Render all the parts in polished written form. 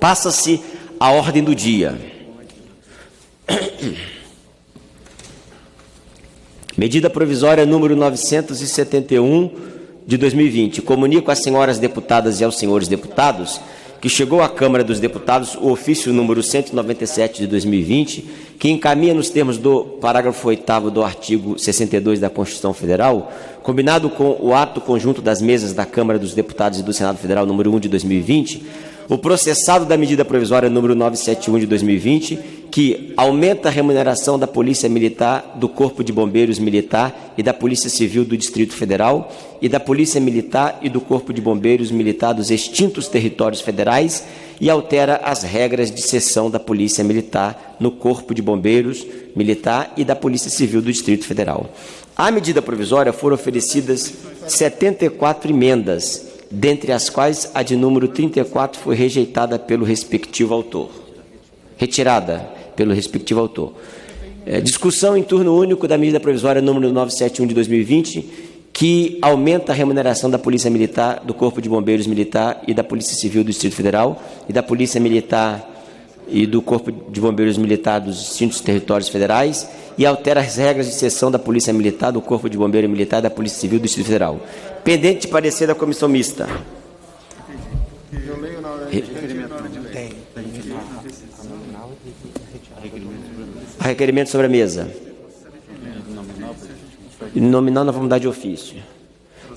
Passa-se a ordem do dia. Medida provisória número 971 de 2020. Comunico às senhoras deputadas e aos senhores deputados que chegou à Câmara dos Deputados o ofício número 197 de 2020, que encaminha nos termos do parágrafo 8º do artigo 62 da Constituição Federal, combinado com o ato conjunto das mesas da Câmara dos Deputados e do Senado Federal número 1 de 2020, o processado da medida provisória número 971 de 2020, que aumenta a remuneração da Polícia Militar, do Corpo de Bombeiros Militar e da Polícia Civil do Distrito Federal e da Polícia Militar e do Corpo de Bombeiros Militar dos extintos territórios federais e altera as regras de sessão da Polícia Militar no Corpo de Bombeiros Militar e da Polícia Civil do Distrito Federal. À medida provisória foram oferecidas 74 emendas, dentre as quais a de número 34 foi rejeitada pelo respectivo autor. Retirada pelo respectivo autor. Discussão em turno único da medida provisória número 971 de 2020, que aumenta a remuneração da Polícia Militar, do Corpo de Bombeiros Militar e da Polícia Civil do Distrito Federal e da Polícia Militar e do Corpo de Bombeiros Militar dos distintos territórios federais e altera as regras de sessão da Polícia Militar, do Corpo de Bombeiro Militar e da Polícia Civil do Distrito Federal. Pendente de parecer da Comissão Mista. Requerimento sobre a mesa. Nominal, nós vamos dar de ofício.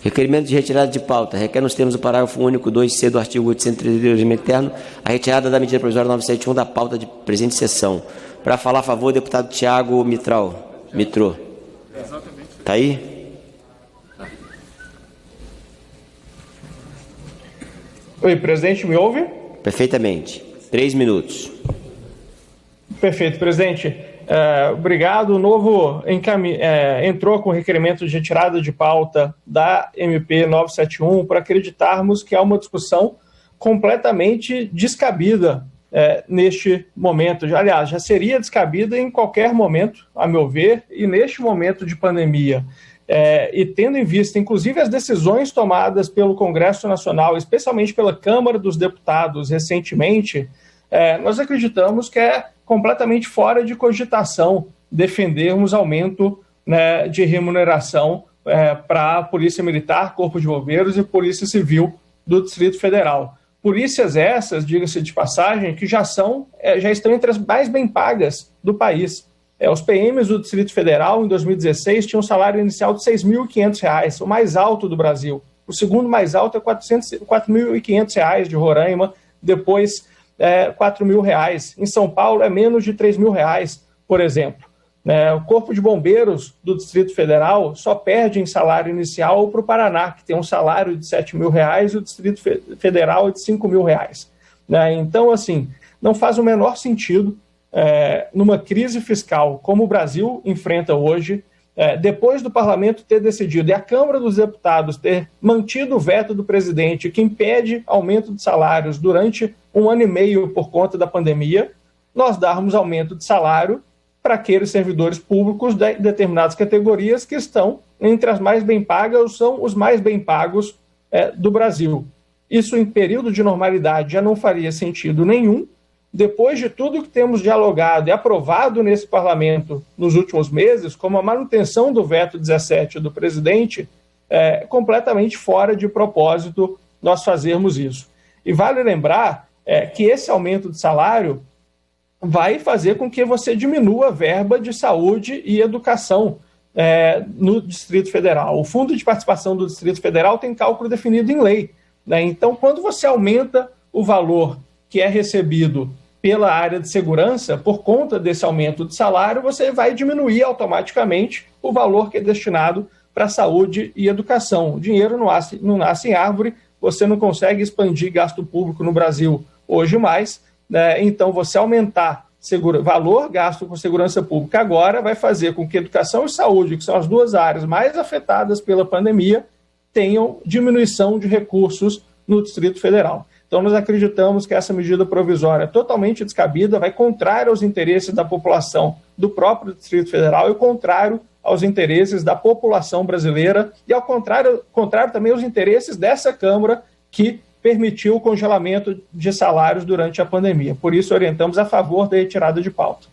Requerimento de retirada de pauta. Requer nos termos do parágrafo único 2c do artigo 832 do regimento interno a retirada da medida provisória 971 da pauta de presente sessão. Para falar a favor, o deputado Tiago Mitrô. Está aí? Oi, presidente, me ouve? Perfeitamente. 3 minutos. Perfeito, presidente. Obrigado. O novo entrou com requerimento de retirada de pauta da MP 971 para acreditarmos que há uma discussão completamente descabida neste momento. Aliás, já seria descabida em qualquer momento, a meu ver, e neste momento de pandemia. E tendo em vista, inclusive, as decisões tomadas pelo Congresso Nacional, especialmente pela Câmara dos Deputados recentemente, nós acreditamos que é completamente fora de cogitação defendermos aumento, né, de remuneração para a Polícia Militar, Corpo de Bombeiros e Polícia Civil do Distrito Federal. Polícias essas, diga-se de passagem, que já estão entre as mais bem pagas do país. Os PMs do Distrito Federal, em 2016, tinham um salário inicial de R$ 6.500, o mais alto do Brasil. O segundo mais alto é R$ 4.500 de Roraima, depois R$ 4.000. Em São Paulo é menos de R$ 3.000, por exemplo. O Corpo de Bombeiros do Distrito Federal só perde em salário inicial para o Paraná, que tem um salário de R$ 7.000, e o Distrito Federal é de R$ 5.000. Então, assim, não faz o menor sentido, numa crise fiscal como o Brasil enfrenta hoje, depois do parlamento ter decidido e a Câmara dos Deputados ter mantido o veto do presidente que impede aumento de salários durante 1 ano e meio por conta da pandemia, nós darmos aumento de salário para aqueles servidores públicos de determinadas categorias que estão entre as mais bem pagas ou são os mais bem pagos do Brasil. Isso, em período de normalidade, já não faria sentido nenhum. Depois de tudo que temos dialogado e aprovado nesse parlamento nos últimos meses, como a manutenção do veto 17 do presidente, é completamente fora de propósito nós fazermos isso. E vale lembrar que esse aumento de salário vai fazer com que você diminua a verba de saúde e educação no Distrito Federal. O Fundo de Participação do Distrito Federal tem cálculo definido em lei, né? Então, quando você aumenta o valor que é recebido pela área de segurança, por conta desse aumento de salário, você vai diminuir automaticamente o valor que é destinado para saúde e educação. O dinheiro não nasce em árvore, você não consegue expandir gasto público no Brasil hoje mais, né? Então você aumentar valor gasto com segurança pública agora vai fazer com que educação e saúde, que são as duas áreas mais afetadas pela pandemia, tenham diminuição de recursos no Distrito Federal. Então, nós acreditamos que essa medida provisória é totalmente descabida, vai contrário aos interesses da população do próprio Distrito Federal e contrário aos interesses da população brasileira e ao contrário também aos interesses dessa Câmara que permitiu o congelamento de salários durante a pandemia. Por isso, orientamos a favor da retirada de pauta.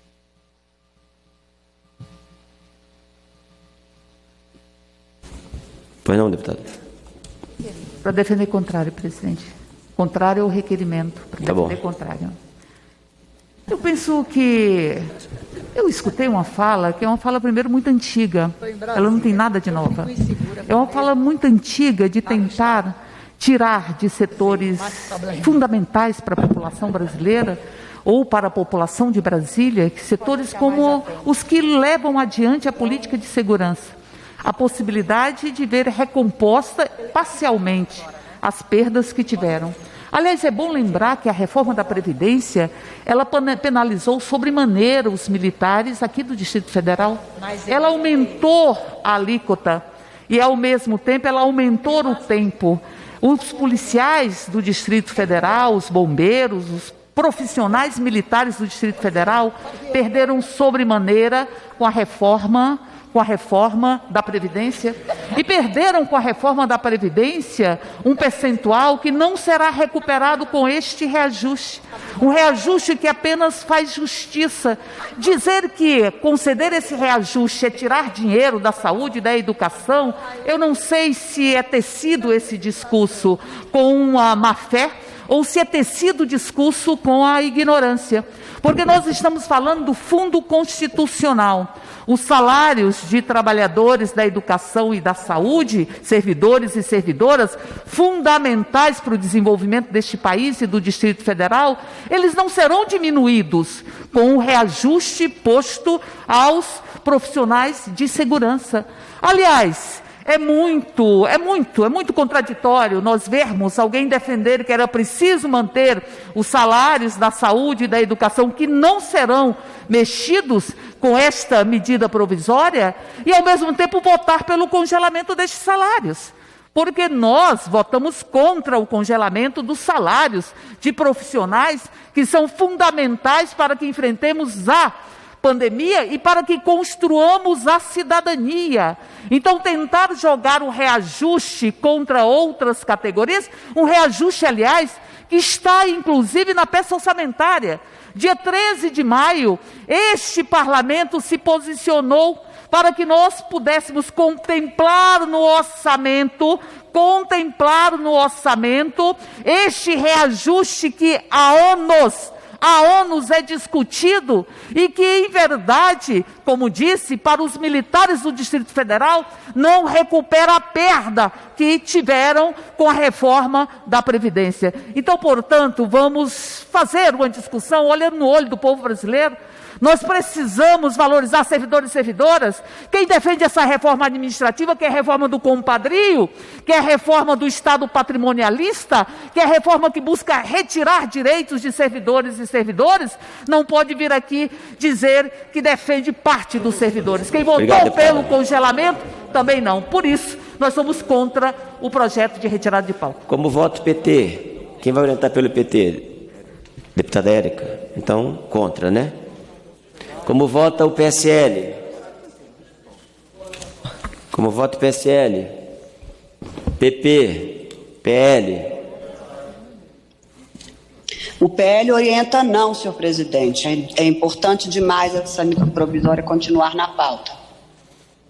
Pois não, deputado. Para defender contrário, presidente. Contrário ao requerimento. Para defender contrário. Eu penso que... Eu escutei uma fala, que é uma fala, primeiro, muito antiga. Ela não tem nada de nova. É uma fala muito antiga de tentar tirar de setores fundamentais para a população brasileira ou para a população de Brasília, setores como os que levam adiante a política de segurança, a possibilidade de ver recomposta parcialmente as perdas que tiveram. Aliás, é bom lembrar que a reforma da Previdência, ela penalizou sobremaneira os militares aqui do Distrito Federal. Ela aumentou a alíquota e, ao mesmo tempo, ela aumentou o tempo. Os policiais do Distrito Federal, os bombeiros, os profissionais militares do Distrito Federal perderam sobremaneira com a reforma da Previdência, e perderam com a reforma da Previdência um percentual que não será recuperado com este reajuste. Um reajuste que apenas faz justiça. Dizer que conceder esse reajuste é tirar dinheiro da saúde e da educação, eu não sei se é tecido esse discurso com a má-fé ou se é tecido discurso com a ignorância. Porque nós estamos falando do Fundo Constitucional. Os salários de trabalhadores da educação e da saúde, servidores e servidoras, fundamentais para o desenvolvimento deste país e do Distrito Federal, eles não serão diminuídos com o reajuste posto aos profissionais de segurança. Aliás, é muito contraditório nós vermos alguém defender que era preciso manter os salários da saúde e da educação, que não serão mexidos com esta medida provisória, e ao mesmo tempo votar pelo congelamento destes salários. Porque nós votamos contra o congelamento dos salários de profissionais que são fundamentais para que enfrentemos a pandemia e para que construamos a cidadania. Então, tentar jogar o reajuste contra outras categorias, um reajuste, aliás, que está inclusive na peça orçamentária. Dia 13 de maio, este parlamento se posicionou para que nós pudéssemos contemplar no orçamento este reajuste que há anos é discutido e que, em verdade, como disse, para os militares do Distrito Federal, não recupera a perda que tiveram com a reforma da Previdência. Então, portanto, vamos fazer uma discussão olhando no olho do povo brasileiro. Nós precisamos valorizar servidores e servidoras. Quem defende essa reforma administrativa, que é a reforma do compadrio, que é a reforma do Estado patrimonialista, que é a reforma que busca retirar direitos de servidores e servidoras, não pode vir aqui dizer que defende parte dos servidores. Quem votou pelo congelamento, também não. Por isso, nós somos contra o projeto de retirada de pauta. Como voto PT, quem vai orientar pelo PT? Deputada Érica. Então, contra, né? Como vota o PSL? Como vota o PSL? PP? PL? O PL orienta não, senhor presidente. É importante demais essa medida provisória continuar na pauta.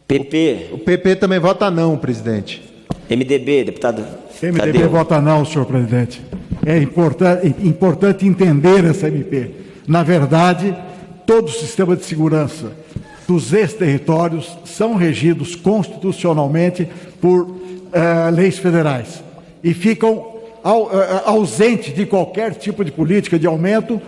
PP? O PP também vota não, presidente. MDB, deputado MDB Tadeu. vota não, senhor presidente. É importante entender essa MP. Na verdade, todo o sistema de segurança dos ex-territórios são regidos constitucionalmente por leis federais e ficam ausentes de qualquer tipo de política de aumento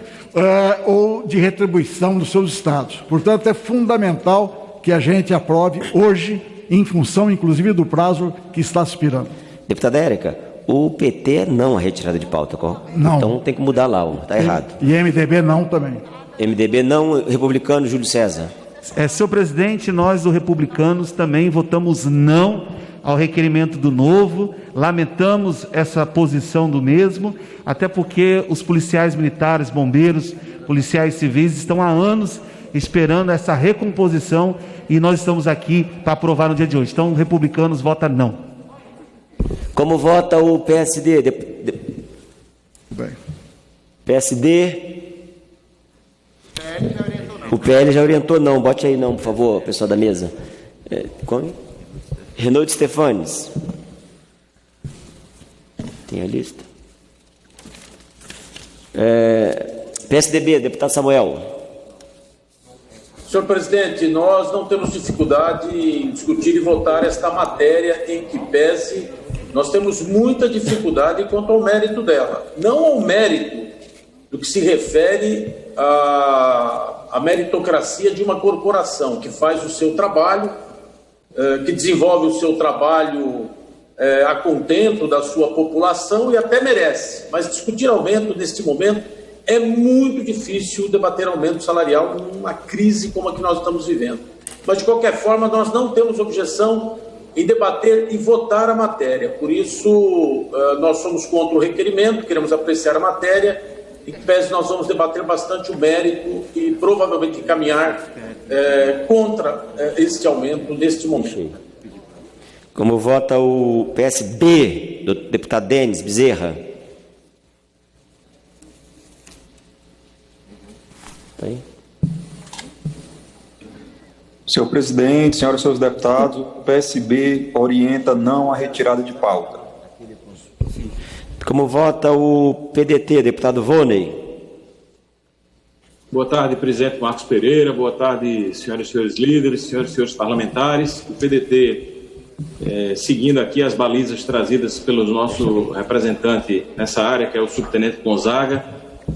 ou de retribuição dos seus estados. Portanto, é fundamental que a gente aprove hoje, em função, inclusive, do prazo que está aspirando. Deputada Érica, o PT é não a retirada de pauta, não. Então tem que mudar lá, está errado. E MDB não também. MDB não, republicano, Júlio César. Senhor presidente, nós, do Republicanos, também votamos não ao requerimento do Novo, lamentamos essa posição do mesmo, até porque os policiais militares, bombeiros, policiais civis estão há anos esperando essa recomposição e nós estamos aqui para aprovar no dia de hoje. Então, o Republicanos vota não. Como vota o PSD, Bem. PSD? O PL já orientou não. Bote aí não, por favor, pessoal da mesa. Renaud Stefanes. Tem a lista. PSDB, deputado Samuel. Senhor presidente, nós não temos dificuldade em discutir e votar esta matéria, em que pese nós temos muita dificuldade quanto ao mérito dela. Não ao mérito do que se refere à meritocracia de uma corporação que faz o seu trabalho, que desenvolve o seu trabalho a contento da sua população e até merece. Mas discutir aumento neste momento é muito difícil, debater aumento salarial numa crise como a que nós estamos vivendo. Mas, de qualquer forma, nós não temos objeção em debater e votar a matéria. Por isso, nós somos contra o requerimento, queremos apreciar a matéria, e que pese nós vamos debater bastante o mérito e provavelmente encaminhar contra este aumento neste momento. Como vota o PSB, do deputado Denis Bezerra? Aí. Senhor presidente, senhoras e senhores deputados, o PSB orienta não à retirada de pauta. Como vota o PDT, deputado Voney? Boa tarde, presidente Marcos Pereira. Boa tarde, senhoras e senhores líderes, senhoras e senhores parlamentares. O PDT, seguindo aqui as balizas trazidas pelo nosso representante nessa área, que é o subtenente Gonzaga,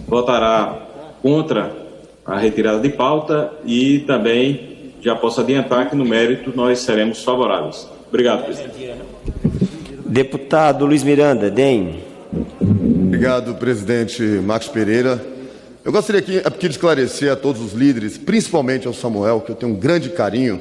votará contra a retirada de pauta e também já posso adiantar que no mérito nós seremos favoráveis. Obrigado, presidente. Deputado Luiz Miranda, DEM. Obrigado, presidente Marcos Pereira. Eu gostaria aqui de esclarecer a todos os líderes, principalmente ao Samuel, que eu tenho um grande carinho,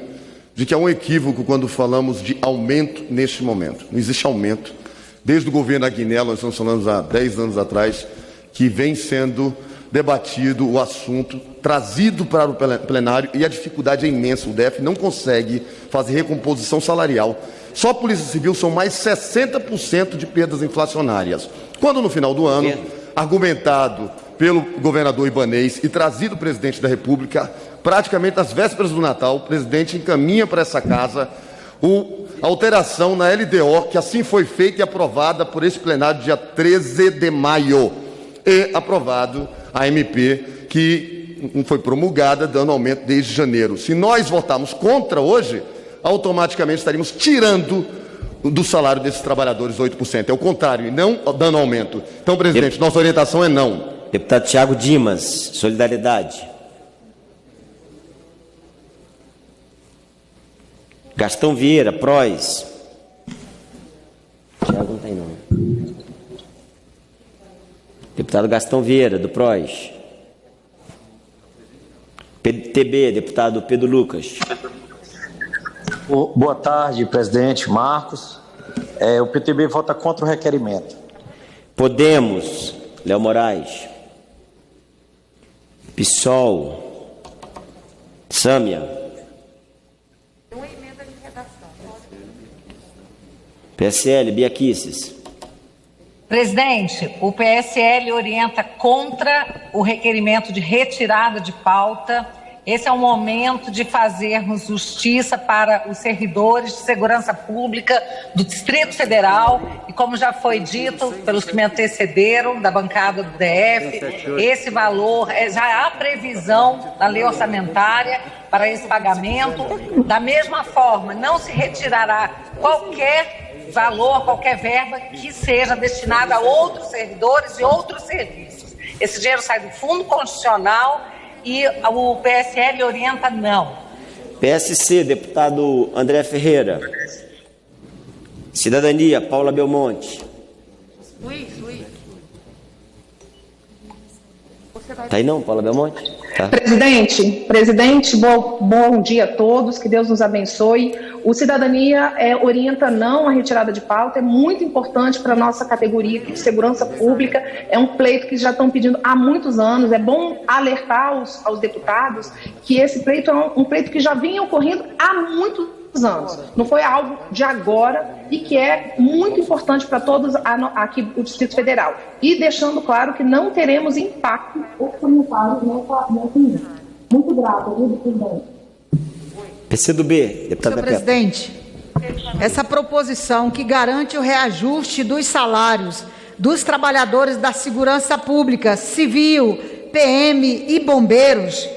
de que há um equívoco quando falamos de aumento neste momento. Não existe aumento. Desde o governo Aguinaldo, nós estamos falando há 10 anos atrás, que vem sendo debatido o assunto, trazido para o plenário, e a dificuldade é imensa. O DF não consegue fazer recomposição salarial. Só a Polícia Civil são mais 60% de perdas inflacionárias. Quando no final do ano, argumentado pelo governador Ibanez e trazido o presidente da República, praticamente às vésperas do Natal, o presidente encaminha para essa casa a alteração na LDO, que assim foi feita e aprovada por esse plenário dia 13 de maio. E aprovado a MP, que foi promulgada, dando aumento desde janeiro. Se nós votarmos contra hoje, automaticamente estaríamos tirando do salário desses trabalhadores 8%. É o contrário, e não dando aumento. Então, presidente, nossa orientação é não. Deputado Tiago Dimas, Solidariedade. Gastão Vieira, PROS. Tiago não tem não. Deputado Gastão Vieira, do PROS. PTB, deputado Pedro Lucas. Boa tarde, presidente Marcos. O PTB vota contra o requerimento. Podemos, Léo Moraes. PSOL. Sâmia. PSL, Bia Kicis. Presidente, o PSL orienta contra o requerimento de retirada de pauta. Esse é o momento de fazermos justiça para os servidores de segurança pública do Distrito Federal e, como já foi dito pelos que me antecederam da bancada do DF, esse valor, já há previsão na lei orçamentária para esse pagamento. Da mesma forma, não se retirará qualquer valor, qualquer verba que seja destinada a outros servidores e outros serviços. Esse dinheiro sai do Fundo Constitucional e o PSL orienta não. PSC, deputado André Ferreira. Cidadania, Paula Belmonte. Tá aí não, Paula Belmonte? Tá. Presidente, bom dia a todos, que Deus nos abençoe. O Cidadania orienta não a retirada de pauta, é muito importante para a nossa categoria de segurança pública, é um pleito que já estão pedindo há muitos anos. É bom alertar aos deputados que esse pleito é um pleito que já vinha ocorrendo há muito anos. Não foi algo de agora e que é muito importante para todos aqui do Distrito Federal. E deixando claro que não teremos impacto orçamentário nessa. Muito grata, viu, presidente? PCdoB, deputado Senhor presidente, essa proposição que garante o reajuste dos salários dos trabalhadores da segurança pública, civil, PM e bombeiros,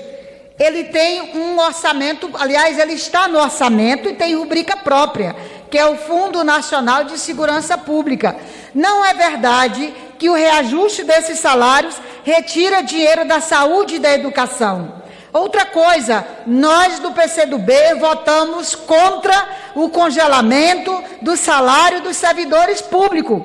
ele tem um orçamento, aliás, ele está no orçamento e tem rubrica própria, que é o Fundo Nacional de Segurança Pública. Não é verdade que o reajuste desses salários retira dinheiro da saúde e da educação. Outra coisa, nós do PCdoB votamos contra o congelamento do salário dos servidores públicos.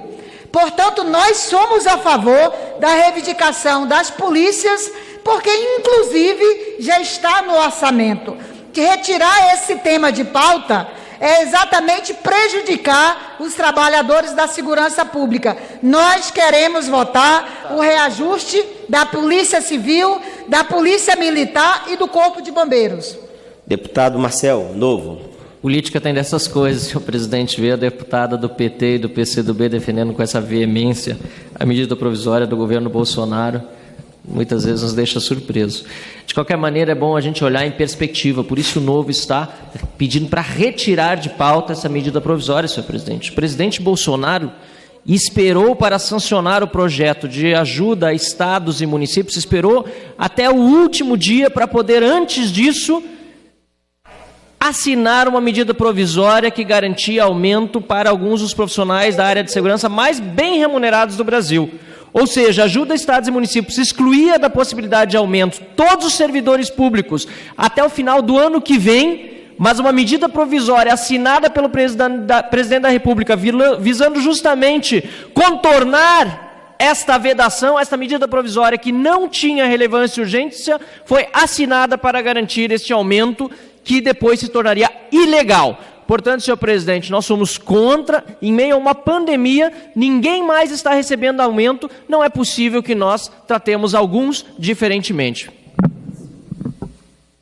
Portanto, nós somos a favor da reivindicação das polícias, porque inclusive já está no orçamento. Que retirar esse tema de pauta é exatamente prejudicar os trabalhadores da segurança pública. Nós queremos votar o reajuste da Polícia Civil, da Polícia Militar e do Corpo de Bombeiros. Deputado Marcel, Novo. Política tem dessas coisas, senhor presidente. Vê a deputada do PT e do PCdoB defendendo com essa veemência a medida provisória do governo Bolsonaro. Muitas vezes nos deixa surpreso. De qualquer maneira, é bom a gente olhar em perspectiva. Por isso o Novo está pedindo para retirar de pauta essa medida provisória, senhor presidente. O presidente Bolsonaro esperou para sancionar o projeto de ajuda a estados e municípios, esperou até o último dia para poder, antes disso, assinar uma medida provisória que garantia aumento para alguns dos profissionais da área de segurança mais bem remunerados do Brasil. Ou seja, ajuda estados e municípios, excluía da possibilidade de aumento todos os servidores públicos até o final do ano que vem, mas uma medida provisória assinada pelo presidente da República, visando justamente contornar esta vedação, esta medida provisória que não tinha relevância e urgência, foi assinada para garantir este aumento que depois se tornaria ilegal. Portanto, senhor presidente, nós somos contra, em meio a uma pandemia, ninguém mais está recebendo aumento, não é possível que nós tratemos alguns diferentemente.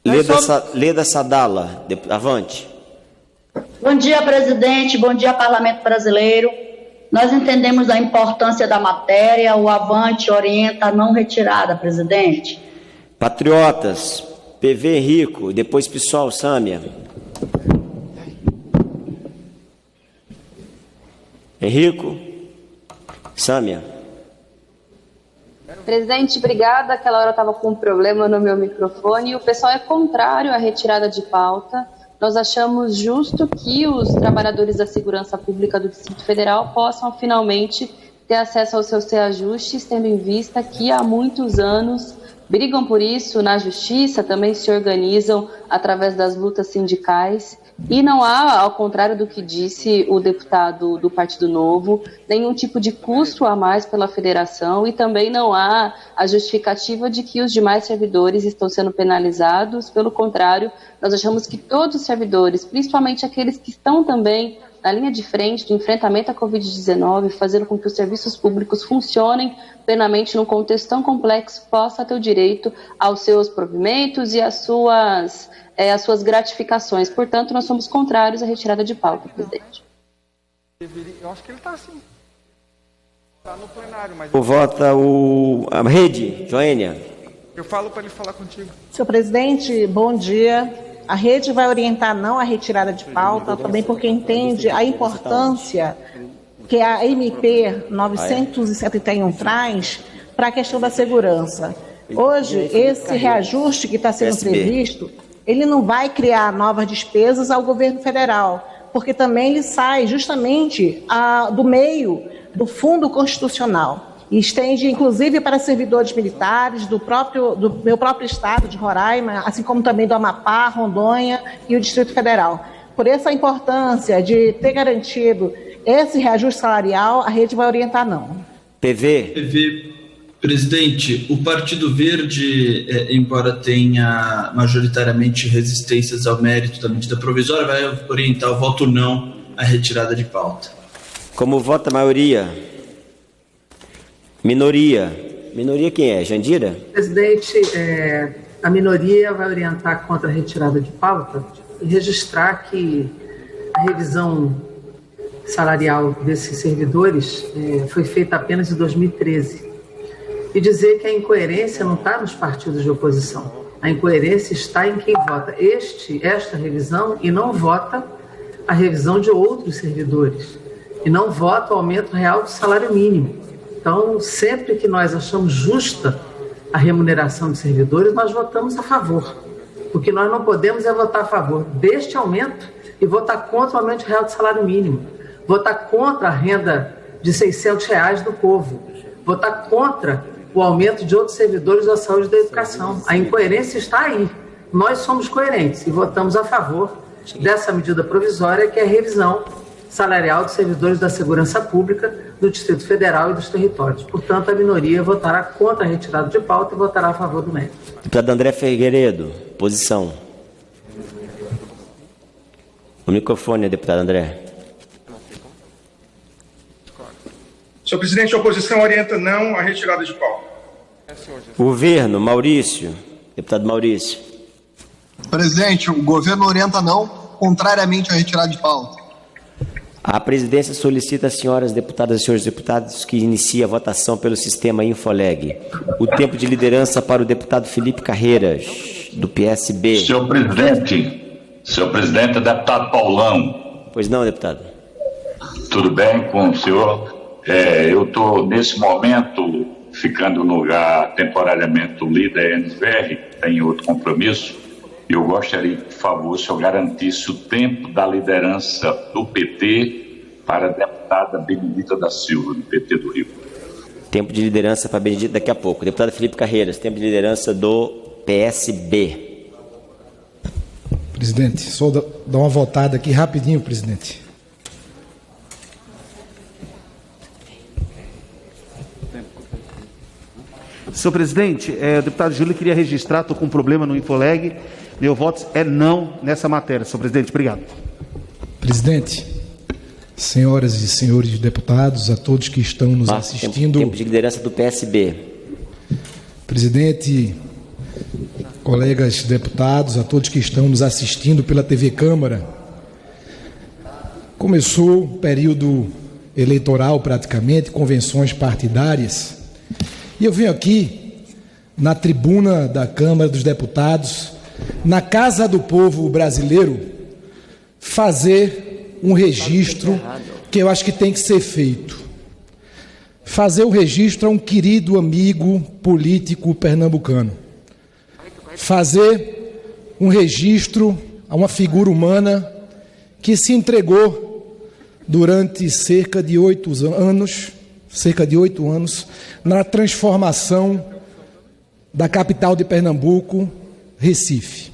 Leda Sadala, avante. Bom dia, presidente, bom dia, Parlamento Brasileiro. Nós entendemos a importância da matéria, o avante orienta a não retirada, presidente. Patriotas, PV Henrico, depois PSOL, Sâmia. Henrico, Sâmia. Presidente, obrigada. Aquela hora eu estava com um problema no meu microfone. O pessoal é contrário à retirada de pauta. Nós achamos justo que os trabalhadores da segurança pública do Distrito Federal possam finalmente ter acesso aos seus reajustes, tendo em vista que há muitos anos brigam por isso na justiça, também se organizam através das lutas sindicais. E não há, ao contrário do que disse o deputado do Partido Novo, nenhum tipo de custo a mais pela federação, e também não há a justificativa de que os demais servidores estão sendo penalizados. Pelo contrário, nós achamos que todos os servidores, principalmente aqueles que estão também na linha de frente do enfrentamento à Covid-19, fazendo com que os serviços públicos funcionem plenamente num contexto tão complexo, possa ter o direito aos seus provimentos e às suas gratificações. Portanto, nós somos contrários à retirada de pauta, presidente. Eu acho que ele está assim. Está no plenário, mas... Vota a Rede, Joênia. Eu falo para ele falar contigo. Senhor presidente, bom dia. A Rede vai orientar não a retirada de pauta, também porque entende a importância que a MP 971 traz para a questão da segurança. Hoje, esse reajuste que está sendo previsto, ele não vai criar novas despesas ao governo federal, porque também ele sai justamente do meio do Fundo Constitucional. E estende, inclusive, para servidores militares do meu próprio estado, de Roraima, assim como também do Amapá, Rondônia e o Distrito Federal. Por essa importância de ter garantido esse reajuste salarial, a Rede vai orientar não. PV. Presidente, o Partido Verde, embora tenha majoritariamente resistências ao mérito da medida provisória, vai orientar o voto não à retirada de pauta. Como vota a maioria? Minoria. Minoria quem é? Jandira? Presidente, a minoria vai orientar contra a retirada de pauta, registrar que a revisão salarial desses servidores foi feita apenas em 2013 e dizer que a incoerência não está nos partidos de oposição. A incoerência está em quem vota esta revisão e não vota a revisão de outros servidores e não vota o aumento real do salário mínimo. Então, sempre que nós achamos justa a remuneração de servidores, nós votamos a favor. O que nós não podemos é votar a favor deste aumento e votar contra o aumento real do salário mínimo, votar contra a renda de R$600 do povo, votar contra o aumento de outros servidores da saúde e da educação. A incoerência está aí. Nós somos coerentes e votamos a favor dessa medida provisória, que é a revisão salarial dos servidores da segurança pública do Distrito Federal e dos territórios. Portanto, a minoria votará contra a retirada de pauta e votará a favor do mérito. Deputado André Figueiredo, posição. O microfone, deputado André. Senhor presidente, a oposição orienta não à retirada de pauta. Governo, Maurício. Deputado Maurício. Presidente, o governo orienta não, contrariamente à retirada de pauta. A presidência solicita às senhoras deputadas e senhores deputados que inicie a votação pelo sistema Infoleg. O tempo de liderança para o deputado Felipe Carreiras, do PSB. Senhor presidente, deputado Paulão. Pois não, deputado. Tudo bem com o senhor? Eu estou, nesse momento, ficando no lugar temporariamente do líder NVR, tem outro compromisso. Eu gostaria, por favor, se eu garantisse o tempo da liderança do PT para a deputada Benedita da Silva, do PT do Rio. Tempo de liderança para a Benedita daqui a pouco. Deputado Felipe Carreiras, tempo de liderança do PSB. Presidente, só dar uma votada aqui rapidinho, presidente. Senhor presidente, o deputado Júlio queria registrar, estou com um problema no Infoleg. Meu voto é não nessa matéria, senhor presidente. Obrigado. Presidente, senhoras e senhores deputados, a todos que estão nos assistindo. Tempo de liderança do PSB. Presidente, colegas deputados, a todos que estão nos assistindo pela TV Câmara. Começou o período eleitoral praticamente, convenções partidárias. E eu venho aqui, na tribuna da Câmara dos Deputados, na Casa do Povo Brasileiro, fazer um registro que eu acho que tem que ser feito. Fazer o registro a um querido amigo político pernambucano. Fazer um registro a uma figura humana que se entregou durante cerca de 8 anos, na transformação da capital de Pernambuco, Recife.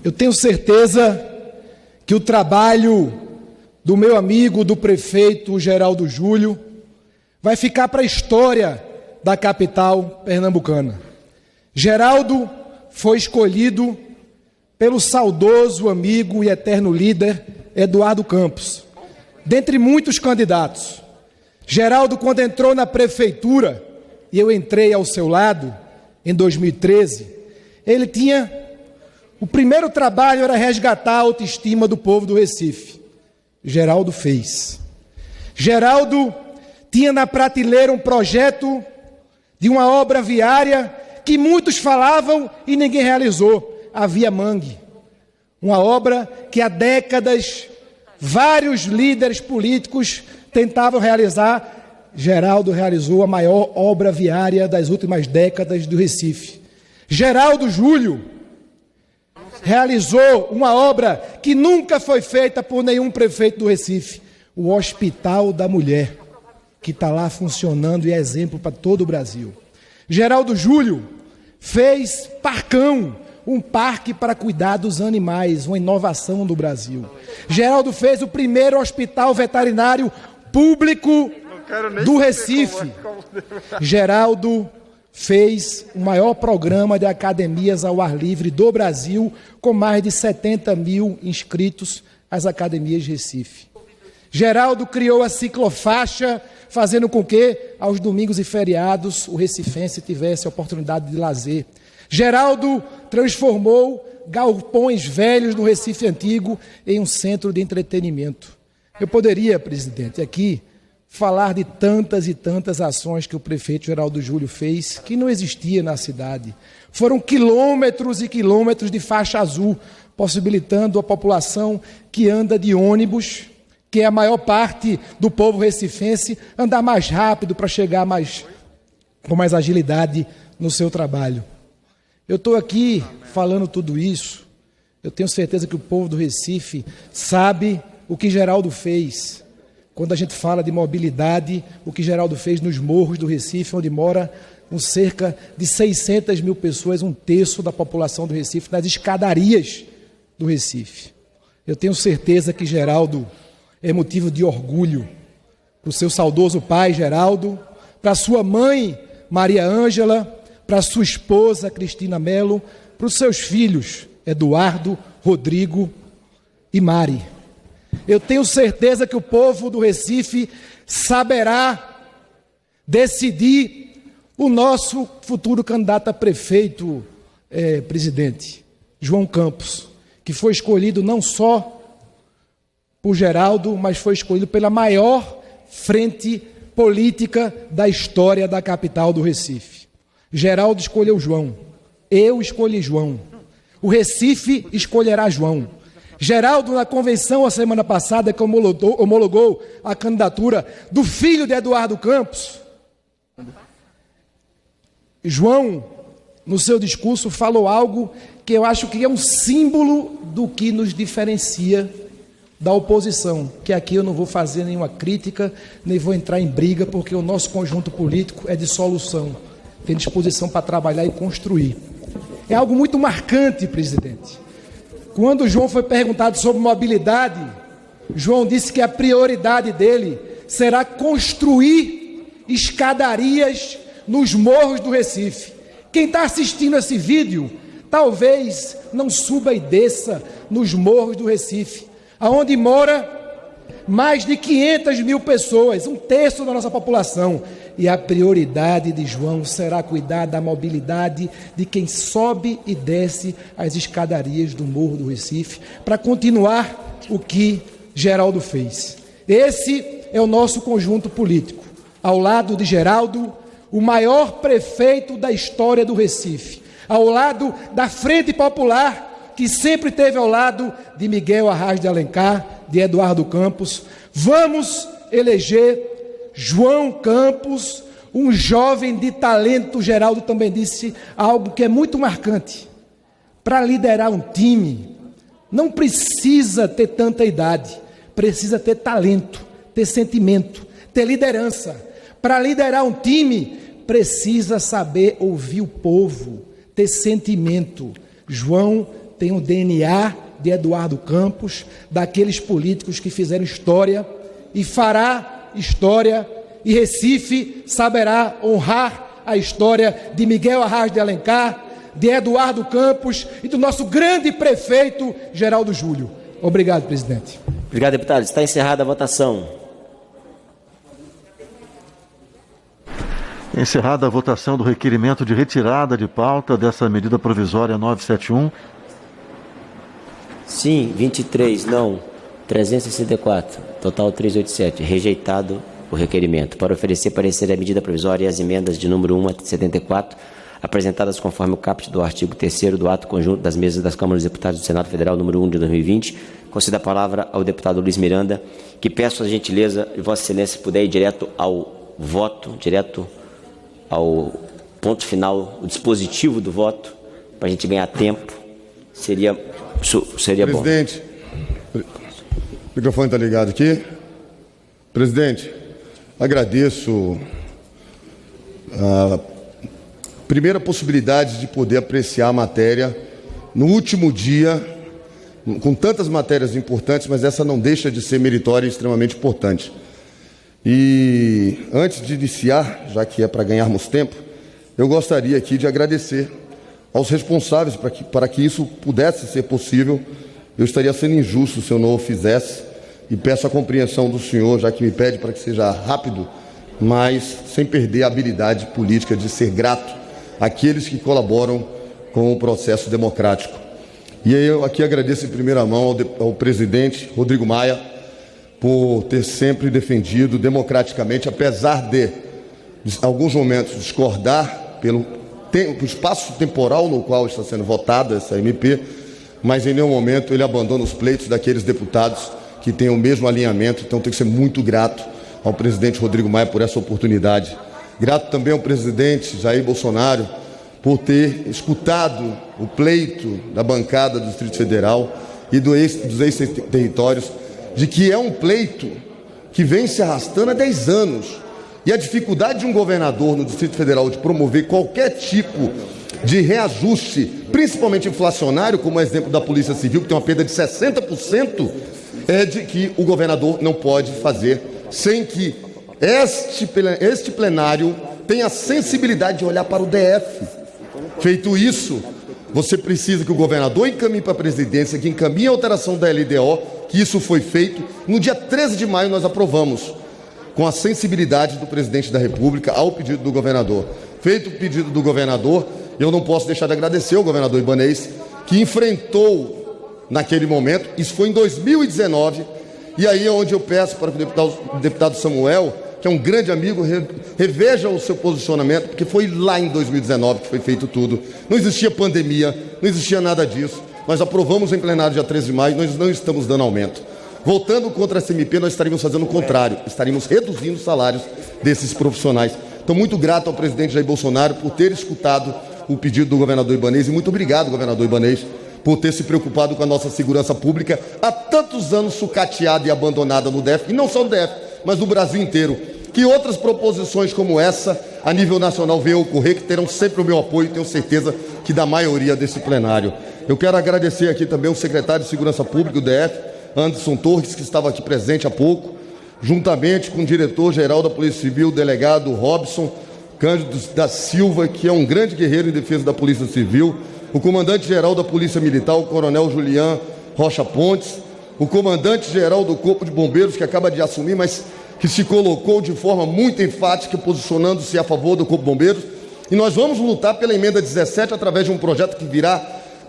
Eu tenho certeza que o trabalho do meu amigo, do prefeito Geraldo Júlio, vai ficar para a história da capital pernambucana. Geraldo foi escolhido pelo saudoso amigo e eterno líder Eduardo Campos, dentre muitos candidatos. Geraldo, quando entrou na prefeitura, e eu entrei ao seu lado, em 2013, ele tinha... O primeiro trabalho era resgatar a autoestima do povo do Recife. Geraldo fez. Geraldo tinha na prateleira um projeto de uma obra viária que muitos falavam e ninguém realizou. A Via Mangue. Uma obra que há décadas vários líderes políticos tentavam realizar. Geraldo realizou a maior obra viária das últimas décadas do Recife. Geraldo Júlio realizou uma obra que nunca foi feita por nenhum prefeito do Recife, o Hospital da Mulher, que está lá funcionando e é exemplo para todo o Brasil. Geraldo Júlio fez Parcão, um parque para cuidar dos animais, uma inovação do Brasil. Geraldo fez o primeiro hospital veterinário público do Recife. Geraldo fez o maior programa de academias ao ar livre do Brasil, com mais de 70 mil inscritos às academias de Recife. Geraldo criou a ciclofaixa, fazendo com que, aos domingos e feriados, o recifense tivesse a oportunidade de lazer. Geraldo transformou galpões velhos no Recife Antigo em um centro de entretenimento. Eu poderia, presidente, aqui falar de tantas e tantas ações que o prefeito Geraldo Júlio fez que não existia na cidade. Foram quilômetros e quilômetros de faixa azul, possibilitando a população que anda de ônibus, que é a maior parte do povo recifense, andar mais rápido para chegar com mais agilidade no seu trabalho. Eu estou aqui falando tudo isso, eu tenho certeza que o povo do Recife sabe o que Geraldo fez. Quando a gente fala de mobilidade, o que Geraldo fez nos morros do Recife, onde mora cerca de 600 mil pessoas, um terço da população do Recife, nas escadarias do Recife. Eu tenho certeza que Geraldo é motivo de orgulho para o seu saudoso pai, Geraldo, para a sua mãe, Maria Ângela, para a sua esposa, Cristina Melo, para os seus filhos, Eduardo, Rodrigo e Mari. Eu tenho certeza que o povo do Recife saberá decidir o nosso futuro candidato a prefeito, presidente, João Campos, que foi escolhido não só por Geraldo, mas foi escolhido pela maior frente política da história da capital do Recife. Geraldo escolheu João, eu escolhi João, o Recife escolherá João. Geraldo, na convenção, a semana passada, que homologou a candidatura do filho de Eduardo Campos, João, no seu discurso, falou algo que eu acho que é um símbolo do que nos diferencia da oposição, que aqui eu não vou fazer nenhuma crítica, nem vou entrar em briga, porque o nosso conjunto político é de solução, tem disposição para trabalhar e construir. É algo muito marcante, presidente. Quando João foi perguntado sobre mobilidade, João disse que a prioridade dele será construir escadarias nos morros do Recife. Quem está assistindo esse vídeo, talvez não suba e desça nos morros do Recife, aonde mora mais de 500 mil pessoas, um terço da nossa população. E a prioridade de João será cuidar da mobilidade de quem sobe e desce as escadarias do Morro do Recife, para continuar o que Geraldo fez. Esse é o nosso conjunto político. Ao lado de Geraldo, o maior prefeito da história do Recife. Ao lado da Frente Popular, que sempre esteve ao lado de Miguel Arraes de Alencar, de Eduardo Campos. Vamos eleger João Campos, um jovem de talento. Geraldo também disse algo que é muito marcante. Para liderar um time, não precisa ter tanta idade, precisa ter talento, ter sentimento, ter liderança. Para liderar um time, precisa saber ouvir o povo, ter sentimento. João tem o DNA de Eduardo Campos, daqueles políticos que fizeram história e fará história, e Recife saberá honrar a história de Miguel Arraes de Alencar, de Eduardo Campos e do nosso grande prefeito Geraldo Júlio. Obrigado, presidente. Obrigado, deputado. Está encerrada a votação. Encerrada a votação do requerimento de retirada de pauta dessa medida provisória 971. Sim, 23, não, 364, total 387, rejeitado o requerimento. Para oferecer parecer à medida provisória e as emendas de número 1 a 74, apresentadas conforme o caput do artigo 3º do ato conjunto das mesas das Câmaras dos Deputados do Senado Federal número 1 de 2020, conceda a palavra ao deputado Luiz Miranda, que peço a gentileza de Vossa Excelência se puder ir direto ao voto, direto ao ponto final, o dispositivo do voto, para a gente ganhar tempo, seria bom. Presidente, o microfone está ligado aqui. Presidente, agradeço a primeira possibilidade de poder apreciar a matéria no último dia, com tantas matérias importantes, mas essa não deixa de ser meritória e extremamente importante. E antes de iniciar, já que é para ganharmos tempo, eu gostaria aqui de agradecer aos responsáveis para que isso pudesse ser possível. Eu estaria sendo injusto se eu não o fizesse, e peço a compreensão do senhor, já que me pede para que seja rápido, mas sem perder a habilidade política de ser grato àqueles que colaboram com o processo democrático. E eu aqui agradeço em primeira mão ao presidente Rodrigo Maia por ter sempre defendido democraticamente, apesar de, em alguns momentos, discordar pelo espaço temporal no qual está sendo votada essa MP, mas em nenhum momento ele abandona os pleitos daqueles deputados que têm o mesmo alinhamento. Então tem que ser muito grato ao presidente Rodrigo Maia por essa oportunidade. Grato também ao presidente Jair Bolsonaro por ter escutado o pleito da bancada do Distrito Federal e dos ex-territórios, de que é um pleito que vem se arrastando há 10 anos. E a dificuldade de um governador no Distrito Federal de promover qualquer tipo de reajuste, principalmente inflacionário, como o exemplo da Polícia Civil, que tem uma perda de 60%, é de que o governador não pode fazer sem que este plenário tenha a sensibilidade de olhar para o DF. Feito isso, você precisa que o governador encaminhe para a presidência, que encaminhe a alteração da LDO, que isso foi feito. No dia 13 de maio nós aprovamos, com a sensibilidade do presidente da República ao pedido do governador. Feito o pedido do governador, eu não posso deixar de agradecer ao governador Ibanez, que enfrentou naquele momento, isso foi em 2019, e aí é onde eu peço para que o deputado Samuel, que é um grande amigo, reveja o seu posicionamento, porque foi lá em 2019 que foi feito tudo. Não existia pandemia, não existia nada disso. Nós aprovamos em plenário dia 13 de maio, nós não estamos dando aumento. Voltando contra a SMP, nós estaríamos fazendo o contrário, estaríamos reduzindo os salários desses profissionais. Então, muito grato ao presidente Jair Bolsonaro por ter escutado o pedido do governador Ibanez, e muito obrigado, governador Ibanez, por ter se preocupado com a nossa segurança pública, há tantos anos sucateada e abandonada no DF, e não só no DF, mas no Brasil inteiro. Que outras proposições como essa, a nível nacional, venham ocorrer, que terão sempre o meu apoio, tenho certeza que da maioria desse plenário. Eu quero agradecer aqui também o secretário de Segurança Pública do DF, Anderson Torres, que estava aqui presente há pouco, juntamente com o diretor-geral da Polícia Civil, o delegado Robson Cândido da Silva, que é um grande guerreiro em defesa da Polícia Civil, o comandante-geral da Polícia Militar, o coronel Julian Rocha Pontes, o comandante-geral do Corpo de Bombeiros, que acaba de assumir, mas que se colocou de forma muito enfática, posicionando-se a favor do Corpo de Bombeiros. E nós vamos lutar pela emenda 17 através de um projeto que virá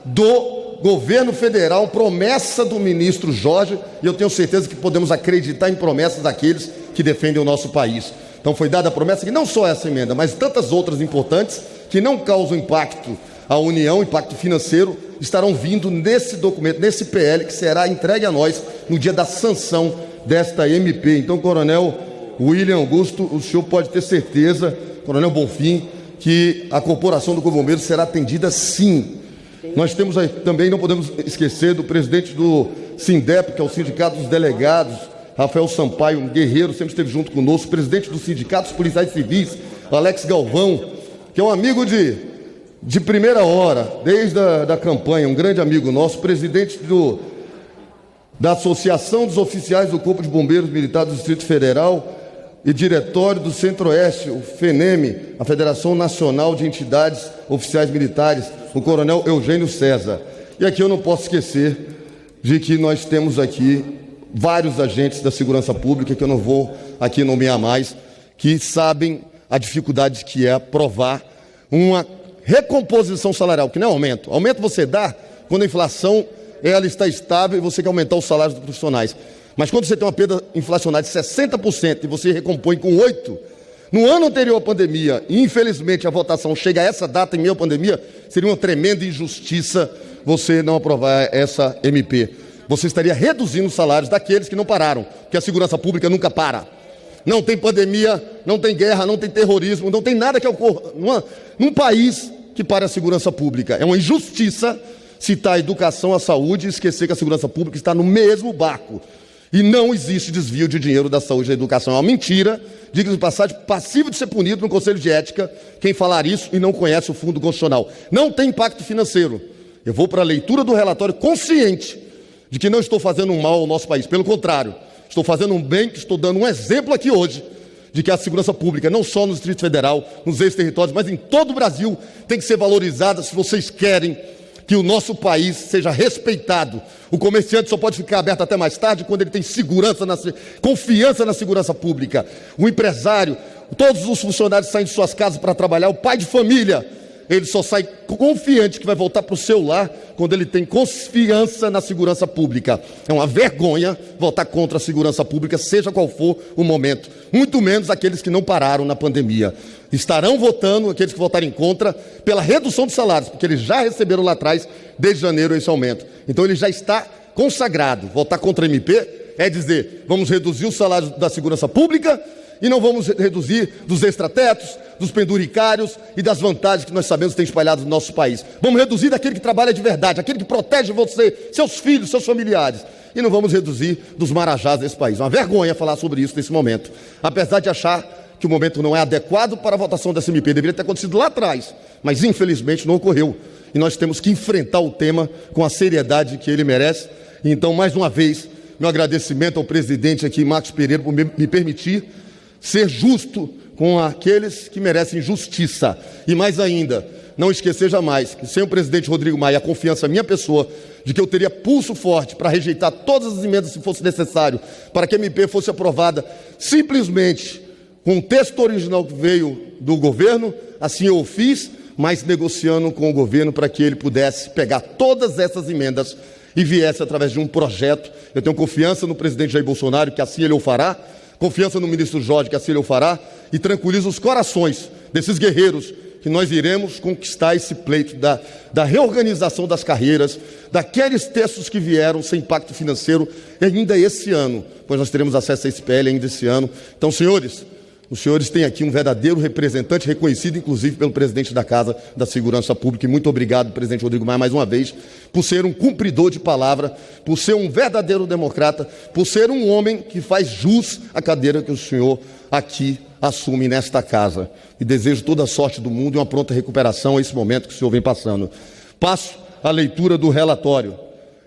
do governo federal, promessa do ministro Jorge, e eu tenho certeza que podemos acreditar em promessas daqueles que defendem o nosso país. Então foi dada a promessa que não só essa emenda, mas tantas outras importantes que não causam impacto à União, impacto financeiro, estarão vindo nesse documento, nesse PL, que será entregue a nós no dia da sanção desta MP. Então, coronel William Augusto, o senhor pode ter certeza, coronel Bonfim, que a corporação do Corpo de Bombeiros será atendida sim. Nós temos aí, também, não podemos esquecer do presidente do SINDEP, que é o Sindicato dos Delegados, Rafael Sampaio, um guerreiro, sempre esteve junto conosco, presidente do Sindicato dos Policiais Civis, Alex Galvão, que é um amigo de primeira hora, desde a campanha, um grande amigo nosso, presidente da Associação dos Oficiais do Corpo de Bombeiros Militar do Distrito Federal e diretório do Centro-Oeste, o FENEME, a Federação Nacional de Entidades Oficiais Militares, o coronel Eugênio César. E aqui eu não posso esquecer de que nós temos aqui vários agentes da segurança pública, que eu não vou aqui nomear mais, que sabem a dificuldade que é aprovar uma recomposição salarial, que não é aumento. Aumento você dá quando a inflação ela está estável e você quer aumentar os salários dos profissionais. Mas quando você tem uma perda inflacionária de 60% e você recompõe com 8%, no ano anterior à pandemia, e infelizmente a votação chega a essa data em meio à pandemia, seria uma tremenda injustiça você não aprovar essa MP. Você estaria reduzindo os salários daqueles que não pararam, porque a segurança pública nunca para. Não tem pandemia, não tem guerra, não tem terrorismo, não tem nada que ocorra num país que pare a segurança pública. É uma injustiça citar a educação, a saúde e esquecer que a segurança pública está no mesmo barco. E não existe desvio de dinheiro da saúde e da educação. É uma mentira, diga-se de passagem, passivo de ser punido no Conselho de Ética, quem falar isso e não conhece o Fundo Constitucional. Não tem impacto financeiro. Eu vou para a leitura do relatório consciente de que não estou fazendo um mal ao nosso país. Pelo contrário, estou fazendo um bem, que estou dando um exemplo aqui hoje de que a segurança pública, não só no Distrito Federal, nos ex-territórios, mas em todo o Brasil, tem que ser valorizada se vocês querem que o nosso país seja respeitado. O comerciante só pode ficar aberto até mais tarde quando ele tem confiança na segurança pública. O empresário, todos os funcionários saem de suas casas para trabalhar, o pai de família, ele só sai confiante que vai voltar para o seu lar quando ele tem confiança na segurança pública. É uma vergonha votar contra a segurança pública, seja qual for o momento. Muito menos aqueles que não pararam na pandemia. Estarão votando, aqueles que votarem contra, pela redução de salários, porque eles já receberam lá atrás, desde janeiro, esse aumento. Então ele já está consagrado. Votar contra a MP é dizer, vamos reduzir o salário da segurança pública e não vamos reduzir dos extratetos, dos penduricários e das vantagens que nós sabemos que tem espalhado no nosso país. Vamos reduzir daquele que trabalha de verdade, aquele que protege você, seus filhos, seus familiares. E não vamos reduzir dos marajás desse país. É uma vergonha falar sobre isso nesse momento. Apesar de achar que o momento não é adequado para a votação dessa MP. Deveria ter acontecido lá atrás, mas infelizmente não ocorreu. E nós temos que enfrentar o tema com a seriedade que ele merece. Então, mais uma vez, meu agradecimento ao presidente aqui, Marcos Pereira, por me permitir ser justo com aqueles que merecem justiça. E mais ainda, não esquecer jamais que sem o presidente Rodrigo Maia, a confiança minha pessoa, de que eu teria pulso forte para rejeitar todas as emendas se fosse necessário, para que a MP fosse aprovada simplesmente com o texto original que veio do governo, assim eu o fiz, mas negociando com o governo para que ele pudesse pegar todas essas emendas e viesse através de um projeto. Eu tenho confiança no presidente Jair Bolsonaro, que assim ele o fará, confiança no ministro Jorge, que assim ele o fará, e tranquilizo os corações desses guerreiros, que nós iremos conquistar esse pleito da reorganização das carreiras, daqueles textos que vieram sem impacto financeiro ainda esse ano, pois nós teremos acesso a esse PL ainda esse ano. Então, senhores, os senhores têm aqui um verdadeiro representante, reconhecido inclusive pelo presidente da Casa da Segurança Pública, e muito obrigado, presidente Rodrigo Maia, mais uma vez, por ser um cumpridor de palavra, por ser um verdadeiro democrata, por ser um homem que faz jus à cadeira que o senhor aqui assume nesta casa. E desejo toda a sorte do mundo e uma pronta recuperação a esse momento que o senhor vem passando. Passo a leitura do relatório.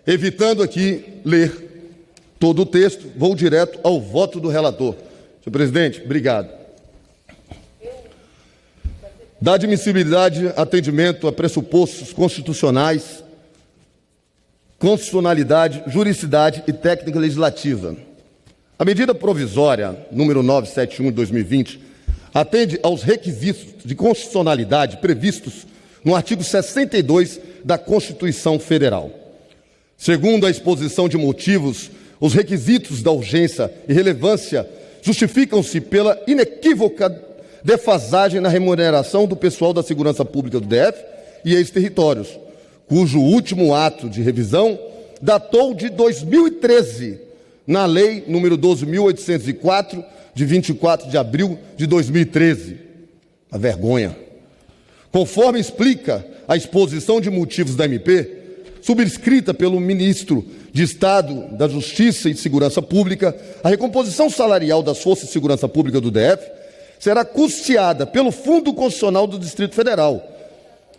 Evitando aqui ler todo o texto, vou direto ao voto do relator. Senhor presidente, obrigado. Da admissibilidade, atendimento a pressupostos constitucionais, constitucionalidade, juridicidade e técnica legislativa. A medida provisória número 971 de 2020 atende aos requisitos de constitucionalidade previstos no artigo 62 da Constituição Federal. Segundo a exposição de motivos, os requisitos da urgência e relevância justificam-se pela inequívoca defasagem na remuneração do pessoal da segurança pública do DF e ex-territórios, cujo último ato de revisão datou de 2013, na Lei número 12.804, de 24 de abril de 2013. A vergonha. Conforme explica a exposição de motivos da MP, subscrita pelo ministro de Estado da Justiça e Segurança Pública, a recomposição salarial das Forças de Segurança Pública do DF será custeada pelo Fundo Constitucional do Distrito Federal,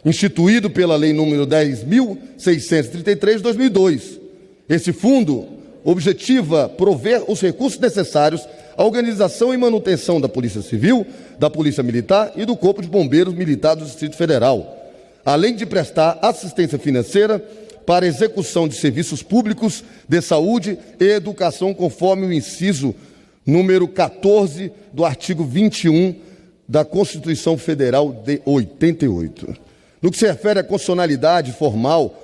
instituído pela Lei nº 10.633 de 2002. Esse fundo objetiva prover os recursos necessários à organização e manutenção da Polícia Civil, da Polícia Militar e do Corpo de Bombeiros Militar do Distrito Federal, além de prestar assistência financeira para a execução de serviços públicos de saúde e educação, conforme o inciso número 14 do artigo 21 da Constituição Federal de 88. No que se refere à constitucionalidade formal,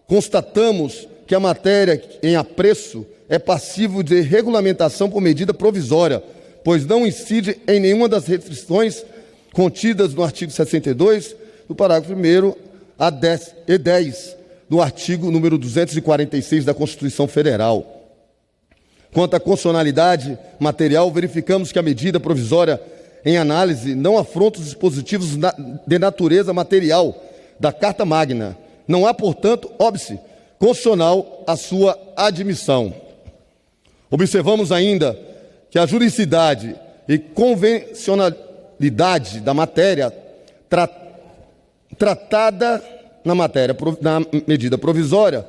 constatamos que a matéria em apreço é passivo de regulamentação por medida provisória, pois não incide em nenhuma das restrições contidas no artigo 62, do parágrafo 1º a 10 do artigo número 246 da Constituição Federal. Quanto à constitucionalidade material, verificamos que a medida provisória em análise não afronta os dispositivos de natureza material da Carta Magna. Não há, portanto, óbice constitucional a sua admissão. Observamos ainda que a juridicidade e convencionalidade da matéria tratada na medida provisória,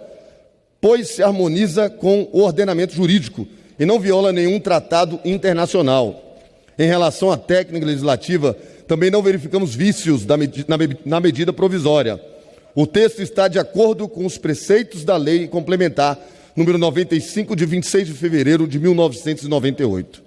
pois se harmoniza com o ordenamento jurídico e não viola nenhum tratado internacional. Em relação à técnica legislativa, também não verificamos vícios na medida provisória. O texto está de acordo com os preceitos da Lei Complementar número 95, de 26 de fevereiro de 1998.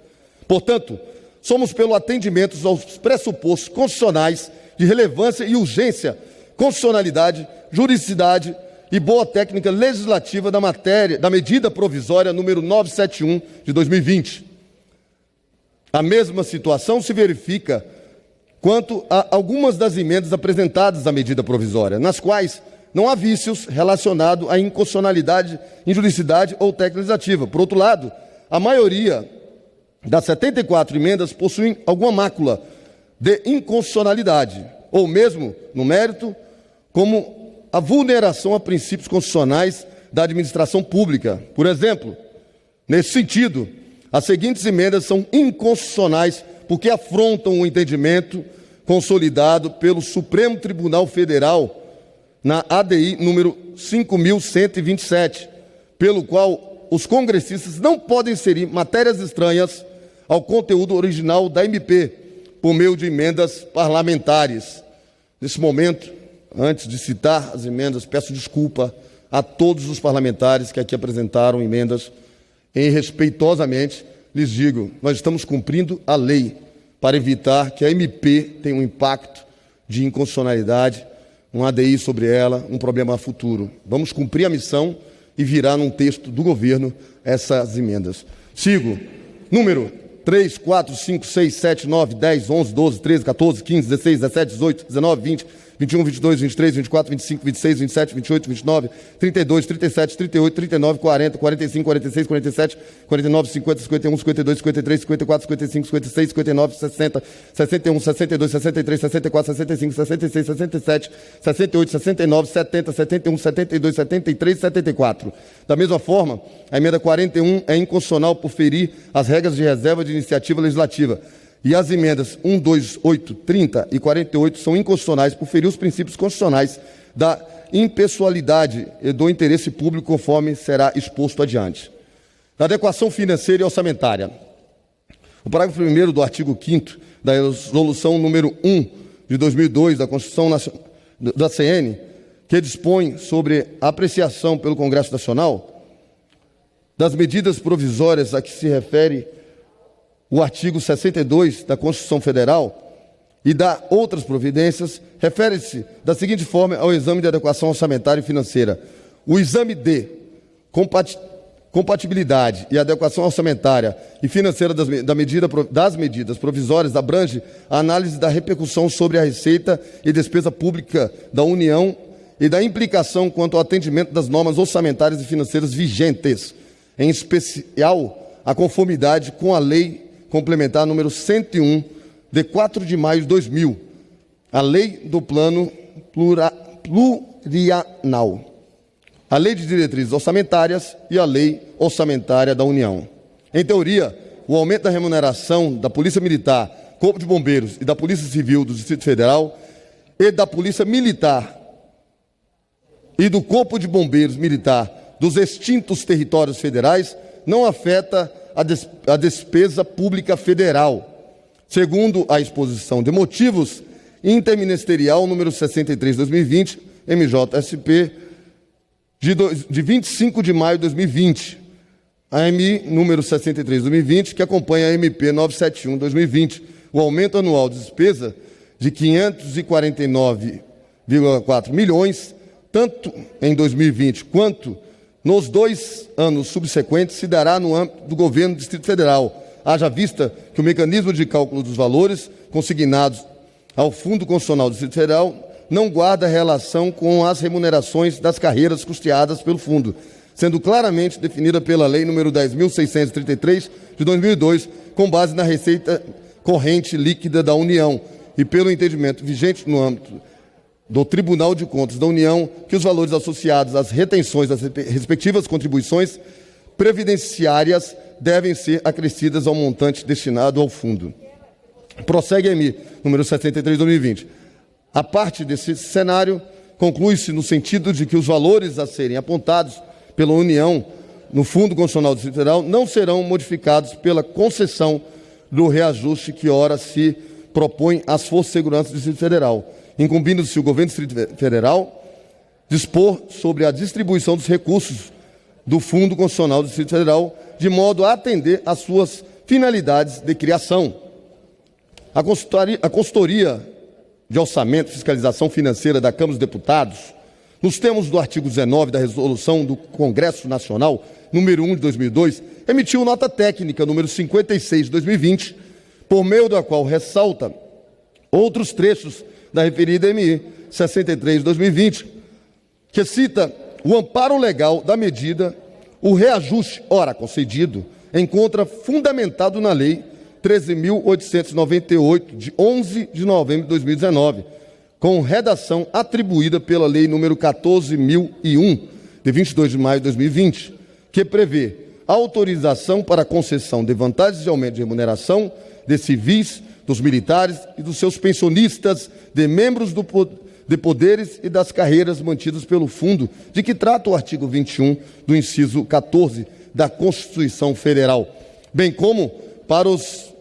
Portanto, somos pelo atendimento aos pressupostos constitucionais de relevância e urgência, constitucionalidade, juridicidade e boa técnica legislativa da medida provisória número 971 de 2020. A mesma situação se verifica quanto a algumas das emendas apresentadas à medida provisória, nas quais não há vícios relacionados à inconstitucionalidade, injuridicidade ou técnica legislativa. Por outro lado, a maioria das 74 emendas possuem alguma mácula de inconstitucionalidade, ou mesmo, no mérito, como a vulneração a princípios constitucionais da administração pública. Por exemplo, nesse sentido, as seguintes emendas são inconstitucionais porque afrontam o entendimento consolidado pelo Supremo Tribunal Federal na ADI número 5.127, pelo qual os congressistas não podem inserir matérias estranhas ao conteúdo original da MP por meio de emendas parlamentares. Nesse momento, antes de citar as emendas, peço desculpa a todos os parlamentares que aqui apresentaram emendas e respeitosamente lhes digo, nós estamos cumprindo a lei para evitar que a MP tenha um impacto de inconstitucionalidade, um ADI sobre ela, um problema futuro. Vamos cumprir a missão e virar num texto do governo essas emendas. Sigo. Número 3, 4, 5, 6, 7, 9, 10, 11, 12, 13, 14, 15, 16, 17, 18, 19, 20, 21, 22, 23, 24, 25, 26, 27, 28, 29, 32, 37, 38, 39, 40, 45, 46, 47, 49, 50, 51, 52, 53, 54, 55, 56, 59, 60, 61, 62, 63, 64, 65, 66, 67, 68, 69, 70, 71, 72, 73, 74. Da mesma forma, a emenda 41 é inconstitucional por ferir as regras de reserva de iniciativa legislativa. E as emendas 1, 2, 8, 30 e 48 são inconstitucionais por ferir os princípios constitucionais da impessoalidade e do interesse público, conforme será exposto adiante. Da adequação financeira e orçamentária. O parágrafo 1º do artigo 5º da Resolução número 1 de 2002 da Constituição da CN, que dispõe sobre a apreciação pelo Congresso Nacional das medidas provisórias a que se refere o artigo 62 da Constituição Federal e da outras providências, refere-se da seguinte forma ao exame de adequação orçamentária e financeira. O exame de compatibilidade e adequação orçamentária e financeira das medidas provisórias abrange a análise da repercussão sobre a receita e despesa pública da União e da implicação quanto ao atendimento das normas orçamentárias e financeiras vigentes, em especial a conformidade com a Lei Complementar número 101, de 4 de maio de 2000, a Lei do Plano Plurianual, a Lei de Diretrizes Orçamentárias e a Lei Orçamentária da União. Em teoria, o aumento da remuneração da Polícia Militar, Corpo de Bombeiros e da Polícia Civil do Distrito Federal e da Polícia Militar e do Corpo de Bombeiros Militar dos extintos territórios federais não afeta a despesa pública federal, segundo a exposição de motivos interministerial número 63/2020, MJSP, de 25 de maio de 2020, a MI número 63/2020, que acompanha a MP 971/2020, o aumento anual de despesa de 549,4 milhões, tanto em 2020 quanto nos 2 anos subsequentes, se dará no âmbito do governo do Distrito Federal, haja vista que o mecanismo de cálculo dos valores consignados ao Fundo Constitucional do Distrito Federal não guarda relação com as remunerações das carreiras custeadas pelo Fundo, sendo claramente definida pela Lei nº 10.633, de 2002, com base na receita corrente líquida da União e pelo entendimento vigente no âmbito do Tribunal de Contas da União, que os valores associados às retenções das respectivas contribuições previdenciárias devem ser acrescidas ao montante destinado ao fundo. Prossegue a MI, número 73/2020. A parte desse cenário conclui-se no sentido de que os valores a serem apontados pela União no Fundo Constitucional do Distrito Federal não serão modificados pela concessão do reajuste que ora se propõe às Forças de Segurança do Distrito Federal, incumbindo-se o governo do Distrito Federal dispor sobre a distribuição dos recursos do Fundo Constitucional do Distrito Federal, de modo a atender às suas finalidades de criação. A consultoria de Orçamento e Fiscalização Financeira da Câmara dos Deputados, nos termos do artigo 19 da Resolução do Congresso Nacional, número 1 de 2002, emitiu nota técnica número 56 de 2020, por meio da qual ressalta outros trechos da referida ME 63 de 2020, que cita o amparo legal da medida, o reajuste, ora concedido, encontra fundamentado na Lei 13.898, de 11 de novembro de 2019, com redação atribuída pela Lei número 14.001, de 22 de maio de 2020, que prevê autorização para concessão de vantagens de aumento de remuneração de civis, dos militares e dos seus pensionistas, de membros de poderes e das carreiras mantidos pelo fundo, de que trata o artigo 21 do inciso 14 da Constituição Federal, bem como para os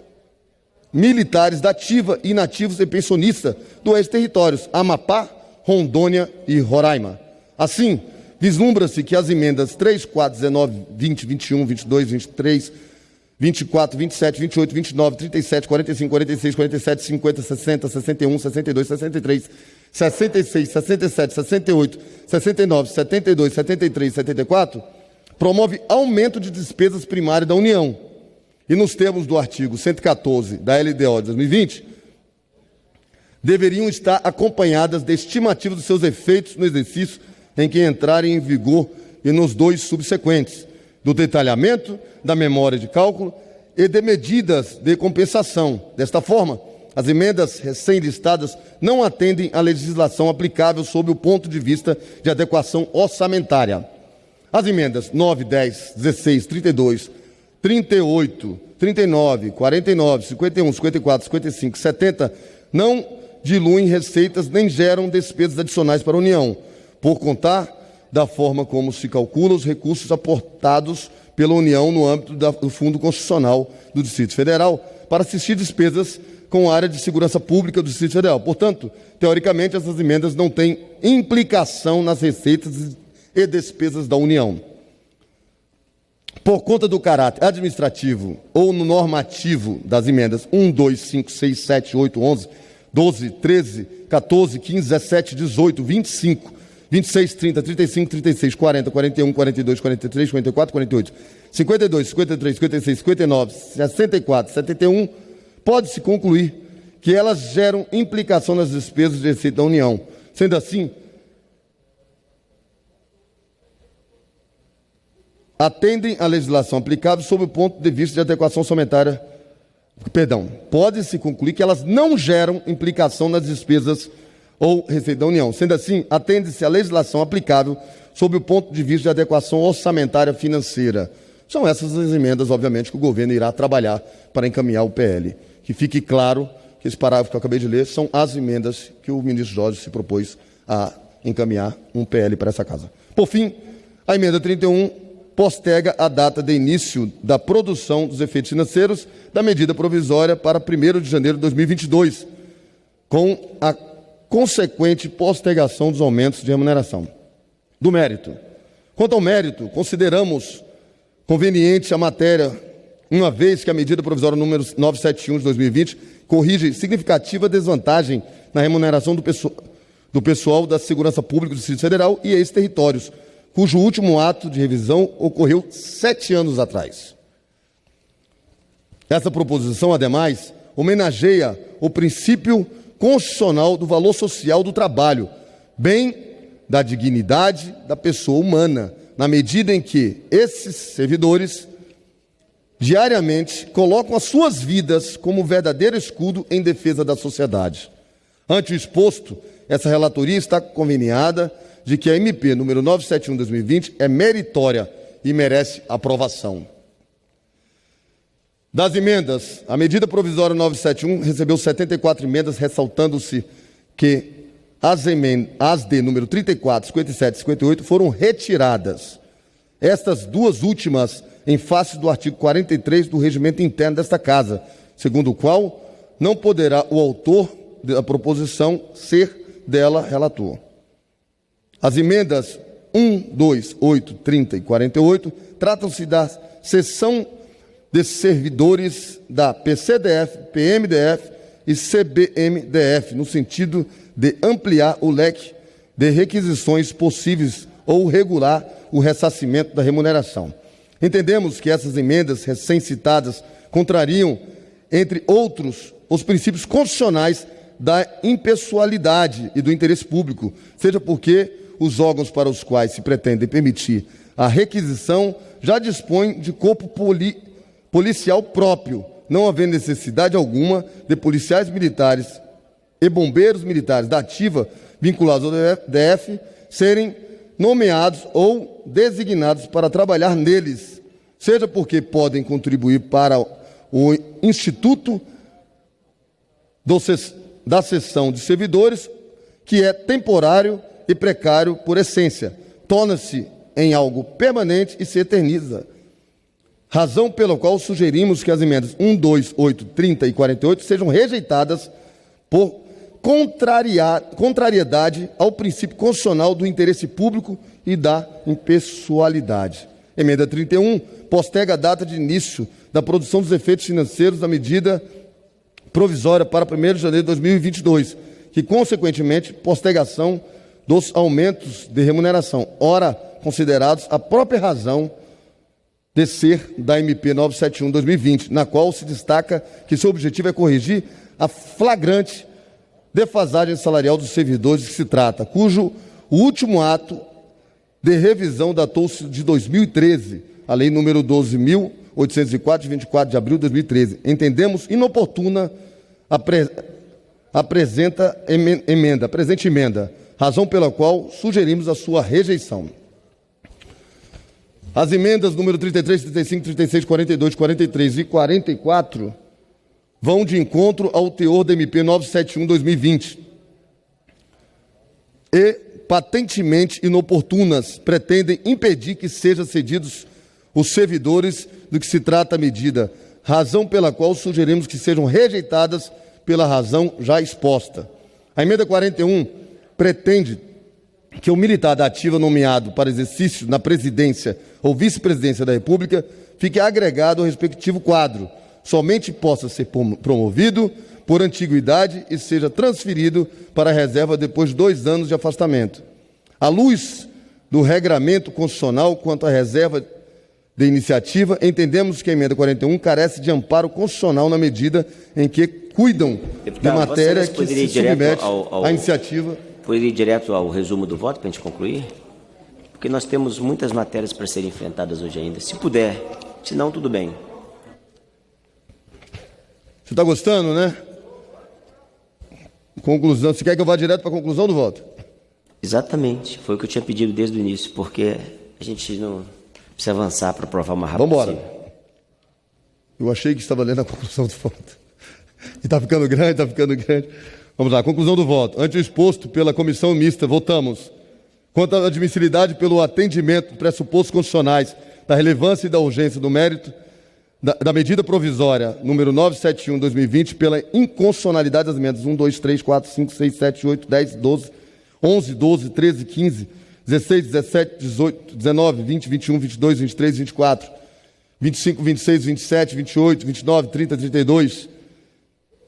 militares da ativa, inativos e pensionistas do ex-territórios Amapá, Rondônia e Roraima. Assim, vislumbra-se que as emendas 3, 4, 19, 20, 21, 22, 23, 24, 27, 28, 29, 37, 45, 46, 47, 50, 60, 61, 62, 63, 66, 67, 68, 69, 72, 73, 74, promove aumento de despesas primárias da União. E nos termos do artigo 114 da LDO de 2020, deveriam estar acompanhadas de estimativa dos seus efeitos no exercício em que entrarem em vigor e nos dois subsequentes, do detalhamento da memória de cálculo e de medidas de compensação. Desta forma, as emendas recém-listadas não atendem à legislação aplicável sob o ponto de vista de adequação orçamentária. As emendas 9, 10, 16, 32, 38, 39, 49, 51, 54, 55, 70 não diluem receitas nem geram despesas adicionais para a União, por contar da forma como se calculam os recursos aportados pela União no âmbito do Fundo Constitucional do Distrito Federal para assistir despesas com a área de segurança pública do Distrito Federal. Portanto, teoricamente, essas emendas não têm implicação nas receitas e despesas da União. Por conta do caráter administrativo ou no normativo das emendas 1, 2, 5, 6, 7, 8, 11, 12, 13, 14, 15, 17, 18, 25, 26, 30, 35, 36, 40, 41, 42, 43, 54, 48, 52, 53, 56, 59, 64, 71, pode-se concluir que elas geram implicação nas despesas de receita da União. Sendo assim, atendem à legislação aplicável sob o ponto de vista de adequação orçamentária. Pode-se concluir que elas não geram implicação nas despesas ou receita da União. Sendo assim, atende-se à legislação aplicável sob o ponto de vista de adequação orçamentária financeira. São essas as emendas, obviamente, que o governo irá trabalhar para encaminhar o PL. Que fique claro que esse parágrafo que eu acabei de ler são as emendas que o ministro Jorge se propôs a encaminhar um PL para essa casa. Por fim, a emenda 31 posterga a data de início da produção dos efeitos financeiros da medida provisória para 1º de janeiro de 2022, com a consequente postergação dos aumentos de remuneração. Do mérito. Quanto ao mérito, consideramos conveniente a matéria, uma vez que a medida provisória número 971 de 2020 corrige significativa desvantagem na remuneração do pessoal da Segurança Pública do Distrito Federal e ex-territórios, cujo último ato de revisão ocorreu 7 anos atrás. Essa proposição, ademais, homenageia o princípio constitucional do valor social do trabalho, bem da dignidade da pessoa humana, na medida em que esses servidores diariamente colocam as suas vidas como verdadeiro escudo em defesa da sociedade. Ante o exposto, essa relatoria está conveniada de que a MP número 971 de 2020 é meritória e merece aprovação. Das emendas, a medida provisória 971 recebeu 74 emendas, ressaltando-se que as de número 34, 57 e 58 foram retiradas. Estas duas últimas em face do artigo 43 do regimento interno desta Casa, segundo o qual não poderá o autor da proposição ser dela relator. As emendas 1, 2, 8, 30 e 48 tratam-se da cessão de servidores da PCDF, PMDF e CBMDF, no sentido de ampliar o leque de requisições possíveis ou regular o ressarcimento da remuneração. Entendemos que essas emendas recém-citadas contrariam, entre outros, os princípios constitucionais da impessoalidade e do interesse público, seja porque os órgãos para os quais se pretende permitir a requisição já dispõem de corpo policial próprio, não havendo necessidade alguma de policiais militares e bombeiros militares da ativa vinculados ao DF serem nomeados ou designados para trabalhar neles, seja porque podem contribuir para o Instituto da Seção de Servidores, que é temporário e precário por essência, torna-se em algo permanente e se eterniza. Razão pela qual sugerimos que as emendas 1, 2, 8, 30 e 48 sejam rejeitadas por contrariedade ao princípio constitucional do interesse público e da impessoalidade. Emenda 31 posterga a data de início da produção dos efeitos financeiros da medida provisória para 1º de janeiro de 2022, que, consequentemente, postergação dos aumentos de remuneração, ora considerados a própria razão de ser da MP 971/2020, na qual se destaca que seu objetivo é corrigir a flagrante defasagem salarial dos servidores de que se trata, cujo o último ato de revisão datou-se de 2013, a Lei número 12.804, de 24 de abril de 2013. Entendemos inoportuna a presente emenda, razão pela qual sugerimos a sua rejeição. As emendas número 33, 35, 36, 42, 43 e 44 vão de encontro ao teor da MP 971/2020 e, patentemente inoportunas, pretendem impedir que sejam cedidos os servidores do que se trata a medida, razão pela qual sugerimos que sejam rejeitadas pela razão já exposta. A emenda 41 pretende que o militar da ativa nomeado para exercício na presidência ou vice-presidência da República fique agregado ao respectivo quadro, somente possa ser promovido por antiguidade e seja transferido para a reserva depois de 2 anos de afastamento. À luz do regramento constitucional quanto à reserva de iniciativa, entendemos que a emenda 41 carece de amparo constitucional na medida em que cuidam de matéria que se submete à iniciativa. Poderia ir direto ao resumo do voto para a gente concluir? Porque nós temos muitas matérias para serem enfrentadas hoje ainda. Se puder, se não, tudo bem. Você está gostando, né? Conclusão. Você quer que eu vá direto para a conclusão do voto? Exatamente. Foi o que eu tinha pedido desde o início, porque a gente não precisa avançar para aprovar uma rápida. Vamos embora. Eu achei que estava lendo a conclusão do voto. E está ficando grande, está ficando grande. Vamos lá, conclusão do voto. Ante o exposto pela comissão mista, votamos quanto à admissibilidade pelo atendimento de pressupostos constitucionais da relevância e da urgência do mérito da medida provisória número 971/2020 pela inconstitucionalidade das emendas 1, 2, 3, 4, 5, 6, 7, 8, 10, 12, 11, 12, 13, 15, 16, 17, 18, 19, 20, 21, 22, 23, 24, 25, 26, 27, 28, 29, 30, 32,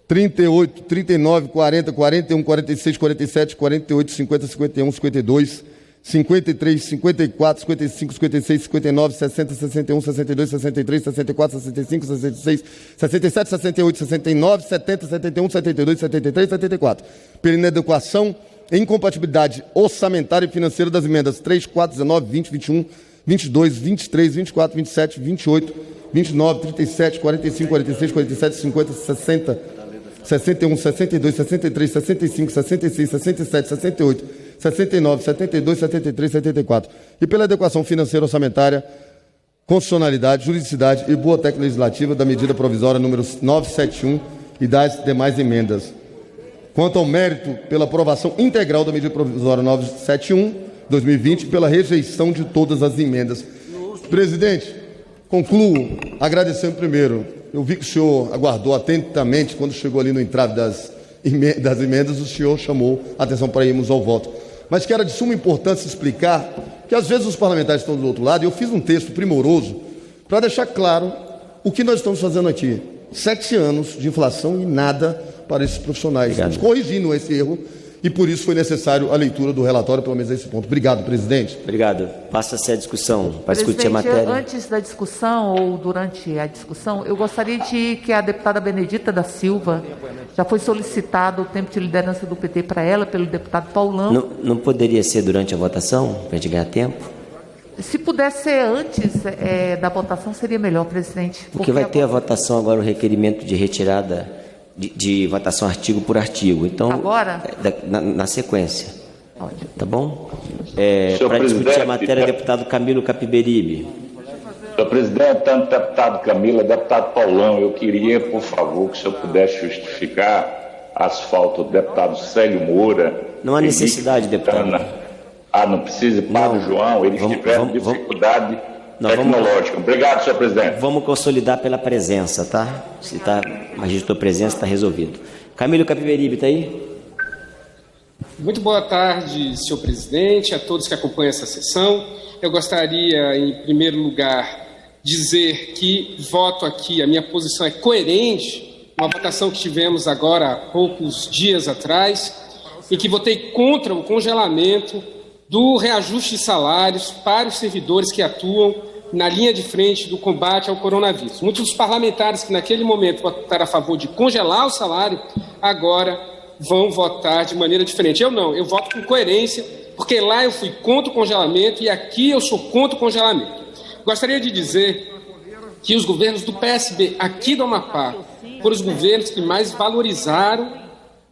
38, 39, 40, 41, 46, 47, 48, 50, 51, 52, 53, 54, 55, 56, 59, 60, 61, 62, 63, 64, 65, 66, 67, 68, 69, 70, 71, 72, 73, 74. Pela inadequação e incompatibilidade orçamentária e financeira das emendas 3, 4, 19, 20, 21, 22, 23, 24, 27, 28, 29, 37, 45, 46, 47, 50, 60, 61, 62, 63, 65, 66, 67, 68, 69, 72, 73, 74. E pela adequação financeira orçamentária, constitucionalidade, juridicidade e boa técnica legislativa da medida provisória número 971 e das demais emendas. Quanto ao mérito, pela aprovação integral da medida provisória 971/2020 e pela rejeição de todas as emendas. Presidente, concluo agradecendo primeiro. Eu vi que o senhor aguardou atentamente quando chegou ali no entrave das emendas, o senhor chamou a atenção para irmos ao voto. Mas que era de suma importância explicar que às vezes os parlamentares estão do outro lado, e eu fiz um texto primoroso para deixar claro o que nós estamos fazendo aqui. 7 anos de inflação e nada para esses profissionais. Estamos corrigindo esse erro e por isso foi necessário a leitura do relatório, pelo menos esse ponto. Obrigado, presidente. Obrigado. Passa-se a discussão para discutir a matéria. Antes da discussão ou durante a discussão, eu gostaria de que a deputada Benedita da Silva, já foi solicitado o tempo de liderança do PT para ela, pelo deputado Paulão. Não poderia ser durante a votação, para a gente ganhar tempo? Se pudesse ser antes da votação, seria melhor, presidente. Porque vai ter a votação agora, o requerimento de retirada de votação artigo por artigo. Então, agora? Na sequência. Ótimo. Tá bom? Para discutir a matéria, deputado Camilo Capiberibe. Senhor presidente, tanto deputado Camilo, deputado Paulão, eu queria, por favor, que o senhor pudesse justificar as faltas do deputado Célio Moura. Não há necessidade, deputado. Não precisa, para o João, eles tiveram dificuldade tecnológica. Obrigado, senhor presidente. Vamos consolidar pela presença, tá? Se está magistrado presença, está resolvido. Camilo Capiberibe, está aí? Muito boa tarde, senhor presidente, a todos que acompanham essa sessão. Eu gostaria, em primeiro lugar, dizer que voto aqui, a minha posição é coerente, uma votação que tivemos agora há poucos dias atrás, em que votei contra o congelamento do reajuste de salários para os servidores que atuam na linha de frente do combate ao coronavírus. Muitos dos parlamentares que naquele momento votaram a favor de congelar o salário, agora vão votar de maneira diferente. Eu não, eu voto com coerência, porque lá eu fui contra o congelamento e aqui eu sou contra o congelamento. Gostaria de dizer que os governos do PSB aqui do Amapá foram os governos que mais valorizaram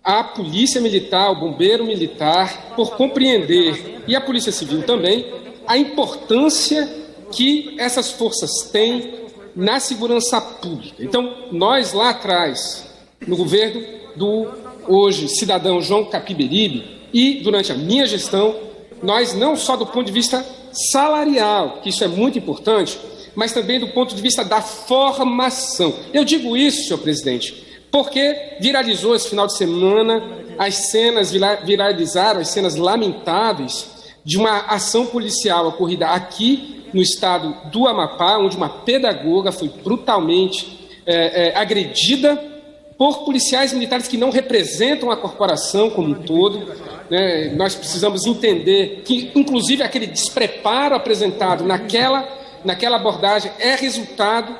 a Polícia Militar, o Bombeiro Militar, por compreender, e a Polícia Civil também, a importância que essas forças têm na segurança pública. Então, nós lá atrás, no governo do hoje cidadão João Capiberibe, e durante a minha gestão, nós não só do ponto de vista salarial, que isso é muito importante, mas também do ponto de vista da formação. Eu digo isso, senhor presidente, porque viralizou esse final de semana viralizaram as cenas lamentáveis de uma ação policial ocorrida aqui no estado do Amapá, onde uma pedagoga foi brutalmente agredida por policiais militares que não representam a corporação como um todo. Nós precisamos entender que, inclusive, aquele despreparo apresentado naquela abordagem é resultado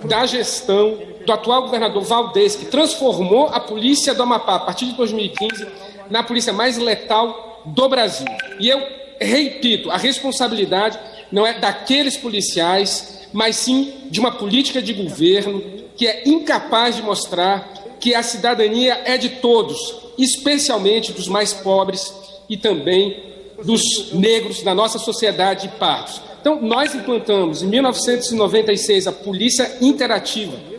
da gestão do atual governador Valdez, que transformou a polícia do Amapá, a partir de 2015, na polícia mais letal do Brasil. E eu repito, a responsabilidade não é daqueles policiais, mas sim de uma política de governo que é incapaz de mostrar que a cidadania é de todos, especialmente dos mais pobres e também dos negros da nossa sociedade e pardos. Então, nós implantamos, em 1996, a Polícia Interativa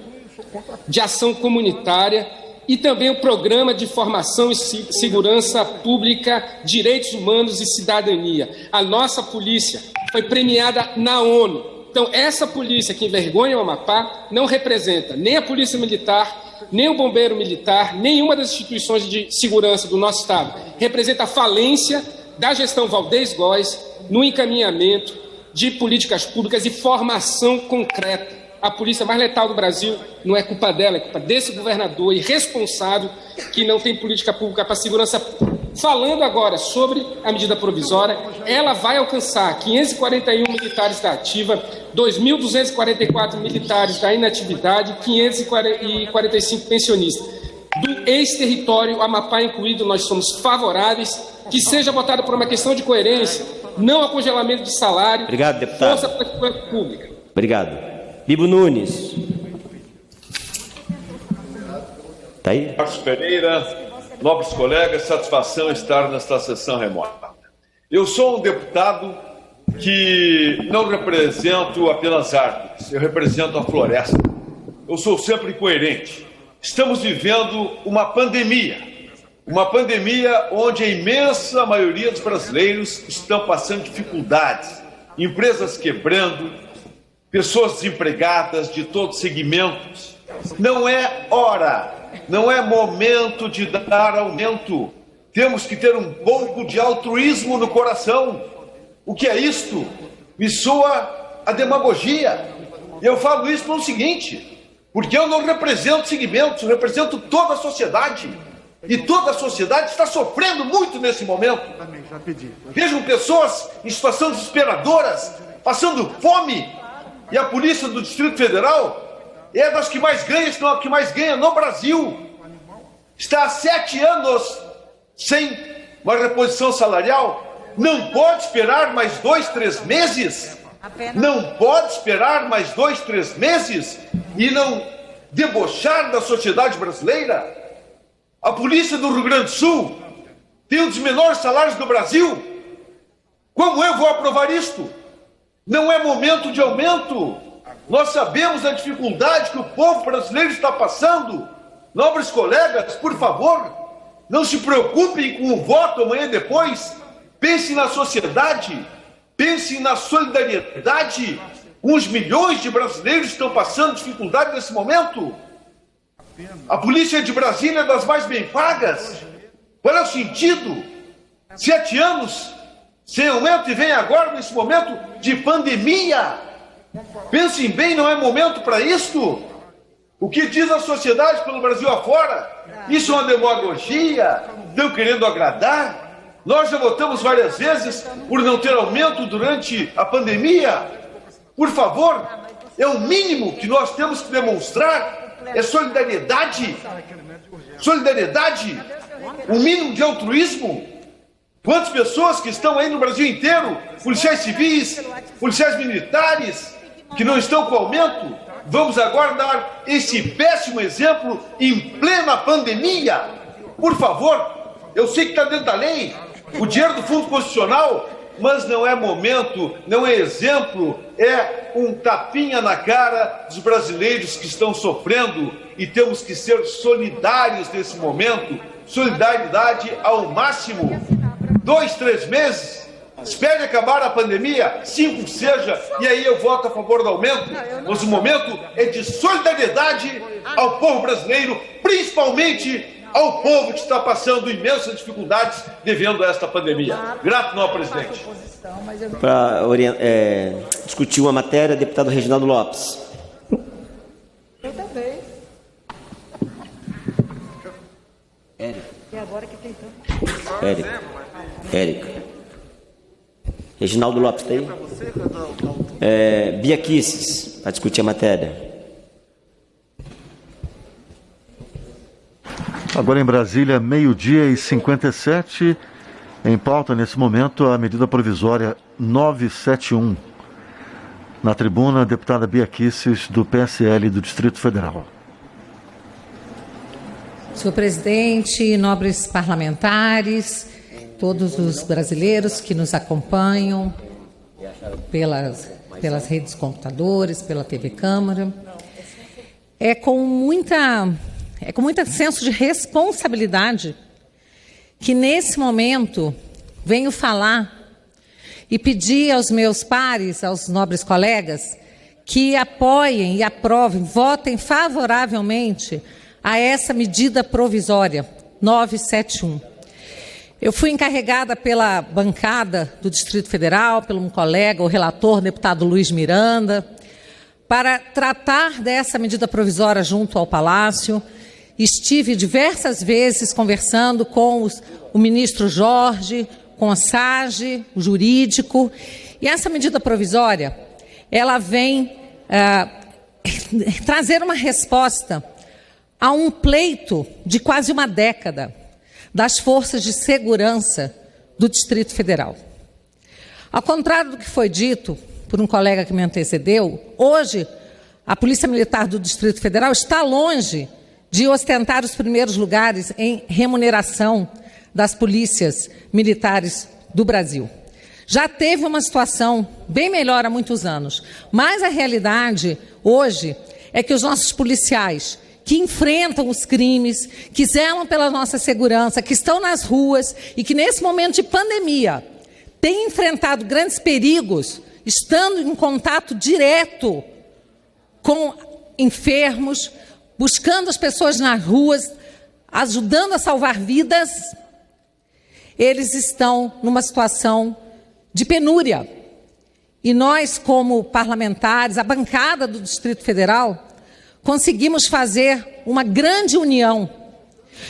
de Ação Comunitária e também o Programa de Formação e Segurança Pública, Direitos Humanos e Cidadania. A nossa polícia foi premiada na ONU. Então, essa polícia que envergonha o Amapá não representa nem a Polícia Militar, nem o Bombeiro Militar, nenhuma das instituições de segurança do nosso Estado. Representa a falência da gestão Valdez Góes no encaminhamento de políticas públicas e formação concreta. A polícia mais letal do Brasil não é culpa dela, é culpa desse governador irresponsável que não tem política pública para a segurança pública. Falando agora sobre a medida provisória, ela vai alcançar 541 militares da ativa, 2.244 militares da inatividade, 545 pensionistas. Do ex-território Amapá incluído, nós somos favoráveis que seja votado por uma questão de coerência, não ao congelamento de salário. Obrigado, deputado. Força para a segurança pública. Obrigado. Bibo Nunes. Está aí? Marcos Pereira, nobres colegas, satisfação estar nesta sessão remota. Eu sou um deputado que não represento apenas árvores, eu represento a floresta. Eu sou sempre coerente. Estamos vivendo uma pandemia onde a imensa maioria dos brasileiros estão passando dificuldades, empresas quebrando, pessoas desempregadas de todos os segmentos. Não é hora, não é momento de dar aumento. Temos que ter um pouco de altruísmo no coração. O que é isto? Me soa a demagogia. Eu falo isso pelo seguinte, porque eu não represento segmentos, eu represento toda a sociedade. E toda a sociedade está sofrendo muito nesse momento. Vejam pessoas em situações desesperadoras, passando fome. E a polícia do Distrito Federal é das que mais ganha, se não a que mais ganha no Brasil. Está há 7 anos sem uma reposição salarial. Não pode esperar mais 2, 3 meses. Não pode esperar mais 2, 3 meses e não debochar da sociedade brasileira. A polícia do Rio Grande do Sul tem um dos menores salários do Brasil. Como eu vou aprovar isto? Não é momento de aumento. Nós sabemos a dificuldade que o povo brasileiro está passando. Nobres colegas, por favor, não se preocupem com o voto amanhã e depois. Pensem na sociedade, pensem na solidariedade. Uns milhões de brasileiros estão passando dificuldade nesse momento. A polícia de Brasília é das mais bem pagas. Qual é o sentido? 7 anos sem aumento e vem agora nesse momento de pandemia. Pensem bem, não é momento para isto. O que diz a sociedade pelo Brasil afora? Isso é uma demagogia. Estão querendo agradar. Nós já votamos várias vezes por não ter aumento durante a pandemia. Por favor, é o mínimo que nós temos que demonstrar. É solidariedade. Solidariedade. O mínimo de altruísmo. Quantas pessoas que estão aí no Brasil inteiro, policiais civis, policiais militares, que não estão com aumento, vamos agora dar esse péssimo exemplo em plena pandemia? Por favor, eu sei que está dentro da lei, o dinheiro do Fundo Constitucional, mas não é momento, não é exemplo, é um tapinha na cara dos brasileiros que estão sofrendo e temos que ser solidários nesse momento, solidariedade ao máximo. 2, 3 meses, espere acabar a pandemia, 5 que seja, e aí eu voto a favor do aumento, mas o momento é de solidariedade ao povo brasileiro, principalmente ao povo que está passando imensas dificuldades devido a esta pandemia. Grato, não, presidente. Para discutir uma matéria, deputado Reginaldo Lopes. Eu também. E agora que tem Érica. Reginaldo Lopes, tem? Bia Kicis, para discutir a matéria. Agora em Brasília, 12h57, em pauta nesse momento a medida provisória 971. Na tribuna, a deputada Bia Kicis, do PSL do Distrito Federal. Senhor presidente, nobres parlamentares, todos os brasileiros que nos acompanham pelas redes computadores, pela TV Câmara, é com muito senso de responsabilidade que nesse momento venho falar e pedir aos meus pares, aos nobres colegas, que apoiem e aprovem, votem favoravelmente a essa medida provisória 971. Eu fui encarregada pela bancada do Distrito Federal, pelo um colega, o relator, deputado Luiz Miranda, para tratar dessa medida provisória junto ao Palácio. Estive diversas vezes conversando com o ministro Jorge, com a SAGE, o jurídico, e essa medida provisória, ela vem trazer uma resposta a um pleito de quase uma década das forças de segurança do Distrito Federal. Ao contrário do que foi dito por um colega que me antecedeu, hoje a Polícia Militar do Distrito Federal está longe de ostentar os primeiros lugares em remuneração das polícias militares do Brasil. Já teve uma situação bem melhor há muitos anos, mas a realidade hoje é que os nossos policiais que enfrentam os crimes, que zelam pela nossa segurança, que estão nas ruas e que nesse momento de pandemia têm enfrentado grandes perigos, estando em contato direto com enfermos, buscando as pessoas nas ruas, ajudando a salvar vidas, eles estão numa situação de penúria. E nós, como parlamentares, a bancada do Distrito Federal, conseguimos fazer uma grande união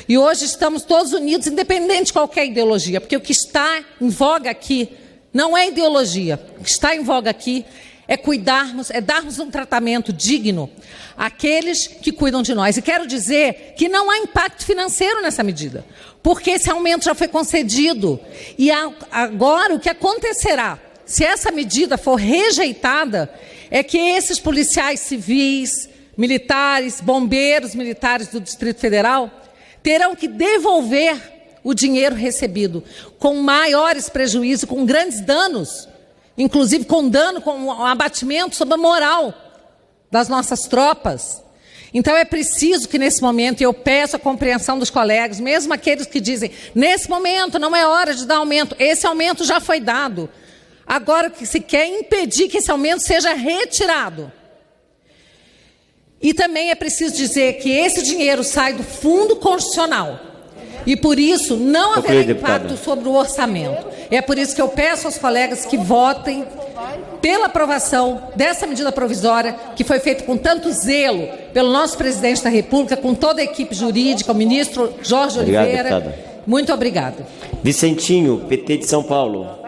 E hoje estamos todos unidos, independente de qualquer ideologia, porque o que está em voga aqui não é ideologia. O que está em voga aqui é cuidarmos, é darmos um tratamento digno àqueles que cuidam de nós. E quero dizer que não há impacto financeiro nessa medida, porque esse aumento já foi concedido. E agora o que acontecerá, se essa medida for rejeitada, é que esses policiais civis, militares, bombeiros militares do Distrito Federal terão que devolver o dinheiro recebido com maiores prejuízos, com grandes danos, inclusive com dano, com um abatimento sobre a moral das nossas tropas. Então é preciso que nesse momento, e eu peço a compreensão dos colegas, mesmo aqueles que dizem, nesse momento não é hora de dar aumento, esse aumento já foi dado. Agora o que se quer é impedir que esse aumento seja retirado. E também é preciso dizer que esse dinheiro sai do Fundo Constitucional. E por isso não haverá impacto sobre o orçamento. É por isso que eu peço aos colegas que votem pela aprovação dessa medida provisória, que foi feita com tanto zelo pelo nosso presidente da República, com toda a equipe jurídica, o ministro Jorge Oliveira. Deputada. Muito obrigada. Vicentinho, PT de São Paulo.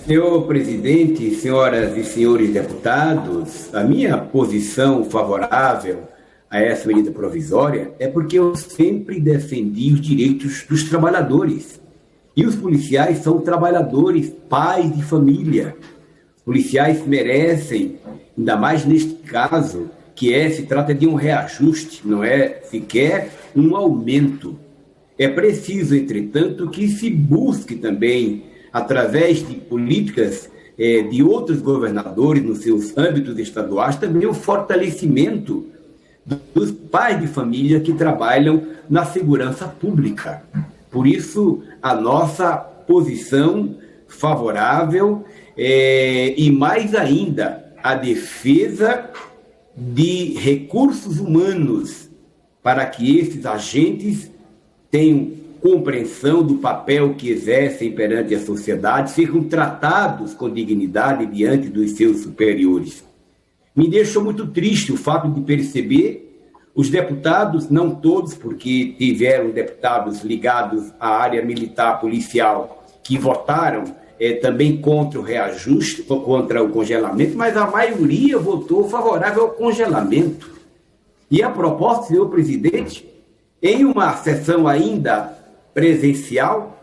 Senhor presidente, senhoras e senhores deputados, a minha posição favorável a essa medida provisória é porque eu sempre defendi os direitos dos trabalhadores. E os policiais são trabalhadores, pais de família. Os policiais merecem, ainda mais neste caso, que se trata de um reajuste, não é sequer um aumento. É preciso, entretanto, que se busque também, através de políticas de outros governadores nos seus âmbitos estaduais, também o fortalecimento dos pais de família que trabalham na segurança pública. Por isso, a nossa posição favorável e mais ainda a defesa de recursos humanos para que esses agentes tenham compreensão do papel que exercem perante a sociedade, sejam tratados com dignidade diante dos seus superiores. Me deixou muito triste o fato de perceber os deputados, não todos, porque tiveram deputados ligados à área militar policial que votaram também contra o reajuste, contra o congelamento, mas a maioria votou favorável ao congelamento. E a proposta, senhor presidente, em uma sessão ainda presencial,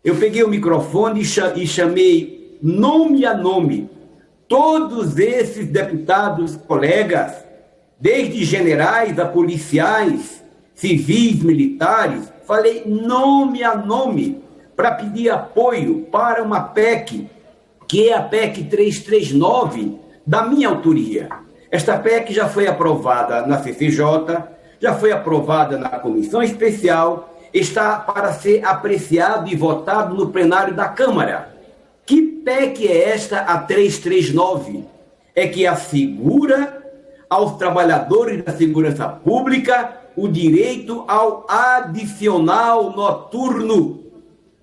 eu peguei o microfone e chamei nome a nome todos esses deputados colegas, desde generais a policiais, civis, militares, falei nome a nome para pedir apoio para uma PEC, que é a PEC 339, da minha autoria. Esta PEC já foi aprovada na CCJ, já foi aprovada na Comissão Especial, está para ser apreciado e votado no plenário da Câmara. Que PEC é esta, a 339? É que assegura aos trabalhadores da segurança pública o direito ao adicional noturno.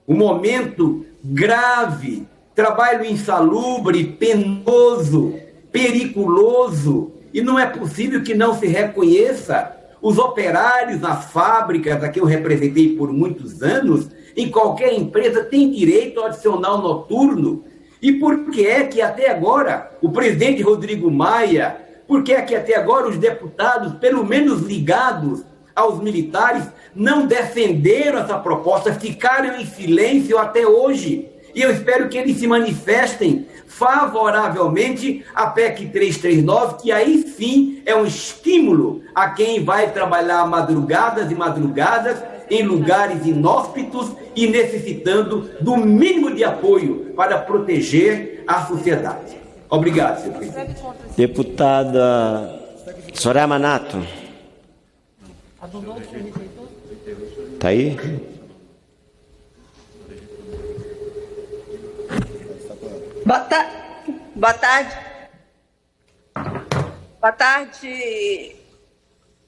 Um momento grave, trabalho insalubre, penoso, periculoso, e não é possível que não se reconheça. Os operários nas fábricas, a que eu representei por muitos anos, em qualquer empresa, têm direito ao adicional noturno. E por que é que até agora o presidente Rodrigo Maia, por que é que até agora os deputados, pelo menos ligados aos militares, não defenderam essa proposta, ficaram em silêncio até hoje? E eu espero que eles se manifestem favoravelmente à PEC 339, que aí sim é um estímulo a quem vai trabalhar madrugadas e madrugadas em lugares inóspitos e necessitando do mínimo de apoio para proteger a sociedade. Obrigado, senhor presidente. Deputada Soraya Manato. Está aí? Boa tarde.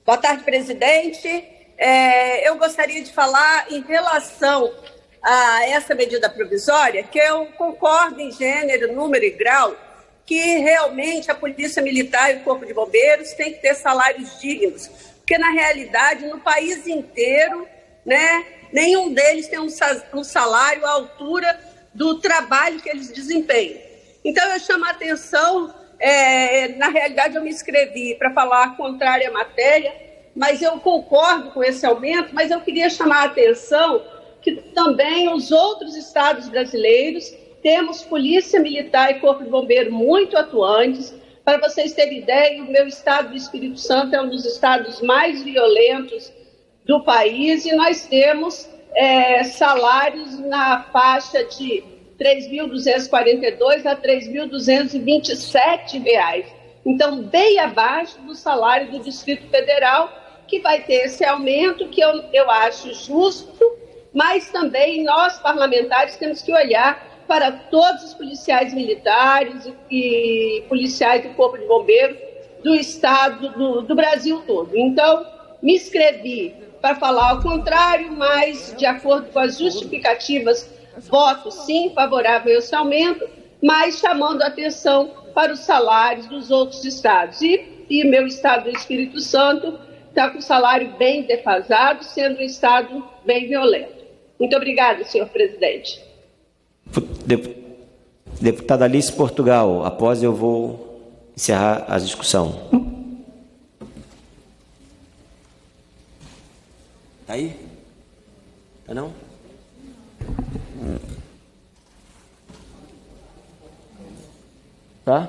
Boa tarde, presidente. Eu gostaria de falar em relação a essa medida provisória, que eu concordo em gênero, número e grau, que realmente a Polícia Militar e o Corpo de Bombeiros têm que ter salários dignos, porque, na realidade, no país inteiro, né, nenhum deles tem um salário à altura do trabalho que eles desempenham. Então, eu chamo a atenção, na realidade, eu me inscrevi para falar contrário à matéria, mas eu concordo com esse aumento, mas eu queria chamar a atenção que também os outros estados brasileiros temos polícia militar e corpo de bombeiro muito atuantes. Para vocês terem ideia, o meu estado do Espírito Santo é um dos estados mais violentos do país e nós temos salários na faixa de R$ 3.242 a R$ 3.227. Então, bem abaixo do salário do Distrito Federal, que vai ter esse aumento que eu acho justo, mas também nós, parlamentares, temos que olhar para todos os policiais militares e policiais do Corpo de Bombeiros do Estado, do Brasil todo. Então, me inscrevi para falar ao contrário, mas, de acordo com as justificativas, voto sim favorável a esse aumento, mas chamando a atenção para os salários dos outros estados. E meu estado do Espírito Santo está com o salário bem defasado, sendo um estado bem violento. Muito obrigada, senhor presidente. Deputada Alice Portugal, após eu vou encerrar a discussão. Tá aí? Tá não? Tá?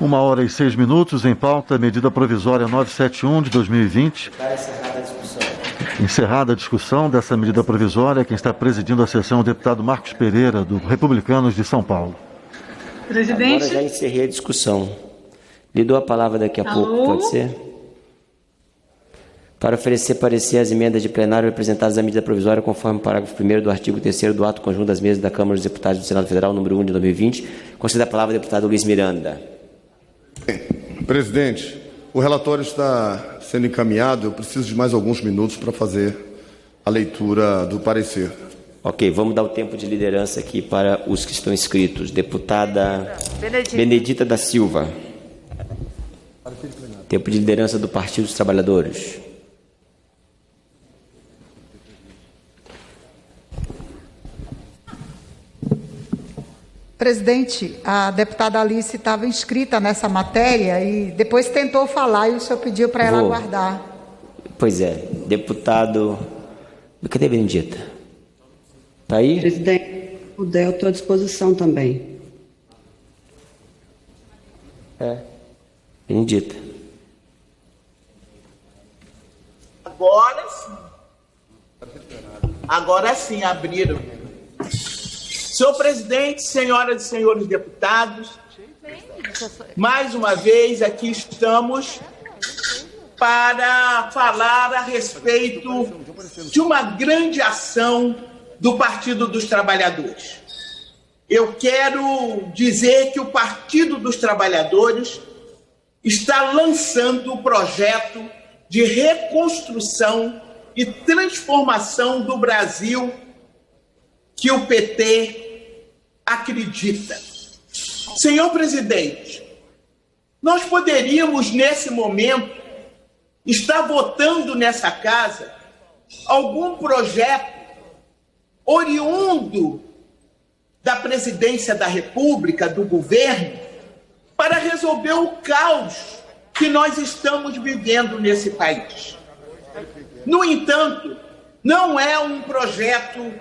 Uma hora e 6 minutos, em pauta, medida provisória 971 de 2020. Encerrada a discussão dessa medida provisória, quem está presidindo a sessão é o deputado Marcos Pereira, do Republicanos de São Paulo. Presidente. Agora já encerrei a discussão. Lhe dou a palavra daqui a pouco, pode ser? Para oferecer parecer às emendas de plenário apresentadas à medida provisória, conforme o parágrafo 1º do artigo 3º do ato conjunto das mesas da Câmara dos Deputados do Senado Federal, número 1 de 2020, conceda a palavra ao deputado Luiz Miranda. Presidente, o relatório está sendo encaminhado, eu preciso de mais alguns minutos para fazer a leitura do parecer. Ok, vamos dar o tempo de liderança aqui para os que estão inscritos. Deputada Benedita da Silva. Tempo de liderança do Partido dos Trabalhadores. Presidente, a deputada Alice estava inscrita nessa matéria e depois tentou falar e o senhor pediu para ela aguardar. Pois é, deputado... Cadê a Benedita? Está aí? Presidente, o eu estou à disposição também. Benedita. Agora sim abriram. Senhor presidente, senhoras e senhores deputados, mais uma vez aqui estamos para falar a respeito de uma grande ação do Partido dos Trabalhadores. Eu quero dizer que o Partido dos Trabalhadores está lançando o projeto de reconstrução e transformação do Brasil que o PT acredita. Senhor presidente, nós poderíamos, nesse momento, estar votando nessa casa algum projeto oriundo da presidência da República, do governo, para resolver o caos que nós estamos vivendo nesse país. No entanto, não é um projeto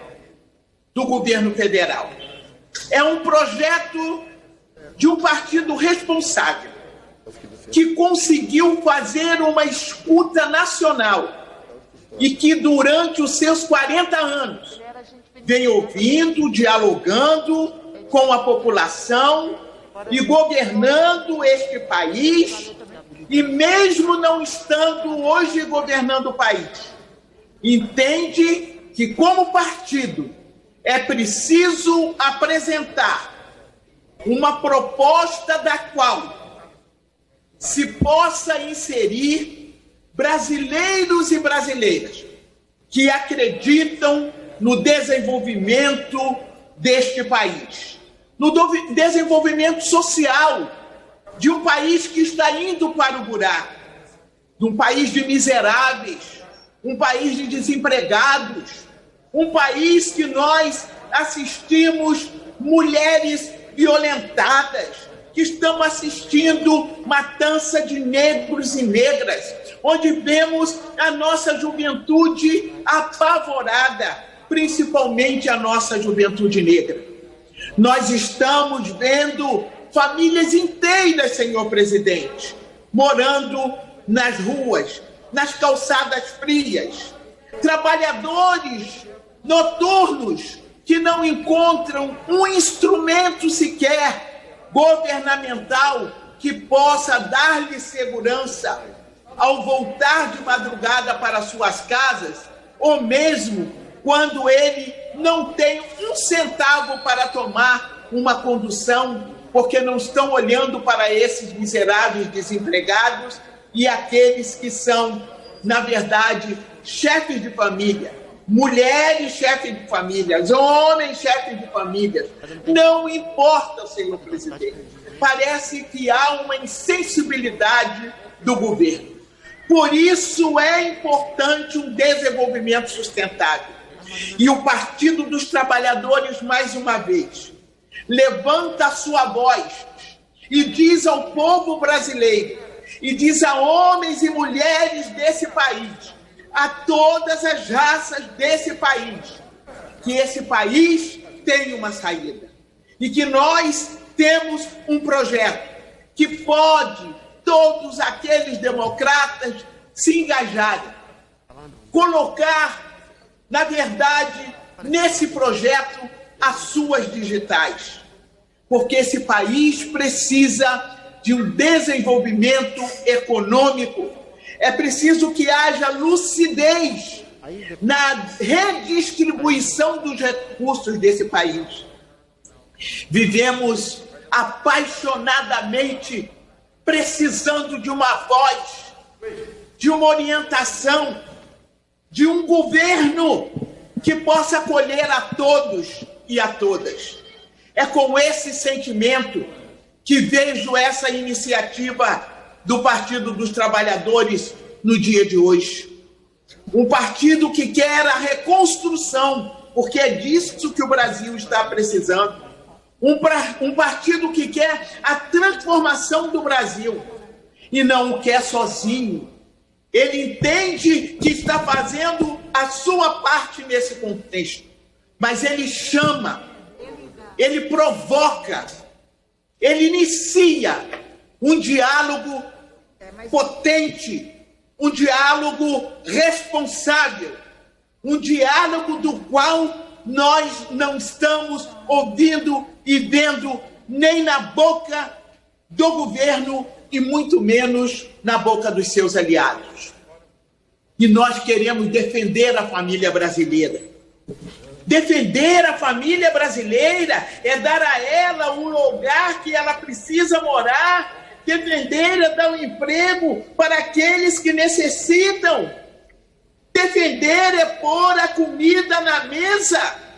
do governo federal. É um projeto de um partido responsável que conseguiu fazer uma escuta nacional e que durante os seus 40 anos vem ouvindo, dialogando com a população e governando este país, e mesmo não estando hoje governando o país, entende que como partido é preciso apresentar uma proposta da qual se possa inserir brasileiros e brasileiras que acreditam no desenvolvimento deste país. no desenvolvimento social de um país que está indo para o buraco, de um país de miseráveis, um país de desempregados, um país que nós assistimos mulheres violentadas, que estamos assistindo matança de negros e negras, onde vemos a nossa juventude apavorada, principalmente a nossa juventude negra. Nós estamos vendo famílias inteiras, senhor presidente, morando nas ruas, nas calçadas frias, trabalhadores noturnos que não encontram um instrumento sequer governamental que possa dar-lhe segurança ao voltar de madrugada para suas casas, ou mesmo quando ele não tem um centavo para tomar uma condução, porque não estão olhando para esses miseráveis desempregados e aqueles que são, na verdade, chefes de família, mulheres chefes de famílias, homens chefes de famílias. Não importa, senhor presidente. Parece que há uma insensibilidade do governo. Por isso é importante um desenvolvimento sustentável. E o Partido dos Trabalhadores, mais uma vez, levanta a sua voz e diz ao povo brasileiro, e diz a homens e mulheres desse país, a todas as raças desse país, que esse país tem uma saída. E que nós temos um projeto que pode todos aqueles democratas se engajarem, colocar, na verdade, nesse projeto as suas digitais. Porque esse país precisa de um desenvolvimento econômico. É preciso que haja lucidez na redistribuição dos recursos desse país. Vivemos apaixonadamente precisando de uma voz, de uma orientação, de um governo que possa acolher a todos e a todas. É com esse sentimento que vejo essa iniciativa do Partido dos Trabalhadores no dia de hoje. Um partido que quer a reconstrução, porque é disso que o Brasil está precisando. Um partido que quer a transformação do Brasil e não o quer sozinho. Ele entende que está fazendo a sua parte nesse contexto, mas ele chama, ele provoca, ele inicia um diálogo potente, um diálogo responsável, um diálogo do qual nós não estamos ouvindo e vendo nem na boca do governo e muito menos na boca dos seus aliados. E nós queremos defender a família brasileira. Defender a família brasileira é dar a ela o lugar que ela precisa morar. Defender é dar um emprego para aqueles que necessitam. Defender é pôr a comida na mesa.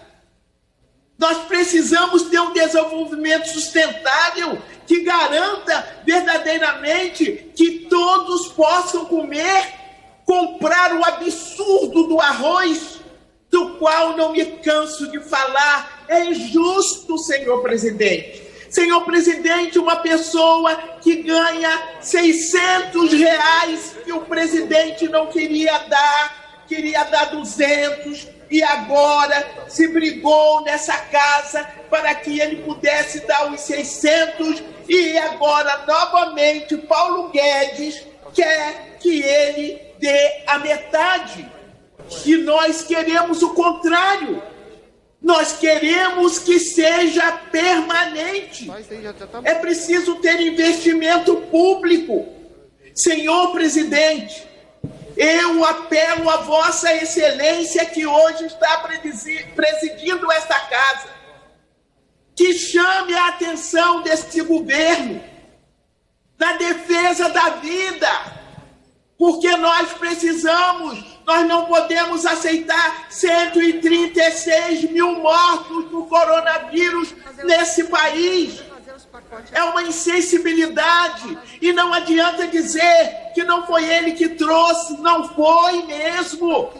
Nós precisamos ter um desenvolvimento sustentável que garanta verdadeiramente que todos possam comer, comprar o absurdo do arroz, do qual não me canso de falar. É injusto, senhor presidente. Senhor presidente, uma pessoa que ganha R$600 que o presidente não queria dar 200, e agora se brigou nessa casa para que ele pudesse dar os 600, e agora novamente Paulo Guedes quer que ele dê a metade. E nós queremos o contrário. Nós queremos que seja permanente. É preciso ter investimento público. Senhor presidente, eu apelo a Vossa Excelência, que hoje está presidindo esta casa, que chame a atenção deste governo na defesa da vida, porque nós Nós não podemos aceitar 136 mil mortos do coronavírus nesse país. É uma insensibilidade. E não adianta dizer que não foi ele que trouxe. Não foi mesmo.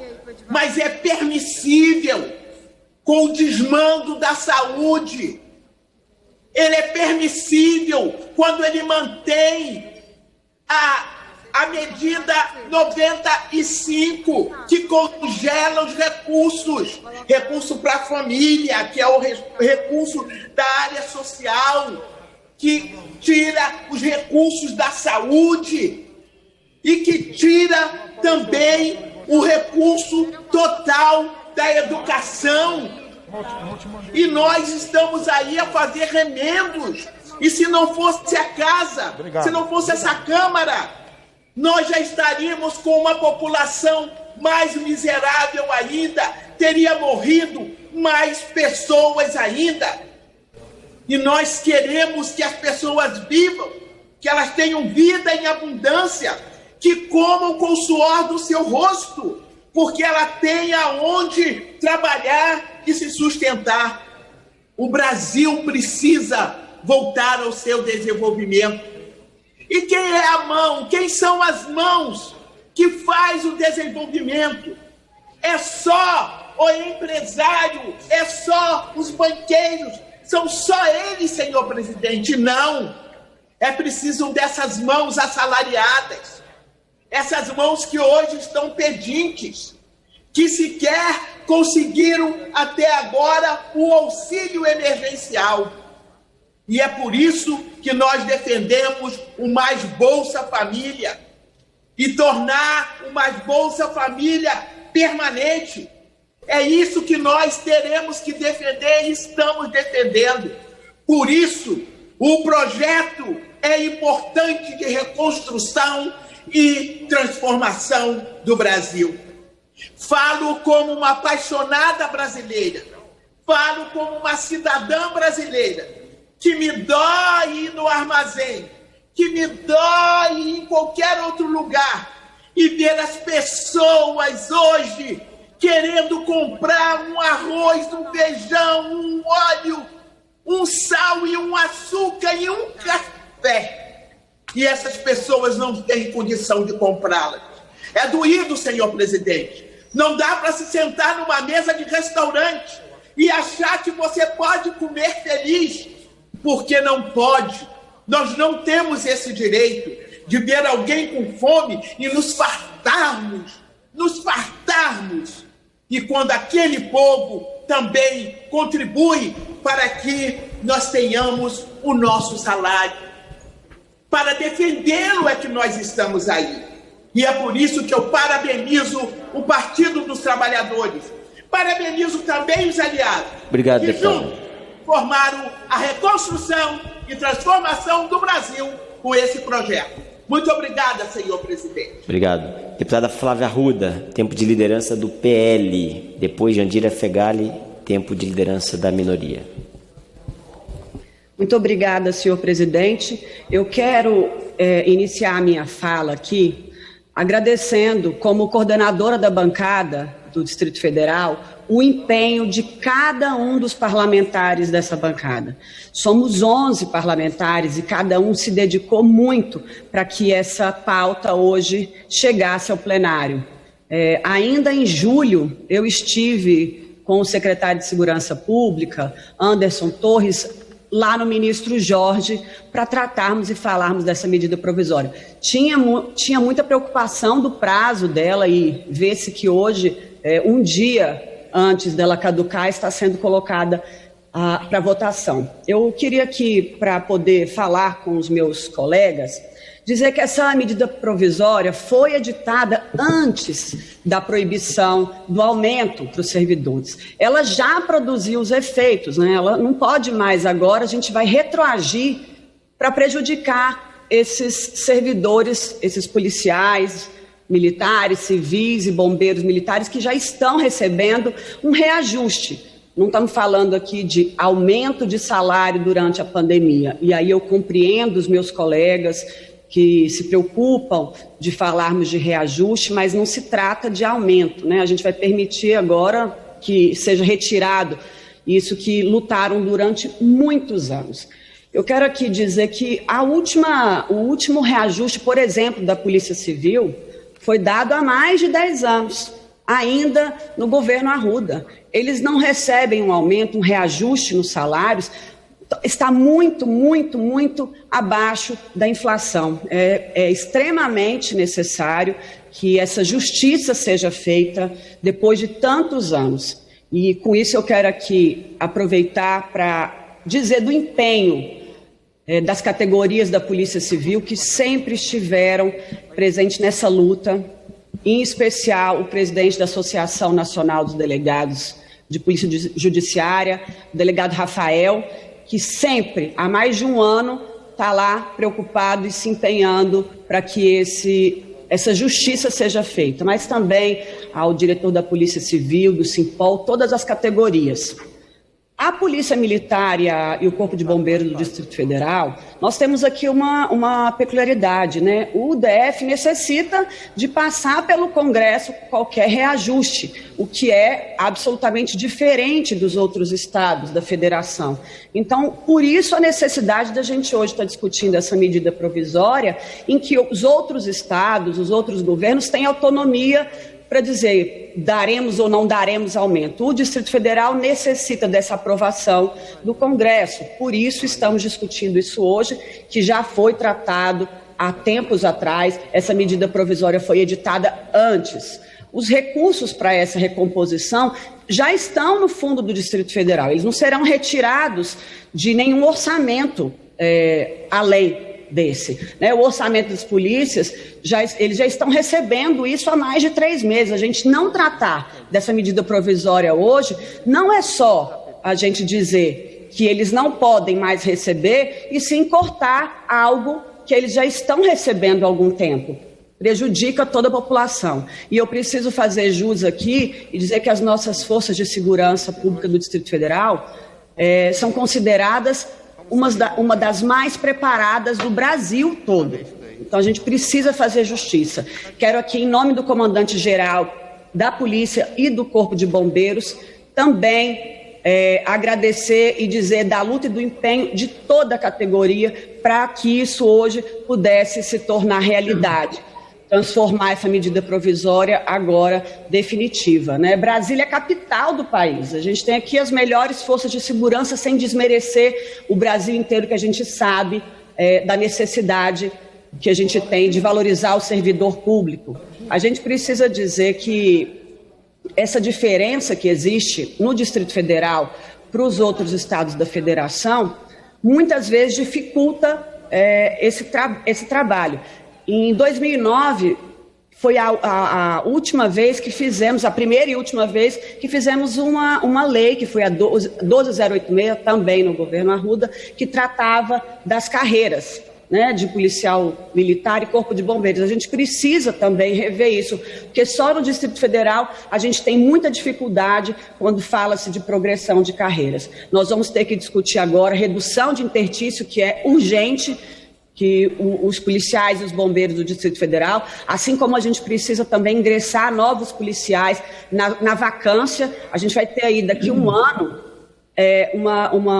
Mas é permissível com o desmando da saúde. Ele é permissível quando ele mantém a medida 95, que congela os recurso para a família, que é o recurso da área social, que tira os recursos da saúde e que tira também o recurso total da educação. E nós estamos aí a fazer remendos. E se não fosse a casa, se não fosse essa Câmara, nós já estaríamos com uma população mais miserável ainda, teria morrido mais pessoas ainda. E nós queremos que as pessoas vivam, que elas tenham vida em abundância, que comam com o suor do seu rosto, porque ela tem aonde trabalhar e se sustentar. O Brasil precisa voltar ao seu desenvolvimento. E quem é a mão? Quem são as mãos que faz o desenvolvimento? É só o empresário? É só os banqueiros? São só eles, senhor presidente? Não. É preciso dessas mãos assalariadas. Essas mãos que hoje estão pedintes, que sequer conseguiram até agora o auxílio emergencial. E é por isso que nós defendemos o Mais Bolsa Família e tornar o Mais Bolsa Família permanente. É isso que nós teremos que defender e estamos defendendo. Por isso, o projeto é importante de reconstrução e transformação do Brasil. Falo como uma apaixonada brasileira, falo como uma cidadã brasileira, que me dói ir no armazém, que me dói ir em qualquer outro lugar e ver as pessoas hoje querendo comprar um arroz, um feijão, um óleo, um sal e um açúcar e um café. E essas pessoas não têm condição de comprá-las. É doído, senhor presidente. Não dá para se sentar numa mesa de restaurante e achar que você pode comer feliz, porque não pode. Nós não temos esse direito de ver alguém com fome e nos fartarmos. E quando aquele povo também contribui para que nós tenhamos o nosso salário. Para defendê-lo é que nós estamos aí. E é por isso que eu parabenizo o Partido dos Trabalhadores. Parabenizo também os aliados. Obrigado, que deputado. juntos formaram a reconstrução e transformação do Brasil com esse projeto. Muito obrigada, senhor presidente. Obrigado. Deputada Flávia Arruda, tempo de liderança do PL. Depois, Jandira Fegali, tempo de liderança da minoria. Muito obrigada, senhor presidente. Eu quero iniciar a minha fala aqui agradecendo, como coordenadora da bancada do Distrito Federal, o empenho de cada um dos parlamentares dessa bancada. Somos 11 parlamentares e cada um se dedicou muito para que essa pauta hoje chegasse ao plenário. Ainda em julho, eu estive com o secretário de Segurança Pública, Anderson Torres, lá no ministro Jorge, para tratarmos e falarmos dessa medida provisória. Tinha muita preocupação do prazo dela e vê-se que hoje, um dia antes dela caducar, está sendo colocada para votação. Eu queria aqui, para poder falar com os meus colegas, dizer que essa medida provisória foi editada antes da proibição do aumento para os servidores. Ela já produziu os efeitos, né? Ela não pode mais agora, a gente vai retroagir para prejudicar esses servidores, esses policiais, militares, civis e bombeiros militares que já estão recebendo um reajuste. Não estamos falando aqui de aumento de salário durante a pandemia. E aí eu compreendo os meus colegas que se preocupam de falarmos de reajuste, mas não se trata de aumento, né? A gente vai permitir agora que seja retirado isso que lutaram durante muitos anos. Eu quero aqui dizer que o último reajuste, por exemplo, da Polícia Civil foi dado há mais de 10 anos, ainda no governo Arruda. Eles não recebem um aumento, um reajuste nos salários, está muito, muito, muito abaixo da inflação. É extremamente necessário que essa justiça seja feita depois de tantos anos. E com isso eu quero aqui aproveitar para dizer do empenho das categorias da Polícia Civil que sempre estiveram presentes nessa luta, em especial o presidente da Associação Nacional dos Delegados de Polícia Judiciária, o delegado Rafael, que sempre, há mais de um ano, está lá preocupado e se empenhando para que essa justiça seja feita, mas também ao diretor da Polícia Civil, do Simpol, todas as categorias. A Polícia Militar e o Corpo de Bombeiros do Distrito Federal, nós temos aqui uma peculiaridade, né? O DF necessita de passar pelo Congresso qualquer reajuste, o que é absolutamente diferente dos outros estados da federação. Então, por isso a necessidade da gente hoje estar discutindo essa medida provisória, em que os outros estados, os outros governos têm autonomia para dizer, daremos ou não daremos aumento. O Distrito Federal necessita dessa aprovação do Congresso. Por isso estamos discutindo isso hoje, que já foi tratado há tempos atrás. Essa medida provisória foi editada antes. Os recursos para essa recomposição já estão no fundo do Distrito Federal. Eles não serão retirados de nenhum orçamento além desse, né? O orçamento das polícias, eles já estão recebendo isso há mais de 3 meses. A gente não tratar dessa medida provisória hoje, não é só a gente dizer que eles não podem mais receber e sim cortar algo que eles já estão recebendo há algum tempo. Prejudica toda a população. E eu preciso fazer jus aqui e dizer que as nossas forças de segurança pública do Distrito Federal são consideradas uma das mais preparadas do Brasil todo. Então a gente precisa fazer justiça. Quero aqui, em nome do comandante-geral da Polícia e do Corpo de Bombeiros, também agradecer e dizer da luta e do empenho de toda a categoria para que isso hoje pudesse se tornar realidade. Transformar essa medida provisória agora definitiva, né? Brasília é a capital do país. A gente tem aqui as melhores forças de segurança, sem desmerecer o Brasil inteiro, que a gente sabe da necessidade que a gente tem de valorizar o servidor público. A gente precisa dizer que essa diferença que existe no Distrito Federal para os outros estados da federação, muitas vezes dificulta esse trabalho. Em 2009, foi a última vez que fizemos, a primeira e última vez que fizemos uma lei, que foi a 12086, também no governo Arruda, que tratava das carreiras, né, de policial militar e corpo de bombeiros. A gente precisa também rever isso, porque só no Distrito Federal a gente tem muita dificuldade quando fala-se de progressão de carreiras. Nós vamos ter que discutir agora redução de interstício, que é urgente, que os policiais e os bombeiros do Distrito Federal, assim como a gente precisa também ingressar novos policiais na vacância. A gente vai ter aí daqui um ano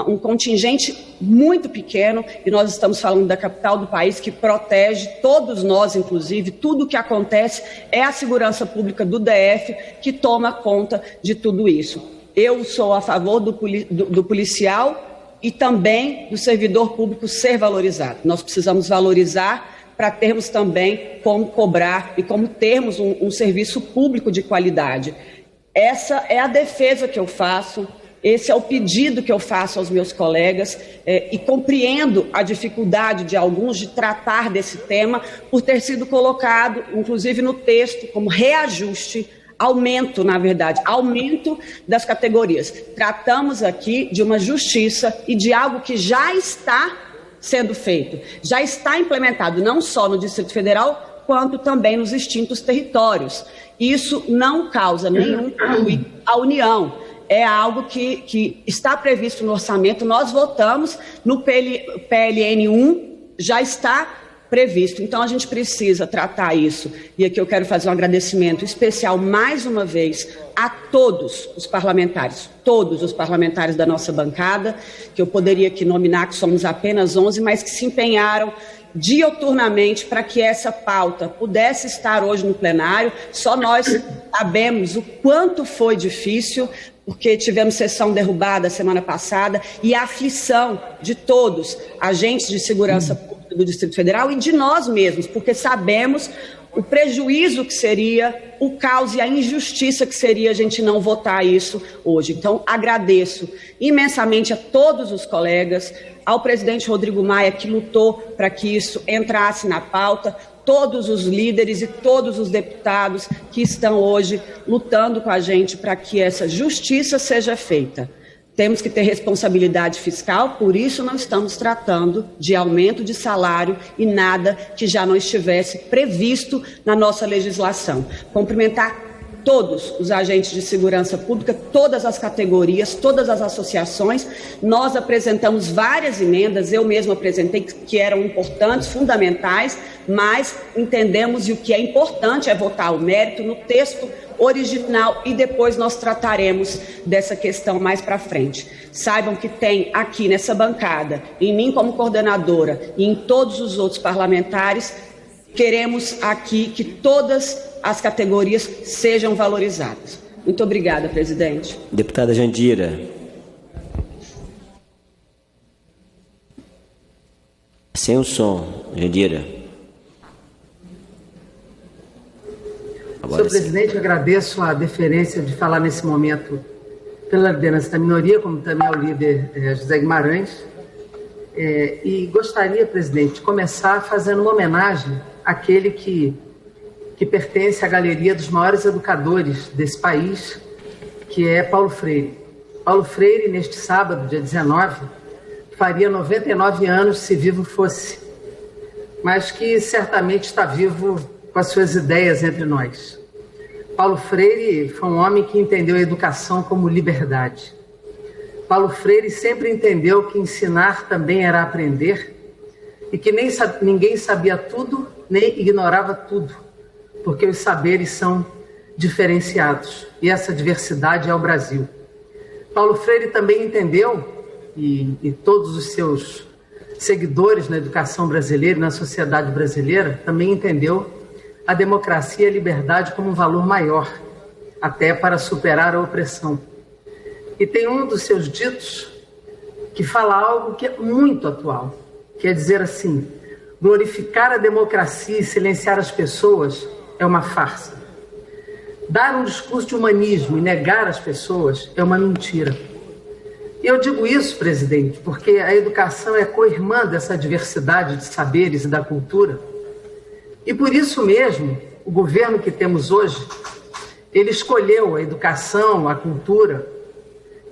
um contingente muito pequeno, e nós estamos falando da capital do país, que protege todos nós, inclusive. Tudo o que acontece é a segurança pública do DF que toma conta de tudo isso. Eu sou a favor do policial e também do servidor público ser valorizado. Nós precisamos valorizar para termos também como cobrar e como termos um serviço público de qualidade. Essa é a defesa que eu faço, esse é o pedido que eu faço aos meus colegas, e compreendo a dificuldade de alguns de tratar desse tema por ter sido colocado, inclusive no texto, como reajuste, aumento, na verdade, aumento das categorias. Tratamos aqui de uma justiça e de algo que já está sendo feito, já está implementado, não só no Distrito Federal, quanto também nos extintos territórios. Isso não causa nenhum prejuízo à União. É algo que está previsto no orçamento. Nós votamos no PLN 1, já está previsto. Então, a gente precisa tratar isso. E aqui eu quero fazer um agradecimento especial, mais uma vez, a todos os parlamentares da nossa bancada, que eu poderia aqui nominar, que somos apenas 11, mas que se empenharam dioturnamente para que essa pauta pudesse estar hoje no plenário. Só nós sabemos o quanto foi difícil, porque tivemos sessão derrubada semana passada, e a aflição de todos, agentes de segurança pública do Distrito Federal e de nós mesmos, porque sabemos o prejuízo que seria, o caos e a injustiça que seria a gente não votar isso hoje. Então, agradeço imensamente a todos os colegas, ao presidente Rodrigo Maia, que lutou para que isso entrasse na pauta, todos os líderes e todos os deputados que estão hoje lutando com a gente para que essa justiça seja feita. Temos que ter responsabilidade fiscal, por isso não estamos tratando de aumento de salário e nada que já não estivesse previsto na nossa legislação. Cumprimentar todos os agentes de segurança pública, todas as categorias, todas as associações. Nós apresentamos várias emendas, eu mesmo apresentei, que eram importantes, fundamentais, mas entendemos e o que é importante é votar o mérito no texto original e depois nós trataremos dessa questão mais para frente. Saibam que tem aqui nessa bancada, em mim como coordenadora e em todos os outros parlamentares, queremos aqui que todas as categorias sejam valorizadas. Muito obrigada, presidente. Deputada Jandira. Sem o som, Jandira. Senhor presidente, eu agradeço a deferência de falar nesse momento pela liderança da minoria, como também ao líder José Guimarães. E gostaria, presidente, de começar fazendo uma homenagem àquele que pertence à galeria dos maiores educadores desse país, que é Paulo Freire. Paulo Freire, neste sábado, dia 19, faria 99 anos se vivo fosse, mas que certamente está vivo com as suas ideias entre nós. Paulo Freire foi um homem que entendeu a educação como liberdade. Paulo Freire sempre entendeu que ensinar também era aprender e que ninguém sabia tudo, nem ignorava tudo, porque os saberes são diferenciados e essa diversidade é o Brasil. Paulo Freire também entendeu, e todos os seus seguidores na educação brasileira e na sociedade brasileira também entendeu a democracia e a liberdade como um valor maior, até para superar a opressão. E tem um dos seus ditos que fala algo que é muito atual, que é dizer assim: glorificar a democracia e silenciar as pessoas é uma farsa. Dar um discurso de humanismo e negar as pessoas é uma mentira. E eu digo isso, presidente, porque a educação é co-irmã dessa diversidade de saberes e da cultura. E por isso mesmo, o governo que temos hoje, ele escolheu a educação, a cultura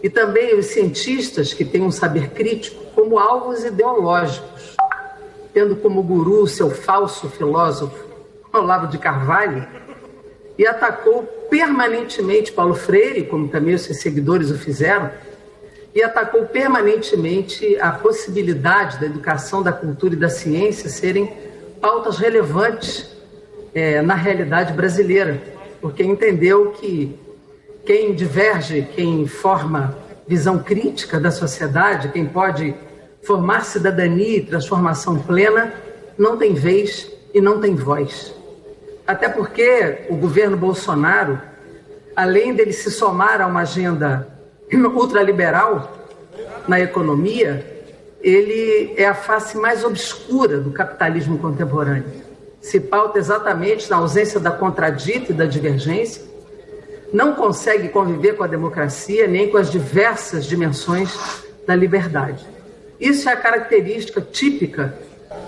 e também os cientistas que têm um saber crítico como alvos ideológicos, tendo como guru o seu falso filósofo, Olavo de Carvalho, e atacou permanentemente Paulo Freire, como também os seus seguidores o fizeram, e atacou permanentemente a possibilidade da educação, da cultura e da ciência serem pautas relevantes na realidade brasileira, porque entendeu que quem diverge, quem forma visão crítica da sociedade, quem pode formar cidadania e transformação plena, não tem vez e não tem voz. Até porque o governo Bolsonaro, além dele se somar a uma agenda ultraliberal na economia, ele é a face mais obscura do capitalismo contemporâneo. Se pauta exatamente na ausência da contradita e da divergência, não consegue conviver com a democracia nem com as diversas dimensões da liberdade. Isso é a característica típica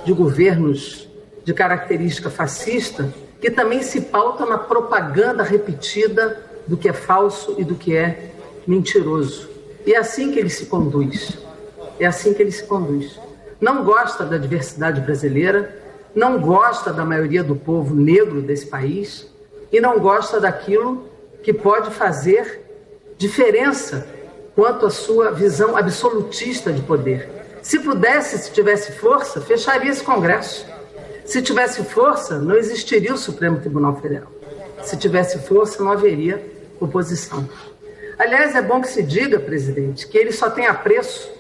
de governos de característica fascista, que também se pauta na propaganda repetida do que é falso e do que é mentiroso. E é assim que ele se conduz. É assim que ele se conduz. Não gosta da diversidade brasileira, não gosta da maioria do povo negro desse país e não gosta daquilo que pode fazer diferença quanto à sua visão absolutista de poder. Se pudesse, se tivesse força, fecharia esse Congresso. Se tivesse força, não existiria o Supremo Tribunal Federal. Se tivesse força, não haveria oposição. Aliás, é bom que se diga, presidente, que ele só tem apreço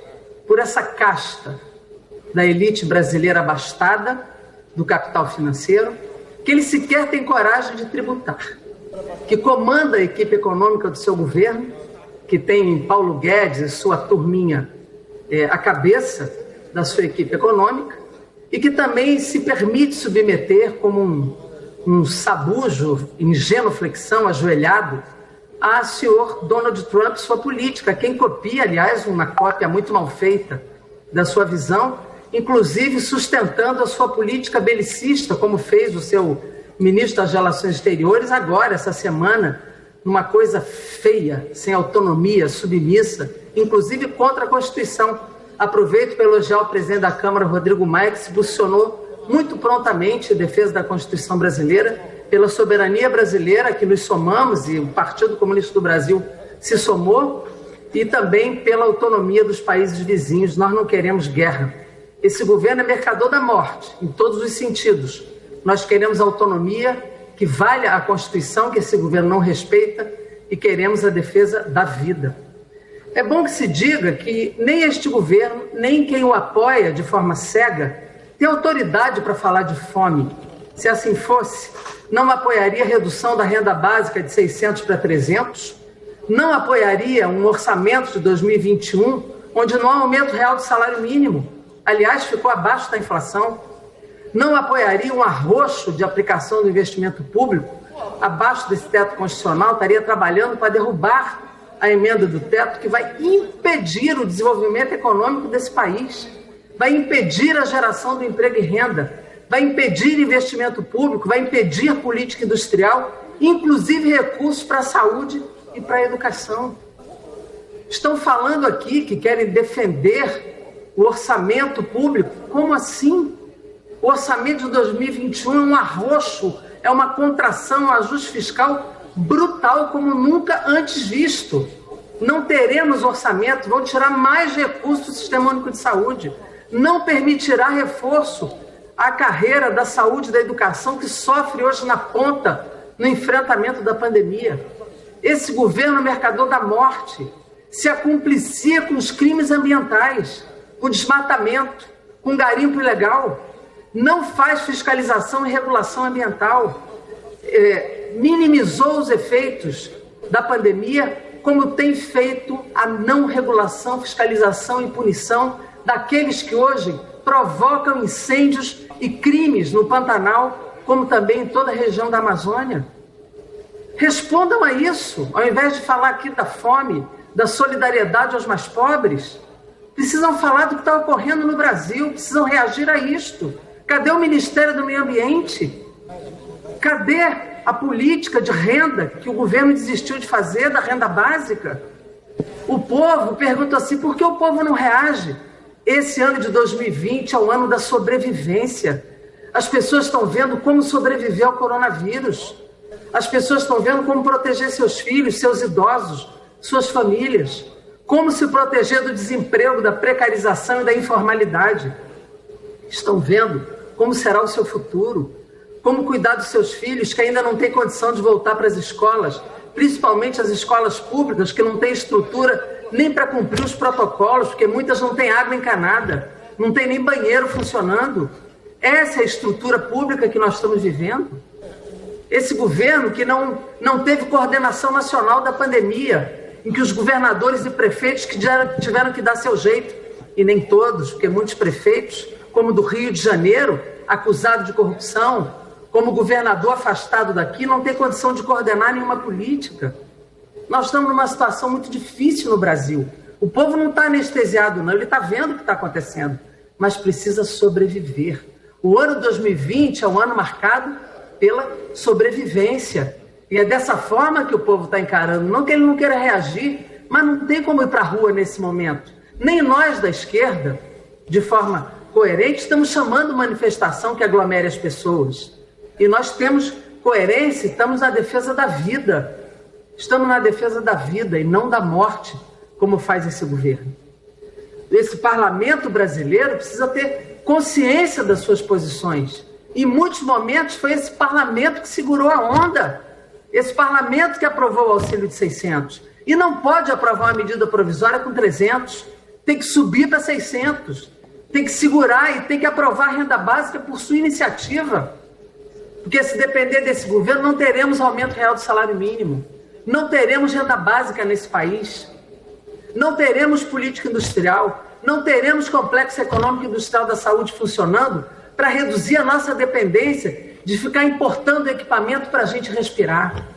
por essa casta da elite brasileira abastada, do capital financeiro, que ele sequer tem coragem de tributar, que comanda a equipe econômica do seu governo, que tem Paulo Guedes e sua turminha à cabeça da sua equipe econômica, e que também se permite submeter como um sabujo em genuflexão, ajoelhado, a senhor Donald Trump, sua política, quem copia, aliás, uma cópia muito mal feita da sua visão, inclusive sustentando a sua política belicista, como fez o seu ministro das Relações Exteriores agora, essa semana, numa coisa feia, sem autonomia, submissa, inclusive contra a Constituição. Aproveito para elogiar o presidente da Câmara, Rodrigo Maia, que se posicionou muito prontamente em defesa da Constituição brasileira, pela soberania brasileira, que nos somamos, e o Partido Comunista do Brasil se somou, e também pela autonomia dos países vizinhos. Nós não queremos guerra. Esse governo é mercador da morte, em todos os sentidos. Nós queremos autonomia que valha a Constituição, que esse governo não respeita, e queremos a defesa da vida. É bom que se diga que nem este governo, nem quem o apoia de forma cega, tem autoridade para falar de fome. Se assim fosse, não apoiaria a redução da renda básica de 600 para 300, não apoiaria um orçamento de 2021, onde não há aumento real do salário mínimo, aliás, ficou abaixo da inflação, não apoiaria um arroxo de aplicação do investimento público, abaixo desse teto constitucional, estaria trabalhando para derrubar a emenda do teto, que vai impedir o desenvolvimento econômico desse país, vai impedir a geração do emprego e renda, vai impedir investimento público, vai impedir política industrial, inclusive recursos para a saúde e para a educação. Estão falando aqui que querem defender o orçamento público. Como assim? O orçamento de 2021 é um arroxo, é uma contração, um ajuste fiscal brutal como nunca antes visto. Não teremos orçamento, vão tirar mais recursos do Sistema Único de Saúde, não permitirá reforço à carreira da saúde e da educação, que sofre hoje na ponta no enfrentamento da pandemia. Esse governo é mercador da morte, se acumplicia com os crimes ambientais, com desmatamento, com garimpo ilegal, não faz fiscalização e regulação ambiental, minimizou os efeitos da pandemia, como tem feito a não regulação, fiscalização e punição daqueles que hoje provocam incêndios e crimes no Pantanal, como também em toda a região da Amazônia. Respondam a isso, ao invés de falar aqui da fome, da solidariedade aos mais pobres. Precisam falar do que está ocorrendo no Brasil, precisam reagir a isto. Cadê o Ministério do Meio Ambiente? Cadê a política de renda que o governo desistiu de fazer, da renda básica? O povo pergunta assim, por que o povo não reage? Esse ano de 2020 é o ano da sobrevivência. As pessoas estão vendo como sobreviver ao coronavírus. As pessoas estão vendo como proteger seus filhos, seus idosos, suas famílias. Como se proteger do desemprego, da precarização e da informalidade. Estão vendo como será o seu futuro. Como cuidar dos seus filhos que ainda não têm condição de voltar para as escolas, principalmente as escolas públicas, que não têm estrutura nem para cumprir os protocolos, porque muitas não têm água encanada, não tem nem banheiro funcionando. Essa é a estrutura pública que nós estamos vivendo. Esse governo que não teve coordenação nacional da pandemia, em que os governadores e prefeitos que tiveram que dar seu jeito, e nem todos, porque muitos prefeitos, como do Rio de Janeiro, acusado de corrupção, como governador afastado daqui, não tem condição de coordenar nenhuma política. Nós estamos numa situação muito difícil no Brasil. O povo não está anestesiado, não. Ele está vendo o que está acontecendo, mas precisa sobreviver. O ano de 2020 é um ano marcado pela sobrevivência. E é dessa forma que o povo está encarando. Não que ele não queira reagir, mas não tem como ir para a rua nesse momento. Nem nós da esquerda, de forma coerente, estamos chamando manifestação que aglomere as pessoas. E nós temos coerência, estamos na defesa da vida. Estamos na defesa da vida e não da morte, como faz esse governo. Esse parlamento brasileiro precisa ter consciência das suas posições. Em muitos momentos foi esse parlamento que segurou a onda, esse parlamento que aprovou o auxílio de 600. E não pode aprovar uma medida provisória com 300, tem que subir para 600, tem que segurar e tem que aprovar a renda básica por sua iniciativa. Porque se depender desse governo, não teremos aumento real do salário mínimo, não teremos renda básica nesse país, não teremos política industrial, não teremos complexo econômico e industrial da saúde funcionando para reduzir a nossa dependência de ficar importando equipamento para a gente respirar,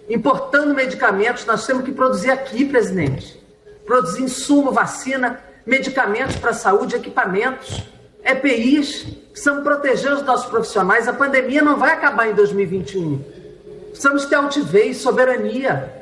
importando medicamentos. Nós temos que produzir aqui, presidente, produzir insumo, vacina, medicamentos para a saúde, equipamentos, EPIs. Precisamos proteger os nossos profissionais. A pandemia não vai acabar em 2021. Precisamos ter altivez, soberania.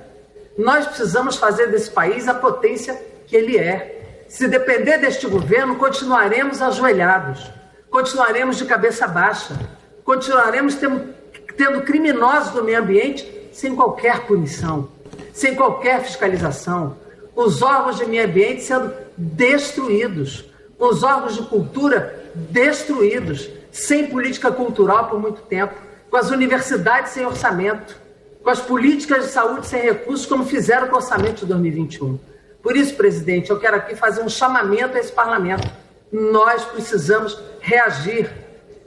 Nós precisamos fazer desse país a potência que ele é. Se depender deste governo, continuaremos ajoelhados, continuaremos de cabeça baixa, continuaremos tendo criminosos do meio ambiente sem qualquer punição, sem qualquer fiscalização, os órgãos de meio ambiente sendo destruídos, os órgãos de cultura destruídos, sem política cultural por muito tempo, com as universidades sem orçamento, com as políticas de saúde sem recursos, como fizeram com o orçamento de 2021. Por isso, presidente, eu quero aqui fazer um chamamento a esse parlamento. Nós precisamos reagir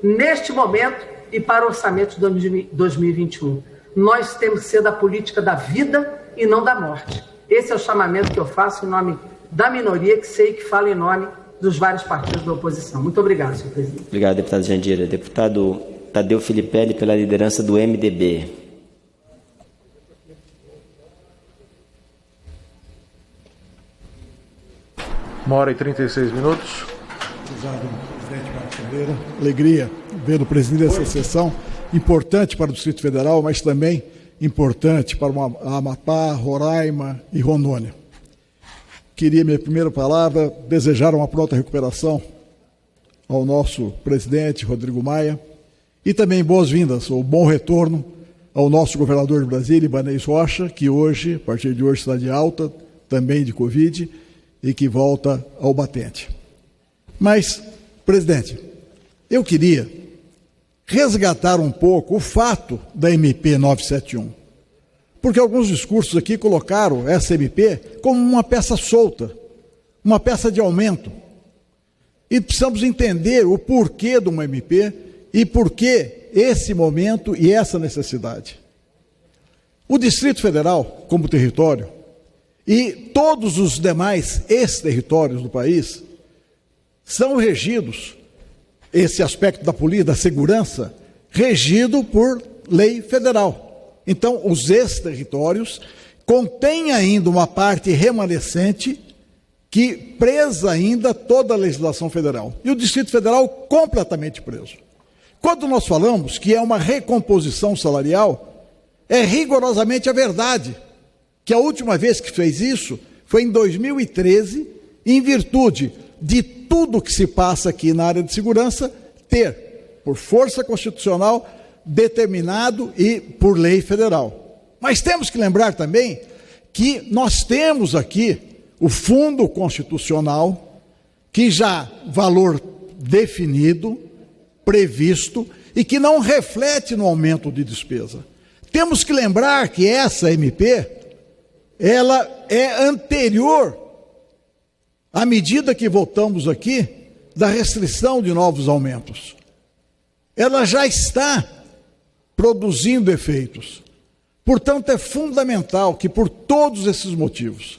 neste momento e para o orçamento de 2021. Nós temos que ser da política da vida e não da morte. Esse é o chamamento que eu faço em nome da minoria, que sei que fala em nome dos vários partidos da oposição. Muito obrigado, senhor presidente. Obrigado, deputado Jandira. Deputado Tadeu Filipelli, pela liderança do MDB. Uma hora e 36 minutos. Obrigado, presidente Marcos Pereira. Alegria ver o presidente dessa sessão, importante para o Distrito Federal, mas também importante para Amapá, Roraima e Rondônia. Queria, minha primeira palavra, desejar uma pronta recuperação ao nosso presidente, Rodrigo Maia, e também boas-vindas, ou bom retorno ao nosso governador de Brasília, Ibanez Rocha, que hoje, a partir de hoje, está de alta, também de Covid, e que volta ao batente. Mas, presidente, eu queria resgatar um pouco o fato da MP 971, porque alguns discursos aqui colocaram essa MP como uma peça solta, uma peça de aumento. E precisamos entender o porquê de uma MP e porquê esse momento e essa necessidade. O Distrito Federal, como território, e todos os demais ex-territórios do país são regidos, esse aspecto da polícia, da segurança, regido por lei federal. Então, os ex-territórios contêm ainda uma parte remanescente que presa ainda toda a legislação federal. E o Distrito Federal completamente preso. Quando nós falamos que é uma recomposição salarial, é rigorosamente a verdade. Que a última vez que fez isso foi em 2013, em virtude de tudo que se passa aqui na área de segurança, ter, por força constitucional, determinado e por lei federal. Mas temos que lembrar também que nós temos aqui o Fundo Constitucional, que já valor definido, previsto, e que não reflete no aumento de despesa. Temos que lembrar que essa MP, ela é anterior à medida que votamos aqui da restrição de novos aumentos. Ela já está produzindo efeitos. Portanto, é fundamental que, por todos esses motivos,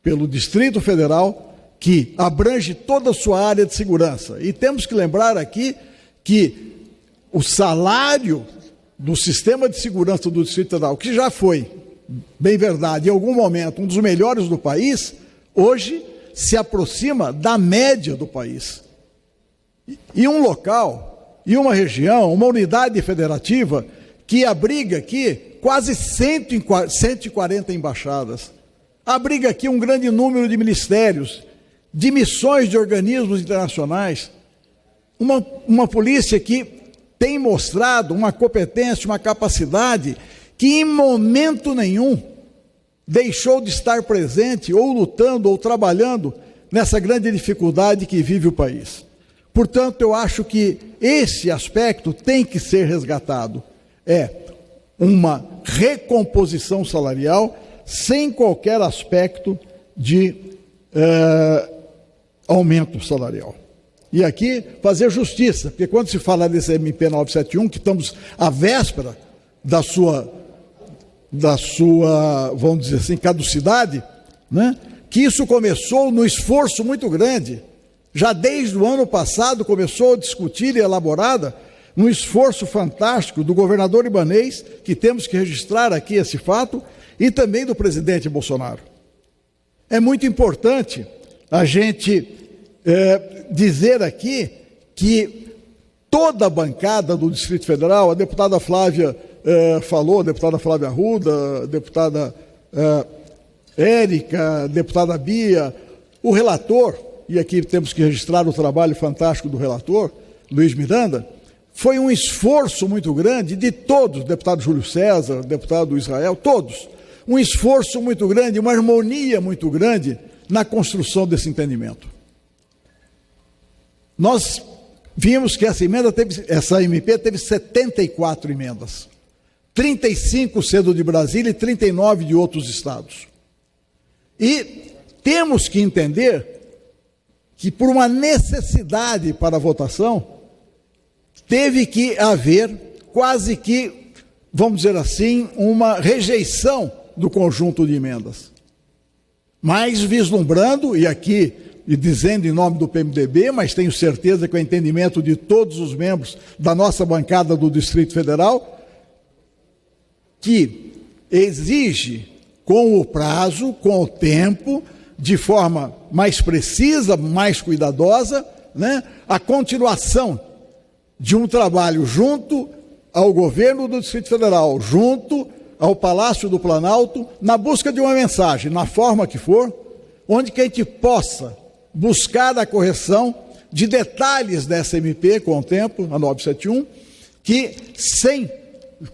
pelo Distrito Federal, que abrange toda a sua área de segurança, e temos que lembrar aqui que o salário do sistema de segurança do Distrito Federal, que já foi, bem verdade, em algum momento, um dos melhores do país, hoje se aproxima da média do país. E um local, e uma região, uma unidade federativa que abriga aqui quase 140 embaixadas, abriga aqui um grande número de ministérios, de missões de organismos internacionais, uma polícia que tem mostrado uma competência, uma capacidade que em momento nenhum deixou de estar presente, ou lutando, ou trabalhando nessa grande dificuldade que vive o país. Portanto, eu acho que esse aspecto tem que ser resgatado. É uma recomposição salarial sem qualquer aspecto de aumento salarial. E aqui fazer justiça, porque quando se fala desse MP 971, que estamos à véspera da sua, vamos dizer assim, caducidade, né? Que isso começou no esforço muito grande, já desde o ano passado começou a discutir e elaborada, num esforço fantástico do governador Ibanez, que temos que registrar aqui esse fato, e também do presidente Bolsonaro. É muito importante a gente dizer aqui que toda a bancada do Distrito Federal, a deputada Flávia falou, a deputada Flávia Arruda, a deputada Érica, a deputada Bia, o relator, e aqui temos que registrar o trabalho fantástico do relator, Luiz Miranda, foi um esforço muito grande de todos, deputado Júlio César, deputado Israel, todos, um esforço muito grande, uma harmonia muito grande na construção desse entendimento. Nós vimos que essa MP teve 74 emendas, 35 sendo de Brasília e 39 de outros estados. E temos que entender que, por uma necessidade para a votação, teve que haver quase que, vamos dizer assim, uma rejeição do conjunto de emendas. Mas vislumbrando, e aqui e dizendo em nome do PMDB, mas tenho certeza que o entendimento de todos os membros da nossa bancada do Distrito Federal, que exige com o prazo, com o tempo, de forma mais precisa, mais cuidadosa, né, a continuação de um trabalho junto ao governo do Distrito Federal, junto ao Palácio do Planalto, na busca de uma mensagem, na forma que for, onde que a gente possa buscar a correção de detalhes dessa MP com o tempo, a 971, que sem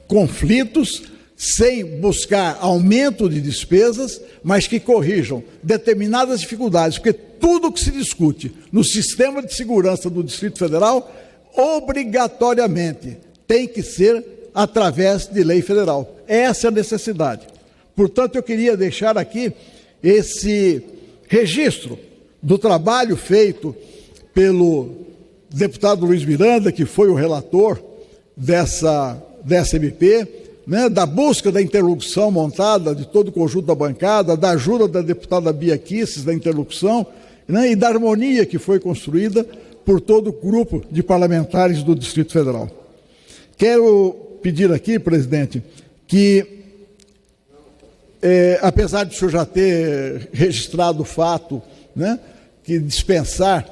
conflitos, sem buscar aumento de despesas, mas que corrijam determinadas dificuldades, porque tudo que se discute no sistema de segurança do Distrito Federal, obrigatoriamente tem que ser através de lei federal. Essa é a necessidade. Portanto, eu queria deixar aqui esse registro do trabalho feito pelo deputado Luiz Miranda, que foi o relator dessa MP, né, da busca da interlocução montada de todo o conjunto da bancada, da ajuda da deputada Bia Kicis, da interlocução, né, e da harmonia que foi construída por todo o grupo de parlamentares do Distrito Federal. Quero pedir aqui, presidente, que, apesar de o senhor já ter registrado o fato, né, que dispensar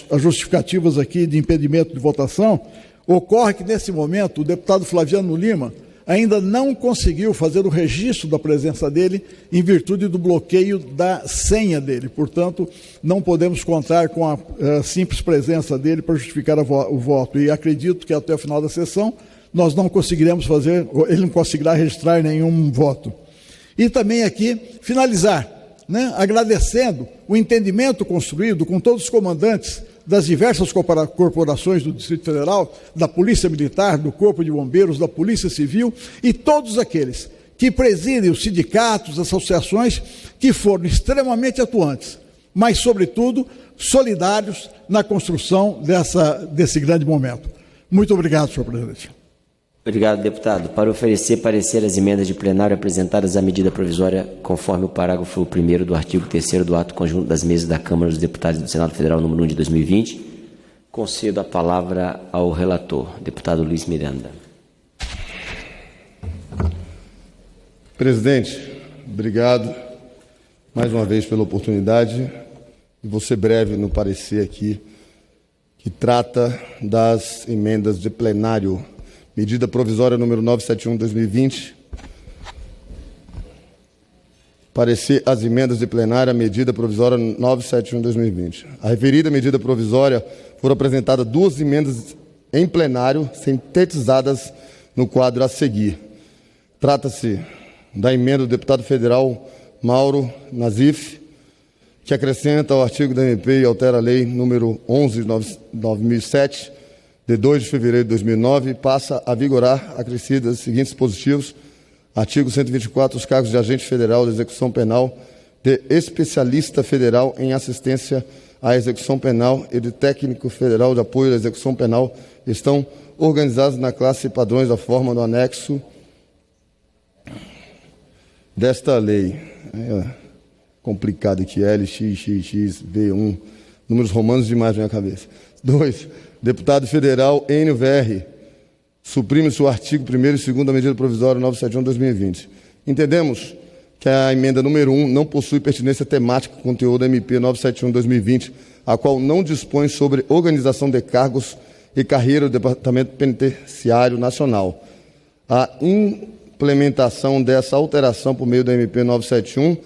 as justificativas aqui de impedimento de votação, ocorre que, nesse momento, o deputado Flaviano Lima ainda não conseguiu fazer o registro da presença dele em virtude do bloqueio da senha dele. Portanto, não podemos contar com a simples presença dele para justificar o voto. E acredito que até o final da sessão nós não conseguiremos fazer, ele não conseguirá registrar nenhum voto. E também aqui finalizar, né, agradecendo o entendimento construído com todos os comandantes das diversas corporações do Distrito Federal, da Polícia Militar, do Corpo de Bombeiros, da Polícia Civil e todos aqueles que presidem os sindicatos, associações que foram extremamente atuantes, mas, sobretudo, solidários na construção desse grande momento. Muito obrigado, senhor presidente. Obrigado, deputado. Para oferecer parecer às emendas de plenário apresentadas à medida provisória, conforme o parágrafo 1º do artigo 3º do ato conjunto das mesas da Câmara dos Deputados do Senado Federal número 1 de 2020, concedo a palavra ao relator, deputado Luiz Miranda. Presidente, obrigado mais uma vez pela oportunidade. E vou ser breve no parecer aqui, que trata das emendas de plenário. Medida provisória número 971/2020. Parecer as emendas de plenária, medida provisória 971/2020. A referida medida provisória foram apresentadas 2 emendas em plenário, sintetizadas no quadro a seguir. Trata-se da emenda do deputado federal Mauro Nazif, que acrescenta ao artigo da MP e altera a Lei número 11/2007, de 2 de fevereiro de 2009, passa a vigorar acrescidas os seguintes dispositivos. Artigo 124, os cargos de agente federal de execução penal, de especialista federal em assistência à execução penal e de técnico federal de apoio à execução penal estão organizados na classe padrões da forma do anexo desta lei. Complicado aqui, LXXX, V1, números romanos demais na minha cabeça. 2. Deputado federal NVR, suprime-se o artigo 1º e 2º da medida provisória 971/2020. Entendemos que a emenda número 1 não possui pertinência temática com o conteúdo da MP 971/2020, a qual não dispõe sobre organização de cargos e carreira do Departamento Penitenciário Nacional. A implementação dessa alteração por meio da MP 971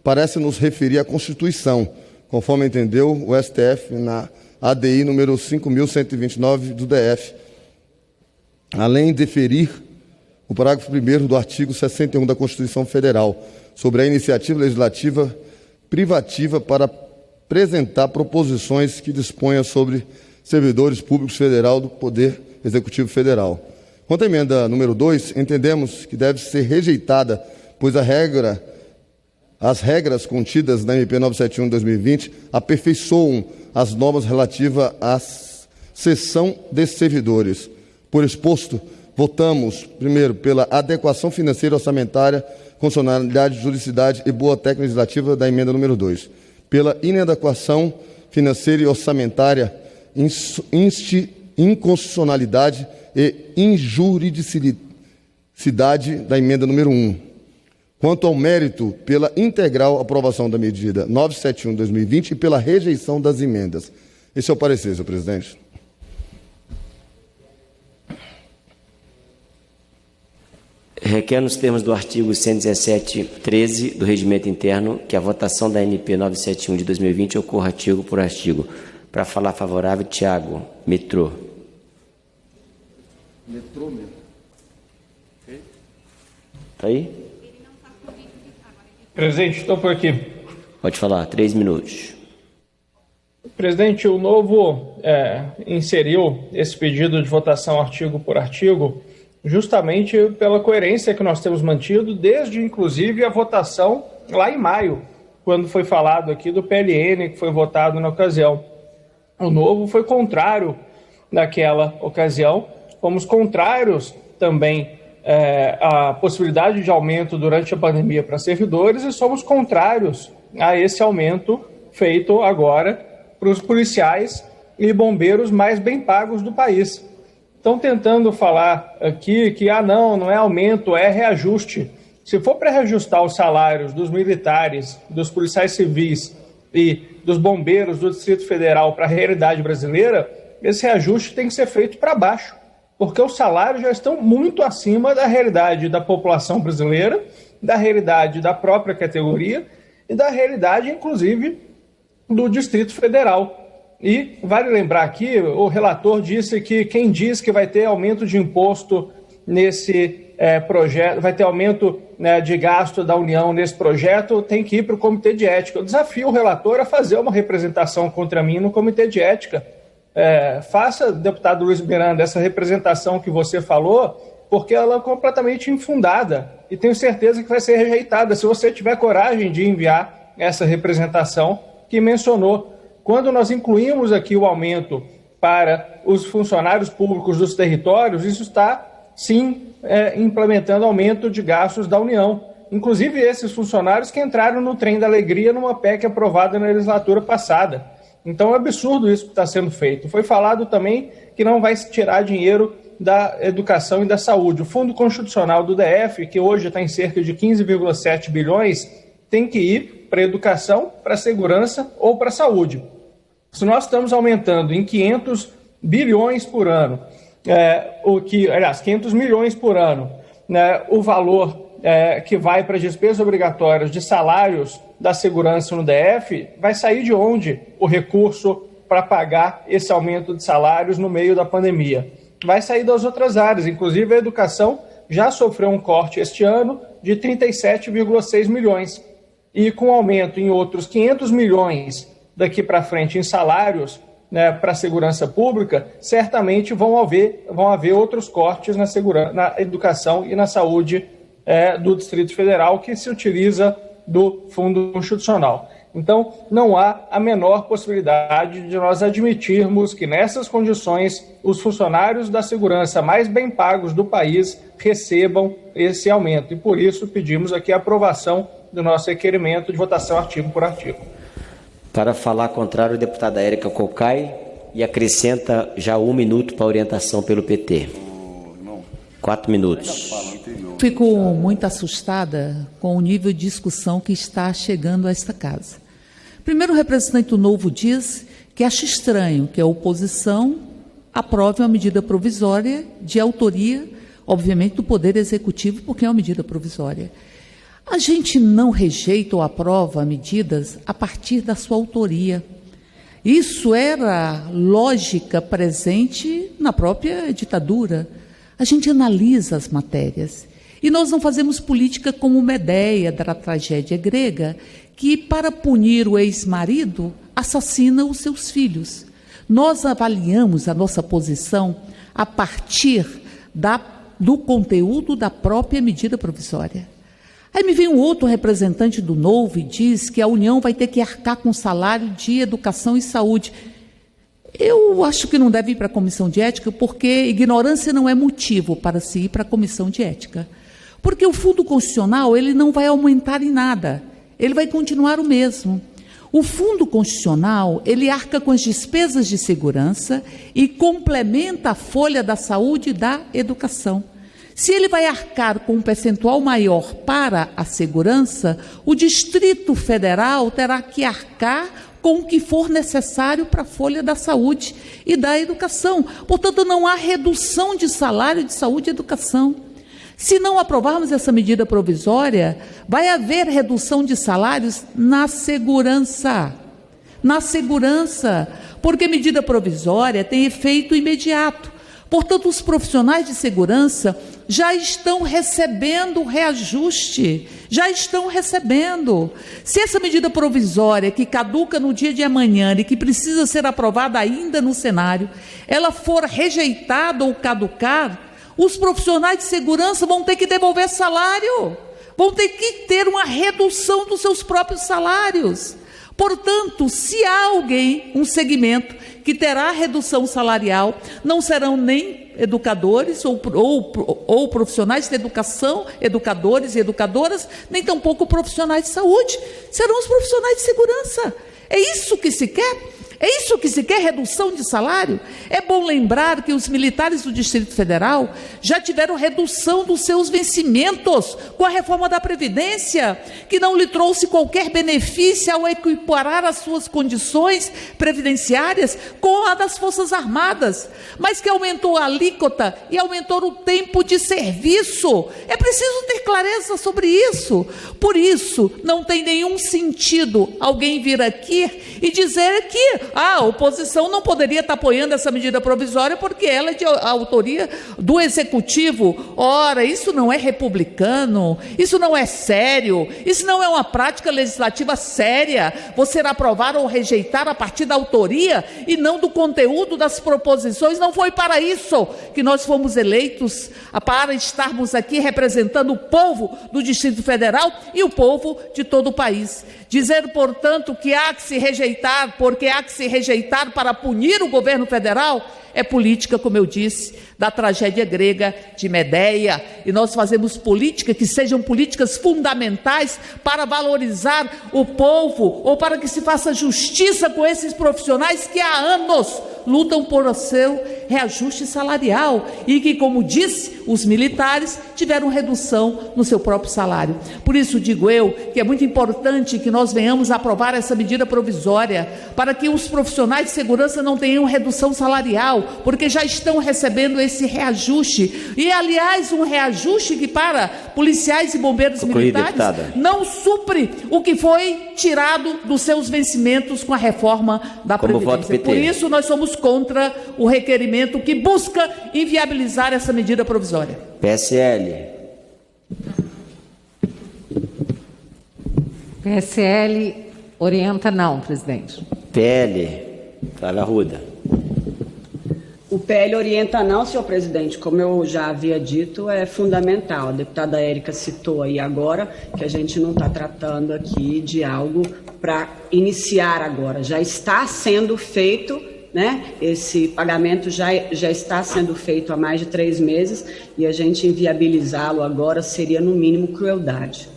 parece nos referir à Constituição, conforme entendeu o STF na ADI número 5.129 do DF, além de ferir o parágrafo 1º do artigo 61 da Constituição Federal, sobre a iniciativa legislativa privativa para apresentar proposições que disponham sobre servidores públicos federal do Poder Executivo Federal. Quanto à emenda número 2, entendemos que deve ser rejeitada, pois as regras contidas na MP 971/2020 aperfeiçoam as normas relativas à cessão de servidores. Por exposto, votamos, primeiro, pela adequação financeira e orçamentária, constitucionalidade, juridicidade e boa técnica legislativa da emenda número 2. Pela inadequação financeira e orçamentária, inconstitucionalidade e injuridicidade da emenda número 1. Quanto ao mérito, pela integral aprovação da medida 971/2020 e pela rejeição das emendas. Esse é o parecer, senhor presidente. Requer, nos termos do artigo 117.13 do Regimento Interno, que a votação da MP 971 de 2020 ocorra artigo por artigo. Para falar favorável, Tiago Metrô. Metrô mesmo. Está aí? Presidente, estou por aqui. Pode falar, 3 minutos. Presidente, o novo inseriu esse pedido de votação artigo por artigo justamente pela coerência que nós temos mantido desde, inclusive, a votação lá em maio, quando foi falado aqui do PLN, que foi votado na ocasião. O novo foi contrário naquela ocasião. Fomos contrários também à possibilidade de aumento durante a pandemia para servidores e somos contrários a esse aumento feito agora para os policiais e bombeiros mais bem pagos do país. Estão tentando falar aqui que, não é aumento, é reajuste. Se for para reajustar os salários dos militares, dos policiais civis e dos bombeiros do Distrito Federal para a realidade brasileira, esse reajuste tem que ser feito para baixo, porque os salários já estão muito acima da realidade da população brasileira, da realidade da própria categoria e da realidade, inclusive, do Distrito Federal. E vale lembrar aqui, o relator disse que quem diz que vai ter aumento de imposto nesse projeto, vai ter aumento de gasto da União nesse projeto, tem que ir para o Comitê de Ética. Eu desafio o relator a fazer uma representação contra mim no Comitê de Ética. Faça, deputado Luiz Miranda, essa representação que você falou, porque ela é completamente infundada e tenho certeza que vai ser rejeitada se você tiver coragem de enviar essa representação que mencionou. Quando nós incluímos aqui o aumento para os funcionários públicos dos territórios, isso está, sim, implementando aumento de gastos da União. Inclusive esses funcionários que entraram no trem da alegria numa PEC aprovada na legislatura passada. Então é absurdo isso que está sendo feito. Foi falado também que não vai se tirar dinheiro da educação e da saúde. O Fundo Constitucional do DF, que hoje está em cerca de 15,7 bilhões, tem que ir para a educação, para a segurança ou para a saúde. Se nós estamos aumentando em 500 bilhões por ano, 500 milhões por ano, o valor que vai para despesas obrigatórias de salários da segurança no DF, vai sair de onde o recurso para pagar esse aumento de salários no meio da pandemia? Vai sair das outras áreas, inclusive a educação já sofreu um corte este ano de 37,6 milhões. e com aumento em outros 500 milhões daqui para frente em salários, né, para a segurança pública, certamente vão haver outros cortes na educação e na saúde do Distrito Federal, que se utiliza do Fundo Constitucional. Então, não há a menor possibilidade de nós admitirmos que, nessas condições, os funcionários da segurança mais bem pagos do país recebam esse aumento. E, por isso, pedimos aqui a aprovação do nosso requerimento de votação artigo por artigo. Para falar contrário, a deputada Érica Cocai, e acrescenta já 1 minuto para orientação pelo PT. 4 minutos. Fico muito assustada com o nível de discussão que está chegando a esta casa. Primeiro, o representante do Novo diz que acha estranho que a oposição aprove uma medida provisória de autoria, obviamente, do Poder Executivo, porque é uma medida provisória. A gente não rejeita ou aprova medidas a partir da sua autoria. Isso era lógica presente na própria ditadura. A gente analisa as matérias. E nós não fazemos política como Medeia, da tragédia grega, que, para punir o ex-marido, assassina os seus filhos. Nós avaliamos a nossa posição a partir do conteúdo da própria medida provisória. Aí me vem um outro representante do Novo e diz que a União vai ter que arcar com o salário de educação e saúde. Eu acho que não deve ir para a Comissão de Ética, porque ignorância não é motivo para se ir para a Comissão de Ética. Porque o Fundo Constitucional, ele não vai aumentar em nada, ele vai continuar o mesmo. O Fundo Constitucional, ele arca com as despesas de segurança e complementa a folha da saúde e da educação. Se ele vai arcar com um percentual maior para a segurança, o Distrito Federal terá que arcar com o que for necessário para a folha da saúde e da educação. Portanto, não há redução de salário de saúde e educação. Se não aprovarmos essa medida provisória, vai haver redução de salários na segurança. Na segurança, porque medida provisória tem efeito imediato. Portanto, os profissionais de segurança já estão recebendo reajuste, já estão recebendo. Se essa medida provisória, que caduca no dia de amanhã e que precisa ser aprovada ainda no Senado, ela for rejeitada ou caducar, os profissionais de segurança vão ter que devolver salário, vão ter que ter uma redução dos seus próprios salários. Portanto, se há alguém, um segmento, que terá redução salarial, não serão nem educadores ou profissionais de educação, educadores e educadoras, nem tampouco profissionais de saúde, serão os profissionais de segurança. É isso que se quer? É isso que se quer, redução de salário? É bom lembrar que os militares do Distrito Federal já tiveram redução dos seus vencimentos com a reforma da Previdência, que não lhe trouxe qualquer benefício ao equiparar as suas condições previdenciárias com a das Forças Armadas, mas que aumentou a alíquota e aumentou o tempo de serviço. É preciso ter clareza sobre isso. Por isso, não tem nenhum sentido alguém vir aqui e dizer que a oposição não poderia estar apoiando essa medida provisória porque ela é de autoria do Executivo. Ora, isso não é republicano, isso não é sério, isso não é uma prática legislativa séria. Você aprovar ou rejeitar a partir da autoria e não do conteúdo das proposições. Não foi para isso que nós fomos eleitos, para estarmos aqui representando o povo do Distrito Federal e o povo de todo o país. Dizer, portanto, que há que se rejeitar, porque há que se rejeitar para punir o governo federal, é política, como eu disse, da tragédia grega de Medeia. E nós fazemos política que sejam políticas fundamentais para valorizar o povo, ou para que se faça justiça com esses profissionais que há anos lutam por o seu reajuste salarial e que, como disse, os militares tiveram redução no seu próprio salário. Por isso digo eu que é muito importante que nós venhamos a aprovar essa medida provisória para que os profissionais de segurança não tenham redução salarial, porque já estão recebendo esse reajuste. E, aliás, um reajuste que para policiais e bombeiros militares não supre o que foi tirado dos seus vencimentos com a reforma da Previdência. Por isso, nós somos contra o requerimento que busca inviabilizar essa medida provisória. PSL. PSL orienta não, presidente. PL, Flávia Arruda. O PL orienta não, senhor presidente. Como eu já havia dito, é fundamental. A deputada Érica citou aí agora que a gente não está tratando aqui de algo para iniciar agora. Já está sendo feito, né? Esse pagamento já está sendo feito há mais de 3 meses e a gente inviabilizá-lo agora seria, no mínimo, crueldade.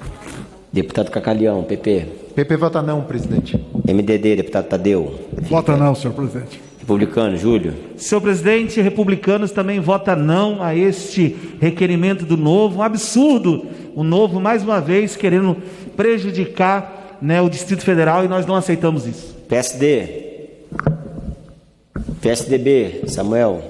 Deputado Cacalhão, PP. PP vota não, presidente. MDD, deputado Tadeu. Vota não, senhor presidente. Republicano, Júlio. Senhor presidente, republicanos também vota não a este requerimento do Novo. Um absurdo o Novo, mais uma vez, querendo prejudicar, né, o Distrito Federal, e nós não aceitamos isso. PSD. PSDB, Samuel.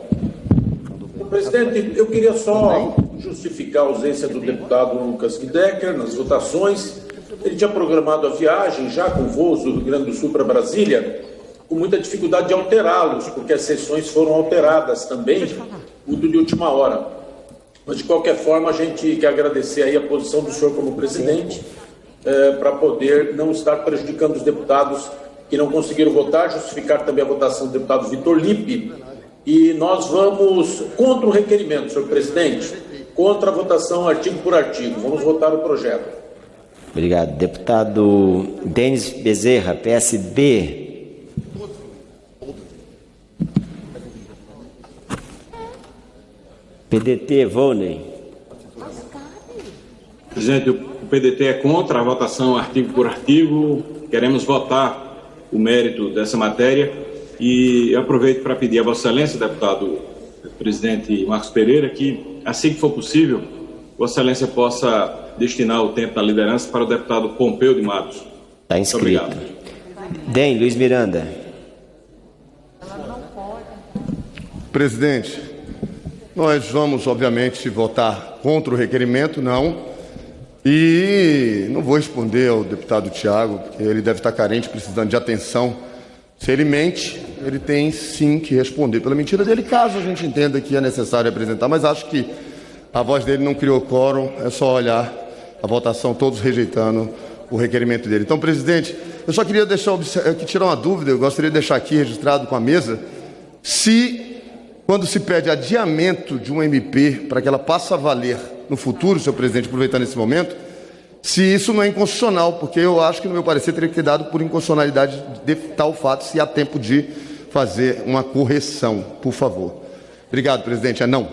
Presidente, eu queria só justificar a ausência do deputado Lucas Guidecker nas votações. Ele tinha programado a viagem já com voos do Rio Grande do Sul para Brasília, com muita dificuldade de alterá-los, porque as sessões foram alteradas também, tudo de última hora. Mas, de qualquer forma, a gente quer agradecer aí a posição do senhor como presidente, para poder não estar prejudicando os deputados que não conseguiram votar, justificar também a votação do deputado Vitor Lippe. E nós vamos contra o requerimento, senhor presidente, contra a votação artigo por artigo. Vamos votar o projeto. Obrigado. Deputado Denis Bezerra, PSD. PDT, Volney. Presidente, o PDT é contra a votação artigo por artigo. Queremos votar o mérito dessa matéria e eu aproveito para pedir a Vossa Excelência, deputado presidente Marcos Pereira, que assim que for possível, Vossa Excelência possa destinar o tempo da liderança para o deputado Pompeu de Matos. Está inscrito. DEM, Luiz Miranda. Presidente, nós vamos, obviamente, votar contra o requerimento, não. E não vou responder ao deputado Tiago, porque ele deve estar carente, precisando de atenção. Se ele mente, ele tem sim que responder pela mentira dele, caso a gente entenda que é necessário apresentar. Mas acho que a voz dele não criou quórum, é só olhar a votação, todos rejeitando o requerimento dele. Então, presidente, eu só queria tirar uma dúvida, eu gostaria de deixar aqui registrado com a mesa, quando se pede adiamento de uma MP para que ela passe a valer no futuro, senhor presidente, aproveitando esse momento, se isso não é inconstitucional, porque eu acho que, no meu parecer, teria que ter dado por inconstitucionalidade de tal fato, se há tempo de fazer uma correção, por favor. Obrigado, presidente. É não.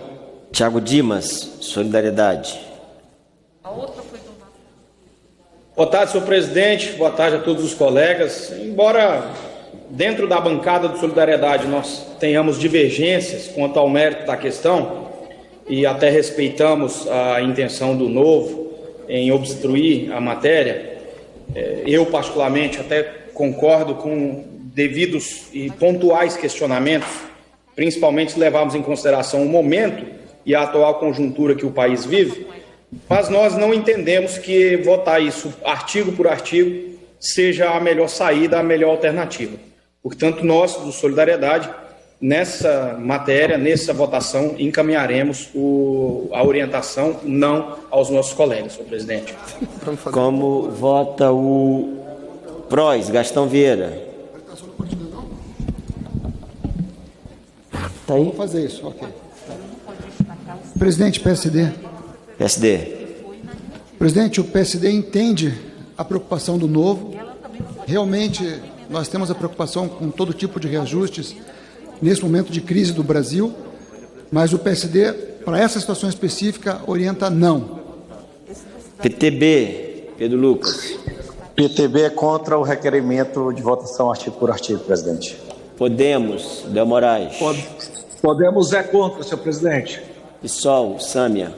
Tiago Dimas, Solidariedade. Boa tarde, senhor presidente. Boa tarde a todos os colegas. Embora dentro da bancada do Solidariedade nós tenhamos divergências quanto ao mérito da questão e até respeitamos a intenção do Novo em obstruir a matéria, eu particularmente até concordo com devidos e pontuais questionamentos, principalmente se levarmos em consideração o momento e a atual conjuntura que o país vive, mas nós não entendemos que votar isso artigo por artigo seja a melhor saída, a melhor alternativa. Portanto, nós, do Solidariedade, nessa matéria, nessa votação, encaminharemos a orientação não aos nossos colegas, senhor presidente. Como vota o PROS, Gastão Vieira? Tá aí? Vamos fazer isso, ok. Presidente, PSD. PSD. Presidente, o PSD entende a preocupação do Novo. Realmente, nós temos a preocupação com todo tipo de reajustes nesse momento de crise do Brasil, mas o PSD, para essa situação específica, orienta não. PTB, Pedro Lucas. PTB é contra o requerimento de votação artigo por artigo, presidente. Podemos, Del Moraes. Podemos é contra, senhor presidente. PSOL, Sâmia.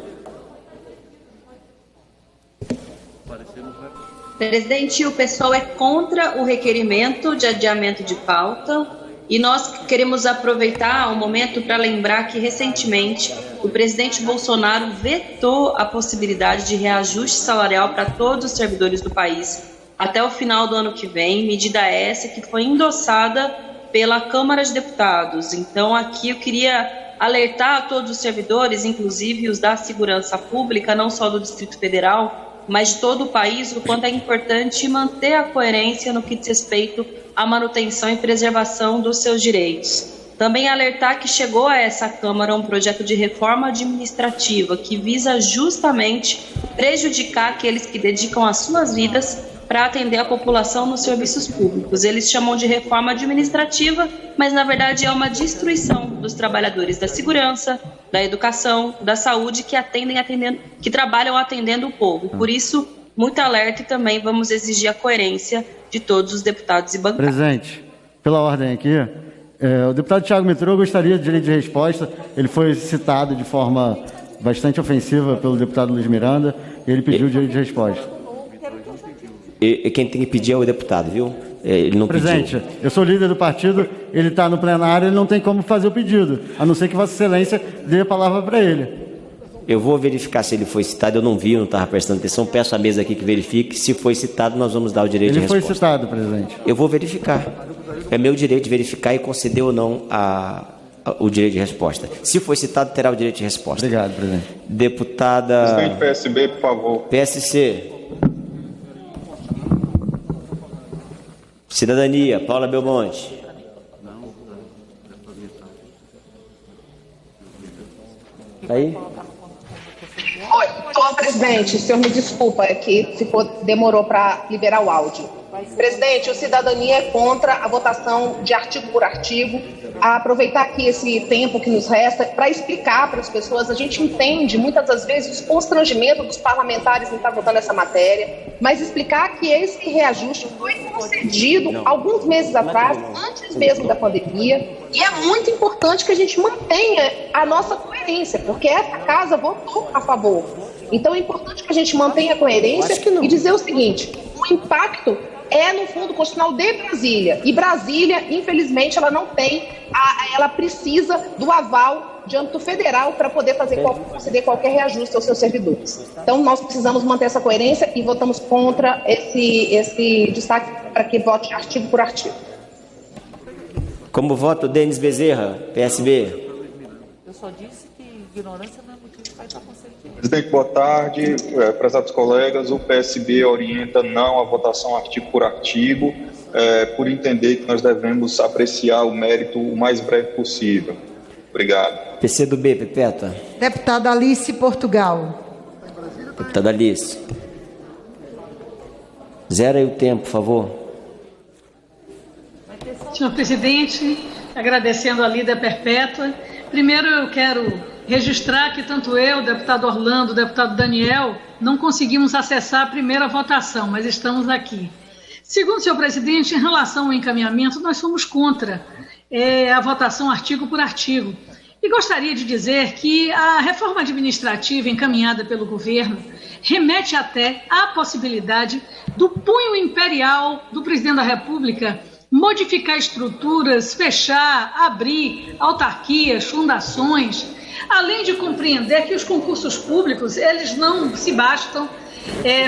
Presidente, o PSOL é contra o requerimento de adiamento de pauta e nós queremos aproveitar o momento para lembrar que, recentemente, o presidente Bolsonaro vetou a possibilidade de reajuste salarial para todos os servidores do país até o final do ano que vem, medida essa que foi endossada pela Câmara de Deputados. Então, aqui eu queria alertar a todos os servidores, inclusive os da segurança pública, não só do Distrito Federal, mas de todo o país, o quanto é importante manter a coerência no que diz respeito à manutenção e preservação dos seus direitos. Também alertar que chegou a essa Câmara um projeto de reforma administrativa que visa justamente prejudicar aqueles que dedicam as suas vidas para atender a população nos serviços públicos. Eles chamam de reforma administrativa, mas na verdade é uma destruição dos trabalhadores da segurança, da educação, da saúde que trabalham atendendo o povo. Por isso, muito alerta e também vamos exigir a coerência de todos os deputados e bancadas. Presidente, pela ordem aqui, o deputado Thiago Mitrô gostaria de direito de resposta. Ele foi citado de forma bastante ofensiva pelo deputado Luiz Miranda e ele pediu direito de resposta. E quem tem que pedir é o deputado, viu? Ele não Presidente, pediu. eu sou líder do partido, ele está no plenário, ele não tem como fazer o pedido, a não ser que Vossa Excelência dê a palavra para ele. Eu vou verificar se ele foi citado, eu não vi, eu não estava prestando atenção, peço à mesa aqui que verifique. Se foi citado, nós vamos dar o direito de resposta. Ele foi citado, presidente. Eu vou verificar. É meu direito de verificar e conceder ou não o direito de resposta. Se foi citado, terá o direito de resposta. Obrigado, presidente. Deputada... Presidente PSB, por favor. PSC. Cidadania, Paula Belmonte. Tá aí? Oi, senhor presidente, o senhor me desculpa, é que demorou para liberar o áudio. Presidente, o Cidadania é contra a votação de artigo por artigo. A aproveitar aqui esse tempo que nos resta para explicar para as pessoas. A gente entende muitas das vezes o constrangimento dos parlamentares em estar votando essa matéria, mas explicar que esse reajuste foi concedido alguns meses atrás, antes mesmo da pandemia, e é muito importante que a gente mantenha a nossa coerência, porque essa casa votou a favor. Então é importante que a gente mantenha a coerência e dizer o seguinte: o impacto é no Fundo Constitucional de Brasília. E Brasília, infelizmente, ela não tem, ela precisa do aval de âmbito federal para poder conceder qualquer reajuste aos seus servidores. Então, nós precisamos manter essa coerência e votamos contra esse destaque para que vote artigo por artigo. Como voto, Denis Bezerra, PSB. Eu só disse que ignorância não é motivo para estar concedido. Presidente, boa tarde. Prezados colegas, o PSB orienta não a votação artigo por artigo, por entender que nós devemos apreciar o mérito o mais breve possível. Obrigado. PCdoB, Pepeta. Deputada Alice Portugal. Deputada Alice. Zera aí o tempo, por favor. Senhor presidente, agradecendo a líder perpétua, primeiro eu quero registrar que tanto eu, o deputado Orlando, o deputado Daniel, não conseguimos acessar a primeira votação, mas estamos aqui. Segundo, senhor presidente, em relação ao encaminhamento, nós somos contra a votação artigo por artigo. E gostaria de dizer que a reforma administrativa encaminhada pelo governo remete até à possibilidade do punho imperial do presidente da República modificar estruturas, fechar, abrir autarquias, fundações, além de compreender que os concursos públicos, eles não se bastam,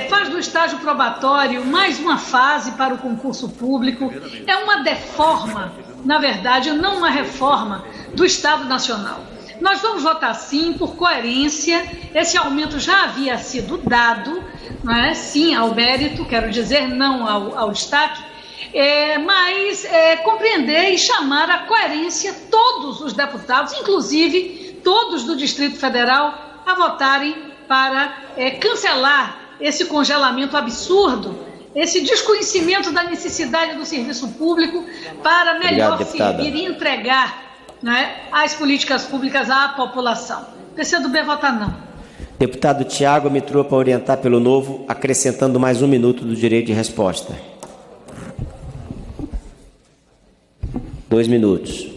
faz do estágio probatório mais uma fase para o concurso público, é uma deforma, na verdade, não uma reforma do Estado Nacional. Nós vamos votar sim, por coerência, esse aumento já havia sido dado, não é? Sim ao mérito, quero dizer, não ao destaque, mas compreender e chamar à coerência todos os deputados, inclusive todos do Distrito Federal, a votarem para cancelar esse congelamento absurdo, esse desconhecimento da necessidade do serviço público para melhor servir e entregar, né, as políticas públicas à população. PCdoB vota não. Deputado Thiago Mitrô, para orientar pelo Novo, acrescentando mais 1 minuto do direito de resposta. 2 minutos.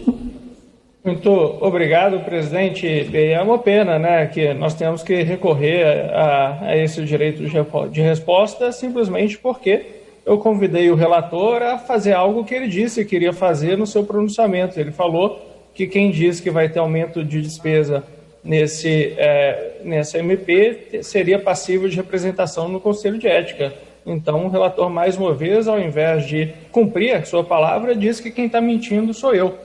Muito obrigado, presidente. É uma pena, né, que nós temos que recorrer a esse direito de resposta simplesmente porque eu convidei o relator a fazer algo que ele disse que queria fazer no seu pronunciamento. Ele falou que quem diz que vai ter aumento de despesa nessa MP seria passível de representação no Conselho de Ética. Então, o relator, mais uma vez, ao invés de cumprir a sua palavra, diz que quem está mentindo sou eu.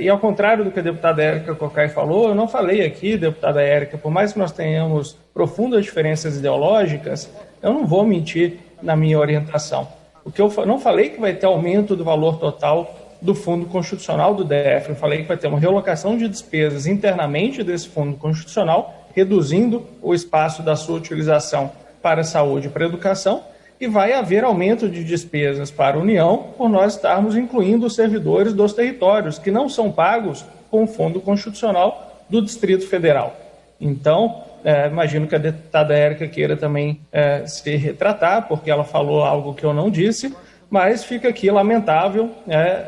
E ao contrário do que a deputada Érica Cocai falou, eu não falei aqui, deputada Érica, por mais que nós tenhamos profundas diferenças ideológicas, eu não vou mentir na minha orientação. O que eu não falei que vai ter aumento do valor total do Fundo Constitucional do DF, eu falei que vai ter uma realocação de despesas internamente desse Fundo Constitucional, reduzindo o espaço da sua utilização para a saúde e para a educação, e vai haver aumento de despesas para a União por nós estarmos incluindo os servidores dos territórios, que não são pagos com o Fundo Constitucional do Distrito Federal. Então, imagino que a deputada Érica queira também se retratar, porque ela falou algo que eu não disse, mas fica aqui lamentável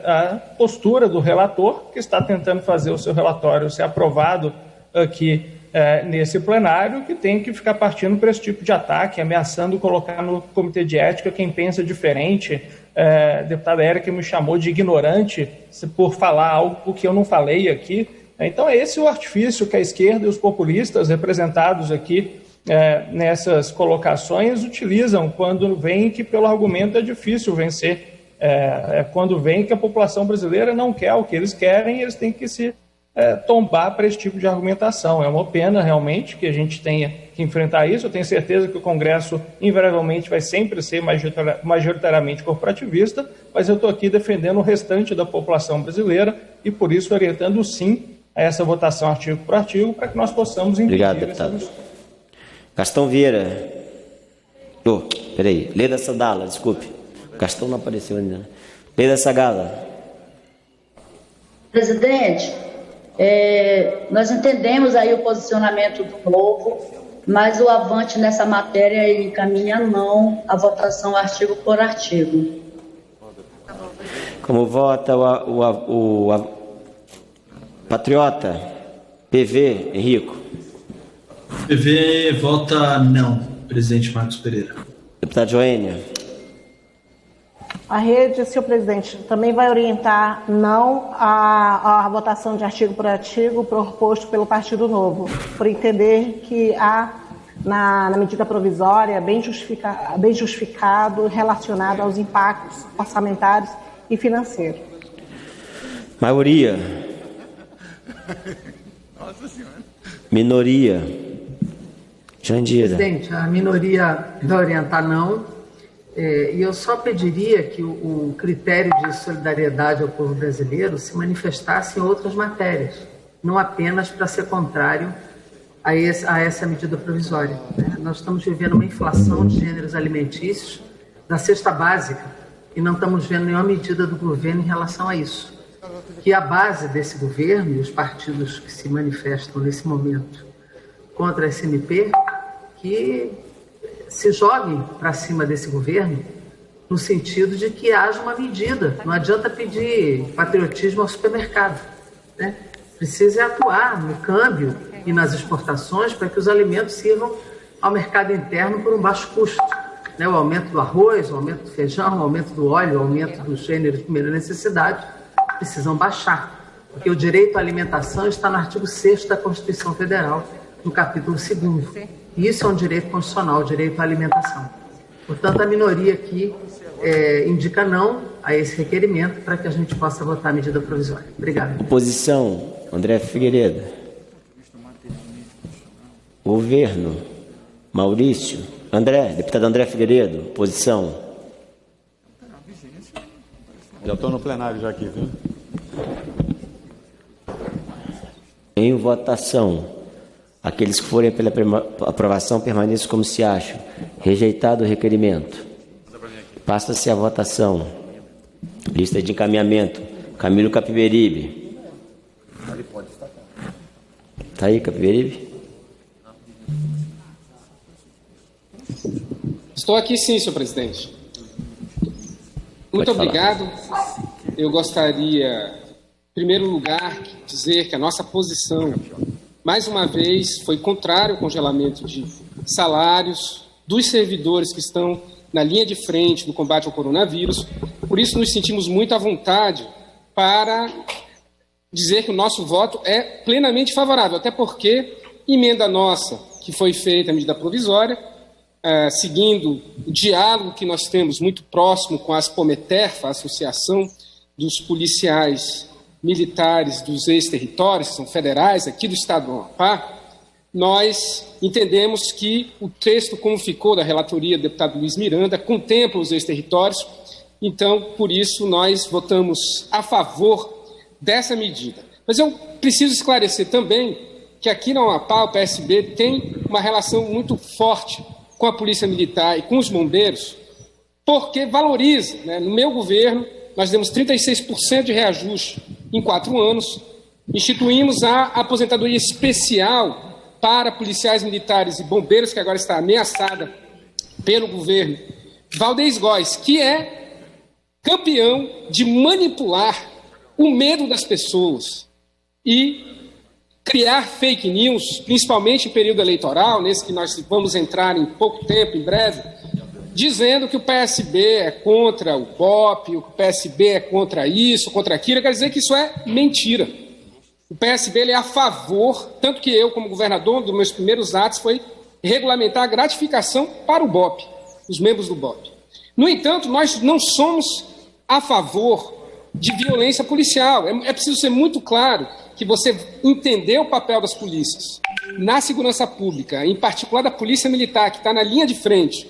a postura do relator, que está tentando fazer o seu relatório ser aprovado aqui nesse plenário, que tem que ficar partindo para esse tipo de ataque, ameaçando colocar no comitê de ética quem pensa diferente. A deputada Érica me chamou de ignorante por falar algo que eu não falei aqui. Então é esse o artifício que a esquerda e os populistas representados aqui nessas colocações utilizam quando veem que pelo argumento é difícil vencer. Quando veem que a população brasileira não quer o que eles querem, eles têm que se tombar para esse tipo de argumentação. É uma pena realmente que a gente tenha que enfrentar isso. Eu tenho certeza que o Congresso invariavelmente vai sempre ser majoritariamente corporativista, mas eu estou aqui defendendo o restante da população brasileira e por isso orientando sim a essa votação artigo por artigo para que nós possamos impedir. Obrigado, deputado. Gastão Vieira. Peraí. Leda Sadala, desculpe. O Gastão não apareceu ainda. Leda Sagala. Presidente, nós entendemos aí o posicionamento do Novo, mas o avante nessa matéria encaminha não a votação artigo por artigo. Como vota o Patriota? PV, Henrico. PV vota não, presidente Marcos Pereira. Deputado Joênia. A rede, senhor presidente, também vai orientar não a votação de artigo por artigo proposto pelo Partido Novo, por entender que há na medida provisória bem justificado relacionado aos impactos orçamentários e financeiros. Maioria. Nossa Senhora. Minoria. Jandira. Presidente, a minoria vai orientar não. E eu só pediria que o critério de solidariedade ao povo brasileiro se manifestasse em outras matérias, não apenas para ser contrário a essa medida provisória. Nós estamos vivendo uma inflação de gêneros alimentícios da cesta básica e não estamos vendo nenhuma medida do governo em relação a isso. Que a base desse governo e os partidos que se manifestam nesse momento contra a SMP, que se joguem para cima desse governo no sentido de que haja uma medida. Não adianta pedir patriotismo ao supermercado, né? Precisa atuar no câmbio e nas exportações para que os alimentos sirvam ao mercado interno por um baixo custo, né? O aumento do arroz, o aumento do feijão, o aumento do óleo, o aumento dos gêneros de primeira necessidade precisam baixar, porque o direito à alimentação está no artigo 6º da Constituição Federal, no capítulo 2º. E isso é um direito constitucional, o direito à alimentação. Portanto, a minoria aqui indica não a esse requerimento para que a gente possa votar a medida provisória. Obrigado. Oposição, André Figueiredo. Governo, Maurício. Deputado André Figueiredo, oposição. Já estou no plenário já aqui, viu? Em votação. Aqueles que forem pela aprovação permaneçam como se acham. Rejeitado o requerimento. Passa-se a votação. Lista de encaminhamento. Camilo Capiberibe. Está aí, Capiberibe? Estou aqui sim, senhor presidente. Muito obrigado. Eu gostaria, em primeiro lugar, dizer que a nossa posição, mais uma vez, foi contrário ao congelamento de salários dos servidores que estão na linha de frente do combate ao coronavírus. Por isso, nos sentimos muito à vontade para dizer que o nosso voto é plenamente favorável, até porque emenda nossa, que foi feita a medida provisória, seguindo o diálogo que nós temos muito próximo com a Aspometerfa, a Associação dos Policiais militares dos ex-territórios, que são federais, aqui do estado do Amapá, nós entendemos que o texto, como ficou da relatoria do deputado Luiz Miranda, contempla os ex-territórios, então, por isso, nós votamos a favor dessa medida. Mas eu preciso esclarecer também que aqui no Amapá o PSB tem uma relação muito forte com a Polícia Militar e com os bombeiros, porque valoriza, né? No meu governo, nós demos 36% de reajuste em 4 anos, instituímos a aposentadoria especial para policiais militares e bombeiros, que agora está ameaçada pelo governo Valdez Góes, que é campeão de manipular o medo das pessoas e criar fake news, principalmente em período eleitoral, nesse que nós vamos entrar em pouco tempo, em breve, dizendo que o PSB é contra o BOP, o PSB é contra isso, contra aquilo. Eu quero dizer que isso é mentira. O PSB ele é a favor, tanto que eu, como governador, um dos meus primeiros atos foi regulamentar a gratificação para o BOP, os membros do BOP. No entanto, nós não somos a favor de violência policial. É preciso ser muito claro que você entender o papel das polícias na segurança pública, em particular da Polícia Militar, que está na linha de frente,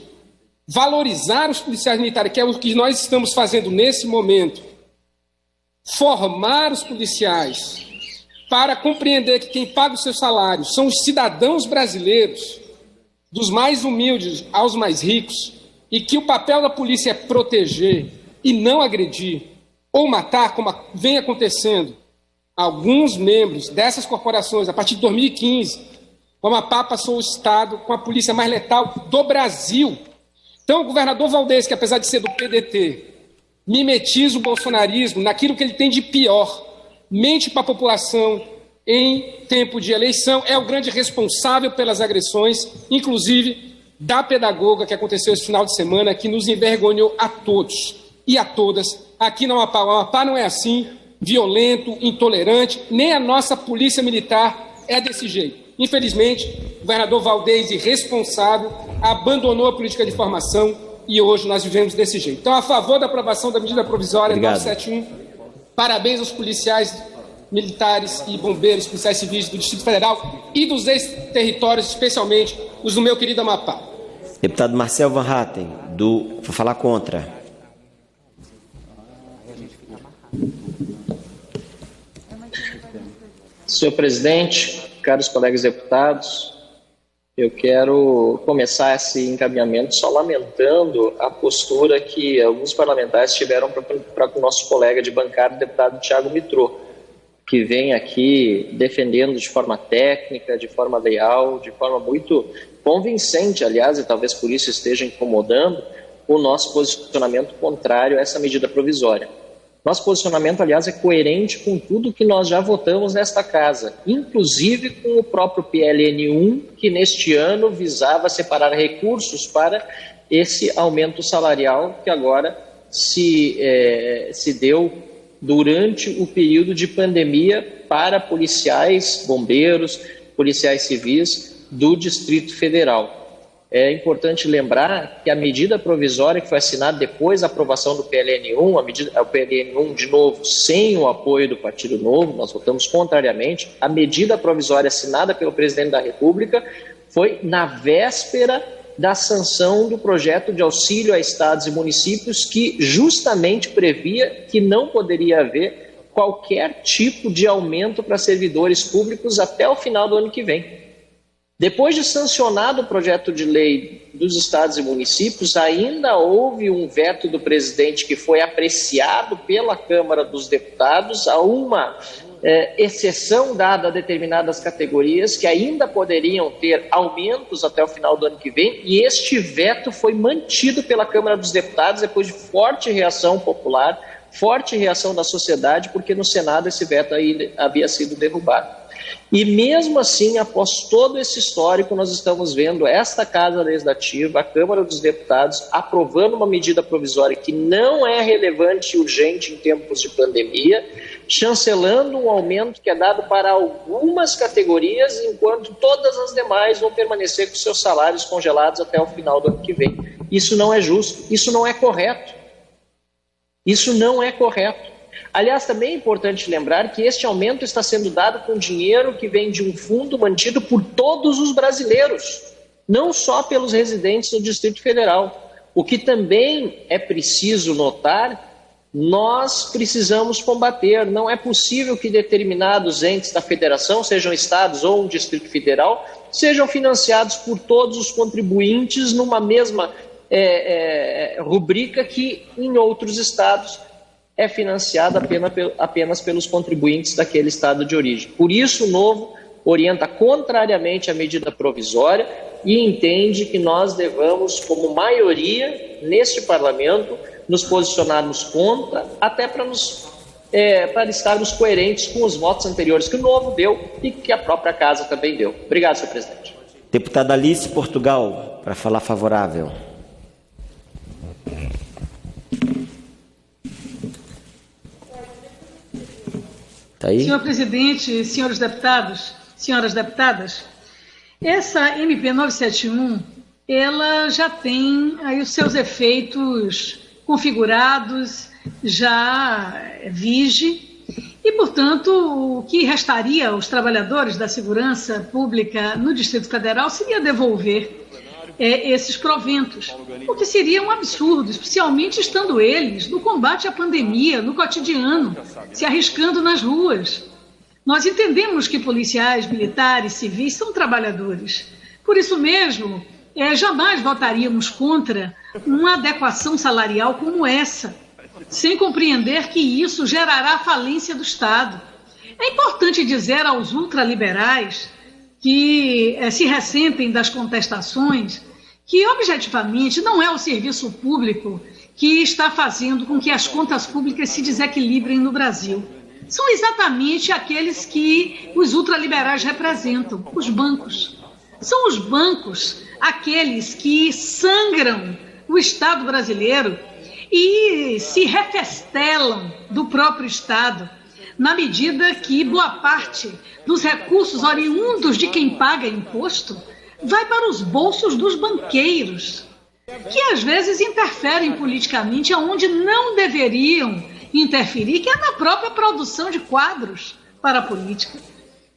valorizar os policiais militares, que é o que nós estamos fazendo nesse momento, formar os policiais para compreender que quem paga os seus salários são os cidadãos brasileiros, dos mais humildes aos mais ricos, e que o papel da polícia é proteger e não agredir ou matar, como vem acontecendo. Alguns membros dessas corporações, a partir de 2015, o Amapá passou o estado com a polícia mais letal do Brasil. Então, o governador Valdez, que apesar de ser do PDT, mimetiza o bolsonarismo naquilo que ele tem de pior, mente para a população em tempo de eleição, é o grande responsável pelas agressões, inclusive da pedagoga que aconteceu esse final de semana, que nos envergonhou a todos e a todas. Aqui no Amapá, o Amapá não é assim, violento, intolerante, nem a nossa polícia militar é desse jeito. Infelizmente, o governador Valdez, irresponsável, abandonou a política de formação e hoje nós vivemos desse jeito. Então, a favor da aprovação da medida provisória 971, parabéns aos policiais militares e bombeiros, policiais civis do Distrito Federal e dos ex-territórios, especialmente os do meu querido Amapá. Deputado Marcel Van Hatten, vou falar contra. Senhor presidente, caros colegas deputados, eu quero começar esse encaminhamento só lamentando a postura que alguns parlamentares tiveram para com o nosso colega de bancada, o deputado Thiago Mitrô, que vem aqui defendendo de forma técnica, de forma leal, de forma muito convincente, aliás, e talvez por isso esteja incomodando, o nosso posicionamento contrário a essa medida provisória. Nosso posicionamento, aliás, é coerente com tudo que nós já votamos nesta casa, inclusive com o próprio PLN1, que neste ano visava separar recursos para esse aumento salarial que agora se deu durante o período de pandemia para policiais, bombeiros, policiais civis do Distrito Federal. É importante lembrar que a medida provisória que foi assinada depois da aprovação do PLN1, o PLN1, de novo, sem o apoio do Partido Novo, nós votamos contrariamente, a medida provisória assinada pelo presidente da República foi na véspera da sanção do projeto de auxílio a estados e municípios, que justamente previa que não poderia haver qualquer tipo de aumento para servidores públicos até o final do ano que vem. Depois de sancionado o projeto de lei dos estados e municípios, ainda houve um veto do presidente que foi apreciado pela Câmara dos Deputados a uma exceção dada a determinadas categorias que ainda poderiam ter aumentos até o final do ano que vem, e este veto foi mantido pela Câmara dos Deputados depois de forte reação popular, forte reação da sociedade, porque no Senado esse veto aí havia sido derrubado. E mesmo assim, após todo esse histórico, nós estamos vendo esta Casa Legislativa, a Câmara dos Deputados, aprovando uma medida provisória que não é relevante e urgente em tempos de pandemia, chancelando um aumento que é dado para algumas categorias, enquanto todas as demais vão permanecer com seus salários congelados até o final do ano que vem. Isso não é justo, isso não é correto. Isso não é correto. Aliás, também é importante lembrar que este aumento está sendo dado com dinheiro que vem de um fundo mantido por todos os brasileiros, não só pelos residentes do Distrito Federal. O que também é preciso notar, nós precisamos combater. Não é possível que determinados entes da federação, sejam estados ou o Distrito Federal, sejam financiados por todos os contribuintes numa mesma rubrica que em outros estados é financiada apenas pelos contribuintes daquele estado de origem. Por isso, o novo orienta contrariamente à medida provisória e entende que nós devamos, como maioria neste parlamento, nos posicionarmos contra, até para estarmos coerentes com os votos anteriores que o novo deu e que a própria casa também deu. Obrigado, senhor presidente. Deputada Alice Portugal, para falar favorável. Tá aí? Senhor presidente, senhores deputados, senhoras deputadas, essa MP 971, ela já tem aí os seus efeitos configurados, já vige, e, portanto, o que restaria aos trabalhadores da segurança pública no Distrito Federal seria devolver esses proventos, o que seria um absurdo, especialmente estando eles no combate à pandemia, no cotidiano, se arriscando nas ruas. Nós entendemos que policiais, militares, civis são trabalhadores. Por isso mesmo, jamais votaríamos contra uma adequação salarial como essa, sem compreender que isso gerará falência do Estado. É importante dizer aos ultraliberais que se ressentem das contestações que, objetivamente, não é o serviço público que está fazendo com que as contas públicas se desequilibrem no Brasil. São exatamente aqueles que os ultraliberais representam, os bancos. São os bancos aqueles que sangram o Estado brasileiro e se refestelam do próprio Estado, na medida que boa parte dos recursos oriundos de quem paga imposto vai para os bolsos dos banqueiros, que às vezes interferem politicamente aonde não deveriam interferir, que é na própria produção de quadros para a política.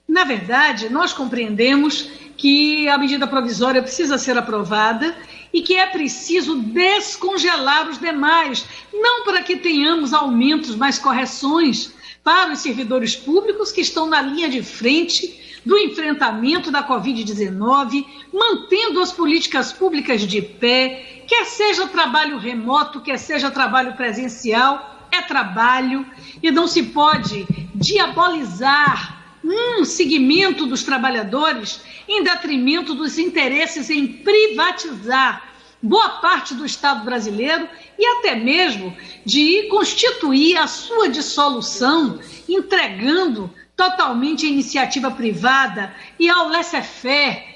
Na verdade, nós compreendemos que a medida provisória precisa ser aprovada e que é preciso descongelar os demais, não para que tenhamos aumentos, mas correções para os servidores públicos que estão na linha de frente do enfrentamento da Covid-19, mantendo as políticas públicas de pé, quer seja trabalho remoto, quer seja trabalho presencial, é trabalho, e não se pode diabolizar um segmento dos trabalhadores em detrimento dos interesses em privatizar boa parte do Estado brasileiro e até mesmo de constituir a sua dissolução, entregando totalmente a iniciativa privada e ao laissez-faire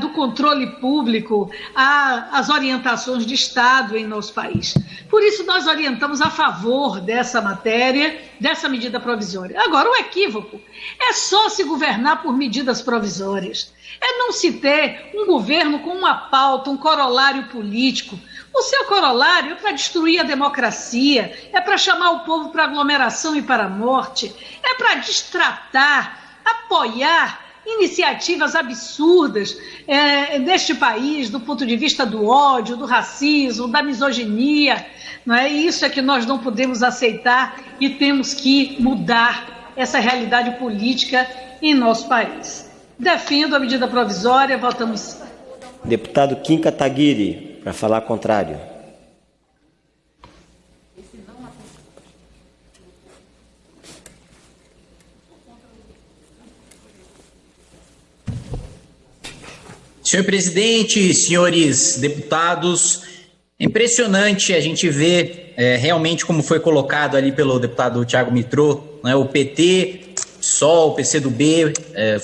do controle público às orientações de Estado em nosso país. Por isso, nós orientamos a favor dessa matéria, dessa medida provisória. Agora, o equívoco é só se governar por medidas provisórias. É não se ter um governo com uma pauta, um corolário político. O seu corolário é para destruir a democracia, é para chamar o povo para aglomeração e para a morte, é para distratar, apoiar iniciativas absurdas deste país, do ponto de vista do ódio, do racismo, da misoginia. Não é? Isso é que nós não podemos aceitar e temos que mudar essa realidade política em nosso país. Defendo a medida provisória, votamos. Deputado Kim Kataguiri, para falar contrário. Senhor presidente, senhores deputados, é impressionante a gente ver realmente como foi colocado ali pelo deputado Thiago Mitrô, né, o PT, PSOL, PCdoB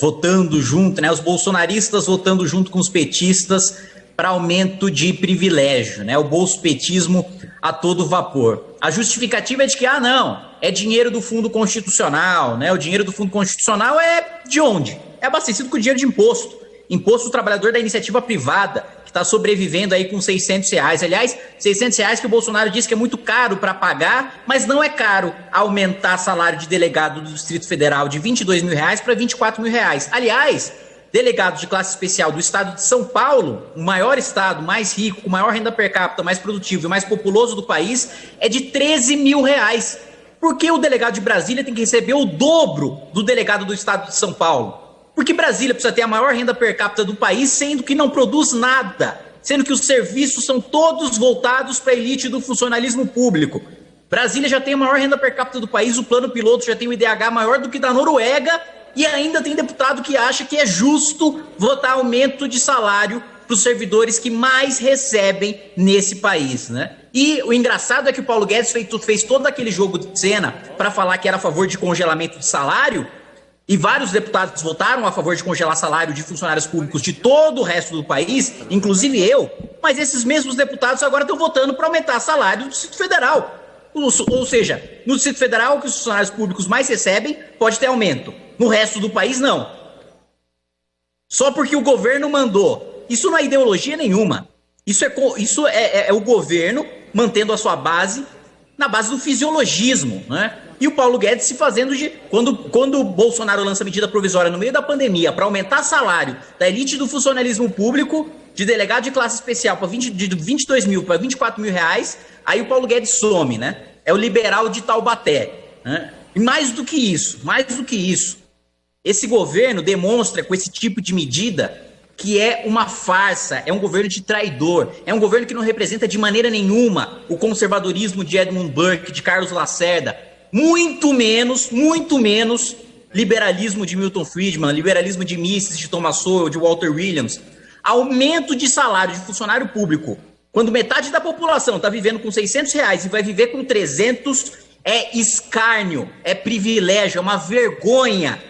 votando junto, né, os bolsonaristas votando junto com os petistas para aumento de privilégio, né, o bolsopetismo a todo vapor. A justificativa é de que, não, é dinheiro do Fundo Constitucional, né, o dinheiro do Fundo Constitucional é de onde? É abastecido com dinheiro de imposto. Imposto do trabalhador da iniciativa privada, que está sobrevivendo aí com R$600. Aliás, R$600 que o Bolsonaro disse que é muito caro para pagar, mas não é caro aumentar salário de delegado do Distrito Federal de R$22 mil para R$24 mil. Aliás, delegado de classe especial do estado de São Paulo, o maior estado, mais rico, com maior renda per capita, mais produtivo e mais populoso do país, é de R$13 mil. Por que o delegado de Brasília tem que receber o dobro do delegado do estado de São Paulo? Porque Brasília precisa ter a maior renda per capita do país, sendo que não produz nada, sendo que os serviços são todos voltados para a elite do funcionalismo público. Brasília já tem a maior renda per capita do país, o plano piloto já tem um IDH maior do que da Noruega, e ainda tem deputado que acha que é justo votar aumento de salário para os servidores que mais recebem nesse país, né? E o engraçado é que o Paulo Guedes fez todo aquele jogo de cena para falar que era a favor de congelamento de salário, e vários deputados votaram a favor de congelar salário de funcionários públicos de todo o resto do país, inclusive eu, mas esses mesmos deputados agora estão votando para aumentar salário do Distrito Federal. Ou seja, no Distrito Federal, que os funcionários públicos mais recebem, pode ter aumento. No resto do país, não. Só porque o governo mandou. Isso não é ideologia nenhuma. Isso é o governo mantendo a sua base na base do fisiologismo, né? E o Paulo Guedes se fazendo de... Quando o Bolsonaro lança medida provisória no meio da pandemia para aumentar salário da elite do funcionalismo público, de delegado de classe especial de 22 mil para 24 mil reais, aí o Paulo Guedes some, né? É o liberal de Taubaté, né? E mais do que isso, esse governo demonstra com esse tipo de medida que é uma farsa, é um governo de traidor, é um governo que não representa de maneira nenhuma o conservadorismo de Edmund Burke, de Carlos Lacerda, muito menos liberalismo de Milton Friedman, liberalismo de Mises, de Thomas Sowell, de Walter Williams. Aumento de salário de funcionário público, quando metade da população está vivendo com R$600 e vai viver com 300, é escárnio, é privilégio, é uma vergonha.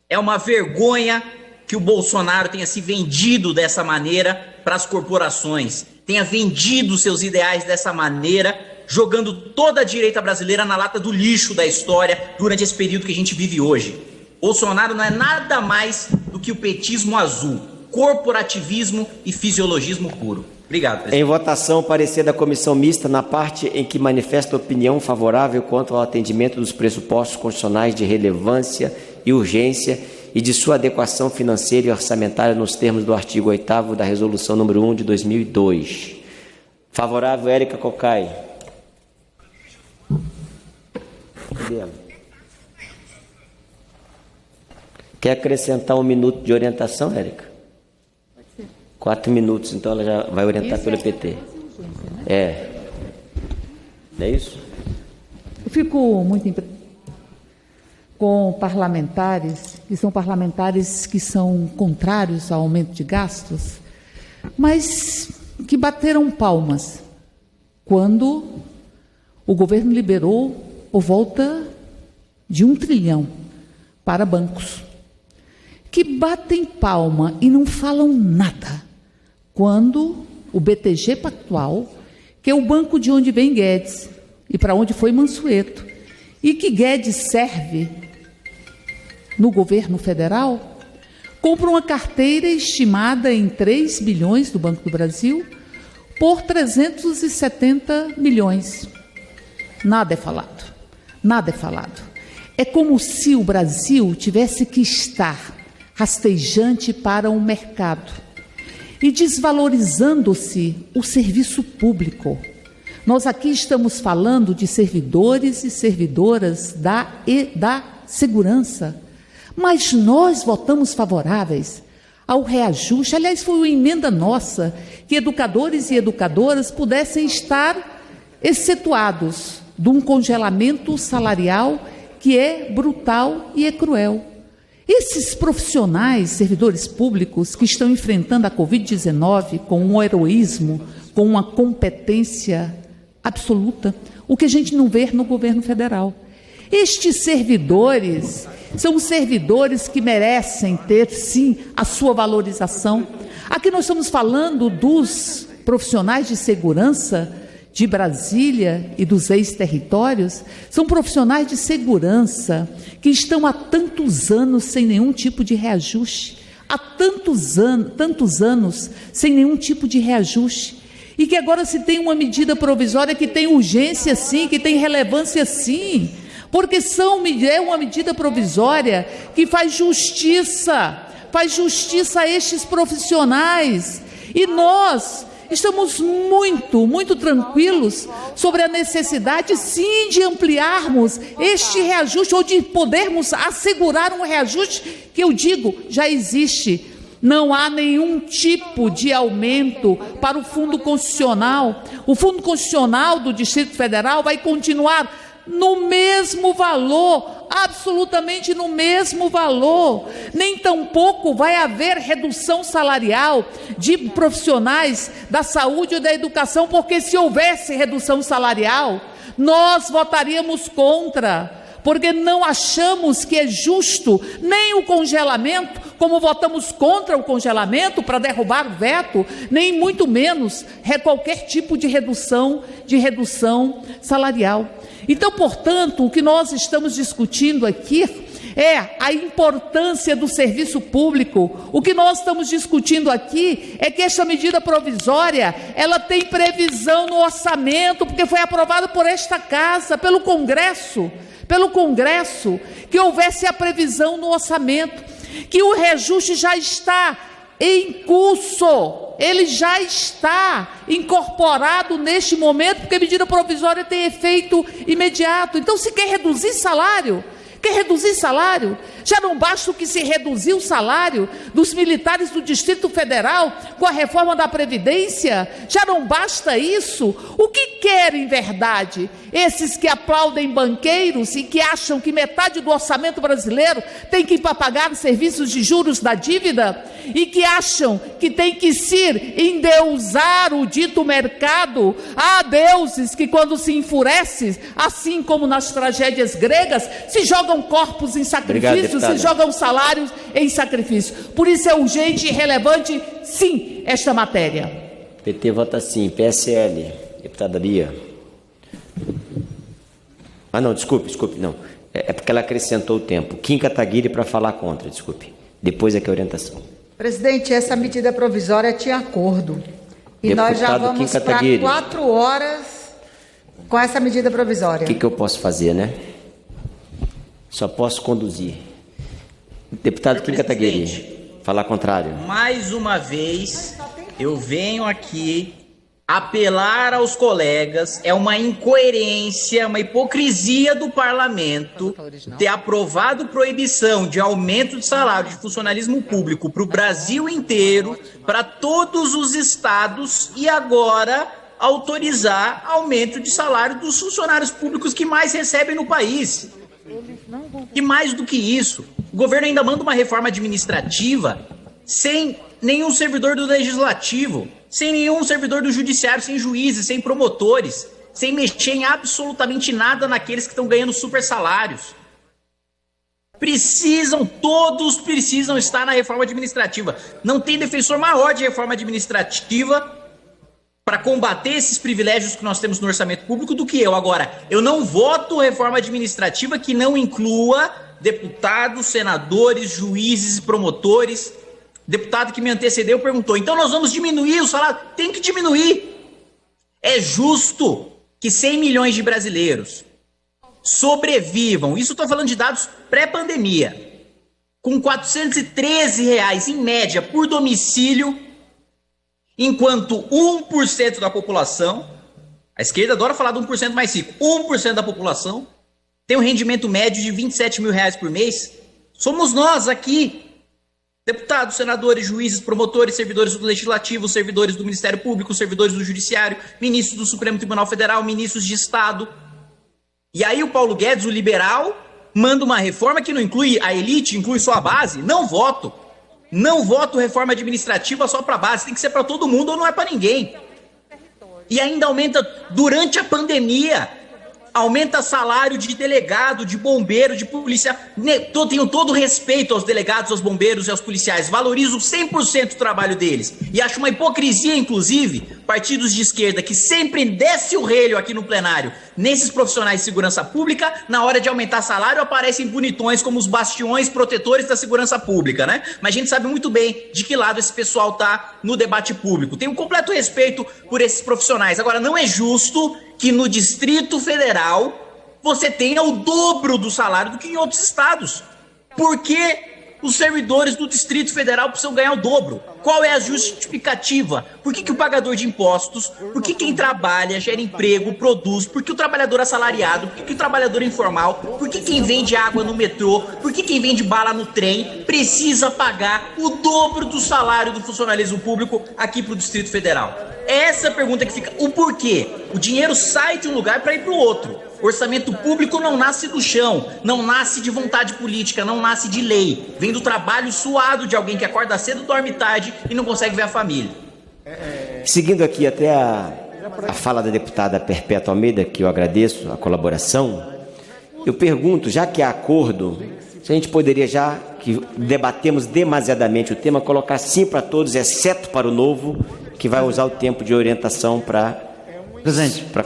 É uma vergonha que o Bolsonaro tenha se vendido dessa maneira para as corporações, tenha vendido seus ideais dessa maneira, jogando toda a direita brasileira na lata do lixo da história durante esse período que a gente vive hoje. Bolsonaro não é nada mais do que o petismo azul, corporativismo e fisiologismo puro. Obrigado, presidente. Em votação, parecer da comissão mista na parte em que manifesta opinião favorável quanto ao atendimento dos pressupostos constitucionais de relevância e urgência e de sua adequação financeira e orçamentária nos termos do artigo 8º da Resolução número 1 de 2002. Favorável, Érica Cocai. Quer acrescentar 1 minuto de orientação, Érica? 4 minutos, então ela já vai orientar pelo PT. Não é isso? Eu fico muito com parlamentares, que são parlamentares que são contrários ao aumento de gastos, mas que bateram palmas quando o governo liberou por volta de 1 trilhão para bancos, que batem palma e não falam nada quando o BTG Pactual, que é o banco de onde vem Guedes e para onde foi Mansueto, e que Guedes serve no governo federal, compra uma carteira estimada em 3 bilhões do Banco do Brasil por 370 milhões. Nada é falado, nada é falado. É como se o Brasil tivesse que estar rastejante para o mercado e desvalorizando-se o serviço público. Nós aqui estamos falando de servidores e servidoras da segurança, mas nós votamos favoráveis ao reajuste. Aliás, foi uma emenda nossa que educadores e educadoras pudessem estar excetuados de um congelamento salarial que é brutal e é cruel. Esses profissionais, servidores públicos, que estão enfrentando a Covid-19 com um heroísmo, com uma competência absoluta, o que a gente não vê no governo federal. Estes servidores são servidores que merecem ter, sim, a sua valorização. Aqui nós estamos falando dos profissionais de segurança de Brasília e dos ex-territórios. São profissionais de segurança que estão há tantos anos sem nenhum tipo de reajuste. há tantos anos sem nenhum tipo de reajuste, e que agora se tem uma medida provisória que tem urgência sim, que tem relevância sim, porque é uma medida provisória que faz justiça a estes profissionais, e nós estamos muito tranquilos sobre a necessidade, sim, de ampliarmos este reajuste, ou de podermos assegurar um reajuste que, eu digo, já existe. Não há nenhum tipo de aumento para o Fundo Constitucional. O Fundo Constitucional do Distrito Federal vai continuar no mesmo valor, absolutamente no mesmo valor. Nem tampouco vai haver redução salarial de profissionais da saúde ou da educação, porque se houvesse redução salarial, nós votaríamos contra, porque não achamos que é justo nem o congelamento, como votamos contra o congelamento para derrubar o veto, nem muito menos qualquer tipo de redução salarial. Então, portanto, o que nós estamos discutindo aqui é a importância do serviço público. O que nós estamos discutindo aqui é que esta medida provisória, ela tem previsão no orçamento, porque foi aprovado por esta casa, pelo Congresso, que houvesse a previsão no orçamento, que o reajuste já está em curso, ele já está incorporado neste momento, porque a medida provisória tem efeito imediato. Então, se quer reduzir salário, já não basta o que se reduziu o salário dos militares do Distrito Federal com a reforma da Previdência, já não basta isso. O que querem em verdade esses que aplaudem banqueiros e que acham que metade do orçamento brasileiro tem que ir para pagar os serviços de juros da dívida, e que acham que tem que se endeusar o dito mercado? Há deuses que, quando se enfurecem, assim como nas tragédias gregas, se jogam corpos em sacrifício, se jogam salários em sacrifício. Por isso é urgente e relevante, sim, esta matéria. PT vota sim. PSL, deputada Bia. Não, desculpe, não. É porque ela acrescentou o tempo. Kim Kataguiri para falar contra, desculpe. Depois é que a orientação. Presidente, essa medida provisória tinha acordo. E deputado, nós já vamos para 4 horas com essa medida provisória. O que eu posso fazer, né? Só posso conduzir. Deputado Kim Kataguiri, falar contrário. Mais uma vez, eu venho aqui apelar aos colegas. É uma incoerência, uma hipocrisia do parlamento ter aprovado proibição de aumento de salário de funcionalismo público para o Brasil inteiro, para todos os estados, e agora autorizar aumento de salário dos funcionários públicos que mais recebem no país. E mais do que isso, o governo ainda manda uma reforma administrativa sem nenhum servidor do legislativo, sem nenhum servidor do judiciário, sem juízes, sem promotores, sem mexer em absolutamente nada naqueles que estão ganhando super salários. Todos precisam estar na reforma administrativa. Não tem defensor maior de reforma administrativa para combater esses privilégios que nós temos no orçamento público do que eu. Agora, eu não voto reforma administrativa que não inclua deputados, senadores, juízes e promotores. Deputado que me antecedeu perguntou, então nós vamos diminuir o salário? Tem que diminuir. É justo que 100 milhões de brasileiros sobrevivam, isso estou falando de dados pré-pandemia, com R$ 413 em média por domicílio, enquanto 1% da população, a esquerda adora falar de 1% mais rico, 1% da população tem um rendimento médio de R$ 27 mil por mês. Somos nós aqui, deputados, senadores, juízes, promotores, servidores do Legislativo, servidores do Ministério Público, servidores do Judiciário, ministros do Supremo Tribunal Federal, ministros de Estado. E aí o Paulo Guedes, o liberal, manda uma reforma que não inclui a elite, inclui só a base. Não voto. Não voto reforma administrativa só para a base, tem que ser para todo mundo ou não é para ninguém. E ainda aumenta, durante a pandemia, aumenta salário de delegado, de bombeiro, de polícia. Tenho todo respeito aos delegados, aos bombeiros e aos policiais. Valorizo 100% o trabalho deles. E acho uma hipocrisia, inclusive, partidos de esquerda que sempre desce o relho aqui no plenário, nesses profissionais de segurança pública, na hora de aumentar salário aparecem bonitões como os bastiões protetores da segurança pública, né? Mas a gente sabe muito bem de que lado esse pessoal tá no debate público. Tenho um completo respeito por esses profissionais. Agora, não é justo que no Distrito Federal você tenha o dobro do salário do que em outros estados. Por que os servidores do Distrito Federal precisam ganhar o dobro? Qual é a justificativa? Por que o pagador de impostos, por que quem trabalha, gera emprego, produz, por que o trabalhador assalariado, por que o trabalhador informal, por que quem vende água no metrô, por que quem vende bala no trem precisa pagar o dobro do salário do funcionalismo público aqui para o Distrito Federal? Essa é a pergunta que fica. O porquê? O dinheiro sai de um lugar para ir para o outro. O orçamento público não nasce do chão, não nasce de vontade política, não nasce de lei. Vem do trabalho suado de alguém que acorda cedo, dorme tarde e não consegue ver a família. Seguindo aqui até a fala da deputada Perpétua Almeida, que eu agradeço a colaboração, eu pergunto, já que há acordo, se a gente poderia, já que debatemos demasiadamente o tema, colocar sim para todos, exceto para o Novo, que vai usar o tempo de orientação para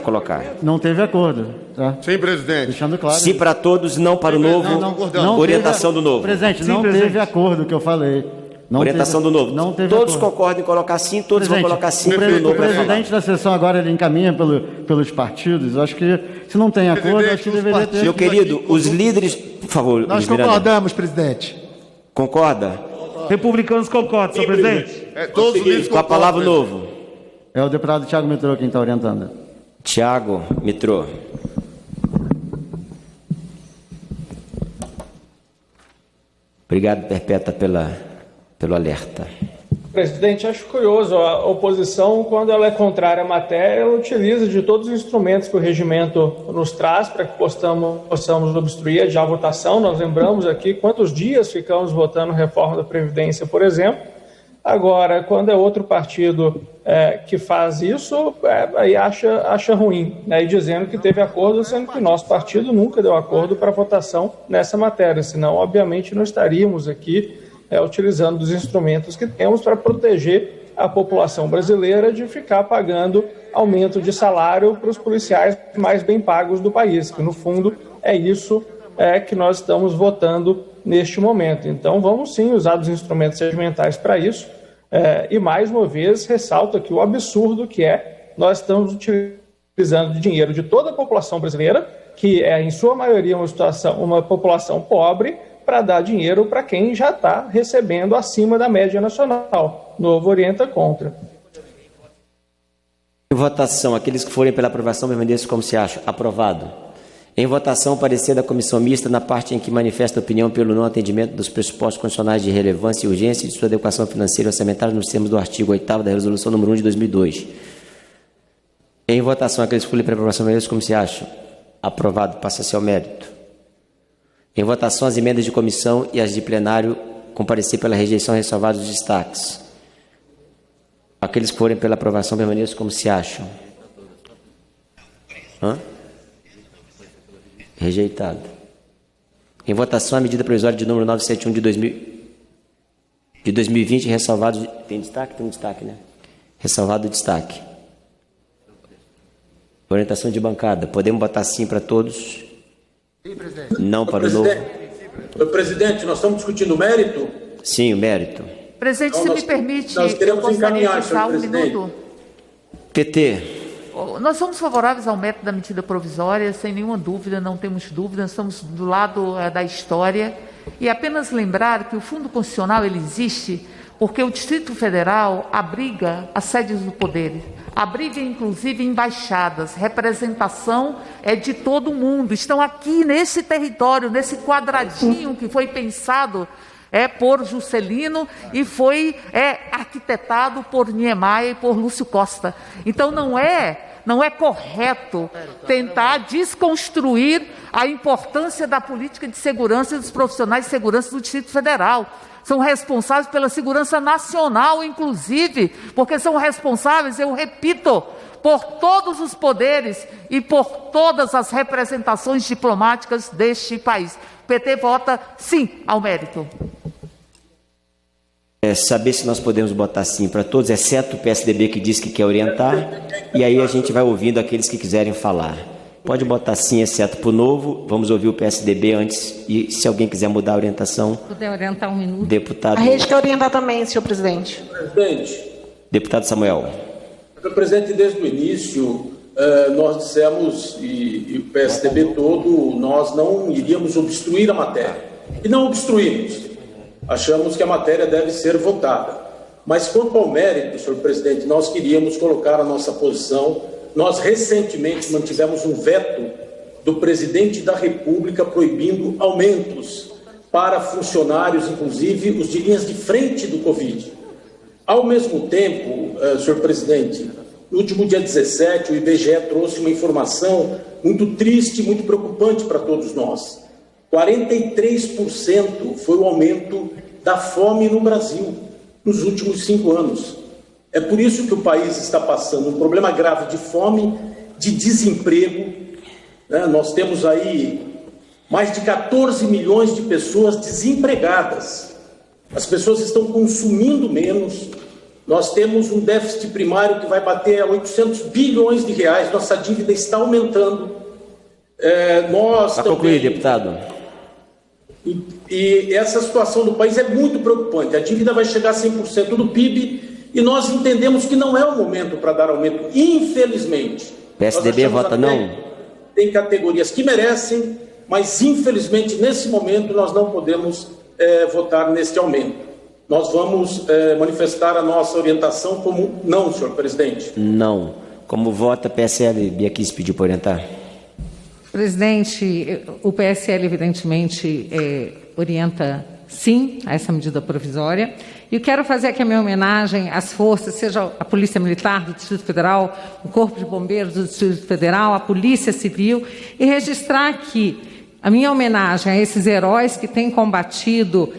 colocar. Não teve acordo, tá? Sim, presidente. Deixando claro. Sim para todos, não para o Novo. Não orientação do Novo. Presidente, não teve acordo que eu falei. Orientação do Novo. Não teve todos acordo. concordam em colocar sim, todos vão colocar sim. O presidente da sessão agora ele encaminha pelos partidos. Acho que se não tem acordo, acho que deveria ter. Meu querido, os líderes, por favor. Nós concordamos, presidente. Concorda? Republicanos concordam, senhor presidente. Todos os líderes com a palavra Novo. É o deputado Tiago Mitrô quem está orientando. Tiago Mitrô. Obrigado, Perpétua, pelo alerta. Presidente, acho curioso, a oposição, quando ela é contrária à matéria, ela utiliza de todos os instrumentos que o regimento nos traz para que possamos obstruir a votação. Nós lembramos aqui quantos dias ficamos votando reforma da Previdência, por exemplo. Agora, quando é outro partido que faz isso, aí acha ruim, né? E dizendo que teve acordo, sendo que o nosso partido nunca deu acordo para votação nessa matéria, senão, obviamente, não estaríamos aqui utilizando os instrumentos que temos para proteger a população brasileira de ficar pagando aumento de salário para os policiais mais bem pagos do país, que, no fundo, é isso que nós estamos votando neste momento. Então, vamos sim usar os instrumentos regimentais para isso. E, mais uma vez, ressalto aqui o absurdo que nós estamos utilizando dinheiro de toda a população brasileira, que é, em sua maioria, uma população pobre, para dar dinheiro para quem já está recebendo acima da média nacional. Novo orienta contra. Em votação, aqueles que forem pela aprovação permaneçam como se acham. Aprovado. Em votação, parecer da comissão mista na parte em que manifesta opinião pelo não atendimento dos pressupostos constitucionais de relevância e urgência e de sua adequação financeira e orçamentária nos termos do artigo 8º da Resolução nº 1 de 2002. Em votação, aqueles que forem pela aprovação permaneçam como se acham. Aprovado. Passa-se ao mérito. Em votação, as emendas de comissão e as de plenário com parecer pela rejeição ressalvados os destaques. Aqueles que forem pela aprovação permaneçam como se acham. Rejeitado. Em votação, a medida provisória de número 971 de 2020, ressalvado... Tem destaque? Tem um destaque, né? Ressalvado o destaque. Orientação de bancada. Podemos votar sim para todos? Sim, presidente. Não para o Novo. Presidente, nós estamos discutindo o mérito? Sim, o mérito. Presidente, então, se me permite, nós queremos encaminhar, usar um minuto. PT. Nós somos favoráveis ao método da medida provisória, sem nenhuma dúvida, não temos dúvida, estamos do lado da história. E apenas lembrar que o Fundo Constitucional ele existe porque o Distrito Federal abriga as sedes do poder, abriga inclusive embaixadas, representação é de todo mundo, estão aqui nesse território, nesse quadradinho que foi pensado por Juscelino e foi arquitetado por Niemeyer e por Lúcio Costa. Então não é correto tentar desconstruir a importância da política de segurança e dos profissionais de segurança do Distrito Federal. São responsáveis pela segurança nacional, inclusive, porque são responsáveis, eu repito, por todos os poderes e por todas as representações diplomáticas deste país. O PT vota sim ao mérito. saber se nós podemos botar sim para todos, exceto o PSDB que diz que quer orientar, e aí a gente vai ouvindo aqueles que quiserem falar. Pode botar sim, exceto para o Novo. Vamos ouvir o PSDB antes, e se alguém quiser mudar a orientação... Puder orientar 1 minuto. Deputado... A rede quer orientar também, senhor presidente. Presidente. Deputado Samuel. Senhor presidente, desde o início, nós dissemos, e o PSDB todo, nós não iríamos obstruir a matéria. E não obstruímos. Achamos que a matéria deve ser votada. Mas quanto ao mérito, senhor presidente, nós queríamos colocar a nossa posição. Nós recentemente mantivemos um veto do presidente da República proibindo aumentos para funcionários, inclusive os de linhas de frente do Covid. Ao mesmo tempo, senhor presidente, no último dia 17, o IBGE trouxe uma informação muito triste, muito preocupante para todos nós. 43% foi o aumento da fome no Brasil nos últimos 5 anos. É por isso que o país está passando um problema grave de fome, de desemprego. Nós temos aí mais de 14 milhões de pessoas desempregadas. As pessoas estão consumindo menos. Nós temos um déficit primário que vai bater a 800 bilhões de reais. Nossa dívida está aumentando. Para concluir, deputado. E essa situação do país é muito preocupante. A dívida vai chegar a 100% do PIB. E nós entendemos que não é o momento para dar aumento, infelizmente. PSDB vota não? Tem categorias que merecem, mas infelizmente nesse momento nós não podemos votar neste aumento. Nós vamos manifestar a nossa orientação como não, senhor presidente. Não. Como vota PSL? Bia Kicis pediu para orientar. Presidente, o PSL evidentemente orienta sim a essa medida provisória. E eu quero fazer aqui a minha homenagem às forças, seja a Polícia Militar do Distrito Federal, o Corpo de Bombeiros do Distrito Federal, a Polícia Civil, e registrar aqui a minha homenagem a esses heróis que têm combatido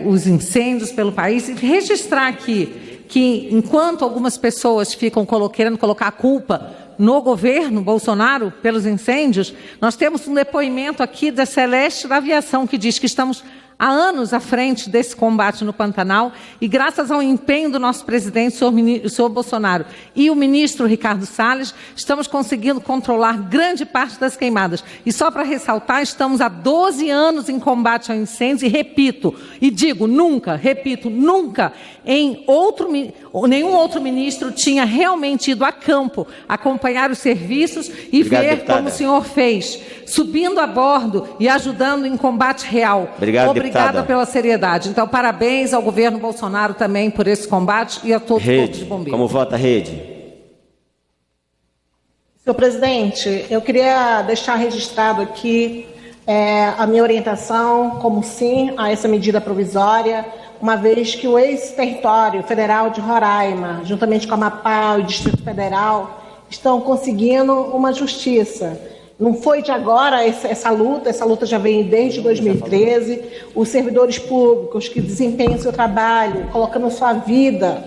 os incêndios pelo país, e registrar aqui que, enquanto algumas pessoas ficam querendo colocar a culpa no governo Bolsonaro pelos incêndios, nós temos um depoimento aqui da Celeste da Aviação, que diz que estamos há anos à frente desse combate no Pantanal, e graças ao empenho do nosso presidente, o senhor Bolsonaro, e o ministro Ricardo Salles, estamos conseguindo controlar grande parte das queimadas. E só para ressaltar, estamos há 12 anos em combate ao incêndio, e repito, e digo nunca, repito, nunca, nenhum outro ministro tinha realmente ido a campo acompanhar os serviços e Obrigado, ver deputada. como o senhor fez, subindo a bordo e ajudando em combate real. Obrigada pela seriedade. Então, parabéns ao governo Bolsonaro também por esse combate e a todos os corpos de bombeiros. Como vota a rede? Senhor presidente, eu queria deixar registrado aqui a minha orientação como sim a essa medida provisória, uma vez que o ex-território federal de Roraima, juntamente com a Amapá e o Distrito Federal, estão conseguindo uma justiça. Não foi de agora essa luta já vem desde 2013. Os servidores públicos que desempenham seu trabalho, colocando sua vida,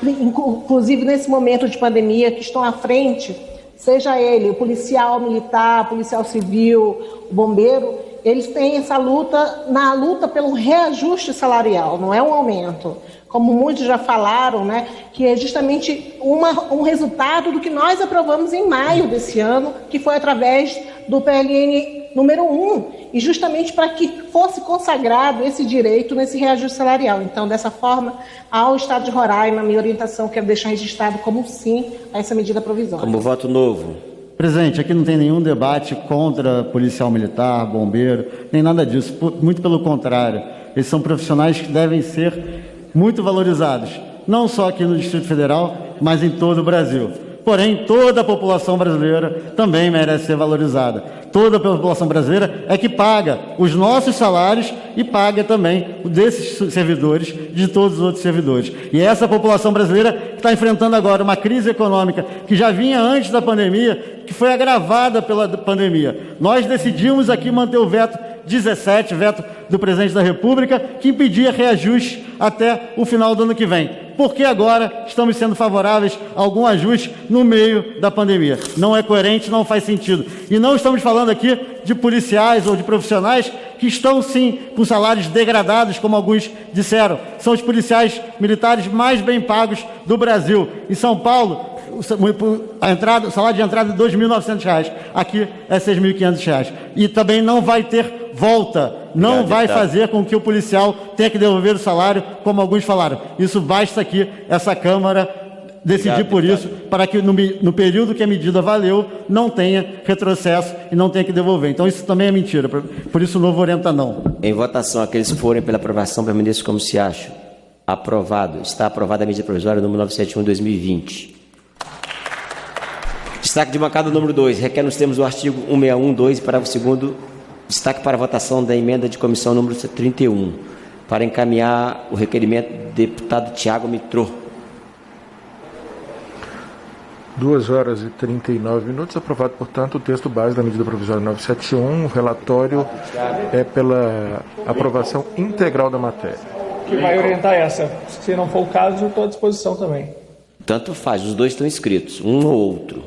inclusive nesse momento de pandemia, que estão à frente, seja ele o policial militar, policial civil, o bombeiro, eles têm essa luta, na luta pelo reajuste salarial, não é um aumento. Como muitos já falaram, né, que é justamente um resultado do que nós aprovamos em maio desse ano, que foi através do PLN número 1, e justamente para que fosse consagrado esse direito nesse reajuste salarial. Então, dessa forma, ao Estado de Roraima, minha orientação quero deixar registrado como sim a essa medida provisória. Como voto novo? Presidente, aqui não tem nenhum debate contra policial militar, bombeiro, nem nada disso. Muito pelo contrário. Eles são profissionais que devem ser muito valorizados, não só aqui no Distrito Federal, mas em todo o Brasil. Porém, toda a população brasileira também merece ser valorizada. Toda a população brasileira é que paga os nossos salários e paga também o desses servidores, de todos os outros servidores. E é essa população brasileira que está enfrentando agora uma crise econômica que já vinha antes da pandemia, que foi agravada pela pandemia. Nós decidimos aqui manter o veto 17, veto do presidente da República, que impedia reajuste até o final do ano que vem. Porque agora estamos sendo favoráveis a algum ajuste no meio da pandemia. Não é coerente, não faz sentido. E não estamos falando aqui de policiais ou de profissionais que estão, sim, com salários degradados, como alguns disseram. São os policiais militares mais bem pagos do Brasil. Em São Paulo, o salário de entrada é R$ 2.900. Aqui é R$ 6.500. E também não vai ter volta. Não vai fazer com que o policial tenha que devolver o salário, como alguns falaram. Isso basta aqui, essa Câmara decidir por isso, para que no período que a medida valeu, não tenha retrocesso e não tenha que devolver. Então isso também é mentira, por isso o novo orienta não. Em votação, aqueles que forem pela aprovação, permaneçam como se acham. Aprovado. Está aprovada a medida provisória número 971/2020. Destaque de bancada número 2. Requer nos termos do artigo 161(2), parágrafo 2º, destaque para a votação da emenda de comissão número 31, para encaminhar o requerimento do deputado Tiago Mitrô. 2h39. Aprovado, portanto, o texto base da medida provisória 971. O relatório é pela aprovação integral da matéria. Que vai orientar essa. Se não for o caso, eu estou à disposição também. Tanto faz, os dois estão inscritos, um ou outro.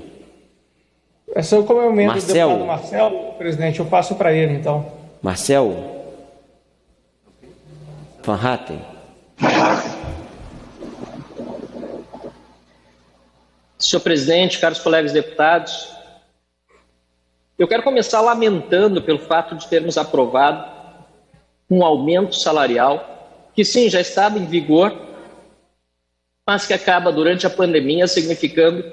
Essa, como é o membro do Marcel. deputado Marcel, presidente, eu passo para ele, então. Marcel? Van Hatten? Senhor presidente, caros colegas deputados, eu quero começar lamentando pelo fato de termos aprovado um aumento salarial que sim, já estava em vigor, mas que acaba durante a pandemia significando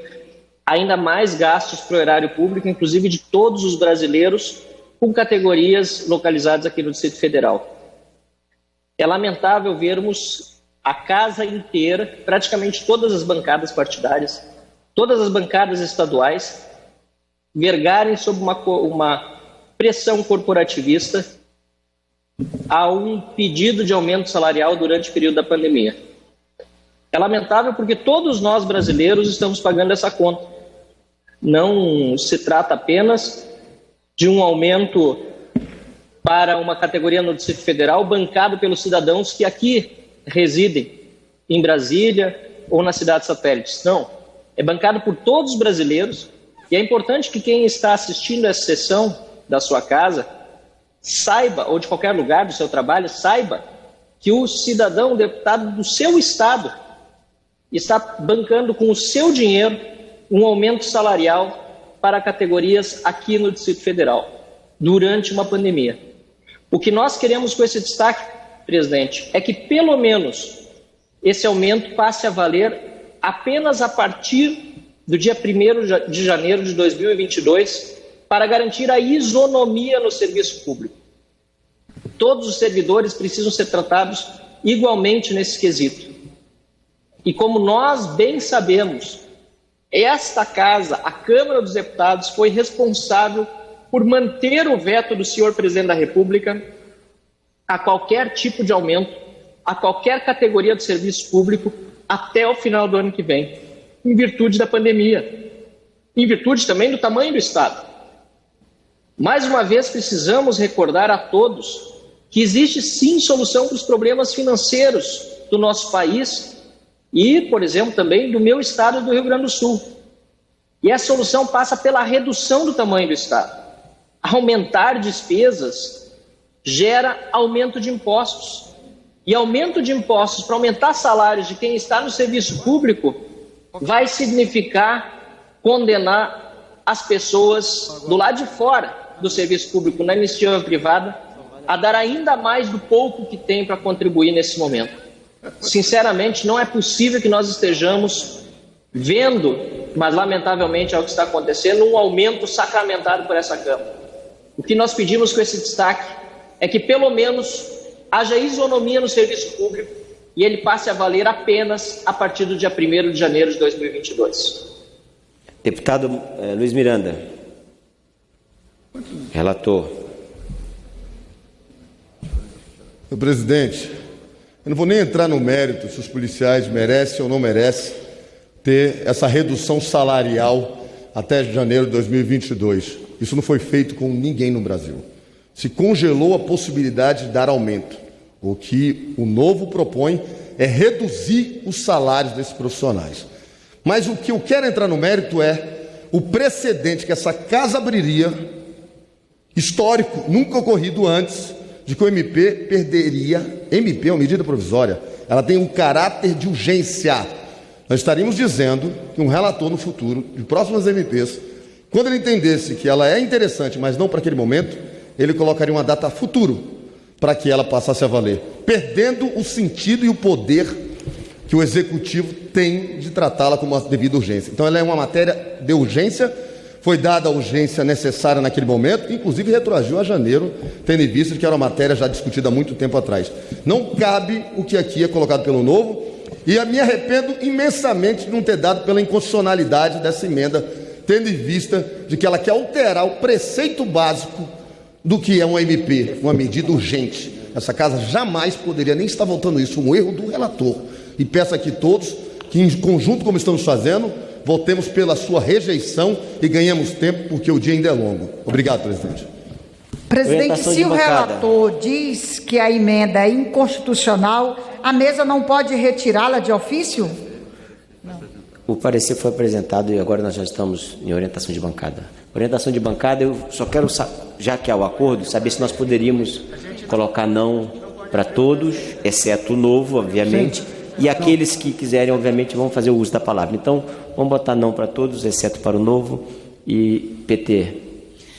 ainda mais gastos para o erário público, inclusive de todos os brasileiros com categorias localizadas aqui no Distrito Federal. É lamentável vermos a casa inteira, praticamente todas as bancadas partidárias, todas as bancadas estaduais, vergarem sob uma pressão corporativista a um pedido de aumento salarial durante o período da pandemia. É lamentável porque todos nós brasileiros estamos pagando essa conta. Não se trata apenas de um aumento para uma categoria no Distrito Federal bancado pelos cidadãos que aqui residem, em Brasília ou nas cidades satélites. Não, é bancado por todos os brasileiros e é importante que quem está assistindo essa sessão da sua casa saiba, ou de qualquer lugar do seu trabalho, saiba que o cidadão, o deputado do seu estado, está bancando com o seu dinheiro um aumento salarial para categorias aqui no Distrito Federal, durante uma pandemia. O que nós queremos com esse destaque, presidente, é que pelo menos esse aumento passe a valer apenas a partir do dia 1º de janeiro de 2022, para garantir a isonomia no serviço público. Todos os servidores precisam ser tratados igualmente nesse quesito. E como nós bem sabemos, esta casa, a Câmara dos Deputados, foi responsável por manter o veto do senhor presidente da República a qualquer tipo de aumento, a qualquer categoria do serviço público, até o final do ano que vem, em virtude da pandemia, em virtude também do tamanho do Estado. Mais uma vez, precisamos recordar a todos que existe sim solução para os problemas financeiros do nosso país e, por exemplo, também do meu estado do Rio Grande do Sul. E a solução passa pela redução do tamanho do Estado. Aumentar despesas gera aumento de impostos. E aumento de impostos para aumentar salários de quem está no serviço público vai significar condenar as pessoas do lado de fora do serviço público, na iniciativa privada, a dar ainda mais do pouco que tem para contribuir nesse momento. Sinceramente, não é possível que nós estejamos vendo, mas lamentavelmente é o que está acontecendo, um aumento sacramentado por essa Câmara. O que nós pedimos com esse destaque é que pelo menos haja isonomia no serviço público e ele passe a valer apenas a partir do dia 1º de janeiro de 2022. Deputado Luiz Miranda. Relator. Senhor presidente, eu não vou nem entrar no mérito se os policiais merecem ou não merecem ter essa redução salarial até janeiro de 2022. Isso não foi feito com ninguém no Brasil. Se congelou a possibilidade de dar aumento. O que o novo propõe é reduzir os salários desses profissionais. Mas o que eu quero entrar no mérito é o precedente que essa casa abriria histórico, nunca ocorrido antes, de que o MP perderia. MP é uma medida provisória, ela tem um caráter de urgência. Nós estaríamos dizendo que um relator no futuro, de próximas MPs, quando ele entendesse que ela é interessante, mas não para aquele momento, ele colocaria uma data futuro para que ela passasse a valer, perdendo o sentido e o poder que o Executivo tem de tratá-la como uma devida urgência. Então ela é uma matéria de urgência, foi dada a urgência necessária naquele momento, inclusive retroagiu a janeiro, tendo em vista que era uma matéria já discutida há muito tempo atrás. Não cabe o que aqui é colocado pelo Novo, e me arrependo imensamente de não ter dado pela inconstitucionalidade dessa emenda, tendo em vista de que ela quer alterar o preceito básico do que é um MP, uma medida urgente. Essa casa jamais poderia nem estar votando isso, um erro do relator. E peço aqui todos que, em conjunto, como estamos fazendo, votemos pela sua rejeição e ganhemos tempo, porque o dia ainda é longo. Obrigado, presidente. Presidente, se o relator diz que a emenda é inconstitucional, a mesa não pode retirá-la de ofício? Não. O parecer foi apresentado e agora nós já estamos em orientação de bancada. Orientação de bancada, eu só quero, já que há o acordo, saber se nós poderíamos colocar não para todos, exceto o Novo, obviamente. Sim. E aqueles que quiserem, obviamente, vão fazer o uso da palavra. Então, vamos botar não para todos, exceto para o Novo. E PT,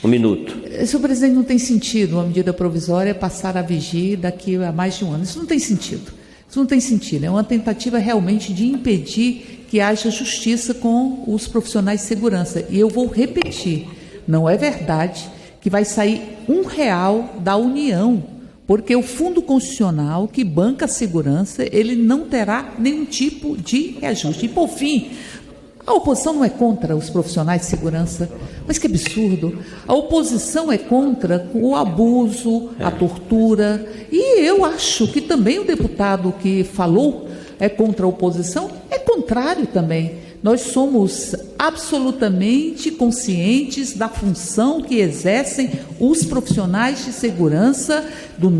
1 minuto. Senhor presidente, não tem sentido uma medida provisória passar a vigir daqui a mais de um ano. Isso não tem sentido. Isso não tem sentido. É uma tentativa realmente de impedir que haja justiça com os profissionais de segurança. E eu vou repetir, não é verdade que vai sair R$1 da União, porque o Fundo Constitucional que banca a segurança, ele não terá nenhum tipo de reajuste. E, por fim, a oposição não é contra os profissionais de segurança, mas que absurdo. A oposição é contra o abuso, a tortura, e eu acho que também o deputado que falou é contra a oposição, é contrário também. Nós somos absolutamente conscientes da função que exercem os profissionais de segurança do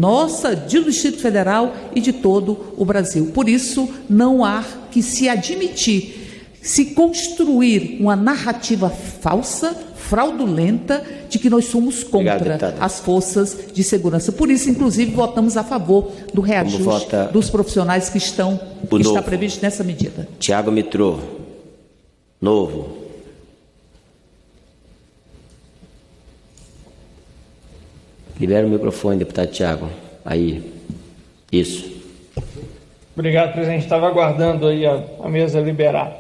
Distrito Federal e de todo o Brasil. Por isso, não há que se admitir, se construir uma narrativa falsa, fraudulenta, de que nós somos contra as forças de segurança. Por isso, inclusive, votamos a favor do reajuste dos profissionais que está previsto nessa medida. Tiago Mitrô. Novo. Libera o microfone, deputado Tiago. Aí. Isso. Obrigado, presidente. Estava aguardando aí a mesa liberar.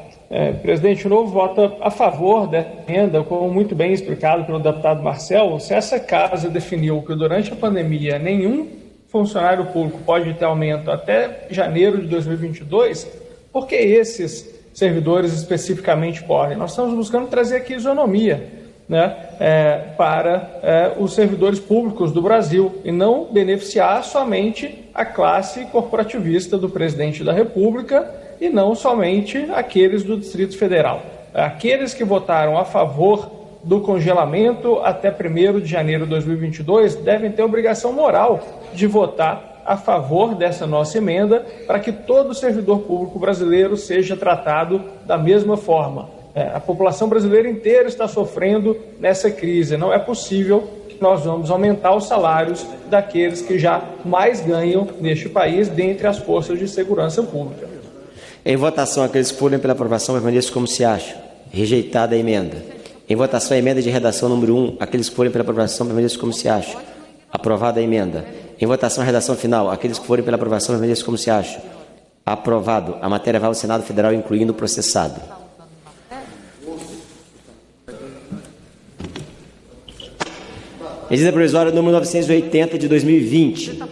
Presidente, o Novo vota a favor da emenda, como muito bem explicado pelo deputado Marcelo. Se essa casa definiu que durante a pandemia nenhum funcionário público pode ter aumento até janeiro de 2022, por que esses servidores especificamente podem? Nós estamos buscando trazer aqui isonomia, né, para os servidores públicos do Brasil e não beneficiar somente a classe corporativista do presidente da República e não somente aqueles do Distrito Federal. Aqueles que votaram a favor do congelamento até 1º de janeiro de 2022 devem ter obrigação moral de votar a favor dessa nossa emenda para que todo servidor público brasileiro seja tratado da mesma forma. A população brasileira inteira está sofrendo nessa crise. Não é possível que nós vamos aumentar os salários daqueles que já mais ganham neste país dentre as forças de segurança pública. Em votação, aqueles que forem pela aprovação permaneçam como se acham. Rejeitada a emenda. Em votação, a emenda de redação número 1, aqueles que forem pela aprovação permaneçam como se acham. Aprovada a emenda. Em votação, a redação final. Aqueles que forem pela aprovação, permaneçam como se acham. Aprovado. A matéria vai ao Senado Federal, incluindo o processado. Medida provisória número 980 de 2020.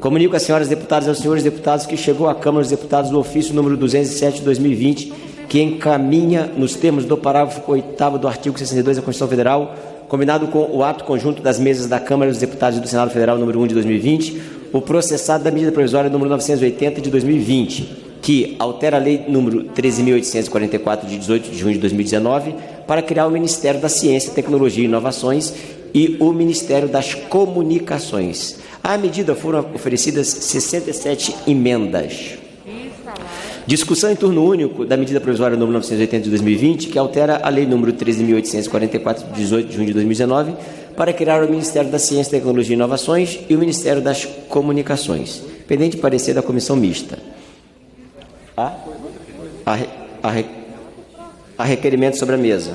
Comunico às senhoras deputadas e aos senhores deputados que chegou à Câmara dos Deputados o ofício número 207 de 2020, que encaminha, nos termos do parágrafo 8º do artigo 62 da Constituição Federal, combinado com o ato conjunto das mesas da Câmara dos Deputados e do Senado Federal número 1 de 2020, o processado da medida provisória número 980 de 2020, que altera a lei número 13.844 de 18 de junho de 2019 para criar o Ministério da Ciência, Tecnologia e Inovações e o Ministério das Comunicações. À medida foram oferecidas 67 emendas. Discussão em turno único da medida provisória número 980 de 2020, que altera a lei número 13.844 de 18 de junho de 2019 para criar o Ministério da Ciência, Tecnologia e Inovações e o Ministério das Comunicações, pendente parecer da comissão mista. Há requerimento sobre a mesa.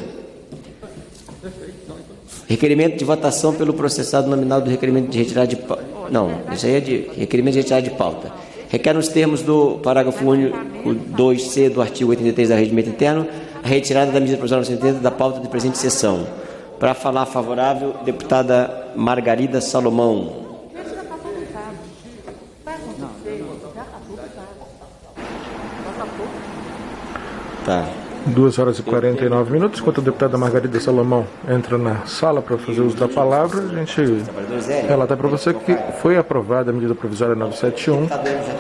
Requerimento de votação pelo processado nominal do requerimento de retirada de pauta. Não, isso aí é de requerimento de retirada de pauta. Requer nos termos do parágrafo único 2c do artigo 83 da Regimento Interno a retirada da medida provisória 970 da pauta de presente sessão. Para falar favorável, deputada Margarida Salomão. Tá. 2 horas e 49 minutos. Enquanto a deputada Margarida Salomão entra na sala para fazer uso da palavra, a gente relata para você que foi aprovada a medida provisória 971,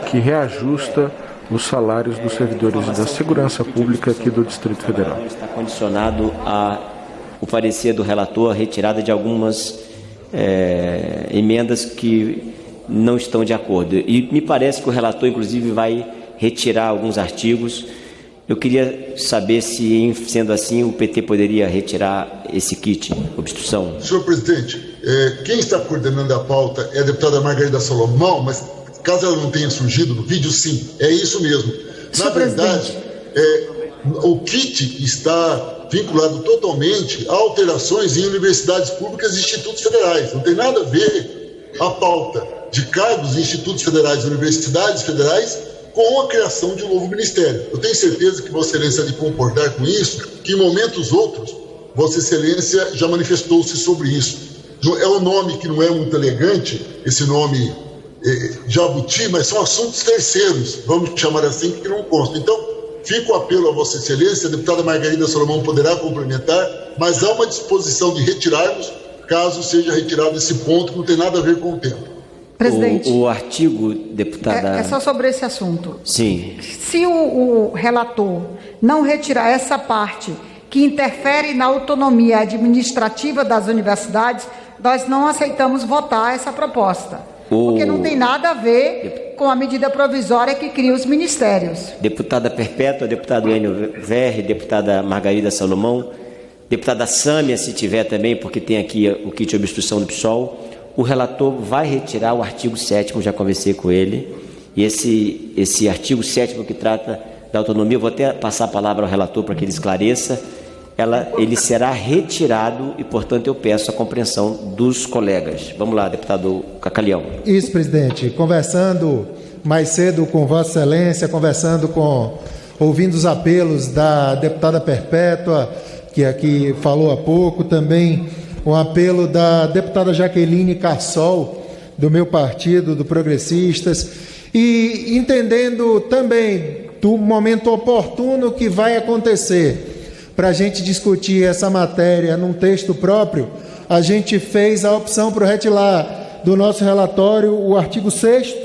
que reajusta os salários dos servidores da segurança pública aqui do Distrito Federal. Está condicionado o parecer do relator, a retirada de algumas emendas que não estão de acordo. E me parece que o relator, inclusive, vai retirar alguns artigos. Eu queria saber se, sendo assim, o PT poderia retirar esse kit, obstrução. Senhor presidente, quem está coordenando a pauta é a deputada Margarida Salomão, mas caso ela não tenha surgido no vídeo, sim, é isso mesmo. Na verdade, o kit está vinculado totalmente a alterações em universidades públicas e institutos federais. Não tem nada a ver a pauta de cargos em institutos federais e universidades federais com a criação de um novo ministério. Eu tenho certeza que Vossa Excelência há de concordar com isso, que em momentos outros, Vossa Excelência já manifestou-se sobre isso. É um nome que não é muito elegante, esse nome Jabuti, mas são assuntos terceiros, vamos chamar assim, que não constam. Então, fica o apelo a Vossa Excelência, a deputada Margarida Salomão poderá complementar, mas há uma disposição de retirarmos, caso seja retirado esse ponto, que não tem nada a ver com o tempo. Presidente, o artigo, deputada... É só sobre esse assunto. Sim. Se o relator não retirar essa parte que interfere na autonomia administrativa das universidades, nós não aceitamos votar essa proposta. Porque não tem nada a ver com a medida provisória que cria os ministérios. Deputada Perpétua, deputado Enio Verri, deputada Margarida Salomão, deputada Sâmia, se tiver também, porque tem aqui o kit de obstrução do PSOL. O relator vai retirar o artigo 7º, já conversei com ele, e esse artigo 7º que trata da autonomia, eu vou até passar a palavra ao relator para que ele esclareça, ele será retirado e, portanto, eu peço a compreensão dos colegas. Vamos lá, deputado Cacalhão. Isso, presidente. Conversando mais cedo com Vossa Excelência, ouvindo os apelos da deputada Perpétua, que aqui falou há pouco, também um apelo da deputada Jaqueline Cassol, do meu partido, do Progressistas, e entendendo também do momento oportuno que vai acontecer para a gente discutir essa matéria num texto próprio, a gente fez a opção para retirar do nosso relatório o artigo 6º,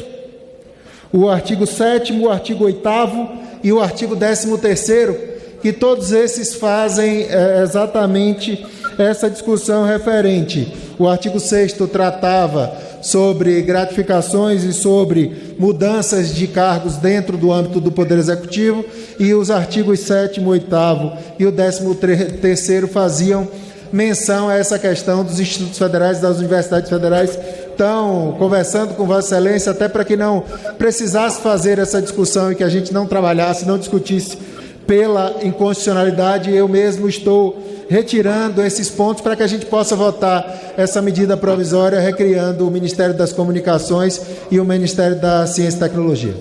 o artigo 7º, o artigo 8º e o artigo 13º, que todos esses fazem exatamente essa discussão referente. O artigo 6º tratava sobre gratificações e sobre mudanças de cargos dentro do âmbito do Poder Executivo, e os artigos 7º, 8º e o 13º faziam menção a essa questão dos institutos federais e das universidades federais. Então, conversando com Vossa Excelência, até para que não precisasse fazer essa discussão e que a gente não trabalhasse, não discutisse pela inconstitucionalidade, eu mesmo estou retirando esses pontos para que a gente possa votar essa medida provisória, recriando o Ministério das Comunicações e o Ministério da Ciência e Tecnologia.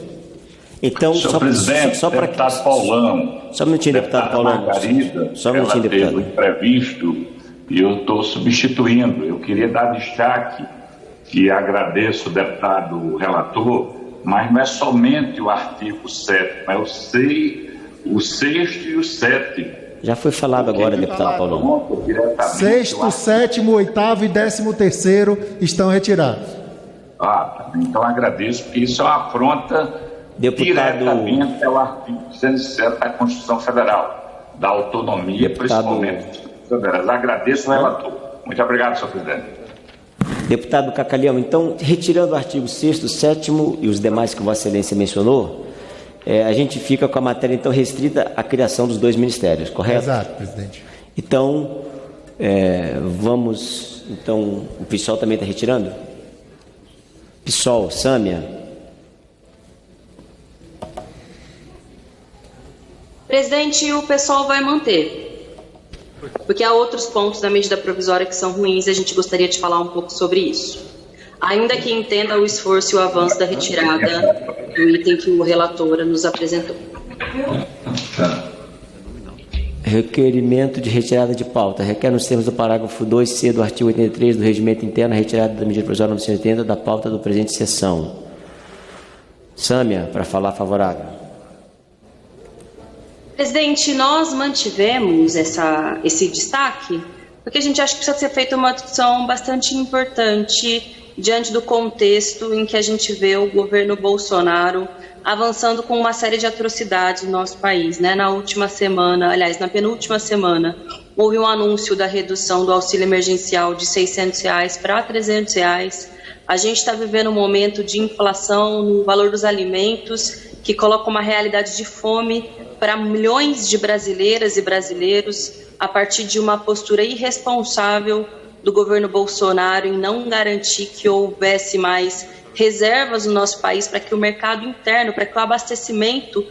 Então, senhor presidente, só para deputado Paulão, só um minutinho, deputado Paulão. Margarida, só um minutinho, deputado. Imprevisto, e eu estou substituindo. Eu queria dar destaque, e agradeço o deputado relator, mas não é somente o artigo 7º, mas o 6º e o 7º. Já foi falado agora, deputado Paulão. 6º, 7º, 8º e 13º estão retirados. Então agradeço, porque isso é uma afronta diretamente ao artigo 107 da Constituição Federal, da autonomia, principalmente dos institutos federais. Agradeço o relator. Muito obrigado, senhor presidente. Deputado Cacalhão, então, retirando o artigo 6º, 7º e os demais que Vossa Excelência mencionou, a gente fica com a matéria, então, restrita à criação dos 2 ministérios, correto? Exato, presidente. Então, vamos Então, o PSOL também está retirando? PSOL, Sâmia. Presidente, o PSOL vai manter, porque há outros pontos da medida provisória que são ruins e a gente gostaria de falar um pouco sobre isso. Ainda que entenda o esforço e o avanço da retirada do item que o relator nos apresentou. Requerimento de retirada de pauta. Requer nos termos do parágrafo 2c do artigo 83 do Regimento Interno a retirada da medida provisória 980 da pauta do presente sessão. Sâmia, para falar favorável. Presidente, nós mantivemos esse destaque porque a gente acha que precisa ser feita uma discussão bastante importante diante do contexto em que a gente vê o governo Bolsonaro avançando com uma série de atrocidades no nosso país, né? Na última semana, aliás, na penúltima semana, houve um anúncio da redução do auxílio emergencial de R$ 600 para R$ 300. A gente está vivendo um momento de inflação no valor dos alimentos que coloca uma realidade de fome para milhões de brasileiras e brasileiros a partir de uma postura irresponsável do governo Bolsonaro em não garantir que houvesse mais reservas no nosso país para que o mercado interno, para que o abastecimento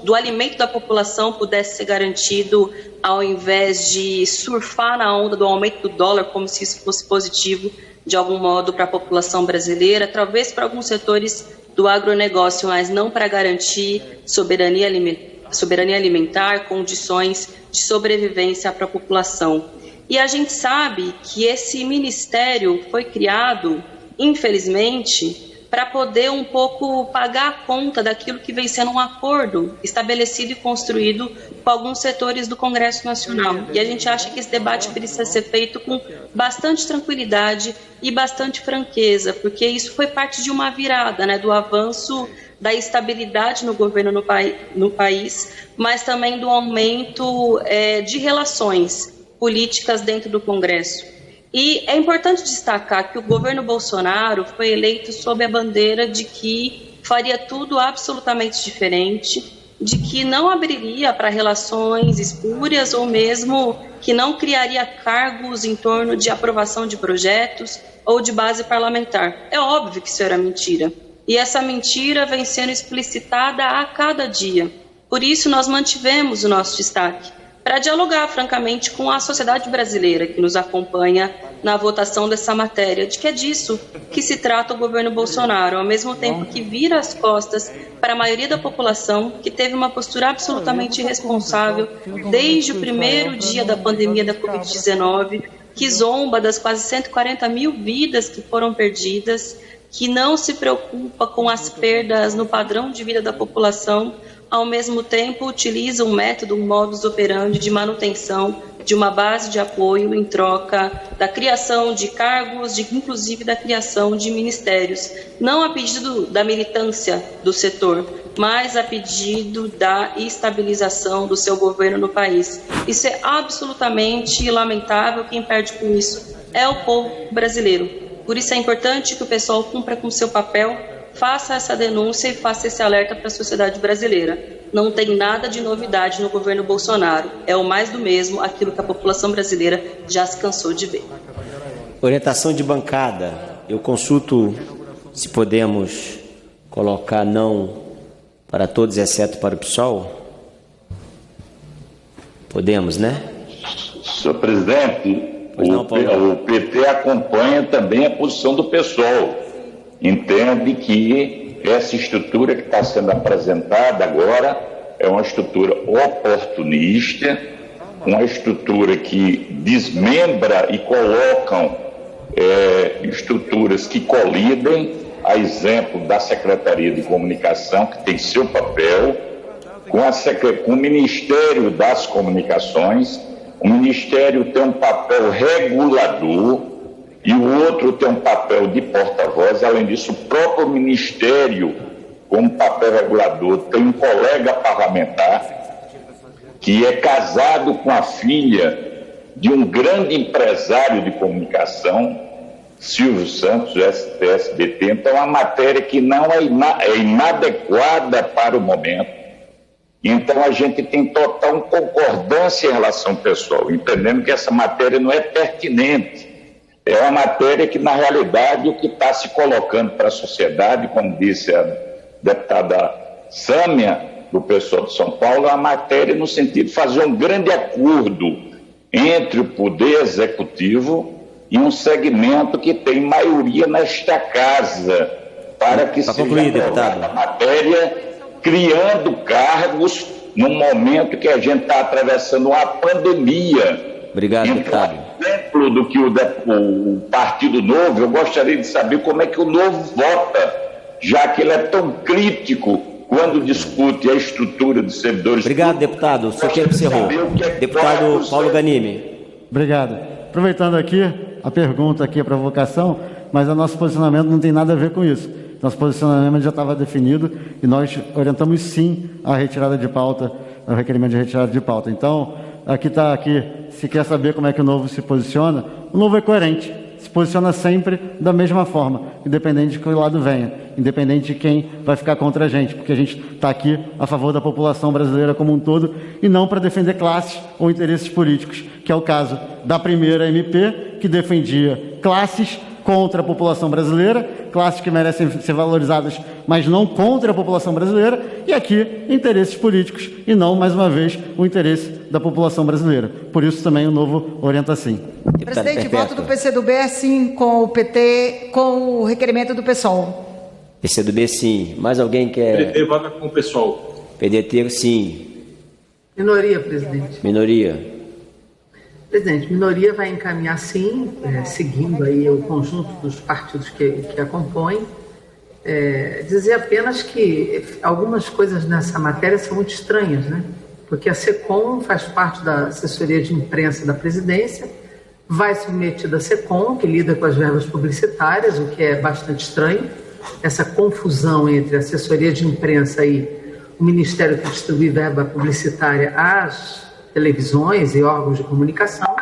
do alimento da população pudesse ser garantido, ao invés de surfar na onda do aumento do dólar como se isso fosse positivo de algum modo para a população brasileira, talvez para alguns setores do agronegócio, mas não para garantir soberania alimentar, condições de sobrevivência para a população. E a gente sabe que esse ministério foi criado, infelizmente, para poder um pouco pagar a conta daquilo que vem sendo um acordo estabelecido e construído com alguns setores do Congresso Nacional. E a gente acha que esse debate precisa ser feito com bastante tranquilidade e bastante franqueza, porque isso foi parte de uma virada, né, do avanço da estabilidade no governo no país, mas também do aumento de relações políticas dentro do Congresso. E é importante destacar que o governo Bolsonaro foi eleito sob a bandeira de que faria tudo absolutamente diferente, de que não abriria para relações espúrias ou mesmo que não criaria cargos em torno de aprovação de projetos ou de base parlamentar. É óbvio que isso era mentira. E essa mentira vem sendo explicitada a cada dia. Por isso, nós mantivemos o nosso destaque, para dialogar, francamente, com a sociedade brasileira que nos acompanha na votação dessa matéria, de que é disso que se trata o governo Bolsonaro, ao mesmo tempo que vira as costas para a maioria da população, que teve uma postura absolutamente irresponsável desde o primeiro dia da pandemia da Covid-19, que zomba das quase 140 mil vidas que foram perdidas, que não se preocupa com as perdas no padrão de vida da população, ao mesmo tempo utiliza um método, um modus operandi de manutenção de uma base de apoio em troca da criação de cargos, inclusive da criação de ministérios, não a pedido da militância do setor, mas a pedido da estabilização do seu governo no país. Isso é absolutamente lamentável, quem perde com isso é o povo brasileiro. Por isso é importante que o pessoal cumpra com seu papel, faça essa denúncia e faça esse alerta para a sociedade brasileira. Não tem nada de novidade no governo Bolsonaro. É o mais do mesmo, aquilo que a população brasileira já se cansou de ver. Orientação de bancada. Eu consulto se podemos colocar não para todos, exceto para o PSOL. Podemos, né? Senhor presidente, o PT acompanha também a posição do PSOL. Entende que essa estrutura que está sendo apresentada agora é uma estrutura oportunista, uma estrutura que desmembra e colocam estruturas que colidem, a exemplo da Secretaria de Comunicação, que tem seu papel, com o Ministério das Comunicações. O Ministério tem um papel regulador, e o outro tem um papel de porta-voz. Além disso, o próprio Ministério, como papel regulador, tem um colega parlamentar que é casado com a filha de um grande empresário de comunicação, Silvio Santos, PSDB. Então, é uma matéria que não é inadequada para o momento. Então, a gente tem total concordância em relação ao pessoal, entendendo que essa matéria não é pertinente É uma matéria que, na realidade, o que está se colocando para a sociedade, como disse a deputada Sâmia, do pessoal de São Paulo, é uma matéria no sentido de fazer um grande acordo entre o Poder Executivo e um segmento que tem maioria nesta casa, para que seja aprovada a matéria, criando cargos no momento que a gente está atravessando uma pandemia. Obrigado, deputado. Exemplo do que o Partido Novo, eu gostaria de saber como é que o Novo vota, já que ele é tão crítico quando discute a estrutura dos servidores. Obrigado, deputado. O seu tempo encerrou. Deputado Paulo Ganimi. Obrigado. Aproveitando aqui a pergunta, aqui a provocação, mas o nosso posicionamento não tem nada a ver com isso. Nosso posicionamento já estava definido e nós orientamos sim a retirada de pauta, o requerimento de retirada de pauta. Então, aqui, se quer saber como é que o Novo se posiciona, o Novo é coerente, se posiciona sempre da mesma forma, independente de que lado venha, independente de quem vai ficar contra a gente, porque a gente está aqui a favor da população brasileira como um todo e não para defender classes ou interesses políticos, que é o caso da primeira MP, que defendia classes contra a população brasileira, classes que merecem ser valorizadas, mas não contra a população brasileira, e aqui interesses políticos e não, mais uma vez, o interesse da população brasileira. Por isso também o Novo orienta sim. Presidente, voto do PCdoB é sim com o PT, com o requerimento do PSOL. PCdoB sim. Mais alguém quer? PDT vota com o PSOL. PDT sim. Minoria, presidente. Minoria. Presidente, minoria vai encaminhar sim, seguindo aí o conjunto dos partidos que a compõem. Dizer apenas que algumas coisas nessa matéria são muito estranhas, né? Porque a SECOM faz parte da assessoria de imprensa da presidência, vai submetida à SECOM, que lida com as verbas publicitárias, o que é bastante estranho, essa confusão entre a assessoria de imprensa e o Ministério que distribui verba publicitária às televisões e órgãos de comunicação,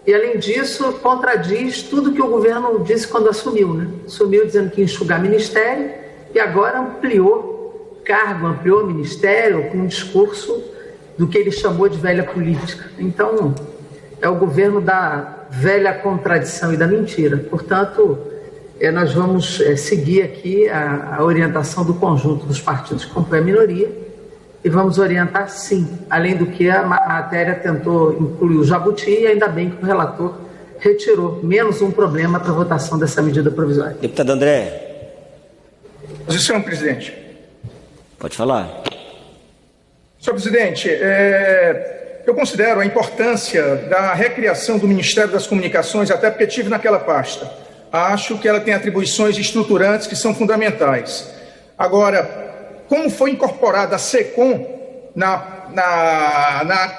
e além disso contradiz tudo que o governo disse quando assumiu, né? Assumiu dizendo que ia enxugar ministério e agora ampliou cargo, ampliou ministério com um discurso do que ele chamou de velha política. Então, é o governo da velha contradição e da mentira. Portanto, nós vamos seguir aqui a orientação do conjunto dos partidos que compõem a minoria e vamos orientar sim, além do que a matéria tentou incluir o jabuti e ainda bem que o relator retirou, menos um problema para a votação dessa medida provisória. Deputado André. Posição, presidente. Pode falar. Senhor presidente, eu considero a importância da recriação do Ministério das Comunicações, até porque estive naquela pasta. Acho que ela tem atribuições estruturantes que são fundamentais. Agora, como foi incorporada a SECOM na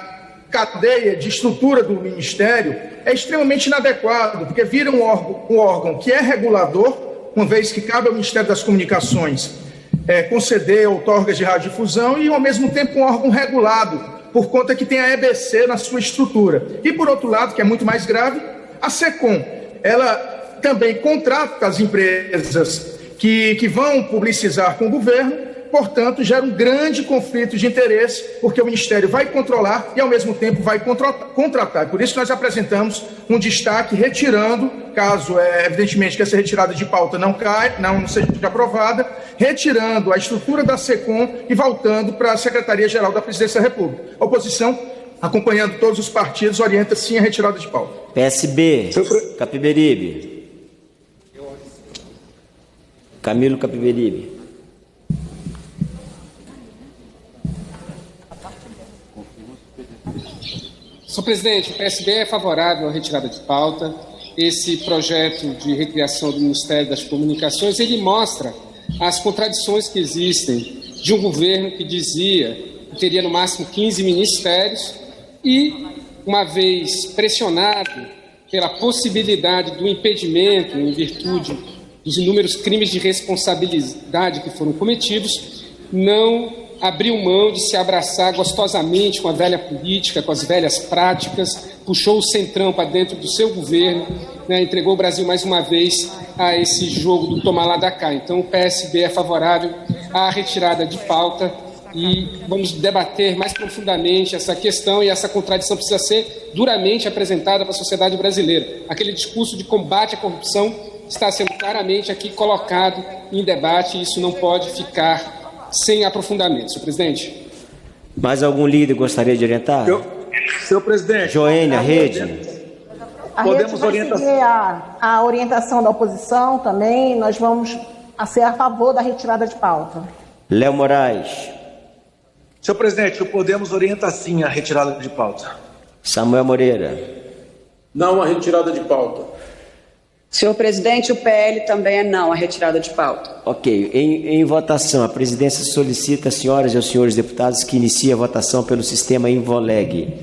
cadeia de estrutura do Ministério, é extremamente inadequado, porque vira um órgão que é regulador, uma vez que cabe ao Ministério das Comunicações conceder outorgas de radiodifusão e, ao mesmo tempo, um órgão regulado, por conta que tem a EBC na sua estrutura. E, por outro lado, que é muito mais grave, a SECOM, ela também contrata as empresas que vão publicizar com o governo, portanto, gera um grande conflito de interesse, porque o Ministério vai controlar e, ao mesmo tempo, vai contratar. Por isso que nós apresentamos um destaque retirando, caso, evidentemente, que essa retirada de pauta não seja aprovada, retirando a estrutura da SECOM e voltando para a Secretaria-Geral da Presidência da República. A oposição, acompanhando todos os partidos, orienta sim a retirada de pauta. PSB, Capiberibe. Camilo Capiberibe. Senhor presidente, o PSB é favorável à retirada de pauta. Esse projeto de recriação do Ministério das Comunicações, ele mostra as contradições que existem de um governo que dizia que teria no máximo 15 ministérios e, uma vez pressionado pela possibilidade do impedimento em virtude dos inúmeros crimes de responsabilidade que foram cometidos, não abriu mão de se abraçar gostosamente com a velha política, com as velhas práticas, puxou o centrão para dentro do seu governo, né, entregou o Brasil mais uma vez a esse jogo do tomar lá da cá. Então o PSB é favorável à retirada de pauta e vamos debater mais profundamente essa questão, e essa contradição precisa ser duramente apresentada para a sociedade brasileira. Aquele discurso de combate à corrupção está sendo claramente aqui colocado em debate, e isso não pode ficar sem aprofundamento. Senhor presidente. Mais algum líder gostaria de orientar? Senhor presidente. Joênia, Rede. A Rede vai seguir a orientação da oposição também. Nós vamos ser a favor da retirada de pauta. Léo Moraes. Senhor presidente, o Podemos orienta sim a retirada de pauta. Samuel Moreira. Não a retirada de pauta. Senhor presidente, o PL também é não a retirada de pauta. Ok. Em votação, a presidência solicita às senhoras e aos senhores deputados que iniciem a votação pelo sistema Involeg.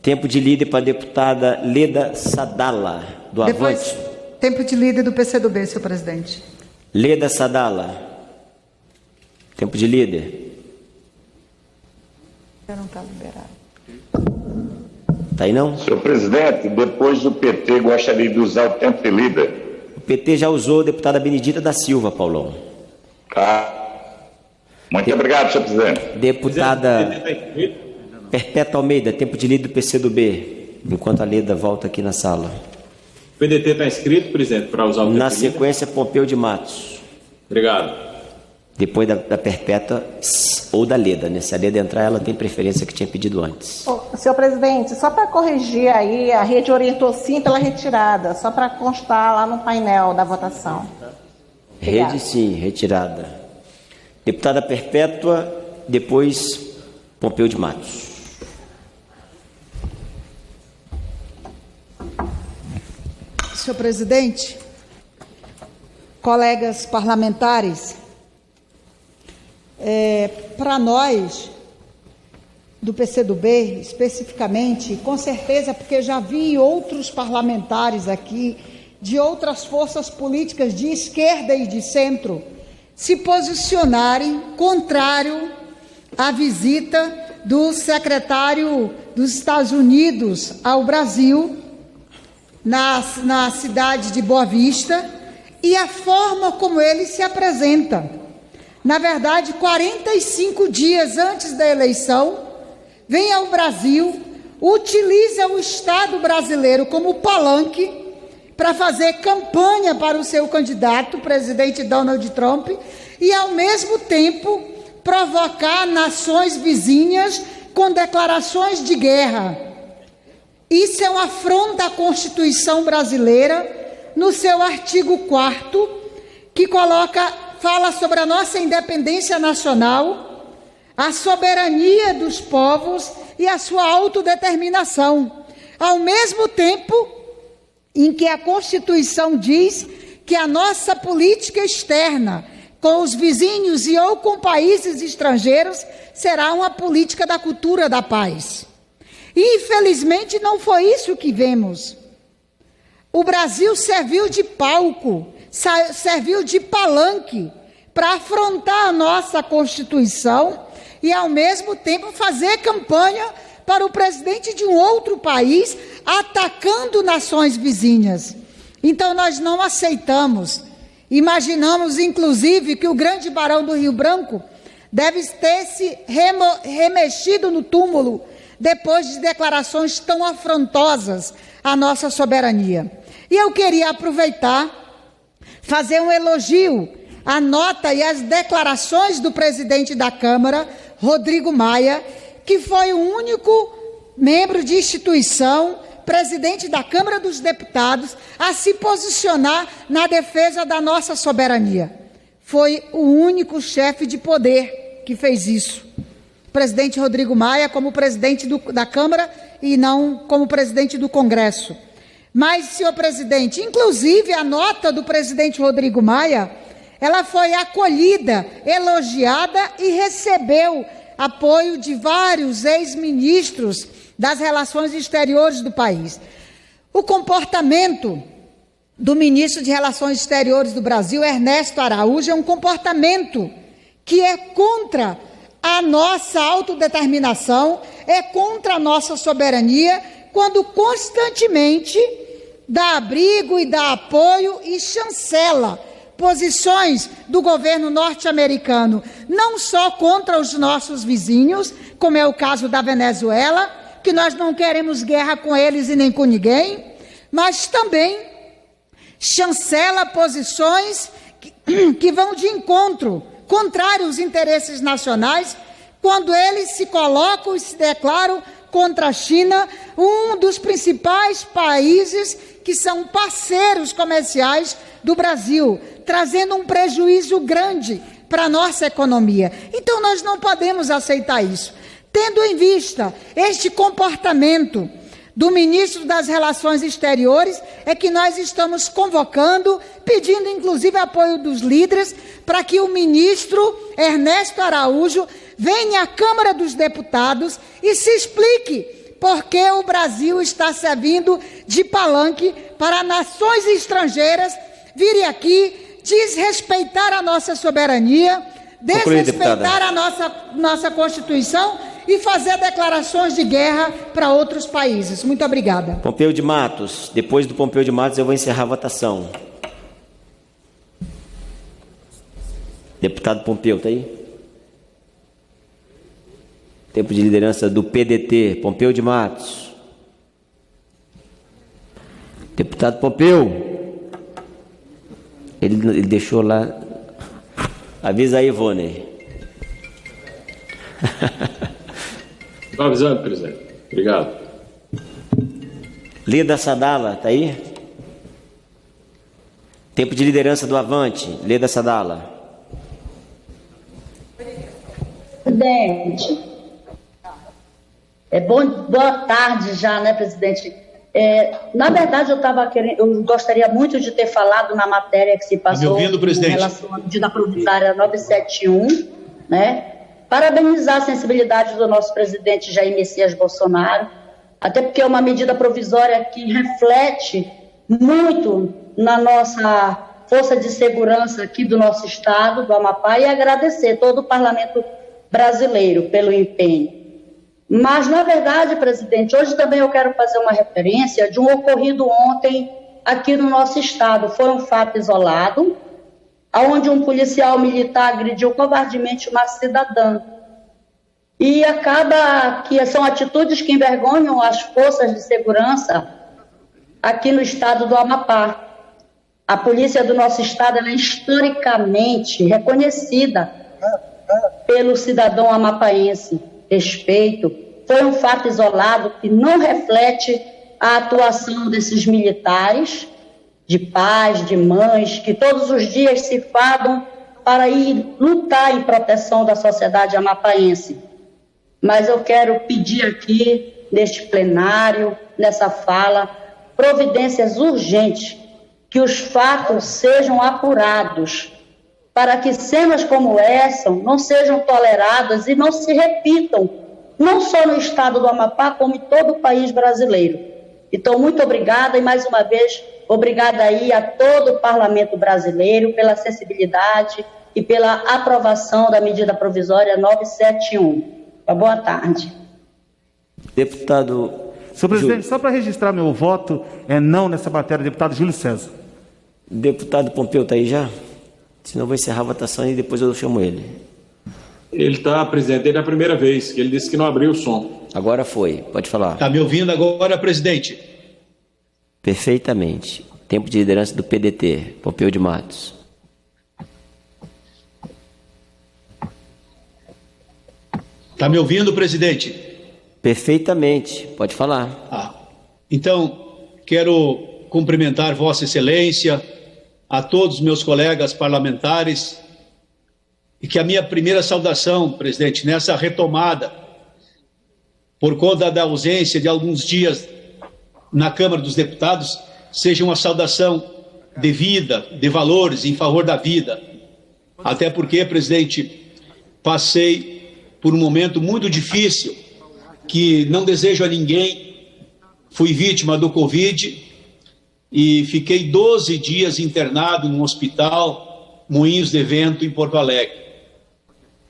Tempo de líder para a deputada Leda Sadala, do Avante. Tempo de líder do PCdoB, senhor presidente. Leda Sadala. Tempo de líder. Já não está liberado. Está aí não? Senhor presidente, depois do PT, gostaria de usar o tempo de líder. O PT já usou a deputada Benedita da Silva, Paulão. Muito obrigado, senhor presidente. Deputada Perpétua Almeida, tempo de líder do PCdoB, enquanto a Leda volta aqui na sala. O PDT está inscrito, presidente, para usar o tempo na de líder? sequência, Pompeu de Matos. Obrigado. Depois da Perpétua ou da Leda, né? Se a Leda entrar, ela tem preferência que tinha pedido antes. Senhor presidente, só para corrigir aí, a Rede orientou sim pela retirada, só para constar lá no painel da votação. Obrigada. Rede sim, retirada. Deputada Perpétua, depois Pompeu de Matos. Senhor presidente, colegas parlamentares, para nós, do PCdoB, especificamente, com certeza, porque já vi outros parlamentares aqui, de outras forças políticas de esquerda e de centro, se posicionarem contrário à visita do secretário dos Estados Unidos ao Brasil, na cidade de Boa Vista, e a forma como ele se apresenta. Na verdade, 45 dias antes da eleição, vem ao Brasil, utiliza o Estado brasileiro como palanque para fazer campanha para o seu candidato, o presidente Donald Trump, e, ao mesmo tempo, provocar nações vizinhas com declarações de guerra. Isso é uma afronta à Constituição brasileira, no seu artigo 4º, que fala sobre a nossa independência nacional, a soberania dos povos e a sua autodeterminação, ao mesmo tempo em que a Constituição diz que a nossa política externa com os vizinhos e ou com países estrangeiros será uma política da cultura da paz. E, infelizmente, não foi isso que vemos. O Brasil serviu de palco, serviu de palanque para afrontar a nossa Constituição e, ao mesmo tempo, fazer campanha para o presidente de um outro país, atacando nações vizinhas. Então, nós não aceitamos. Imaginamos, inclusive, que o grande barão do Rio Branco deve ter se remexido no túmulo depois de declarações tão afrontosas à nossa soberania. E eu queria aproveitar, fazer um elogio à nota e às declarações do presidente da Câmara, Rodrigo Maia, que foi o único membro de instituição, presidente da Câmara dos Deputados, a se posicionar na defesa da nossa soberania. Foi o único chefe de poder que fez isso. O presidente Rodrigo Maia como presidente da Câmara e não como presidente do Congresso. Mas, senhor presidente, inclusive a nota do presidente Rodrigo Maia, ela foi acolhida, elogiada e recebeu apoio de vários ex-ministros das relações exteriores do país. O comportamento do ministro de Relações Exteriores do Brasil, Ernesto Araújo, é um comportamento que é contra a nossa autodeterminação, é contra a nossa soberania, quando constantemente dá abrigo e dá apoio e chancela posições do governo norte-americano, não só contra os nossos vizinhos, como é o caso da Venezuela, que nós não queremos guerra com eles e nem com ninguém, mas também chancela posições que vão de encontro, contrário aos interesses nacionais, quando eles se colocam e se declaram contra a China, um dos principais países que são parceiros comerciais do Brasil, trazendo um prejuízo grande para a nossa economia. Então nós não podemos aceitar isso. Tendo em vista este comportamento do ministro das Relações Exteriores, é que nós estamos convocando, pedindo inclusive apoio dos líderes, para que o ministro Ernesto Araújo venha à Câmara dos Deputados e se explique por que o Brasil está servindo de palanque para nações estrangeiras virem aqui desrespeitar a nossa soberania, desrespeitar a nossa Constituição e fazer declarações de guerra para outros países. Muito obrigada. Pompeu de Matos. Depois do Pompeu de Matos, eu vou encerrar a votação. Deputado Pompeu, está aí? Tempo de liderança do PDT, Pompeu de Matos. Deputado Pompeu. Ele deixou lá. Avisa aí, Ivone. Estou avisando, presidente. Obrigado. Leda Sadala, está aí? Tempo de liderança do Avante, Leda Sadala. Presidente, boa tarde já, né, presidente? Na verdade, eu gostaria muito de ter falado na matéria que se passou me ouvindo, presidente? Em relação à medida provisória 971, né? Parabenizar a sensibilidade do nosso presidente Jair Messias Bolsonaro, até porque é uma medida provisória que reflete muito na nossa força de segurança aqui do nosso estado, do Amapá, e agradecer todo o parlamento brasileiro pelo empenho. Mas, na verdade, presidente, hoje também eu quero fazer uma referência de um ocorrido ontem aqui no nosso estado. Foi um fato isolado, onde um policial militar agrediu covardemente uma cidadã. E acaba que são atitudes que envergonham as forças de segurança aqui no estado do Amapá. A polícia do nosso estado ela é historicamente reconhecida pelo cidadão amapaense. Respeito. Foi um fato isolado que não reflete a atuação desses militares, de pais, de mães, que todos os dias se fadam para ir lutar em proteção da sociedade amapaense. Mas eu quero pedir aqui, neste plenário, nessa fala, providências urgentes, que os fatos sejam apurados, para que cenas como essa não sejam toleradas e não se repitam, não só no estado do Amapá, como em todo o país brasileiro. Então, muito obrigada e, mais uma vez, obrigada aí a todo o parlamento brasileiro pela sensibilidade e pela aprovação da medida provisória 971. Boa tarde. Deputado... Senhor presidente, só para registrar meu voto é não nessa matéria, deputado Júlio César. Deputado Pompeu está aí já? Senão eu vou encerrar a votação e depois eu chamo ele. Ele está, presidente, desde a primeira vez, que ele disse que não abriu o som. Agora foi, pode falar. Está me ouvindo agora, presidente? Perfeitamente. Tempo de liderança do PDT, Pompeu de Matos. Está me ouvindo, presidente? Perfeitamente, pode falar. Então, quero cumprimentar Vossa Excelência, a todos os meus colegas parlamentares, e que a minha primeira saudação, presidente, nessa retomada, por conta da ausência de alguns dias na Câmara dos Deputados, seja uma saudação de vida, de valores, em favor da vida. Até porque, presidente, passei por um momento muito difícil, que não desejo a ninguém. Fui vítima do Covid e fiquei 12 dias internado num hospital, Moinhos de Vento, em Porto Alegre.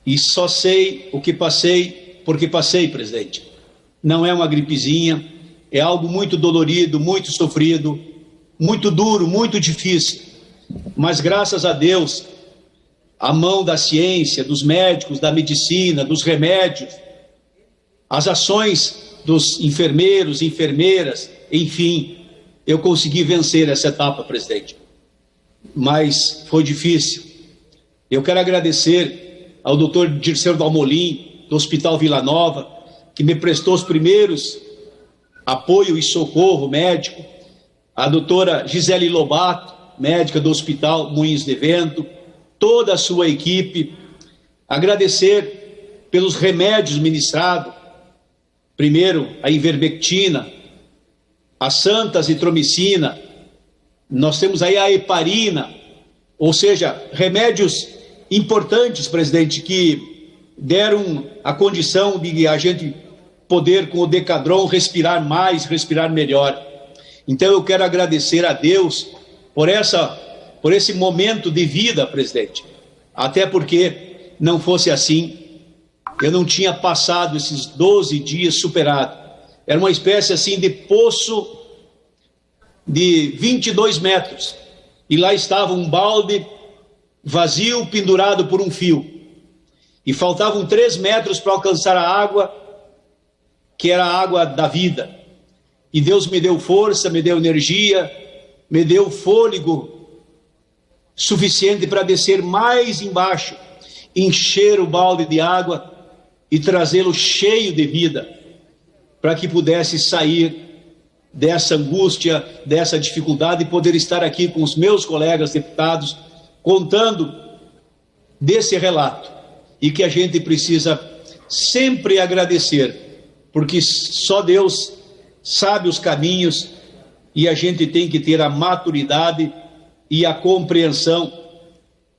E só sei o que passei, porque passei, presidente. Não é uma gripezinha, é algo muito dolorido, muito sofrido, muito duro, muito difícil. Mas graças a Deus, a mão da ciência, dos médicos, da medicina, dos remédios, as ações dos enfermeiros, enfermeiras, enfim, eu consegui vencer essa etapa, presidente. Mas foi difícil. Eu quero agradecer ao doutor Dirceu Dalmolin, do Hospital Vila Nova, que me prestou os primeiros apoio e socorro médico, a doutora Gisele Lobato, médica do Hospital Moinhos de Vento, toda a sua equipe, agradecer pelos remédios ministrados, primeiro a ivermectina, a santa azitromicina, nós temos aí a heparina, ou seja, remédios importantes, presidente, que deram a condição de a gente poder, com o Decadron, respirar mais, respirar melhor. Então eu quero agradecer a Deus por esse momento de vida, presidente. Até porque, não fosse assim, eu não tinha passado esses 12 dias superado. Era uma espécie assim de poço de 22 metros. E lá estava um balde vazio, pendurado por um fio. E faltavam 3 metros para alcançar a água, que era a água da vida. E Deus me deu força, me deu energia, me deu fôlego suficiente para descer mais embaixo, encher o balde de água e trazê-lo cheio de vida, para que pudesse sair dessa angústia, dessa dificuldade e poder estar aqui com os meus colegas deputados, contando desse relato. E que a gente precisa sempre agradecer, porque só Deus sabe os caminhos e a gente tem que ter a maturidade e a compreensão,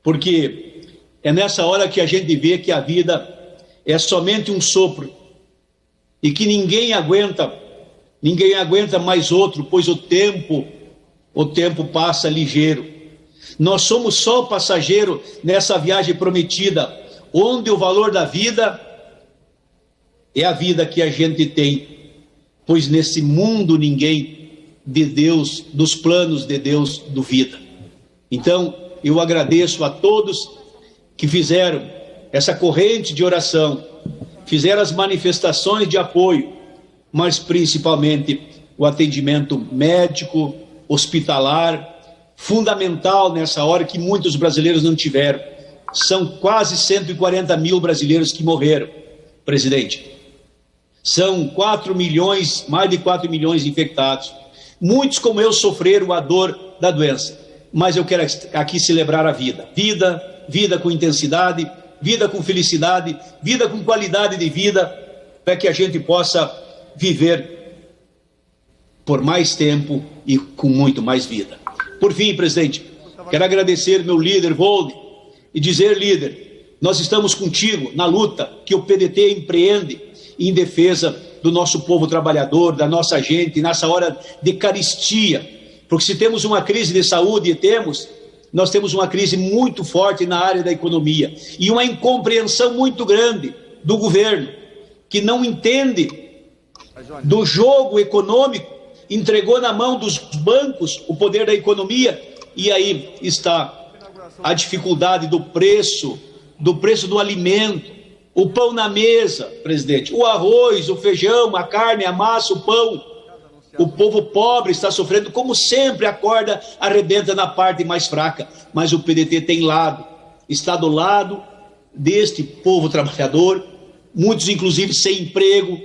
porque é nessa hora que a gente vê que a vida é somente um sopro e que ninguém aguenta mais outro, pois o tempo passa ligeiro. Nós somos só passageiro nessa viagem prometida, onde o valor da vida é a vida que a gente tem, pois nesse mundo ninguém de Deus, dos planos de Deus, duvida. Então, eu agradeço a todos que fizeram essa corrente de oração, fizeram as manifestações de apoio, mas principalmente o atendimento médico, hospitalar, fundamental nessa hora que muitos brasileiros não tiveram. São quase 140 mil brasileiros que morreram, presidente. São 4 milhões, mais de 4 milhões infectados. Muitos, como eu, sofreram a dor da doença. Mas eu quero aqui celebrar a vida. Vida com intensidade, vida com felicidade, vida com qualidade de vida, para que a gente possa viver por mais tempo e com muito mais vida. Por fim, presidente, quero agradecer meu líder, Volde, e dizer, líder, nós estamos contigo na luta que o PDT empreende em defesa do nosso povo trabalhador, da nossa gente, nessa hora de carestia. Porque se temos uma crise de saúde, nós temos uma crise muito forte na área da economia e uma incompreensão muito grande do governo, que não entende do jogo econômico, entregou na mão dos bancos o poder da economia, e aí está a dificuldade do preço do alimento, o pão na mesa, presidente, o arroz, o feijão, a carne, a massa, o pão. O povo pobre está sofrendo, como sempre, a corda arrebenta na parte mais fraca, mas o PDT está do lado deste povo trabalhador, muitos inclusive sem emprego,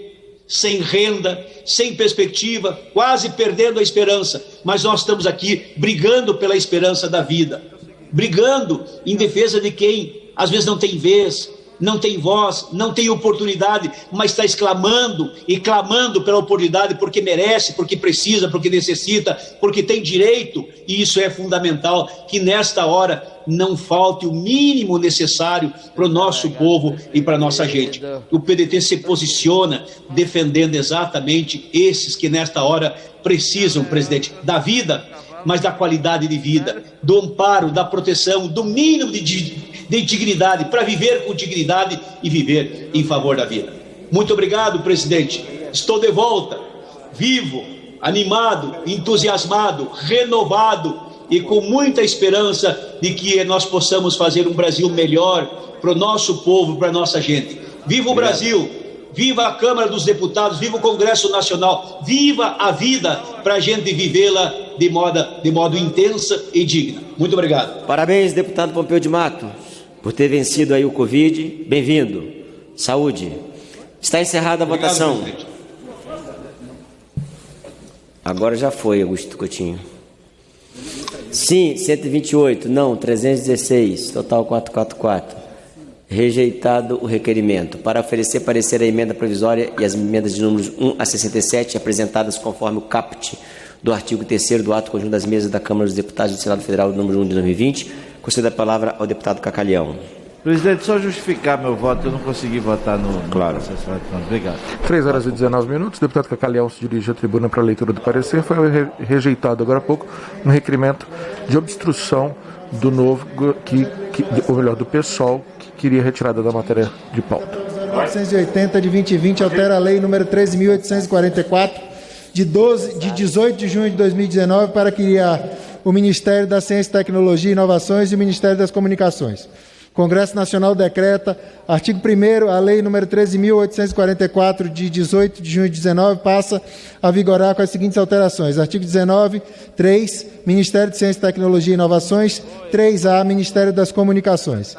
sem renda, sem perspectiva, quase perdendo a esperança, mas nós estamos aqui brigando pela esperança da vida, brigando em defesa de quem às vezes não tem vez, não tem voz, não tem oportunidade, mas está exclamando e clamando pela oportunidade porque merece, porque precisa, porque necessita, porque tem direito, e isso é fundamental, que nesta hora não falte o mínimo necessário para o nosso povo e para a nossa gente. O PDT se posiciona defendendo exatamente esses que nesta hora precisam, presidente, da vida, mas da qualidade de vida, do amparo, da proteção, do mínimo de dignidade, para viver com dignidade e viver em favor da vida. Muito obrigado, presidente. Estou de volta, vivo, animado, entusiasmado, renovado e com muita esperança de que nós possamos fazer um Brasil melhor para o nosso povo, para a nossa gente. Viva o Brasil! Viva a Câmara dos Deputados, viva o Congresso Nacional, viva a vida para a gente vivê-la de modo intensa e digna. Muito obrigado. Parabéns, deputado Pompeu de Matos, por ter vencido aí o Covid. Bem-vindo. Saúde. Está encerrada a votação. Presidente. Agora já foi, Augusto Coutinho. Sim, 128. Não, 316. Total 444. Rejeitado o requerimento. Para oferecer parecer a emenda provisória e as emendas de números 1 a 67, apresentadas conforme o caput do artigo 3º do ato conjunto das mesas da Câmara dos Deputados do Senado Federal, número 1 de 2020, concedo a palavra ao deputado Cacalhão. Presidente, só justificar meu voto, eu não consegui votar no processo. Obrigado. 3h19. O deputado Cacalhão se dirige à tribuna para a leitura do parecer. Foi rejeitado agora há pouco um requerimento de obstrução do novo, ou melhor, do PSOL, que queria retirada da matéria de pauta. 980 de 2020 altera a lei número 13.844 de 18 de junho de 2019 para criar o Ministério da Ciência, Tecnologia e Inovações e o Ministério das Comunicações. Congresso Nacional decreta, artigo 1º, a lei número 13.844 de 18 de junho de 19 passa a vigorar com as seguintes alterações. Artigo 19, 3, Ministério de Ciência, Tecnologia e Inovações, 3A, Ministério das Comunicações.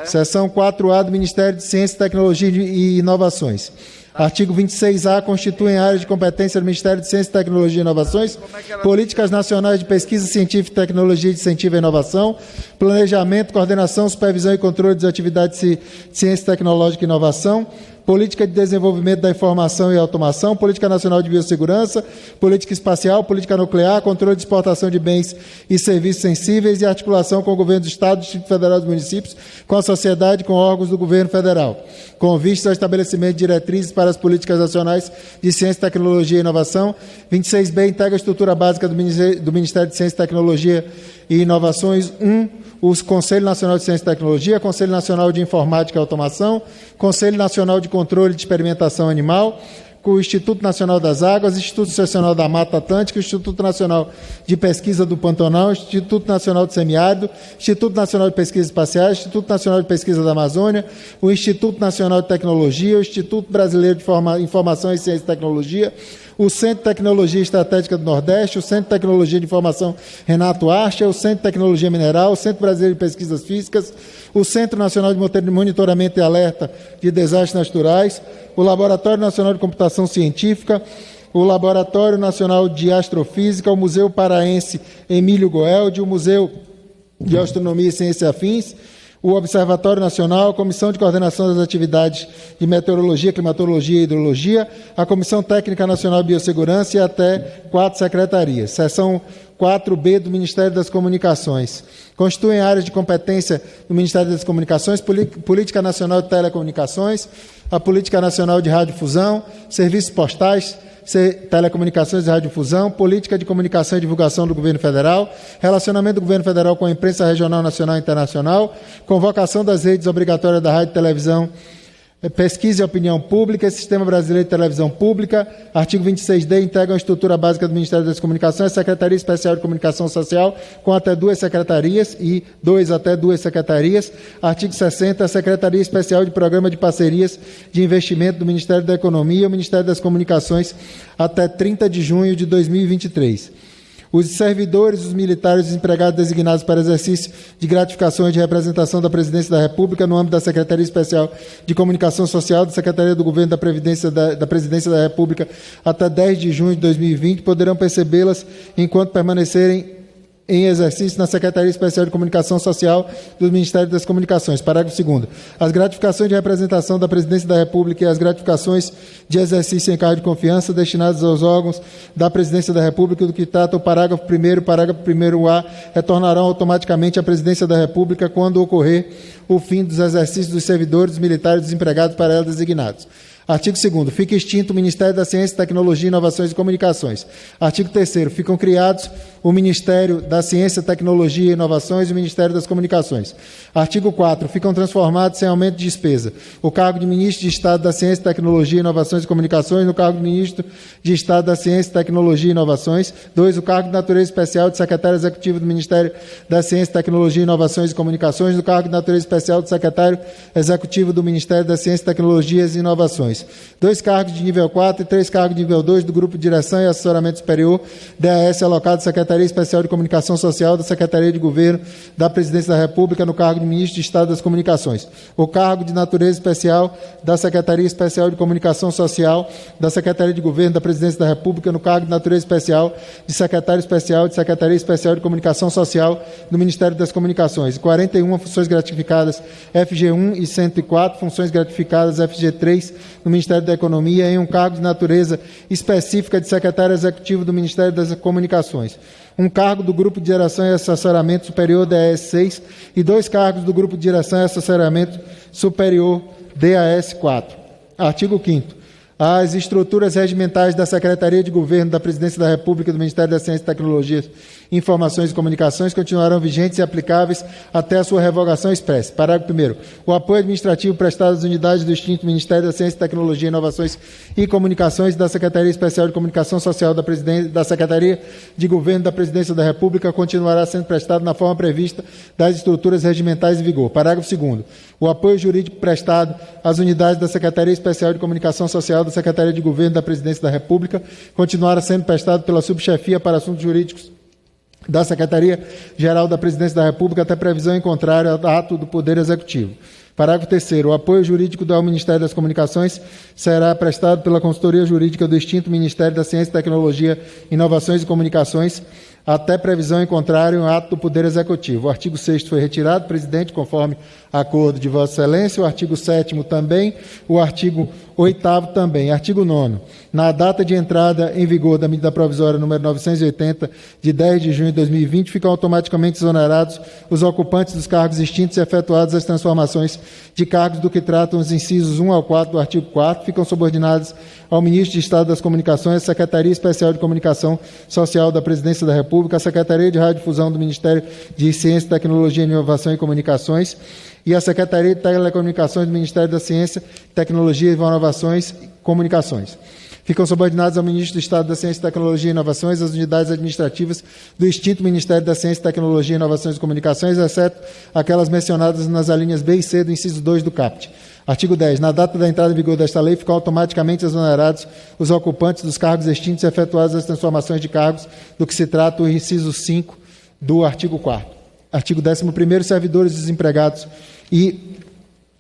Seção 4A do Ministério de Ciência, Tecnologia e Inovações. Artigo 26A, constituem área de competência do Ministério de Ciência, Tecnologia e Inovações, políticas nacionais de pesquisa científica, tecnologia de incentivo à inovação, planejamento, coordenação, supervisão e controle das atividades de ciência tecnológica e inovação, política de desenvolvimento da informação e automação, política nacional de biossegurança, política espacial, política nuclear, controle de exportação de bens e serviços sensíveis e articulação com o governo do Estado, Distrito Federal e dos municípios, com a sociedade e com órgãos do governo federal, com vistas ao estabelecimento de diretrizes para as políticas nacionais de ciência, tecnologia e inovação. 26B integra a estrutura básica do Ministério de Ciência, Tecnologia e Inovações. 1. O Conselho Nacional de Ciência e Tecnologia, Conselho Nacional de Informática e Automação, Conselho Nacional de Controle de Experimentação Animal, o Instituto Nacional das Águas, Instituto Nacional da Mata Atlântica, Instituto Nacional de Pesquisa do Pantanal, Instituto Nacional do Semiárido, Instituto Nacional de Pesquisas Espaciais, Instituto Nacional de Pesquisa da Amazônia, o Instituto Nacional de Tecnologia, o Instituto Brasileiro de Informação e Ciência e Tecnologia, o Centro de Tecnologia Estratégica do Nordeste, o Centro de Tecnologia de Informação Renato Archer, o Centro de Tecnologia Mineral, o Centro Brasileiro de Pesquisas Físicas, o Centro Nacional de Monitoramento e Alerta de Desastres Naturais, o Laboratório Nacional de Computação Científica, o Laboratório Nacional de Astrofísica, o Museu Paraense Emílio Goeldi, o Museu de Astronomia e Ciências Afins, o Observatório Nacional, a Comissão de Coordenação das Atividades de Meteorologia, Climatologia e Hidrologia, a Comissão Técnica Nacional de Biossegurança e até 4 secretarias. Seção 4B do Ministério das Comunicações. Constituem áreas de competência do Ministério das Comunicações, Política Nacional de Telecomunicações, a Política Nacional de Radiodifusão, Serviços Postais, Telecomunicações e Radiodifusão, Política de Comunicação e Divulgação do Governo Federal, Relacionamento do Governo Federal com a Imprensa Regional, Nacional e Internacional, Convocação das redes obrigatórias da Rádio e Televisão, Pesquisa e Opinião Pública, Sistema Brasileiro de Televisão Pública. Artigo 26D integra a estrutura básica do Ministério das Comunicações, a Secretaria Especial de Comunicação Social, com até 2 secretarias e 2 até 2 secretarias. Artigo 60, a Secretaria Especial de Programa de Parcerias de Investimento do Ministério da Economia e o Ministério das Comunicações até 30 de junho de 2023. Os servidores, os militares e os empregados designados para exercício de gratificações de representação da Presidência da República no âmbito da Secretaria Especial de Comunicação Social, da Secretaria do Governo da Presidência da República até 10 de junho de 2020 poderão percebê-las enquanto permanecerem em exercício na Secretaria Especial de Comunicação Social do Ministério das Comunicações. Parágrafo 2º. As gratificações de representação da Presidência da República e as gratificações de exercício em cargo de confiança destinadas aos órgãos da Presidência da República, do que trata o parágrafo 1º, parágrafo 1º-A, retornarão automaticamente à Presidência da República quando ocorrer o fim dos exercícios dos servidores, dos militares e dos empregados para ela designados. Artigo 2º. Fica extinto o Ministério da Ciência, Tecnologia, Inovações e Comunicações. Artigo 3º. Ficam criados o Ministério da Ciência, Tecnologia e Inovações e o Ministério das Comunicações. Artigo 4º. Ficam transformados, sem aumento de despesa, o cargo de Ministro de Estado da Ciência, Tecnologia, Inovações e Comunicações no cargo de Ministro de Estado da Ciência, Tecnologia e Inovações. 2. O cargo de natureza especial de Secretário Executivo do Ministério da Ciência, Tecnologia, Inovações e Comunicações no cargo de natureza especial de Secretário Executivo do Ministério da Ciência, Tecnologias e Inovações. 2 cargos de nível 4 e 3 cargos de nível 2 do Grupo de Direção e Assessoramento Superior, DAS, alocado à Secretaria Especial de Comunicação Social da Secretaria de Governo da Presidência da República no cargo de Ministro de Estado das Comunicações. O cargo de natureza especial da Secretaria Especial de Comunicação Social da Secretaria de Governo da Presidência da República no cargo de natureza especial de Secretário Especial de Secretaria Especial de Comunicação Social do Ministério das Comunicações. 41 funções gratificadas FG1 e 104 funções gratificadas FG3 no Ministério da Economia em um cargo de natureza específica de Secretário Executivo do Ministério das Comunicações. Um cargo do Grupo de Direção e Assessoramento Superior DAS6 e 2 cargos do Grupo de Direção e Assessoramento Superior DAS4. Artigo 5º. As estruturas regimentais da Secretaria de Governo da Presidência da República e do Ministério da Ciência, Tecnologia, Informações e Comunicações continuarão vigentes e aplicáveis até a sua revogação expressa. Parágrafo 1º. O apoio administrativo prestado às unidades do extinto Ministério da Ciência, Tecnologia, Inovações e Comunicações da Secretaria Especial de Comunicação Social da Secretaria de Governo da Presidência da República continuará sendo prestado na forma prevista das estruturas regimentais em vigor. Parágrafo 2º. O apoio jurídico prestado às unidades da Secretaria Especial de Comunicação Social da Secretaria de Governo da Presidência da República continuará sendo prestado pela Subchefia para Assuntos Jurídicos da Secretaria-Geral da Presidência da República até previsão em contrário ao ato do Poder Executivo. Parágrafo 3º. O apoio jurídico ao Ministério das Comunicações será prestado pela consultoria jurídica do extinto Ministério da Ciência, Tecnologia, Inovações e Comunicações até previsão em contrário ao ato do Poder Executivo. O artigo 6º foi retirado, presidente, conforme acordo de Vossa Excelência. O artigo 7º também. O artigo 8º também. Artigo 9º. Na data de entrada em vigor da medida provisória número 980, de 10 de junho de 2020, ficam automaticamente exonerados os ocupantes dos cargos extintos e efetuadas as transformações de cargos do que tratam os incisos 1 ao 4 do artigo 4º, ficam subordinados ao Ministro de Estado das Comunicações, a Secretaria Especial de Comunicação Social da Presidência da República, a Secretaria de Radiodifusão do Ministério de Ciência, Tecnologia, Inovação e Comunicações e a Secretaria de Telecomunicações do Ministério da Ciência, Tecnologia, Inovações e Comunicações. Ficam subordinados ao Ministro do Estado da Ciência, Tecnologia e Inovações as unidades administrativas do extinto Ministério da Ciência, Tecnologia, Inovações e Comunicações, exceto aquelas mencionadas nas alíneas B e C do inciso 2 do caput. Artigo 10. Na data da entrada em vigor desta lei, ficam automaticamente exonerados os ocupantes dos cargos extintos e efetuadas as transformações de cargos do que se trata o inciso 5 do artigo 4º. Artigo 11º. Servidores desempregados e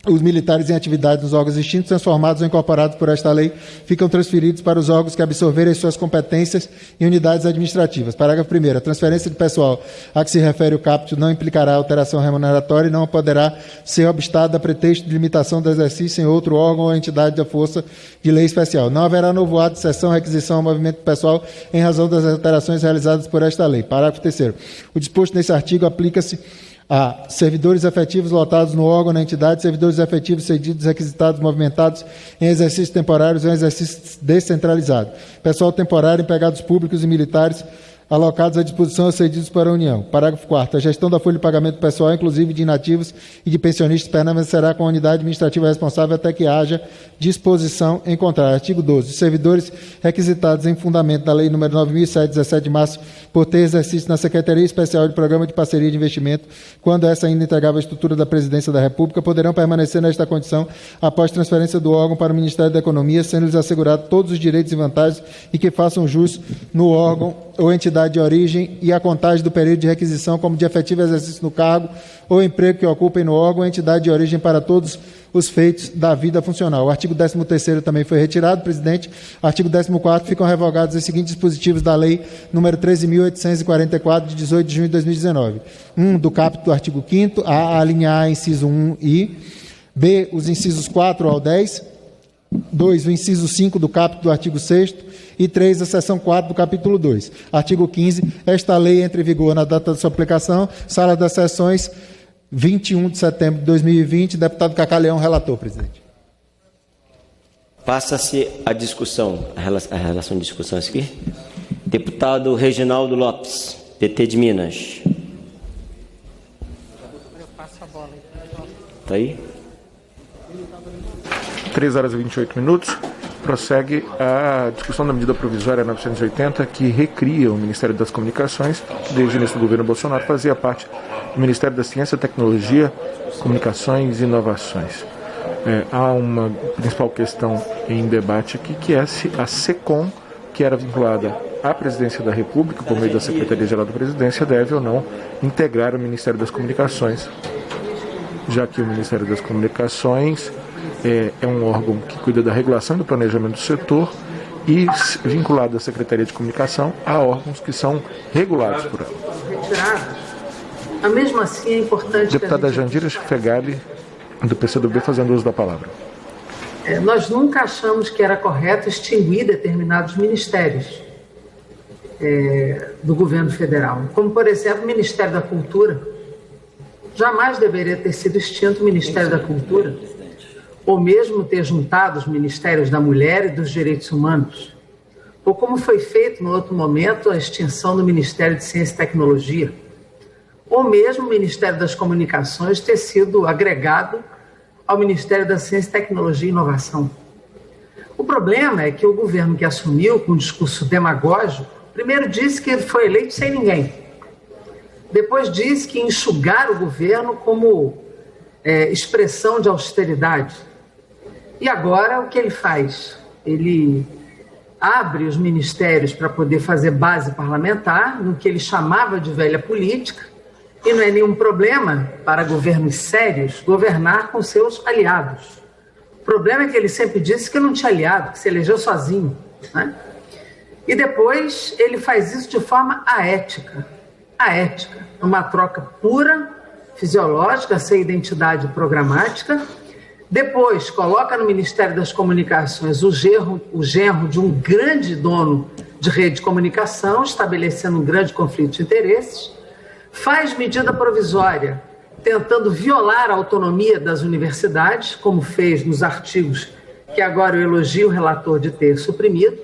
os militares em atividade nos órgãos extintos, transformados ou incorporados por esta lei, ficam transferidos para os órgãos que absorverem suas competências e unidades administrativas. Parágrafo 1º. A transferência de pessoal a que se refere o caput não implicará alteração remuneratória e não poderá ser obstada a pretexto de limitação do exercício em outro órgão ou entidade da força de lei especial. Não haverá novo ato de cessão, requisição ou movimento pessoal em razão das alterações realizadas por esta lei. Parágrafo 3º. O disposto nesse artigo aplica-se a servidores efetivos lotados no órgão, na entidade, servidores efetivos cedidos, requisitados, movimentados em exercícios temporários ou em exercício descentralizado, pessoal temporário, empregados públicos e militares alocados à disposição ou cedidos para a União. Parágrafo 4º. A gestão da folha de pagamento pessoal, inclusive de inativos e de pensionistas, permanecerá com a unidade administrativa responsável até que haja disposição em contrário. Artigo 12. Os servidores requisitados em fundamento da Lei nº 9.007, 17 de março, por ter exercício na Secretaria Especial de Programa de Parceria de Investimento, quando essa ainda integrava a estrutura da Presidência da República, poderão permanecer nesta condição após transferência do órgão para o Ministério da Economia, sendo-lhes assegurados todos os direitos e vantagens e que façam jus no órgão ou entidade de origem e a contagem do período de requisição como de efetivo exercício no cargo ou emprego que ocupem no órgão ou entidade de origem para todos os feitos da vida funcional. O artigo 13º também foi retirado, presidente. Artigo 14º, ficam revogados os seguintes dispositivos da Lei nº 13.844, de 18 de junho de 2019. 1. Do caput do artigo 5º, a linha A, inciso 1 e B, os incisos 4 ao 10. 2. O inciso 5 do caput do artigo 6º e 3. A seção 4 do capítulo 2. Artigo 15. Esta lei entra em vigor na data da sua aplicação. Sala das sessões, 21 de setembro de 2020. Deputado Cacá Leão, relator, presidente. Passa-se a discussão, a relação de discussão aqui. Deputado Reginaldo Lopes, PT de Minas. Está aí? 3 horas e 28 minutos. Prossegue a discussão da medida provisória 980, que recria o Ministério das Comunicações, que desde o início do governo Bolsonaro fazia parte do Ministério da Ciência, Tecnologia, Comunicações e Inovações. Há uma principal questão em debate aqui, que é se a SECOM, que era vinculada à Presidência da República, por meio da Secretaria-Geral da Presidência, deve ou não integrar o Ministério das Comunicações, já que o Ministério das Comunicações é um órgão que cuida da regulação e do planejamento do setor e, vinculado à Secretaria de Comunicação, há órgãos que são regulados por ela. Retiradas. Mas mesmo assim é importante... Deputada Jandira Fegali, do PCdoB, fazendo uso da palavra. Nós nunca achamos que era correto extinguir determinados ministérios do governo federal, como, por exemplo, o Ministério da Cultura. Jamais deveria ter sido extinto o Ministério da Cultura, ou mesmo ter juntado os Ministérios da Mulher e dos Direitos Humanos, ou como foi feito no outro momento a extinção do Ministério de Ciência e Tecnologia, ou mesmo o Ministério das Comunicações ter sido agregado ao Ministério da Ciência, Tecnologia e Inovação. O problema é que o governo que assumiu com um discurso demagógico, primeiro disse que ele foi eleito sem ninguém. Depois disse que enxugar o governo como expressão de austeridade. E agora o que ele faz? Ele abre os ministérios para poder fazer base parlamentar, no que ele chamava de velha política, e não é nenhum problema para governos sérios governar com seus aliados. O problema é que ele sempre disse que não tinha aliado, que se elegeu sozinho, né? E depois ele faz isso de forma aética. Aética, uma troca pura, fisiológica, sem identidade programática. Depois coloca no Ministério das Comunicações o genro de um grande dono de rede de comunicação, estabelecendo um grande conflito de interesses. Faz medida provisória, tentando violar a autonomia das universidades, como fez nos artigos que agora eu elogio o relator de ter suprimido,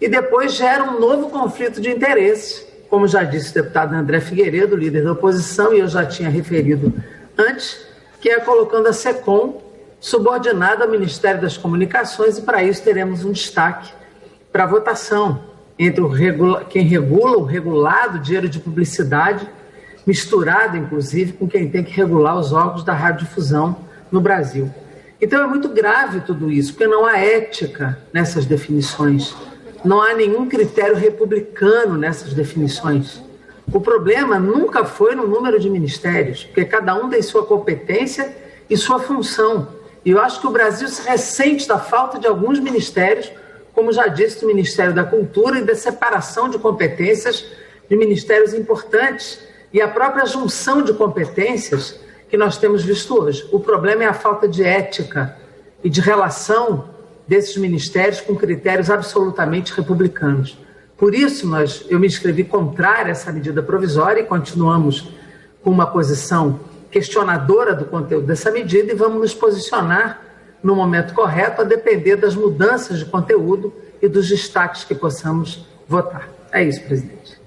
e depois gera um novo conflito de interesses, como já disse o deputado André Figueiredo, líder da oposição, e eu já tinha referido antes, que é colocando a SECOM subordinada ao Ministério das Comunicações, e para isso teremos um destaque para a votação entre quem regula o regulado, dinheiro de publicidade, misturado, inclusive, com quem tem que regular os órgãos da radiodifusão no Brasil. Então é muito grave tudo isso, porque não há ética nessas definições, não há nenhum critério republicano nessas definições. O problema nunca foi no número de ministérios, porque cada um tem sua competência e sua função. E eu acho que o Brasil se ressente da falta de alguns ministérios, como já disse, do Ministério da Cultura e da separação de competências de ministérios importantes e a própria junção de competências que nós temos visto hoje. O problema é a falta de ética e de relação desses ministérios com critérios absolutamente republicanos. Por isso, eu me inscrevi contrária a essa medida provisória e continuamos com uma posição questionadora do conteúdo dessa medida e vamos nos posicionar no momento correto, a depender das mudanças de conteúdo e dos destaques que possamos votar. É isso, presidente.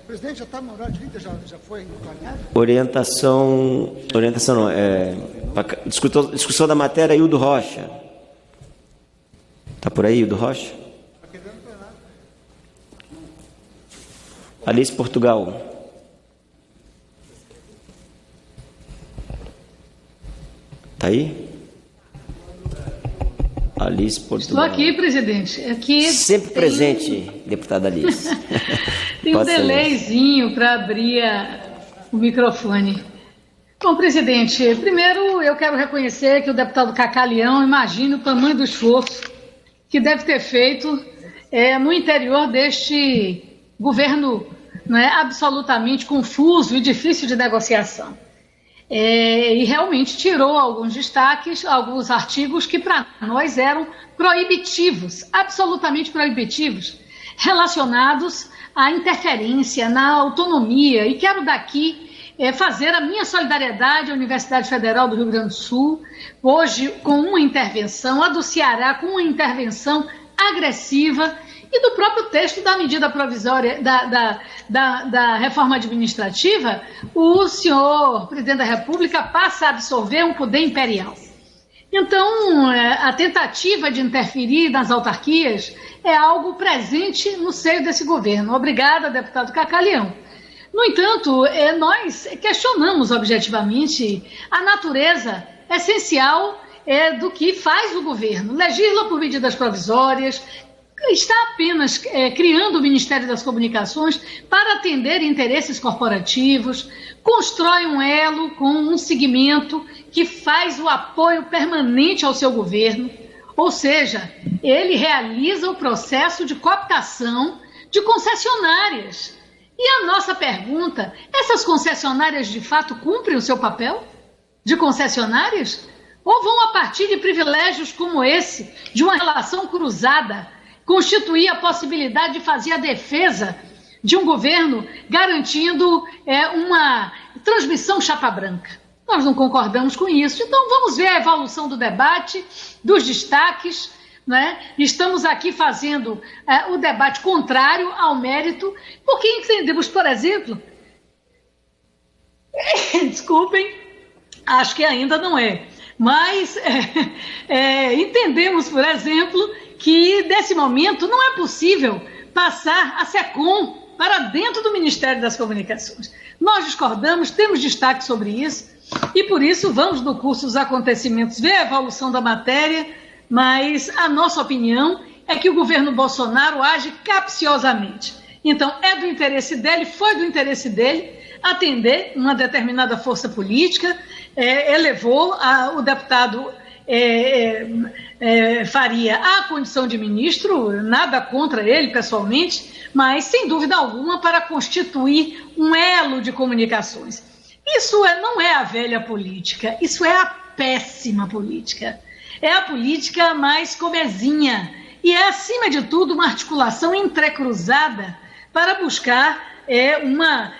Presidente, já está no horário de líder, já foi encaminhado? Orientação não, discussão da matéria, Hildo Rocha. Está por aí, Hildo Rocha? Alice Portugal. Está aí? Alice Portugal. Estou aqui, presidente. Aqui sempre presente, deputada Alice. Tem um delayzinho para abrir o microfone. Bom, presidente, primeiro eu quero reconhecer que o deputado Cacá Leão, imagina o tamanho do esforço que deve ter feito no interior deste governo, não é, absolutamente confuso e difícil de negociação. E realmente tirou alguns destaques, alguns artigos que para nós eram proibitivos, absolutamente proibitivos, relacionados à interferência na autonomia. E quero daqui fazer a minha solidariedade à Universidade Federal do Rio Grande do Sul, hoje com uma intervenção, a do Ceará com uma intervenção agressiva, e do próprio texto da medida provisória da reforma administrativa, o senhor presidente da República passa a absorver um poder imperial. Então, a tentativa de interferir nas autarquias é algo presente no seio desse governo. Obrigada, deputado Cacalião. No entanto, nós questionamos objetivamente a natureza essencial do que faz o governo. Legisla por medidas provisórias, está apenas criando o Ministério das Comunicações para atender interesses corporativos, constrói um elo com um segmento que faz o apoio permanente ao seu governo, ou seja, ele realiza o processo de cooptação de concessionárias. E a nossa pergunta, essas concessionárias de fato cumprem o seu papel de concessionárias? Ou vão, a partir de privilégios como esse, de uma relação cruzada, constituir a possibilidade de fazer a defesa de um governo garantindo uma transmissão chapa branca? Nós não concordamos com isso. Então vamos ver a evolução do debate, dos destaques, né? Estamos aqui fazendo o debate contrário ao mérito, porque entendemos, por exemplo, desculpem, acho que ainda não mas entendemos, por exemplo, que nesse momento não é possível passar a SECOM para dentro do Ministério das Comunicações. Nós discordamos, temos destaque sobre isso, e por isso vamos no curso dos acontecimentos ver a evolução da matéria, mas a nossa opinião é que o governo Bolsonaro age capciosamente. Então, é do interesse dele, foi do interesse dele atender uma determinada força política, elevou o deputado Faria à condição de ministro, nada contra ele pessoalmente, mas sem dúvida alguma para constituir um elo de comunicações. Isso não é a velha política, isso é a péssima política. É a política mais comezinha e é, acima de tudo, uma articulação entrecruzada para buscar uma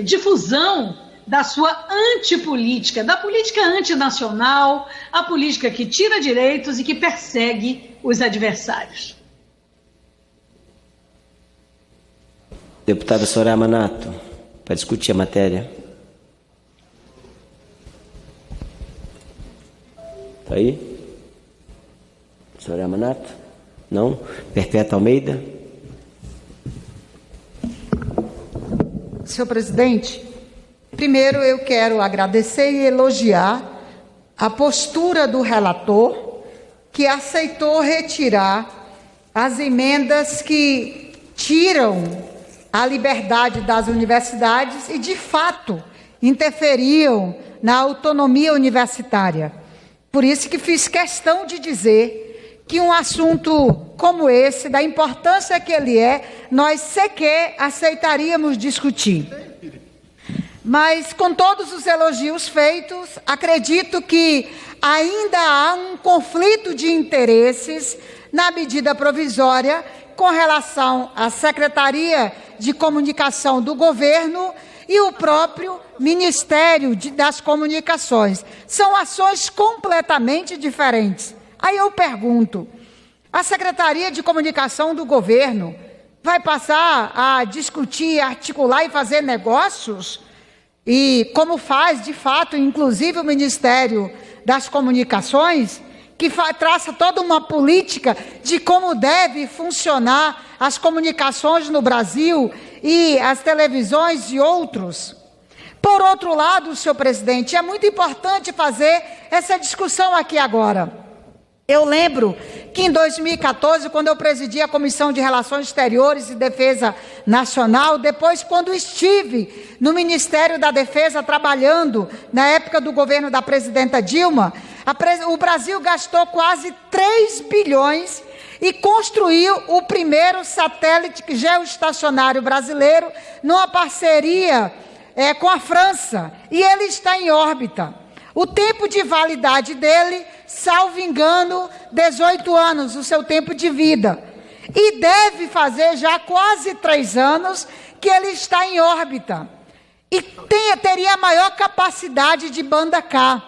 difusão da sua antipolítica, da política antinacional, a política que tira direitos e que persegue os adversários. Deputada Soraya Manato, para discutir a matéria. Está aí? Soraya Manato? Não? Perpétua Almeida? Senhor presidente, primeiro eu quero agradecer e elogiar a postura do relator, que aceitou retirar as emendas que tiram a liberdade das universidades e, de fato, interferiam na autonomia universitária. Por isso que fiz questão de dizer que um assunto como esse, da importância que ele nós sequer aceitaríamos discutir. Mas, com todos os elogios feitos, acredito que ainda há um conflito de interesses na medida provisória com relação à Secretaria de Comunicação do Governo e o próprio Ministério das Comunicações. São ações completamente diferentes. Aí eu pergunto, a Secretaria de Comunicação do Governo vai passar a discutir, articular e fazer negócios? E como faz, de fato, inclusive o Ministério das Comunicações, que traça toda uma política de como deve funcionar as comunicações no Brasil e as televisões e outros. Por outro lado, senhor presidente, é muito importante fazer essa discussão aqui agora. Eu lembro que em 2014, quando eu presidi a Comissão de Relações Exteriores e Defesa Nacional, depois quando estive no Ministério da Defesa trabalhando na época do governo da presidenta Dilma, o Brasil gastou quase 3 bilhões e construiu o primeiro satélite geoestacionário brasileiro numa parceria com a França, e ele está em órbita. O tempo de validade dele, salvo engano, 18 anos, o seu tempo de vida. E deve fazer já quase 3 anos que ele está em órbita. e teria maior capacidade de banda K.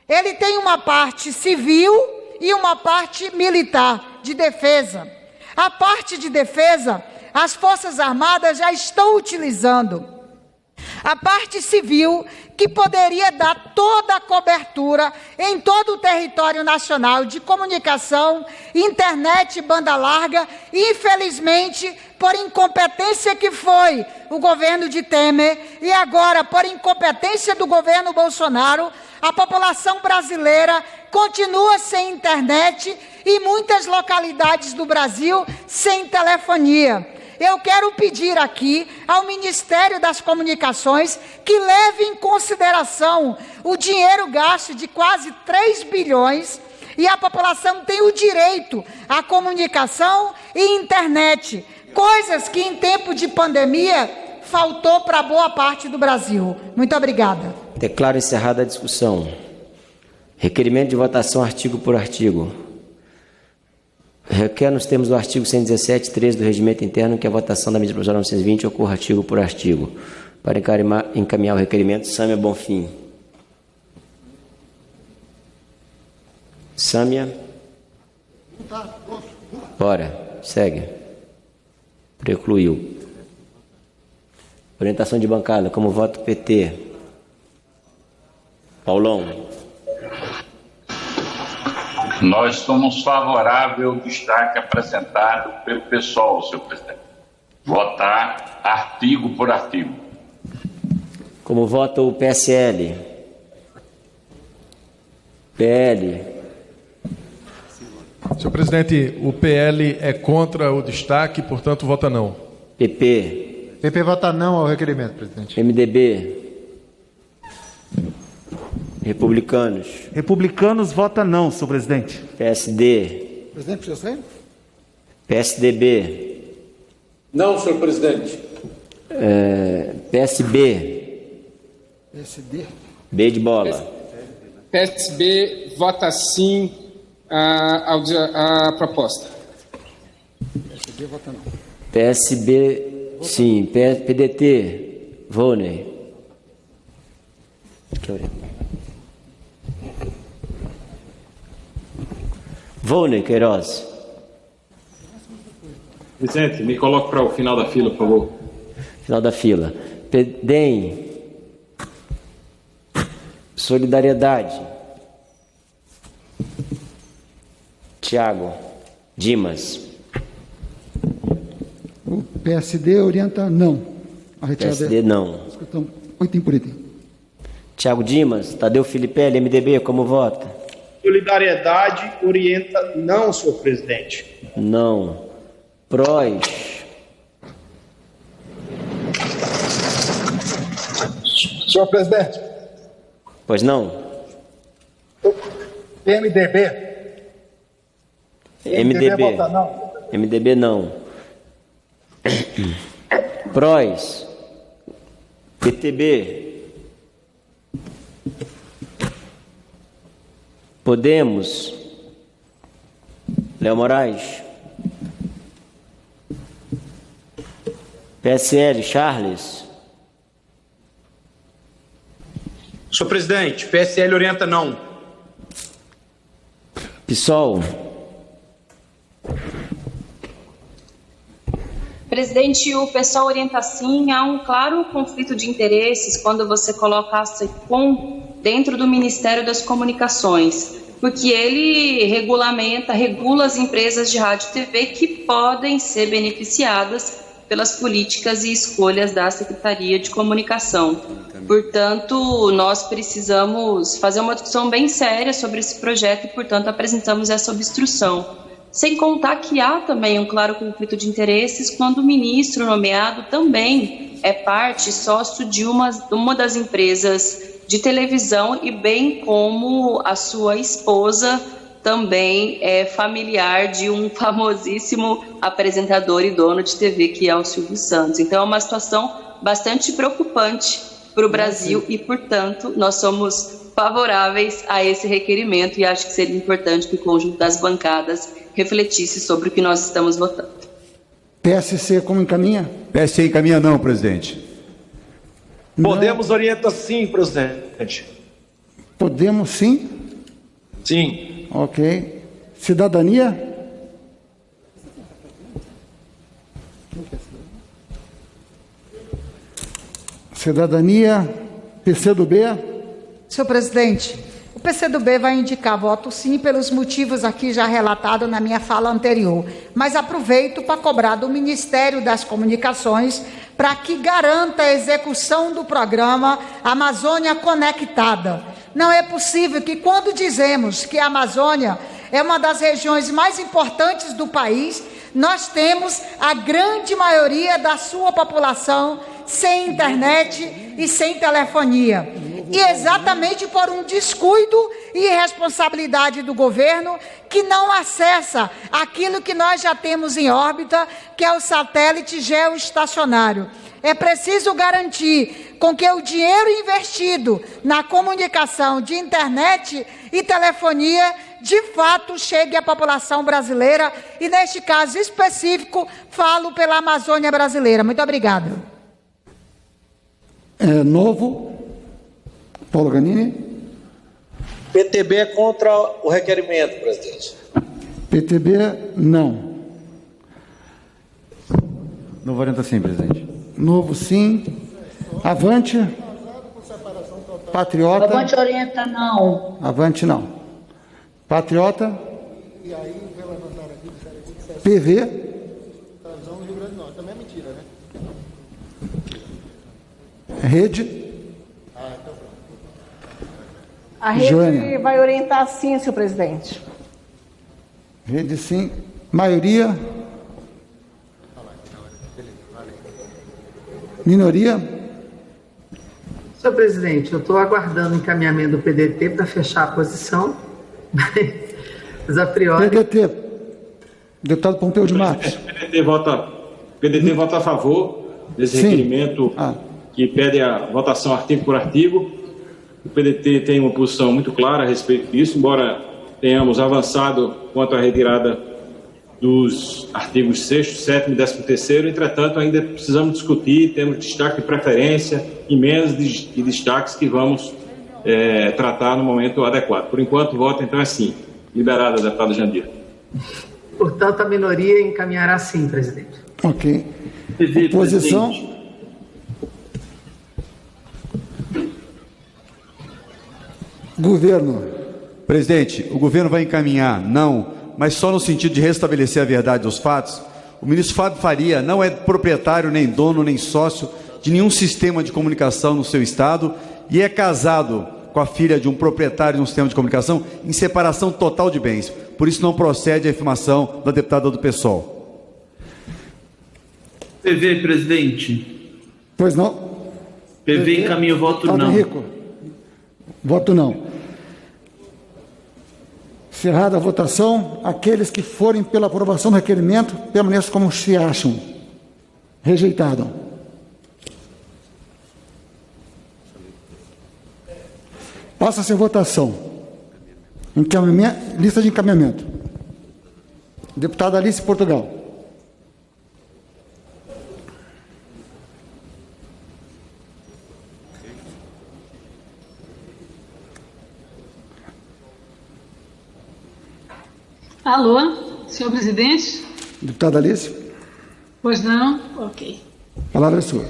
Ele tem uma parte civil e uma parte militar, de defesa. A parte de defesa, as Forças Armadas já estão utilizando. A parte civil, que poderia dar toda a cobertura em todo o território nacional de comunicação, internet, banda larga, infelizmente, por incompetência que foi o governo de Temer e agora por incompetência do governo Bolsonaro, a população brasileira continua sem internet e muitas localidades do Brasil sem telefonia. Eu quero pedir aqui ao Ministério das Comunicações que leve em consideração o dinheiro gasto de quase 3 bilhões e a população tem o direito à comunicação e internet, coisas que em tempo de pandemia faltou para boa parte do Brasil. Muito obrigada. Declaro encerrada a discussão. Requerimento de votação artigo por artigo. Requer nos termos do artigo 117.13 do Regimento Interno que a votação da medida provisória 920 ocorra artigo por artigo. Para encaminhar o requerimento, Sâmia Bonfim. Sâmia. Bora, segue. Precluiu. Orientação de bancada, como voto PT. Paulão. Nós somos favoráveis ao destaque apresentado pelo pessoal, senhor presidente. Votar artigo por artigo. Como vota o PSL? PL. Senhor presidente, o PL é contra o destaque, portanto, vota não. PP. PP vota não ao requerimento, presidente. MDB. Republicanos. Republicanos vota não, senhor presidente. PSD. Presidente, precisa sair? PSDB. Não, senhor presidente. PSB. PSD. B de bola. PSB vota sim à proposta. PSD vota não. PSB, sim. PDT. Volney. Volney Queiroz. Presidente, me coloque para o final da fila, por favor. Final da fila. DEM. Solidariedade. Tiago. Dimas. O PSD orienta não. A retirada PSD não. Escutamos 8 por item. Tiago Dimas. Tadeu Filipelli, MDB, como vota? Solidariedade orienta não, senhor presidente. Não. PROS. Senhor presidente. Pois não? MDB. MDB. Vota não. MDB não. PROS. PTB. Podemos. Léo Moraes. PSL, Charles. Senhor presidente, PSL orienta não. PSOL. Presidente, o pessoal orienta sim, há um claro conflito de interesses quando você coloca a SECOM dentro do Ministério das Comunicações, porque ele regula as empresas de rádio e TV que podem ser beneficiadas pelas políticas e escolhas da Secretaria de Comunicação. Portanto, nós precisamos fazer uma discussão bem séria sobre esse projeto e, portanto, apresentamos essa obstrução. Sem contar que há também um claro conflito de interesses quando o ministro nomeado também é parte, sócio de uma das empresas de televisão e bem como a sua esposa também é familiar de um famosíssimo apresentador e dono de TV que é o Silvio Santos. Então é uma situação bastante preocupante para o Brasil e, portanto, nós somos favoráveis a esse requerimento e acho que seria importante que o conjunto das bancadas refletisse sobre o que nós estamos votando. PSC como encaminha? PSC encaminha não, presidente. Podemos orienta sim, presidente. Podemos sim? Sim. Ok. Cidadania? Cidadania, PCdoB? Senhor presidente, o PCdoB vai indicar voto sim pelos motivos aqui já relatados na minha fala anterior, mas aproveito para cobrar do Ministério das Comunicações para que garanta a execução do programa Amazônia Conectada. Não é possível que, quando dizemos que a Amazônia é uma das regiões mais importantes do país, nós temos a grande maioria da sua população sem internet e sem telefonia. E exatamente por um descuido e irresponsabilidade do governo que não acessa aquilo que nós já temos em órbita, que é o satélite geoestacionário. É preciso garantir com que o dinheiro investido na comunicação de internet e telefonia de fato chegue à população brasileira e, neste caso específico, falo pela Amazônia brasileira. Muito obrigada. Novo. Paulo Ganini. PTB é contra o requerimento, presidente. PTB, não. Novo orienta sim, presidente. Novo, sim. Avante. Patriota. Avante orienta não. Avante, não. Patriota. PV. Rede. A rede Joânia. vai orientar sim, senhor presidente. Rede, sim. Maioria. Minoria. Senhor presidente, eu estou aguardando o encaminhamento do PDT para fechar a posição, mas a priori... PDT. Deputado Pompeu de Matos. PDT vota a favor desse requerimento que pede a votação artigo por artigo. O PDT tem uma posição muito clara a respeito disso, embora tenhamos avançado quanto à retirada dos artigos 6º, 7º e 13º, entretanto, ainda precisamos discutir, temos destaque de preferência, emendas e destaques que vamos tratar no momento adequado. Por enquanto, o voto, então, é sim. Liberada, deputada Jandira. Portanto, a minoria encaminhará sim, presidente. Ok. Oposição. Presidente. Governo. Presidente, o governo vai encaminhar não, mas só no sentido de restabelecer a verdade dos fatos. O ministro Fábio Faria não é proprietário, nem dono, nem sócio de nenhum sistema de comunicação no seu estado e é casado com a filha de um proprietário de um sistema de comunicação em separação total de bens. Por isso não procede a afirmação da deputada do PSOL. PV, presidente. Pois não. PV encaminha o voto não. Rico. Voto não. Encerrada a votação, aqueles que forem pela aprovação do requerimento permaneçam como se acham. Rejeitado. Passa-se a votação. Lista de encaminhamento. Deputada Alice Portugal. Alô, senhor presidente? Deputada Alice. Pois não? Ok. A palavra é sua.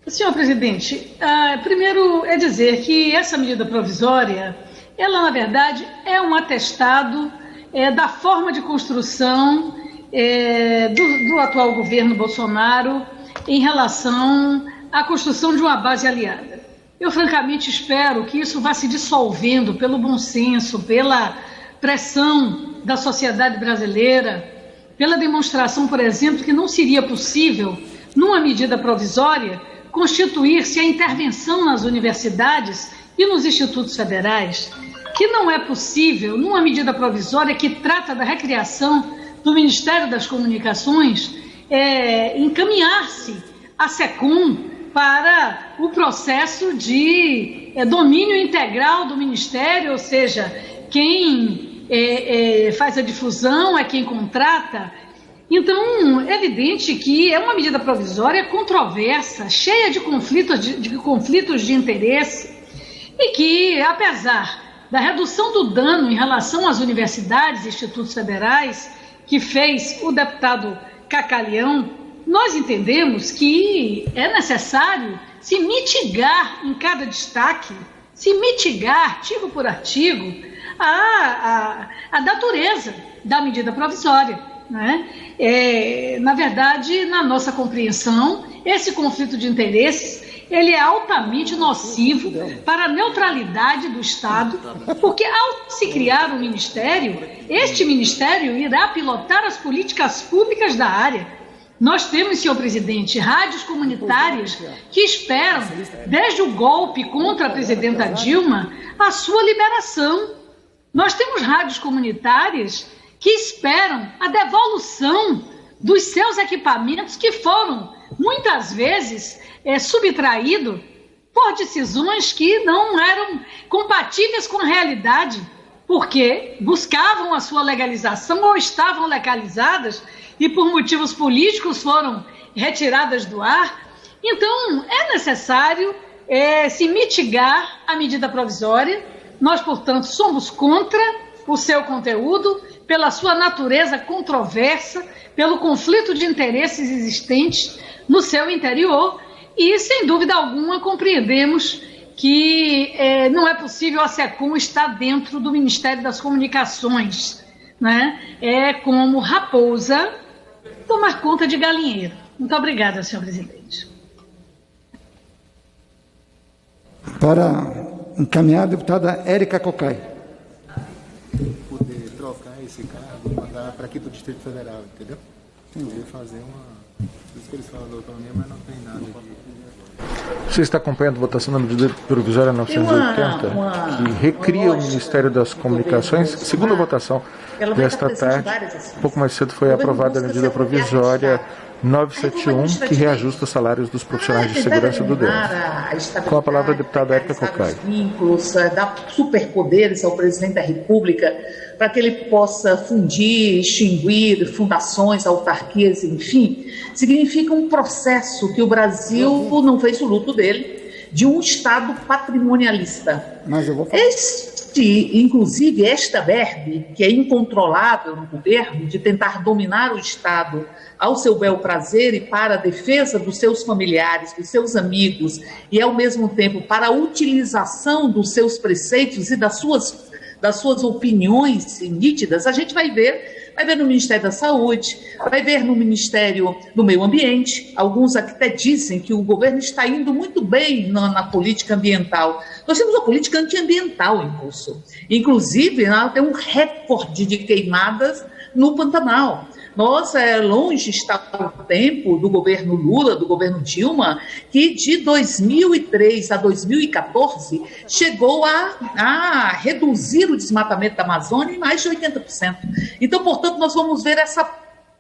Senhor presidente, primeiro é dizer que essa medida provisória, ela na verdade é um atestado da forma de construção do atual governo Bolsonaro em relação à construção de uma base aliada. Eu francamente espero que isso vá se dissolvendo pelo bom senso, pela pressão da sociedade brasileira, pela demonstração, por exemplo, que não seria possível, numa medida provisória, constituir-se a intervenção nas universidades e nos institutos federais, que não é possível, numa medida provisória que trata da recriação do Ministério das Comunicações, encaminhar-se a SECOM para o processo de domínio integral do Ministério, ou seja, quem faz a difusão é quem contrata. Então, é evidente que é uma medida provisória controversa, cheia de conflitos de interesse, e que, apesar da redução do dano em relação às universidades e institutos federais que fez o deputado Cacá Leão, nós entendemos que é necessário se mitigar em cada destaque, se mitigar artigo por artigo a natureza da medida provisória, né? Na verdade, na nossa compreensão, esse conflito de interesses ele é altamente nocivo para a neutralidade do Estado, porque ao se criar um ministério, este ministério irá pilotar as políticas públicas da área. Nós temos, senhor presidente, rádios comunitárias que esperam, desde o golpe contra a presidenta Dilma, a sua liberação. Nós temos rádios comunitárias que esperam a devolução dos seus equipamentos que foram, muitas vezes, subtraídos por decisões que não eram compatíveis com a realidade, porque buscavam a sua legalização ou estavam legalizadas e por motivos políticos foram retiradas do ar. Então, é necessário se mitigar a medida provisória. Nós, portanto, somos contra o seu conteúdo, pela sua natureza controversa, pelo conflito de interesses existentes no seu interior e, sem dúvida alguma, compreendemos que não é possível a SECOM estar dentro do Ministério das Comunicações, né? É como raposa tomar conta de galinheiro. Muito obrigada, senhor presidente. Para encaminhar a deputada Érica Cocai. Poder trocar esse cargo e mandar para aqui para o Distrito Federal, entendeu? Entendi. Fazer uma... Isso que eles falam da autonomia, mas não tem nada de... Você está acompanhando a votação da medida provisória 980, que recria o Ministério das Comunicações. Segunda votação desta tarde, um pouco mais cedo foi aprovada a medida provisória 971, que reajusta os salários dos profissionais de segurança do DEAN. Com a palavra a deputada Érica Cocai. Vínculos, dar superpoderes ao presidente da República para que ele possa fundir, extinguir fundações, autarquias, enfim, significa um processo que o Brasil não fez o luto dele, de um Estado patrimonialista. Mas eu vou falar. Inclusive, esta verve, que é incontrolável no governo, de tentar dominar o Estado ao seu bel prazer e para a defesa dos seus familiares, dos seus amigos, e ao mesmo tempo para a utilização dos seus preceitos e das suas opiniões nítidas, a gente vai ver no Ministério da Saúde, vai ver no Ministério do Meio Ambiente. Alguns até dizem que o governo está indo muito bem na política ambiental. Nós temos uma política antiambiental em curso. Inclusive, tem um recorde de queimadas no Pantanal. Nós, longe está o tempo do governo Lula, do governo Dilma, que de 2003 a 2014 chegou a reduzir o desmatamento da Amazônia em mais de 80%. Então, portanto, nós vamos ver essa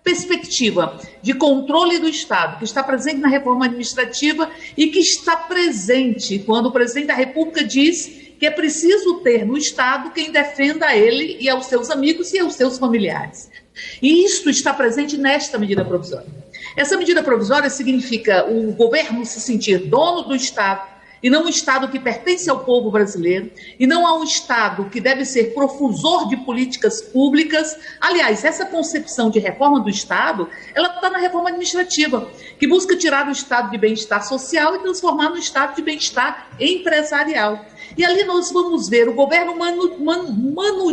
perspectiva de controle do Estado, que está presente na reforma administrativa e que está presente quando o presidente da República diz que é preciso ter no Estado quem defenda a ele e aos seus amigos e aos seus familiares. E isso está presente nesta medida provisória. Essa medida provisória significa o governo se sentir dono do Estado, e não um Estado que pertence ao povo brasileiro, e não a um Estado que deve ser profusor de políticas públicas. Aliás, essa concepção de reforma do Estado, ela está na reforma administrativa, que busca tirar o Estado de bem-estar social e transformar no Estado de bem-estar empresarial. E ali nós vamos ver o governo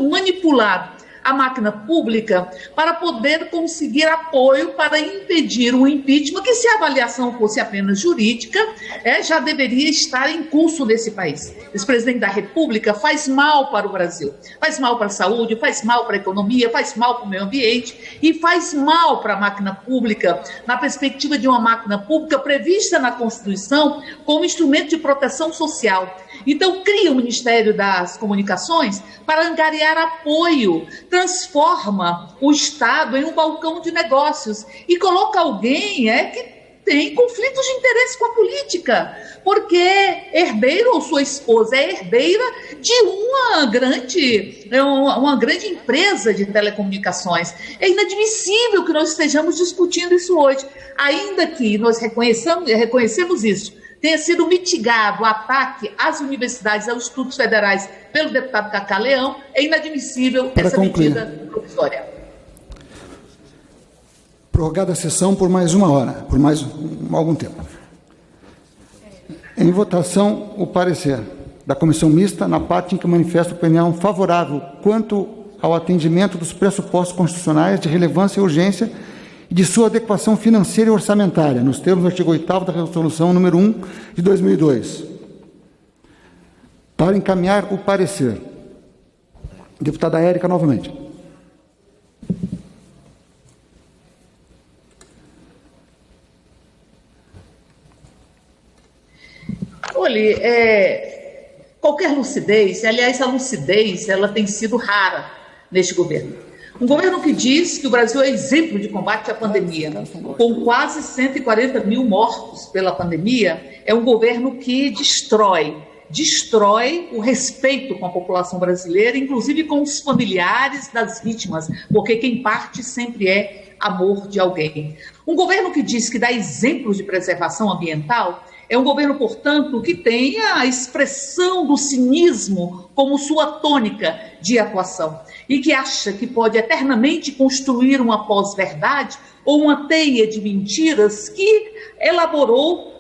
manipular a máquina pública para poder conseguir apoio para impedir o impeachment, que se a avaliação fosse apenas jurídica, já deveria estar em curso nesse país. Esse presidente da República faz mal para o Brasil, faz mal para a saúde, faz mal para a economia, faz mal para o meio ambiente e faz mal para a máquina pública, na perspectiva de uma máquina pública prevista na Constituição como instrumento de proteção social. Então, cria o Ministério das Comunicações para angariar apoio, transforma o Estado em um balcão de negócios e coloca alguém que tem conflitos de interesse com a política. porque herdeiro ou sua esposa é herdeira de uma grande empresa de telecomunicações. É inadmissível que nós estejamos discutindo isso hoje, ainda que nós reconhecemos isso, tenha sido mitigado o ataque às universidades, aos institutos federais pelo deputado Cacá Leão, é inadmissível essa medida provisória. Prorrogada a sessão por mais 1 hora, por mais algum tempo. Em votação, o parecer da comissão mista, na parte em que manifesta opinião favorável quanto ao atendimento dos pressupostos constitucionais de relevância e urgência e de sua adequação financeira e orçamentária, nos termos do artigo 8º da Resolução número 1 de 2002. Para encaminhar o parecer. Deputada Érica, novamente. Olha, qualquer lucidez, aliás, a lucidez, ela tem sido rara neste governo. Um governo que diz que o Brasil é exemplo de combate à pandemia, com quase 140 mil mortos pela pandemia, é um governo que destrói o respeito com a população brasileira, inclusive com os familiares das vítimas, porque quem parte sempre é amor de alguém. Um governo que diz que dá exemplos de preservação ambiental é um governo, portanto, que tem a expressão do cinismo como sua tônica de atuação e que acha que pode eternamente construir uma pós-verdade ou uma teia de mentiras que elaborou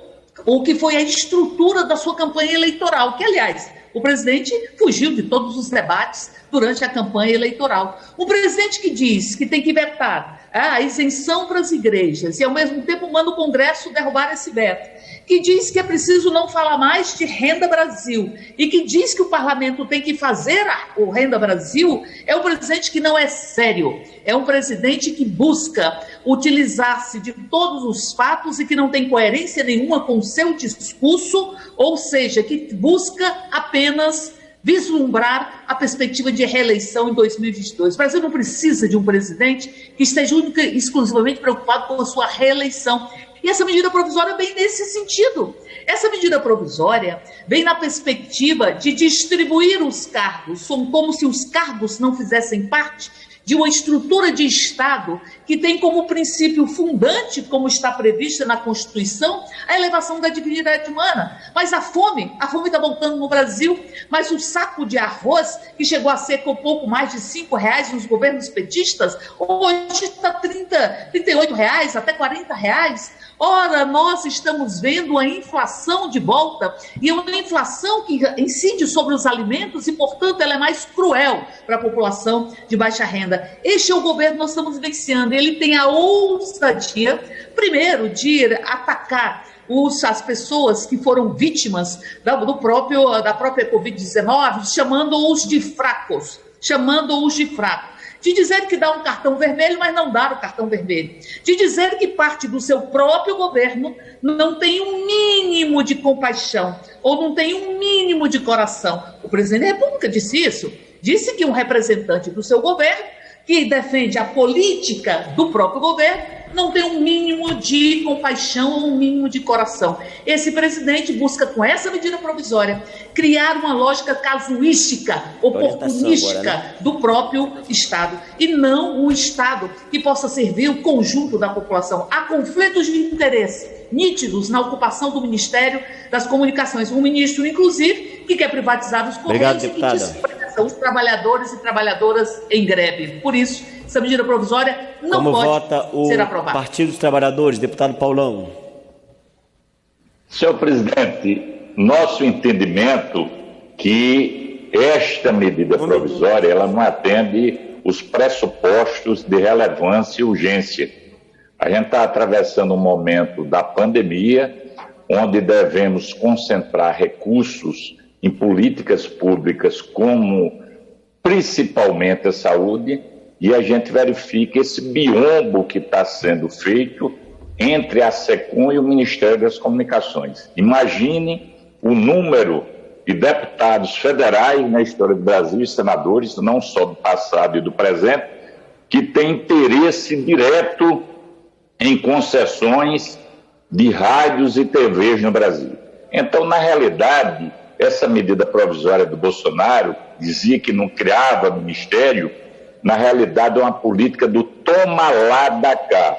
ou que foi a estrutura da sua campanha eleitoral, que, aliás, o presidente fugiu de todos os debates durante a campanha eleitoral. Um presidente que diz que tem que vetar a isenção para as igrejas e, ao mesmo tempo, manda o Congresso derrubar esse veto, que diz que é preciso não falar mais de Renda Brasil e que diz que o parlamento tem que fazer o Renda Brasil, é um presidente que não é sério, é um presidente que busca utilizar-se de todos os fatos e que não tem coerência nenhuma com o seu discurso, ou seja, que busca apenas vislumbrar a perspectiva de reeleição em 2022. O Brasil não precisa de um presidente que esteja exclusivamente preocupado com a sua reeleição. E essa medida provisória vem nesse sentido. Essa medida provisória vem na perspectiva de distribuir os cargos, como se os cargos não fizessem parte de uma estrutura de Estado que tem como princípio fundante, como está prevista na Constituição, a elevação da dignidade humana. Mas a fome está voltando no Brasil, mas o saco de arroz, que chegou a ser com pouco mais de R$5 nos governos petistas, hoje está R$38, até R$40. Ora, nós estamos vendo a inflação de volta, e é uma inflação que incide sobre os alimentos e, portanto, ela é mais cruel para a população de baixa renda. Este é o governo que nós estamos vivenciando. Ele tem a ousadia, primeiro, de atacar as pessoas que foram vítimas da própria Covid-19, chamando-os de fracos, de dizer que dá um cartão vermelho, mas não dá o cartão vermelho, de dizer que parte do seu próprio governo não tem um mínimo de compaixão, ou não tem um mínimo de coração. O presidente da República disse isso, disse que um representante do seu governo, que defende a política do próprio governo, não tem um mínimo de compaixão ou um mínimo de coração. Esse presidente busca, com essa medida provisória, criar uma lógica casuística, oportunística do próprio Estado, e não um Estado que possa servir o conjunto da população. Há conflitos de interesse nítidos na ocupação do Ministério das Comunicações. Um ministro, inclusive, que quer privatizar os Correios e que despreza os trabalhadores e trabalhadoras em greve. Por isso, essa medida provisória não pode ser aprovada. Partido dos Trabalhadores, deputado Paulão. Senhor presidente, nosso entendimento que esta medida provisória ela não atende os pressupostos de relevância e urgência. A gente está atravessando um momento da pandemia, onde devemos concentrar recursos em políticas públicas, como principalmente a saúde, e a gente verifica esse biombo que está sendo feito entre a SECOM e o Ministério das Comunicações. Imagine o número de deputados federais na história do Brasil e senadores, não só do passado e do presente, que têm interesse direto em concessões de rádios e TVs no Brasil. Então, na realidade, essa medida provisória do Bolsonaro dizia que não criava ministério, na realidade é uma política do toma lá da cá.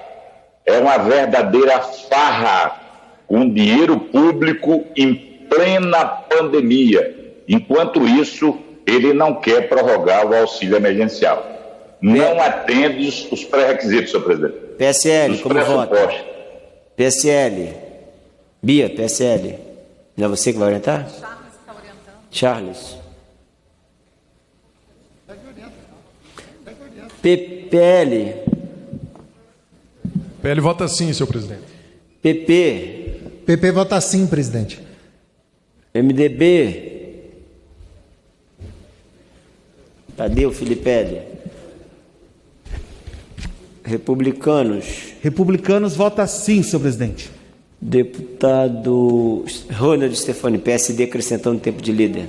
É uma verdadeira farra com dinheiro público em plena pandemia. Enquanto isso, ele não quer prorrogar o auxílio emergencial. Não atende os pré-requisitos, senhor presidente. PSL, como vota? PSL. Bia, PSL. Não é você que vai orientar? Charles está orientando. Charles. PL. PL vota sim, senhor presidente. PP vota sim, presidente. MDB. Tadeu Filipelli. Republicanos. Republicanos vota sim, senhor presidente. Deputado Ronald Stefani, PSD, acrescentando tempo de líder.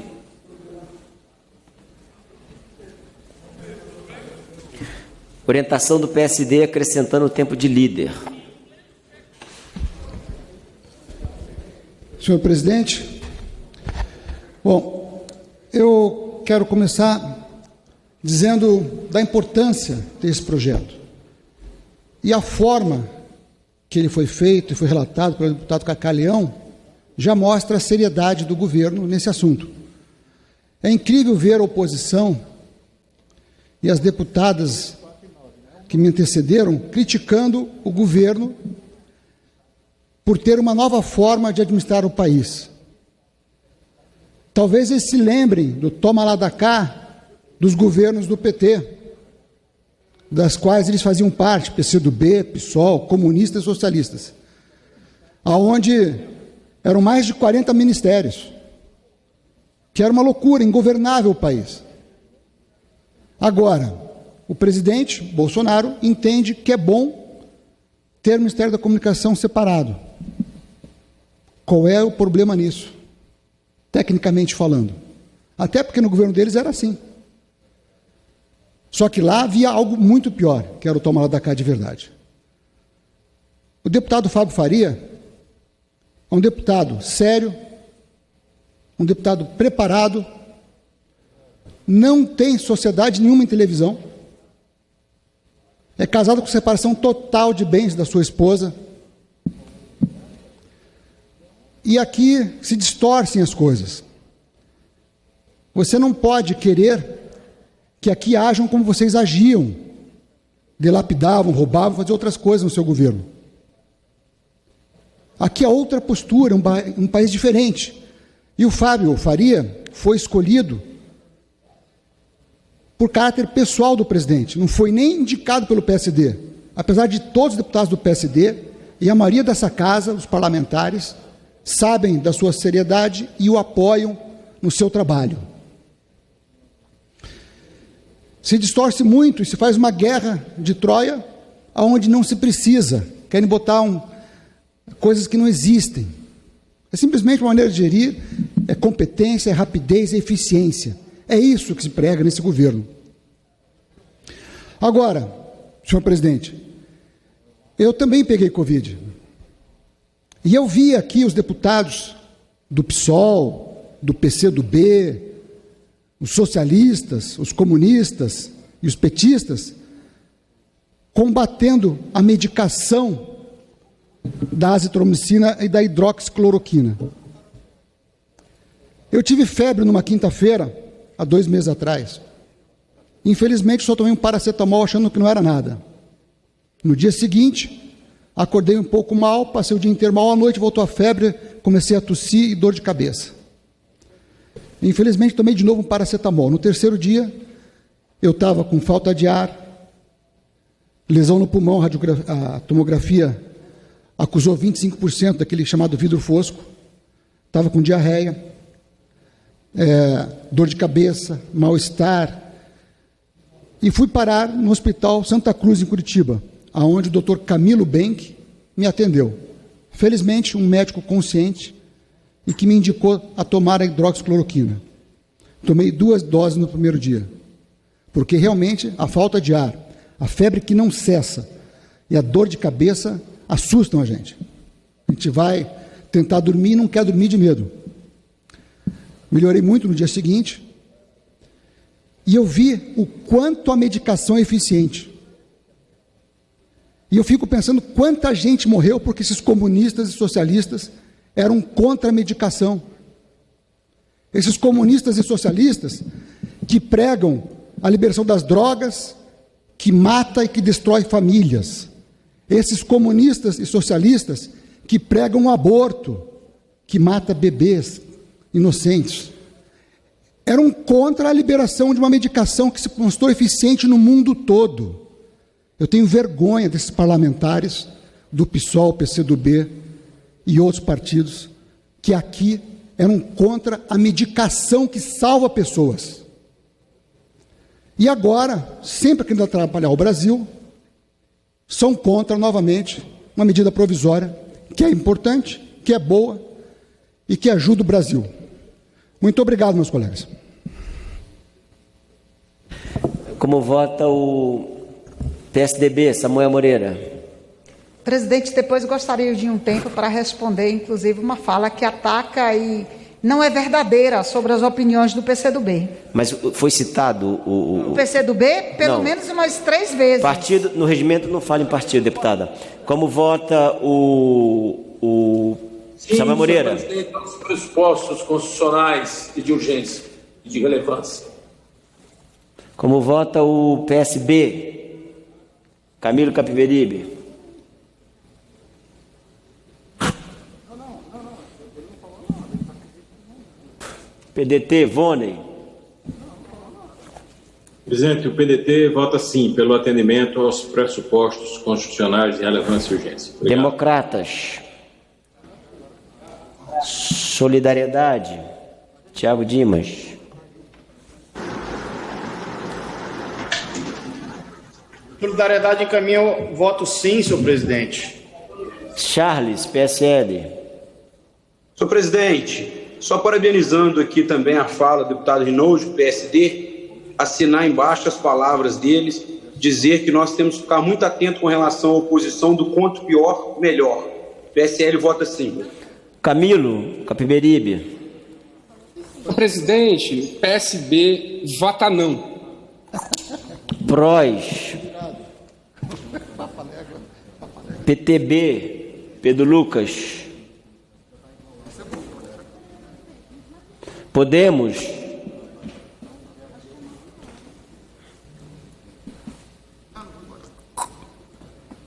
Orientação do PSD acrescentando tempo de líder. Senhor presidente, bom, eu quero começar dizendo da importância desse projeto e a forma que ele foi feito e foi relatado pelo deputado Cacá Leão já mostra a seriedade do governo nesse assunto. É incrível ver a oposição e as deputadas que me antecederam criticando o governo por ter uma nova forma de administrar o país. Talvez eles se lembrem do toma lá da cá dos governos do PT, das quais eles faziam parte, PCdoB, PSOL, comunistas e socialistas, aonde eram mais de 40 ministérios, que era uma loucura, ingovernável o país. Agora, o presidente Bolsonaro entende que é bom ter o Ministério da Comunicação separado. Qual é o problema nisso? Tecnicamente falando. Até porque no governo deles era assim. Só que lá havia algo muito pior, que era o toma lá da cá de verdade. O deputado Fábio Faria é um deputado sério, um deputado preparado, não tem sociedade nenhuma em televisão, é casado com separação total de bens da sua esposa, e aqui se distorcem as coisas. Você não pode querer que aqui ajam como vocês agiam, dilapidavam, roubavam, faziam outras coisas no seu governo. Aqui é outra postura, um país diferente. E o Fábio Faria foi escolhido por caráter pessoal do presidente, não foi nem indicado pelo PSD, apesar de todos os deputados do PSD e a maioria dessa casa, os parlamentares, sabem da sua seriedade e o apoiam no seu trabalho. Se distorce muito e se faz uma guerra de Troia aonde não se precisa, querem botar coisas que não existem. É simplesmente uma maneira de gerir, é competência, é rapidez, é eficiência. É isso que se prega nesse governo. Agora, senhor presidente, eu também peguei Covid. E eu vi aqui os deputados do PSOL, do PCdoB, os socialistas, os comunistas e os petistas combatendo a medicação da azitromicina e da hidroxicloroquina. Eu tive febre numa quinta-feira, há 2 meses atrás. Infelizmente, só tomei um paracetamol achando que não era nada. No dia seguinte, acordei um pouco mal, passei o dia inteiro mal, à noite voltou a febre, comecei a tossir e dor de cabeça. Infelizmente, tomei de novo um paracetamol. No terceiro dia, eu estava com falta de ar, lesão no pulmão, a tomografia acusou 25% daquele chamado vidro fosco, estava com diarreia, dor de cabeça, mal-estar, e fui parar no Hospital Santa Cruz, em Curitiba, aonde o Dr. Camilo Benck me atendeu. Felizmente, um médico consciente e que me indicou a tomar a hidroxicloroquina. Tomei 2 doses no primeiro dia, porque realmente a falta de ar, a febre que não cessa e a dor de cabeça assustam a gente. A gente vai tentar dormir e não quer dormir de medo. Melhorei muito no dia seguinte e eu vi o quanto a medicação é eficiente. E eu fico pensando quanta gente morreu porque esses comunistas e socialistas eram contra a medicação. Esses comunistas e socialistas que pregam a liberação das drogas, que mata e que destrói famílias. Esses comunistas e socialistas que pregam o aborto, que mata bebês inocentes. Eram contra a liberação de uma medicação que se mostrou eficiente no mundo todo. Eu tenho vergonha desses parlamentares do PSOL, PCdoB e outros partidos que aqui eram contra a medicação que salva pessoas. E agora, sempre querendo atrapalhar o Brasil, são contra, novamente, uma medida provisória que é importante, que é boa e que ajuda o Brasil. Muito obrigado, meus colegas. Como vota o PSDB, Samuel Moreira? Presidente, depois gostaria de um tempo para responder, inclusive, uma fala que ataca e não é verdadeira sobre as opiniões do PCdoB. Mas foi citado O PCdoB, pelo menos umas 3 vezes. Partido, no regimento não fala em partido, deputada. Como vota o Samuel Moreira? Sim, presidente, os pressupostos constitucionais e de urgência e de relevância. Como vota o PSB? Camilo Capiberibe. PDT, Voney. Presidente, o PDT vota sim pelo atendimento aos pressupostos constitucionais de relevância e urgência. Obrigado. Democratas. Solidariedade. Tiago Dimas. Solidariedade encaminha o voto sim, senhor presidente. Charles, PSL. Senhor presidente, só parabenizando aqui também a fala do deputado Rinaldi, do PSD, assinar embaixo as palavras deles, dizer que nós temos que ficar muito atento com relação à oposição do quanto pior, melhor. PSL vota sim. Camilo Capiberibe. Senhor presidente, PSB vota não. PROS. PTB, Pedro Lucas. Podemos.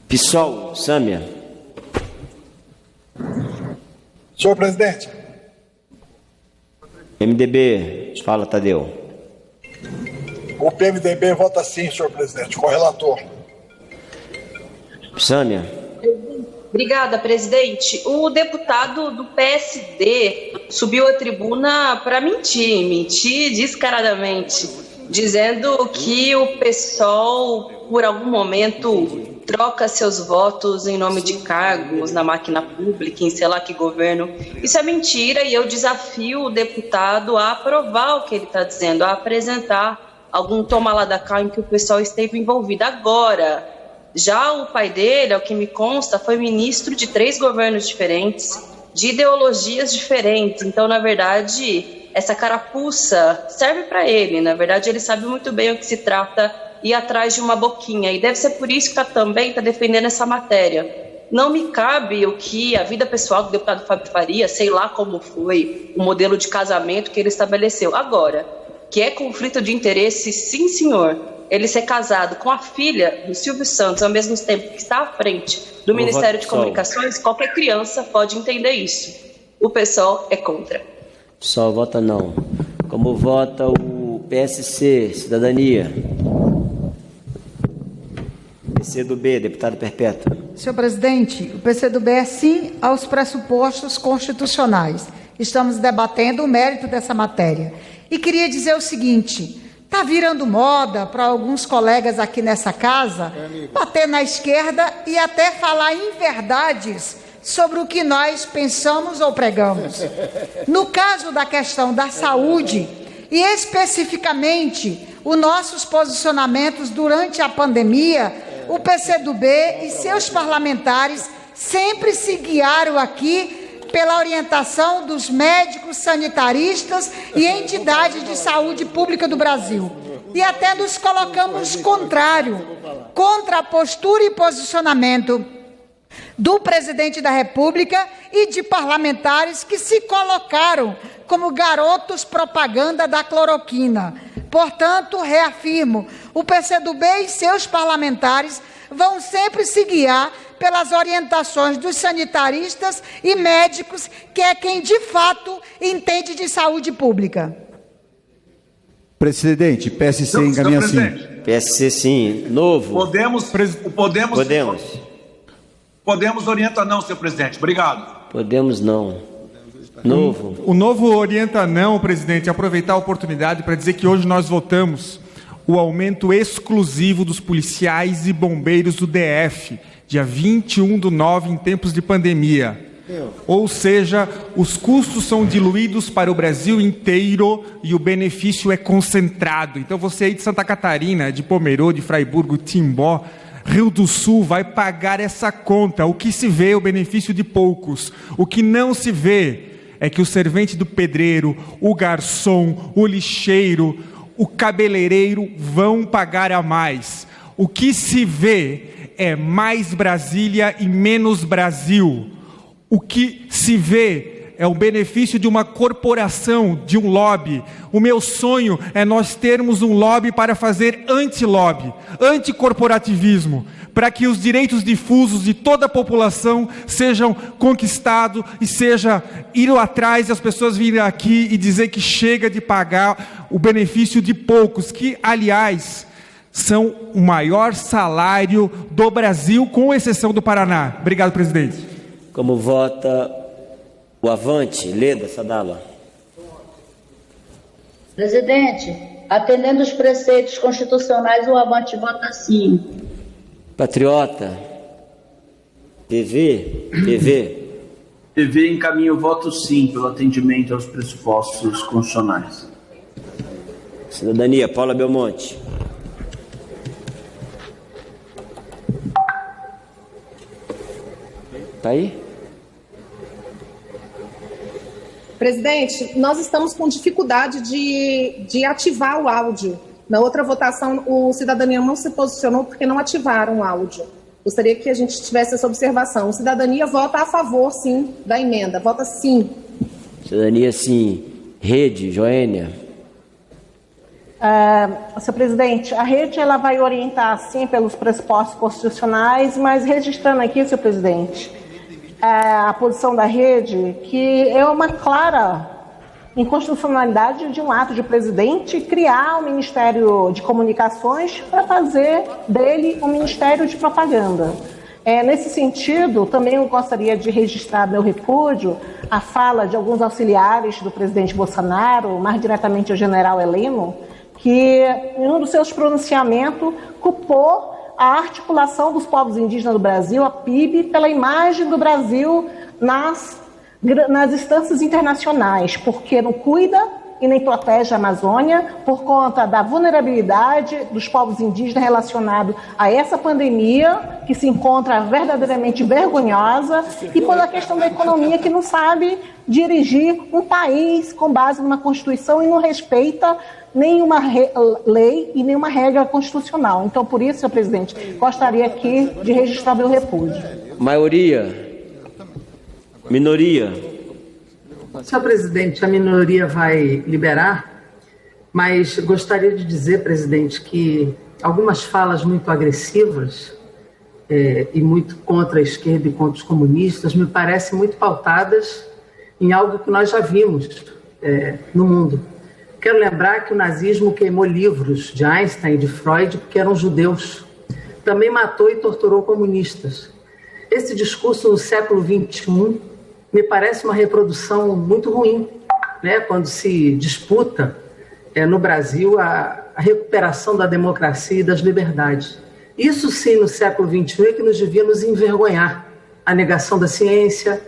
PSOL, Sâmia. Senhor presidente. MDB, fala, Tadeu. O PMDB vota sim, senhor presidente, com o relator. Sâmia. Obrigada, presidente. O deputado do PSD subiu à tribuna para mentir descaradamente, dizendo que o PSOL, por algum momento, troca seus votos em nome de cargos na máquina pública, em sei lá que governo. Isso é mentira e eu desafio o deputado a aprovar o que ele está dizendo, a apresentar algum toma lá da cá em que o PSOL esteve envolvido. Agora, já o pai dele, ao que me consta, foi ministro de 3 governos diferentes, de ideologias diferentes. Então, na verdade, essa carapuça serve para ele. Na verdade, ele sabe muito bem o que se trata ir atrás de uma boquinha. E deve ser por isso que também está defendendo essa matéria. Não me cabe o que a vida pessoal do deputado Fábio Faria, sei lá como foi o modelo de casamento que ele estabeleceu. Agora, que é conflito de interesse, sim, senhor. Ele ser casado com a filha do Silvio Santos, ao mesmo tempo que está à frente do Ministério de Comunicações, qualquer criança pode entender isso. O PSOL é contra. PSOL vota não. Como vota o PSC, Cidadania? PCdoB, deputado Perpétua. Senhor presidente, o PCdoB é sim aos pressupostos constitucionais. Estamos debatendo o mérito dessa matéria. E queria dizer o seguinte: está virando moda para alguns colegas aqui nessa casa bater na esquerda e até falar inverdades sobre o que nós pensamos ou pregamos. No caso da questão da saúde, e especificamente os nossos posicionamentos durante a pandemia, o PCdoB e seus parlamentares sempre se guiaram aqui pela orientação dos médicos, sanitaristas e entidades de saúde pública do Brasil. E até nos colocamos contra a postura e posicionamento do presidente da República e de parlamentares que se colocaram como garotos propaganda da cloroquina. Portanto, reafirmo, o PCdoB e seus parlamentares vão sempre se guiar pelas orientações dos sanitaristas e médicos, que é quem de fato entende de saúde pública. Presidente, PSC encaminha sim. PSC sim. Novo. Podemos orienta não, senhor presidente. Obrigado. Podemos não. Novo. O Novo orienta não, presidente, aproveitar a oportunidade para dizer que hoje nós votamos o aumento exclusivo dos policiais e bombeiros do DF, dia 21/9, em tempos de pandemia. Ou seja, os custos são diluídos para o Brasil inteiro e o benefício é concentrado. Então você aí de Santa Catarina, de Pomerô, de Fraiburgo, Timbó, Rio do Sul, vai pagar essa conta. O que se vê é o benefício de poucos. O que não se vê é que o servente do pedreiro, o garçom, o lixeiro, o cabeleireiro vão pagar a mais. O que se vê é mais Brasília e menos Brasil. O que se vê é o benefício de uma corporação, de um lobby. O meu sonho é nós termos um lobby para fazer anti-lobby, anticorporativismo, para que os direitos difusos de toda a população sejam conquistados e seja ir lá atrás e as pessoas virem aqui e dizer que chega de pagar o benefício de poucos, que, aliás, são o maior salário do Brasil, com exceção do Paraná. Obrigado, presidente. Como vota o Avante? Leda Sadala. Presidente, atendendo os preceitos constitucionais, o Avante vota sim. Patriota. PV encaminha o voto sim pelo atendimento aos pressupostos constitucionais. Cidadania, Paula Belmonte. Tá aí? Presidente, nós estamos com dificuldade de ativar o áudio. Na outra votação, o Cidadania não se posicionou porque não ativaram o áudio. Gostaria que a gente tivesse essa observação. O Cidadania vota a favor, sim, da emenda. Vota sim. Cidadania, sim. Rede, Joênia. Senhor presidente, a rede ela vai orientar, sim, pelos pressupostos constitucionais, mas registrando aqui, senhor presidente, a posição da rede, que é uma clara inconstitucionalidade de um ato de presidente criar o Ministério de Comunicações para fazer dele um Ministério de Propaganda. Nesse sentido, também eu gostaria de registrar meu repúdio à fala de alguns auxiliares do presidente Bolsonaro, mais diretamente o general Heleno, que em um dos seus pronunciamentos culpou a articulação dos povos indígenas do Brasil, a PIB, pela imagem do Brasil nas instâncias internacionais, porque não cuida e nem protege a Amazônia por conta da vulnerabilidade dos povos indígenas relacionado a essa pandemia, que se encontra verdadeiramente vergonhosa, e por a questão da economia, que não sabe dirigir um país com base numa Constituição e não respeita nenhuma lei e nenhuma regra constitucional. Então, por isso, senhor presidente, gostaria aqui de registrar meu repúdio. Maioria. Minoria. Senhor presidente, a minoria vai liberar, mas gostaria de dizer, presidente, que algumas falas muito agressivas e muito contra a esquerda e contra os comunistas me parecem muito pautadas em algo que nós já vimos no mundo. Quero lembrar que o nazismo queimou livros de Einstein e de Freud porque eram judeus. Também matou e torturou comunistas. Esse discurso no século XXI me parece uma reprodução muito ruim, né? Quando se disputa no Brasil a recuperação da democracia e das liberdades. Isso sim, no século XXI, é que nos devia nos envergonhar. A negação da ciência,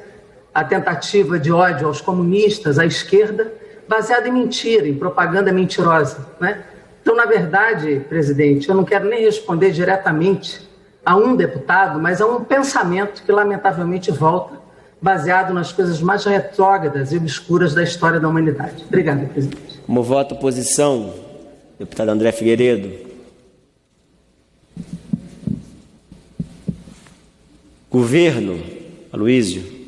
a tentativa de ódio aos comunistas, à esquerda, baseada em mentira, em propaganda mentirosa, né? Então, na verdade, presidente, eu não quero nem responder diretamente a um deputado, mas a um pensamento que, lamentavelmente, volta baseado nas coisas mais retrógradas e obscuras da história da humanidade. Obrigado, presidente. Como voto oposição, deputado André Figueiredo. Governo, Aloysio.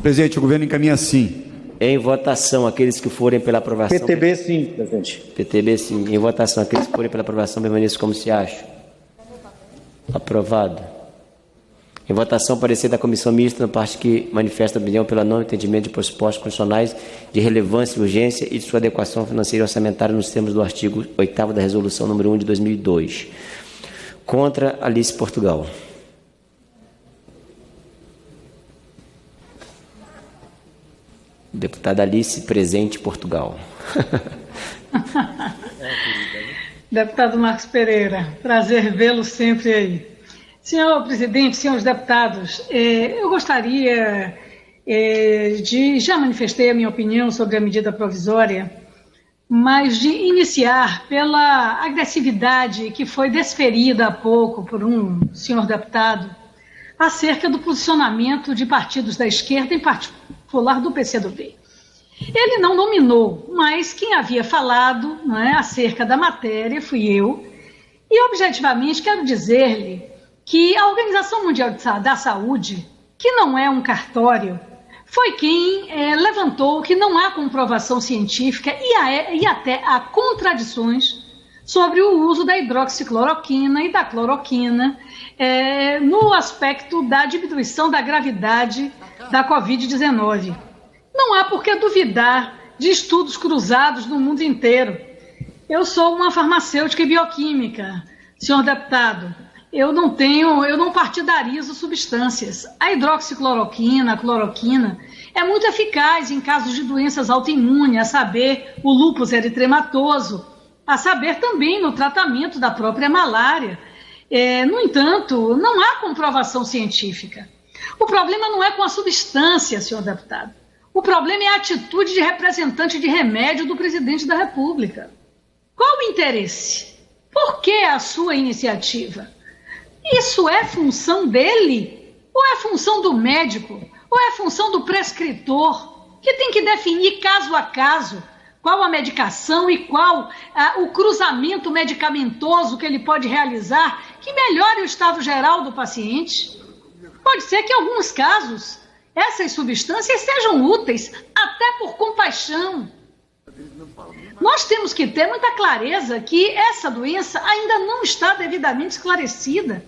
Presidente, o governo encaminha sim. Em votação, aqueles que forem pela aprovação. PTB sim, presidente. PTB sim. Em votação, aqueles que forem pela aprovação, permaneçam como se acha. Aprovado. Em votação, parecer da comissão mista, na parte que manifesta a opinião pelo não entendimento de pressupostos constitucionais de relevância e urgência e de sua adequação financeira e orçamentária nos termos do artigo 8º da Resolução número 1 de 2002. Contra, Alice Portugal. Deputada Alice, presente, Portugal. Deputado Marcos Pereira, prazer vê-lo sempre aí. Senhor presidente, senhores deputados, eu gostaria já manifestei a minha opinião sobre a medida provisória, mas de iniciar pela agressividade que foi desferida há pouco por um senhor deputado acerca do posicionamento de partidos da esquerda, em particular do PCdoB. Ele não nominou, mas quem havia falado, não é, acerca da matéria fui eu, e objetivamente quero dizer-lhe que a Organização Mundial da Saúde, que não é um cartório, foi quem levantou que não há comprovação científica e até há contradições sobre o uso da hidroxicloroquina e da cloroquina no aspecto da diminuição da gravidade da Covid-19. Não há por que duvidar de estudos cruzados no mundo inteiro. Eu sou uma farmacêutica e bioquímica, senhor deputado. Eu não partidarizo substâncias. A hidroxicloroquina, a cloroquina, é muito eficaz em casos de doenças autoimunes, a saber, o lúpus eritematoso, a saber também no tratamento da própria malária. No entanto, não há comprovação científica. O problema não é com a substância, senhor deputado. O problema é a atitude de representante de remédio do presidente da República. Qual o interesse? Por que a sua iniciativa? Isso é função dele? Ou é função do médico? Ou é função do prescritor, que tem que definir caso a caso qual a medicação e qual o cruzamento medicamentoso que ele pode realizar que melhore o estado geral do paciente? Pode ser que em alguns casos essas substâncias sejam úteis até por compaixão. Nós temos que ter muita clareza que essa doença ainda não está devidamente esclarecida.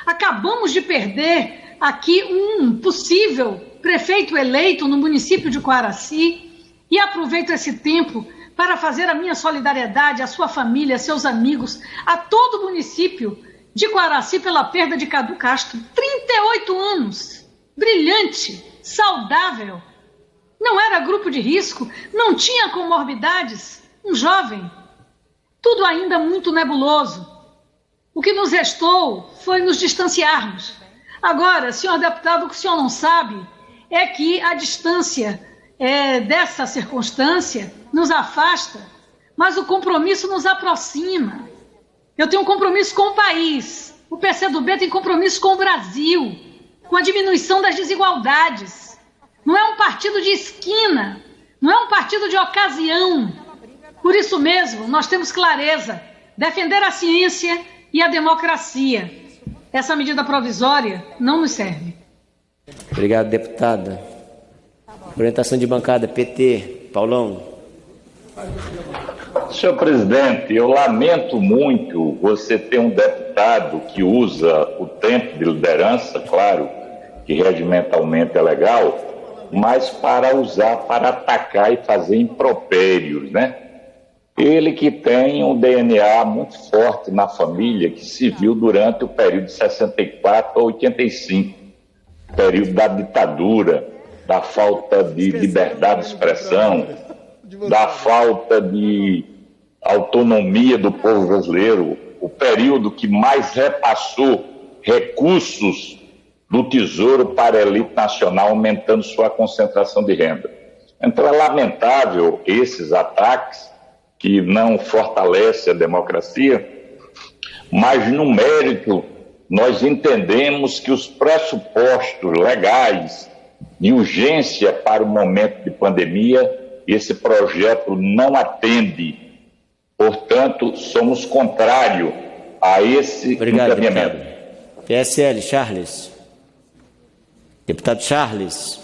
Acabamos de perder aqui um possível prefeito eleito no município de Coaraci e aproveito esse tempo para fazer a minha solidariedade à sua família, a seus amigos, a todo o município de Coaraci pela perda de Cadu Castro. 38 anos, brilhante, saudável, não era grupo de risco, não tinha comorbidades, um jovem, tudo ainda muito nebuloso. O que nos restou foi nos distanciarmos. Agora, senhor deputado, o que o senhor não sabe é que a distância dessa circunstância nos afasta, mas o compromisso nos aproxima. Eu tenho um compromisso com o país, o PCdoB tem compromisso com o Brasil, com a diminuição das desigualdades. Não é um partido de esquina, não é um partido de ocasião. Por isso mesmo, nós temos clareza, defender a ciência e a democracia. Essa medida provisória não nos serve. Obrigado, deputada. Orientação de bancada, PT, Paulão. Senhor presidente, eu lamento muito você ter um deputado que usa o tempo de liderança, claro, que regimentalmente é legal, mas para usar, para atacar e fazer impropérios, né? Ele que tem um DNA muito forte na família, que se viu durante o período de 64 a 85, período da ditadura, da falta de liberdade de expressão, da falta de autonomia do povo brasileiro, o período que mais repassou recursos do Tesouro para a elite nacional, aumentando sua concentração de renda. Então é lamentável esses ataques, que não fortalece a democracia, mas no mérito nós entendemos que os pressupostos legais de urgência para o momento de pandemia, esse projeto não atende. Portanto, somos contrários a esse encaminhamento. Deputado. PSL, Charles. Deputado Charles.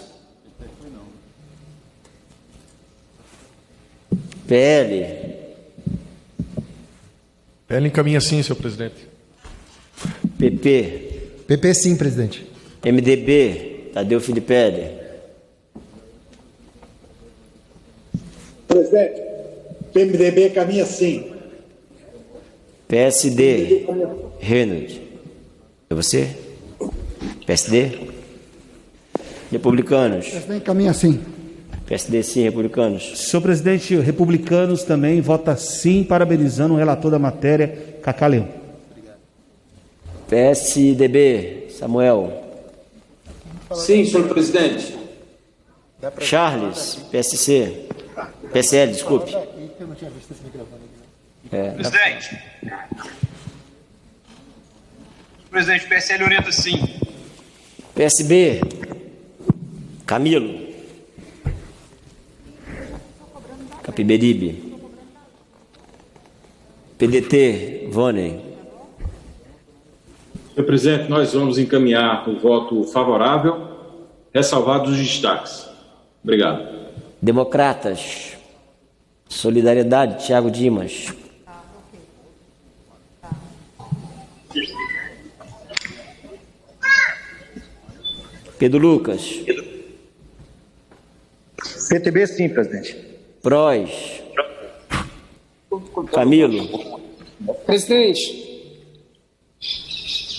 PL. PL encaminha sim, senhor presidente. PP. PP sim, presidente. MDB, Tadeu Filipelli. Presidente, PMDB caminha sim. PSD, Reynolds. É você? PSD? Republicanos. PSD caminha sim. PSD sim, republicanos. Senhor presidente, republicanos também vota sim, parabenizando o relator da matéria, Cacá Leão. PSDB, Samuel. Sim, senhor presidente. Charles, PSC. PSL, desculpe. Presidente. Presidente, o PSL orienta sim. PSB, Camilo. Capiberibe. PDT, Vônei. Senhor presidente, nós vamos encaminhar o voto favorável, ressalvados os destaques. Obrigado. Democratas, Solidariedade, Thiago Dimas. Pedro Lucas. PTB sim, presidente. Prois. Camilo. Presidente.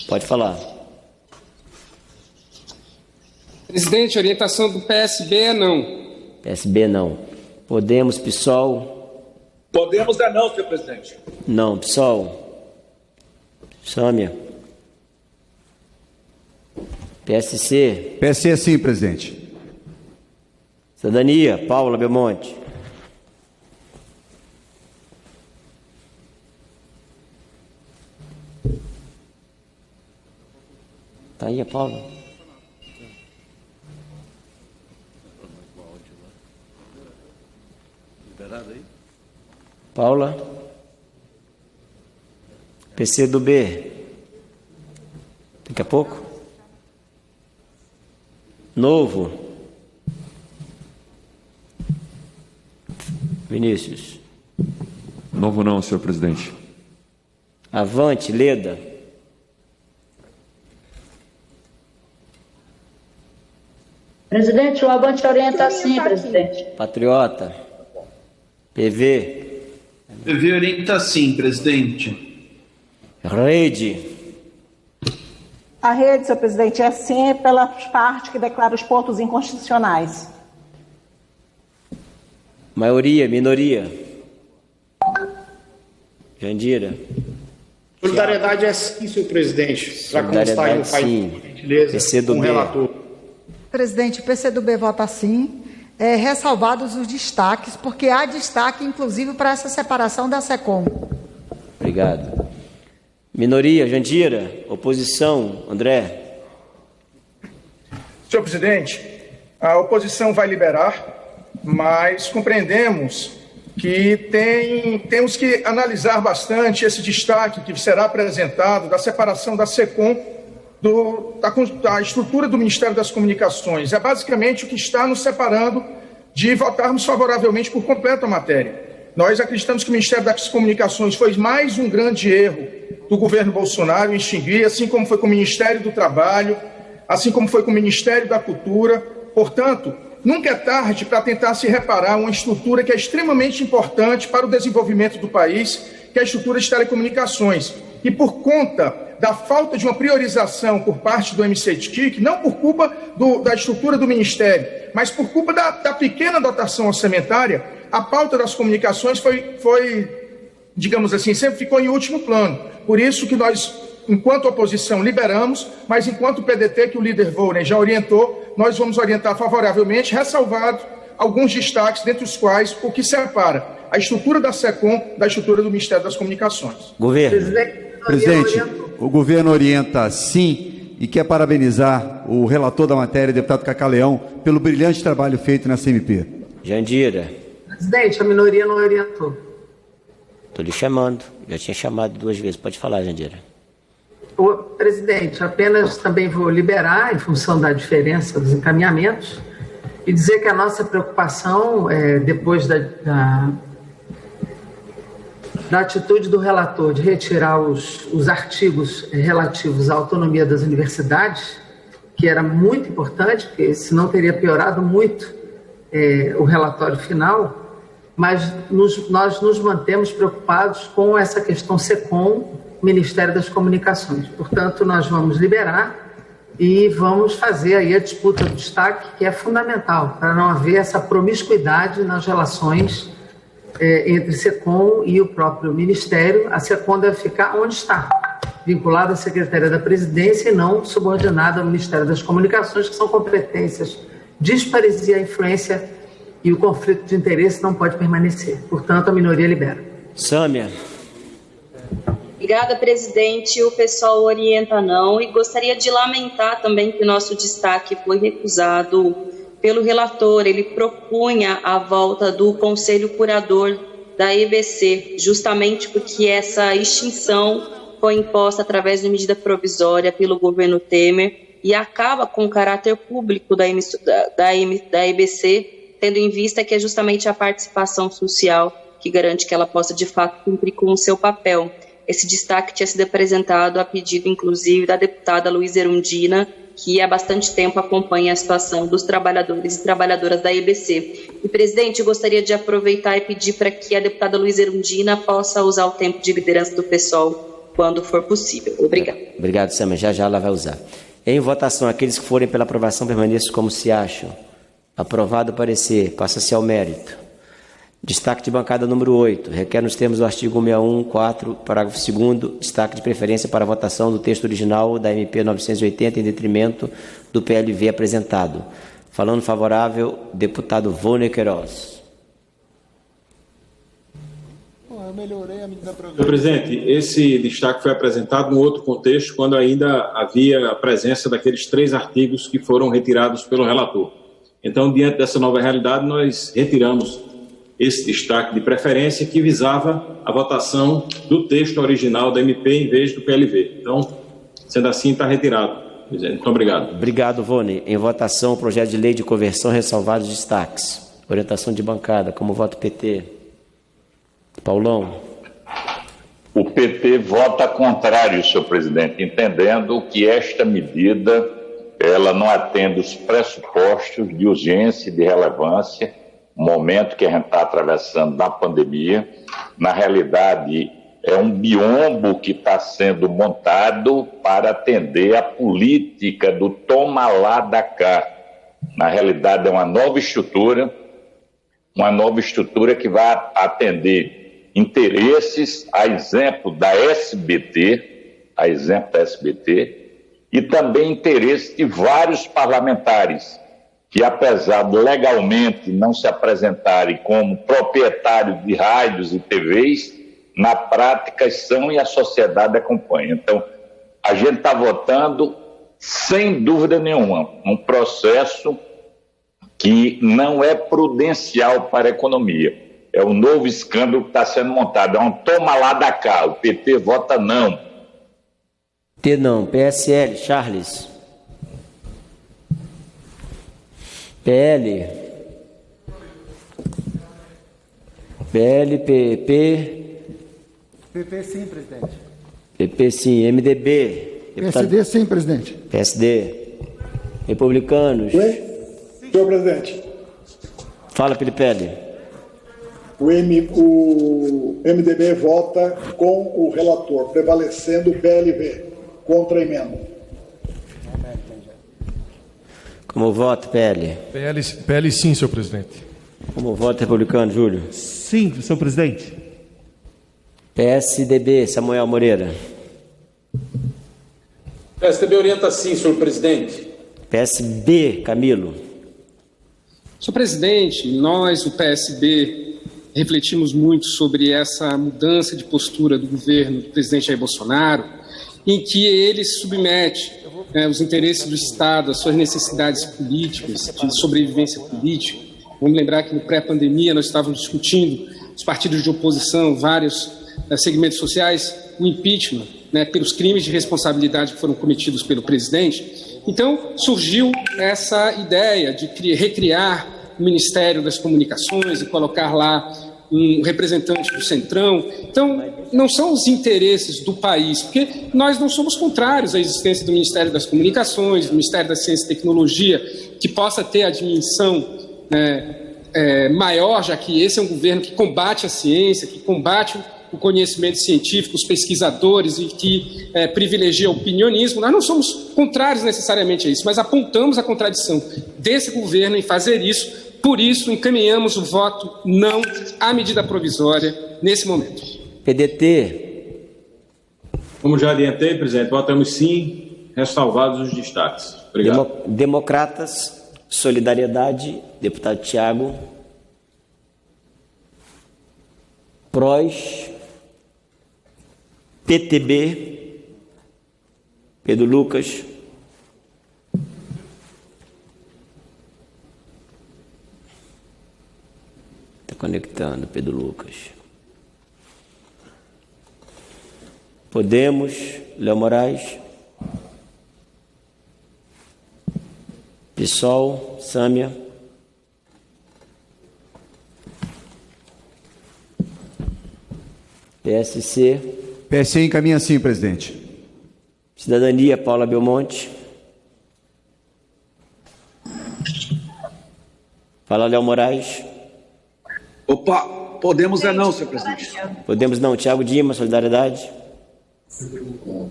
Pode falar. Presidente, orientação do PSB é não. PSB não. Podemos, PSOL. Podemos é não, senhor presidente. Não, PSOL. Sâmia. PSC. PSC sim, presidente. Cidadania, Paula Belmonte. Tá aí a Paula? Paula? PC do B. Daqui a pouco? Novo. Vinícius. Novo não, senhor presidente. Avante, Leda. Presidente, o Avante orienta sim, presidente. Patriota. PV. PV orienta sim, presidente. Rede. A rede, senhor presidente, é sim pela parte que declara os pontos inconstitucionais. Maioria, minoria. Jandira. Solidariedade é sim, senhor presidente. Para constar aí no país, por gentileza, com o relator. Presidente, o PCdoB vota sim, ressalvados os destaques, porque há destaque, inclusive, para essa separação da SECOM. Obrigado. Minoria, Jandira. Oposição, André. Senhor presidente, a oposição vai liberar, mas compreendemos que temos que analisar bastante esse destaque que será apresentado da separação da SECOM da estrutura do Ministério das Comunicações. É basicamente o que está nos separando de votarmos favoravelmente por completo a matéria. Nós acreditamos que o Ministério das Comunicações foi mais um grande erro do governo Bolsonaro em extinguir, assim como foi com o Ministério do Trabalho, assim como foi com o Ministério da Cultura. Portanto, nunca é tarde para tentar se reparar uma estrutura que é extremamente importante para o desenvolvimento do país, que é a estrutura de telecomunicações. E por conta da falta de uma priorização por parte do MCTIC, não por culpa da estrutura do Ministério, mas por culpa da pequena dotação orçamentária, a pauta das comunicações foi, digamos assim, sempre ficou em último plano. Por isso que nós, enquanto oposição, liberamos, mas enquanto o PDT, que o líder Vônei já orientou, nós vamos orientar favoravelmente, ressalvado alguns destaques, dentre os quais o que separa a estrutura da SECOM da estrutura do Ministério das Comunicações. Governo. Presidente, o governo orienta sim e quer parabenizar o relator da matéria, deputado Cacá Leão, pelo brilhante trabalho feito nessa MP. Jandira. Presidente, a minoria não orientou. Estou lhe chamando. Já tinha chamado 2 vezes. Pode falar, Jandira. Presidente, apenas também vou liberar, em função da diferença dos encaminhamentos, e dizer que a nossa preocupação, depois da atitude do relator de retirar os artigos relativos à autonomia das universidades, que era muito importante, porque senão teria piorado muito o relatório final, mas nós nos mantemos preocupados com essa questão SECOM, Ministério das Comunicações. Portanto, nós vamos liberar e vamos fazer aí a disputa do destaque, que é fundamental, para não haver essa promiscuidade nas relações entre SECOM e o próprio Ministério. A SECOM deve ficar onde está, vinculada à Secretaria da Presidência e não subordinada ao Ministério das Comunicações, que são competências díspares e a influência e o conflito de interesse não pode permanecer. Portanto, a minoria libera. Sâmia. Obrigada, presidente. O pessoal orienta não, e gostaria de lamentar também que o nosso destaque foi recusado pelo relator. Ele propunha a volta do Conselho Curador da EBC, justamente porque essa extinção foi imposta através de medida provisória pelo governo Temer e acaba com o caráter público da EBC, tendo em vista que é justamente a participação social que garante que ela possa, de fato, cumprir com o seu papel. Esse destaque tinha sido apresentado a pedido, inclusive, da deputada Luísa Erundina, que há bastante tempo acompanha a situação dos trabalhadores e trabalhadoras da EBC. E, presidente, eu gostaria de aproveitar e pedir para que a deputada Luísa Erundina possa usar o tempo de liderança do PSOL quando for possível. Obrigada. Obrigado, Sâmia. Já ela vai usar. Em votação, aqueles que forem pela aprovação permaneçam como se acham. Aprovado o parecer. Passa-se ao mérito. Destaque de bancada número 8. Requer nos termos do artigo 161, 4, parágrafo 2º, destaque de preferência para a votação do texto original da MP 980 em detrimento do PLV apresentado. Falando favorável, deputado Vôner Queiroz. Senhor presidente, esse destaque foi apresentado num outro contexto, quando ainda havia a presença daqueles 3 artigos que foram retirados pelo relator. Então, diante dessa nova realidade, nós retiramos esse destaque de preferência que visava a votação do texto original da MP em vez do PLV. Então, sendo assim, está retirado. Muito obrigado. Obrigado, Vôner. Em votação, o projeto de lei de conversão ressalvados destaques. Orientação de bancada. Como voto PT? Paulão. O PT vota contrário, senhor presidente, entendendo que esta medida ela não atende os pressupostos de urgência e de relevância, momento que a gente está atravessando da pandemia. Na realidade, é um biombo que está sendo montado para atender a política do toma lá da cá. Na realidade, é uma nova estrutura que vai atender interesses, a exemplo da SBT, e também interesses de vários parlamentares, que apesar de legalmente não se apresentarem como proprietários de rádios e TVs, na prática são e a sociedade acompanha. Então, a gente está votando, sem dúvida nenhuma, um processo que não é prudencial para a economia. É um novo escândalo que está sendo montado, é um toma lá da cá, o PT vota não. T não, PSL, Charles. PL, PP. PP sim, presidente. PP sim, MDB. PSD sim, presidente. PSD. Republicanos. Oi, senhor presidente. Fala, Pilipelli. O MDB vota com o relator, prevalecendo o PLV, contra a emenda. Como voto, PL? PL sim, senhor presidente. Como voto, republicano, Júlio? Sim, senhor presidente. PSDB, Samuel Moreira. PSDB orienta sim, senhor presidente. PSB, Camilo. Senhor presidente, nós, o PSB, refletimos muito sobre essa mudança de postura do governo do presidente Jair Bolsonaro em que ele submete os interesses do Estado, as suas necessidades políticas, de sobrevivência política. Vamos lembrar que no pré-pandemia nós estávamos discutindo, os partidos de oposição, vários segmentos sociais, o impeachment, pelos crimes de responsabilidade que foram cometidos pelo presidente. Então, surgiu essa ideia de recriar o Ministério das Comunicações e colocar lá um representante do Centrão. Então, não são os interesses do país, porque nós não somos contrários à existência do Ministério das Comunicações, do Ministério da Ciência e Tecnologia, que possa ter a dimensão maior, já que esse é um governo que combate a ciência, que combate o conhecimento científico, os pesquisadores e que privilegia o opinionismo. Nós não somos contrários necessariamente a isso, mas apontamos a contradição desse governo em fazer isso. Por isso, encaminhamos o voto não à medida provisória nesse momento. PDT. Como já adiantei, presidente, votamos sim, ressalvados os destaques. Obrigado. Democratas, Solidariedade, deputado Tiago. PROS, PTB, Pedro Lucas. Está conectando, Pedro Lucas. Podemos, Léo Moraes. PSOL, Sâmia. PSC. PSC encaminha sim, presidente. Cidadania, Paula Belmonte. Fala, Léo Moraes. Opa, Podemos é não, senhor presidente. Podemos não. Tiago Dima, Solidariedade.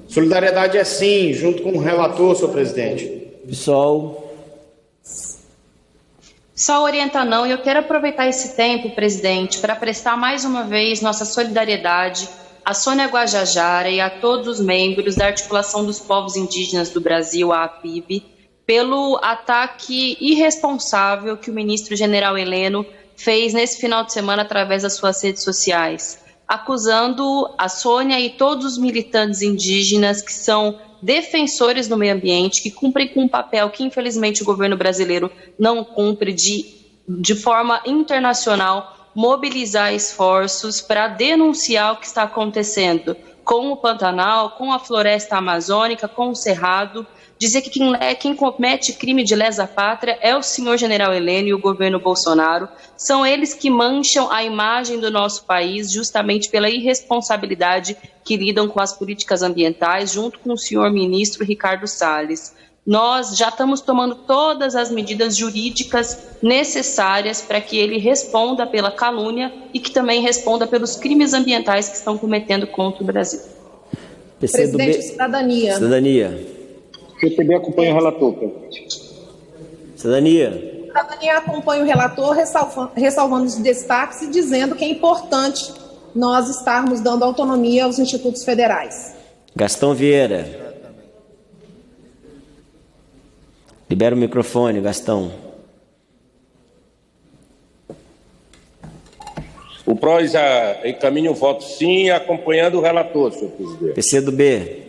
Solidariedade é sim, junto com o relator, senhor presidente. PSOL. Só orienta não, e eu quero aproveitar esse tempo, presidente, para prestar mais uma vez nossa solidariedade a Sônia Guajajara e a todos os membros da Articulação dos Povos Indígenas do Brasil, a APIB, pelo ataque irresponsável que o ministro General Heleno fez nesse final de semana através das suas redes sociais, acusando a Sônia e todos os militantes indígenas que são defensores do meio ambiente, que cumprem com um papel que infelizmente o governo brasileiro não cumpre de forma internacional, mobilizar esforços para denunciar o que está acontecendo com o Pantanal, com a floresta amazônica, com o Cerrado, dizer que quem comete crime de lesa pátria é o senhor General Heleno e o governo Bolsonaro. São eles que mancham a imagem do nosso país justamente pela irresponsabilidade que lidam com as políticas ambientais, junto com o senhor ministro Ricardo Salles. Nós já estamos tomando todas as medidas jurídicas necessárias para que ele responda pela calúnia e que também responda pelos crimes ambientais que estão cometendo contra o Brasil. Presidente, cidadania. Cidadania. PTB acompanha o relator, presidente. Cidadania. Cidadania acompanha o relator, ressalvando os destaques e dizendo que é importante nós estarmos dando autonomia aos institutos federais. Gastão Vieira. Libera o microfone, Gastão. O PROS encaminha o voto sim, acompanhando o relator, senhor presidente. PCdoB.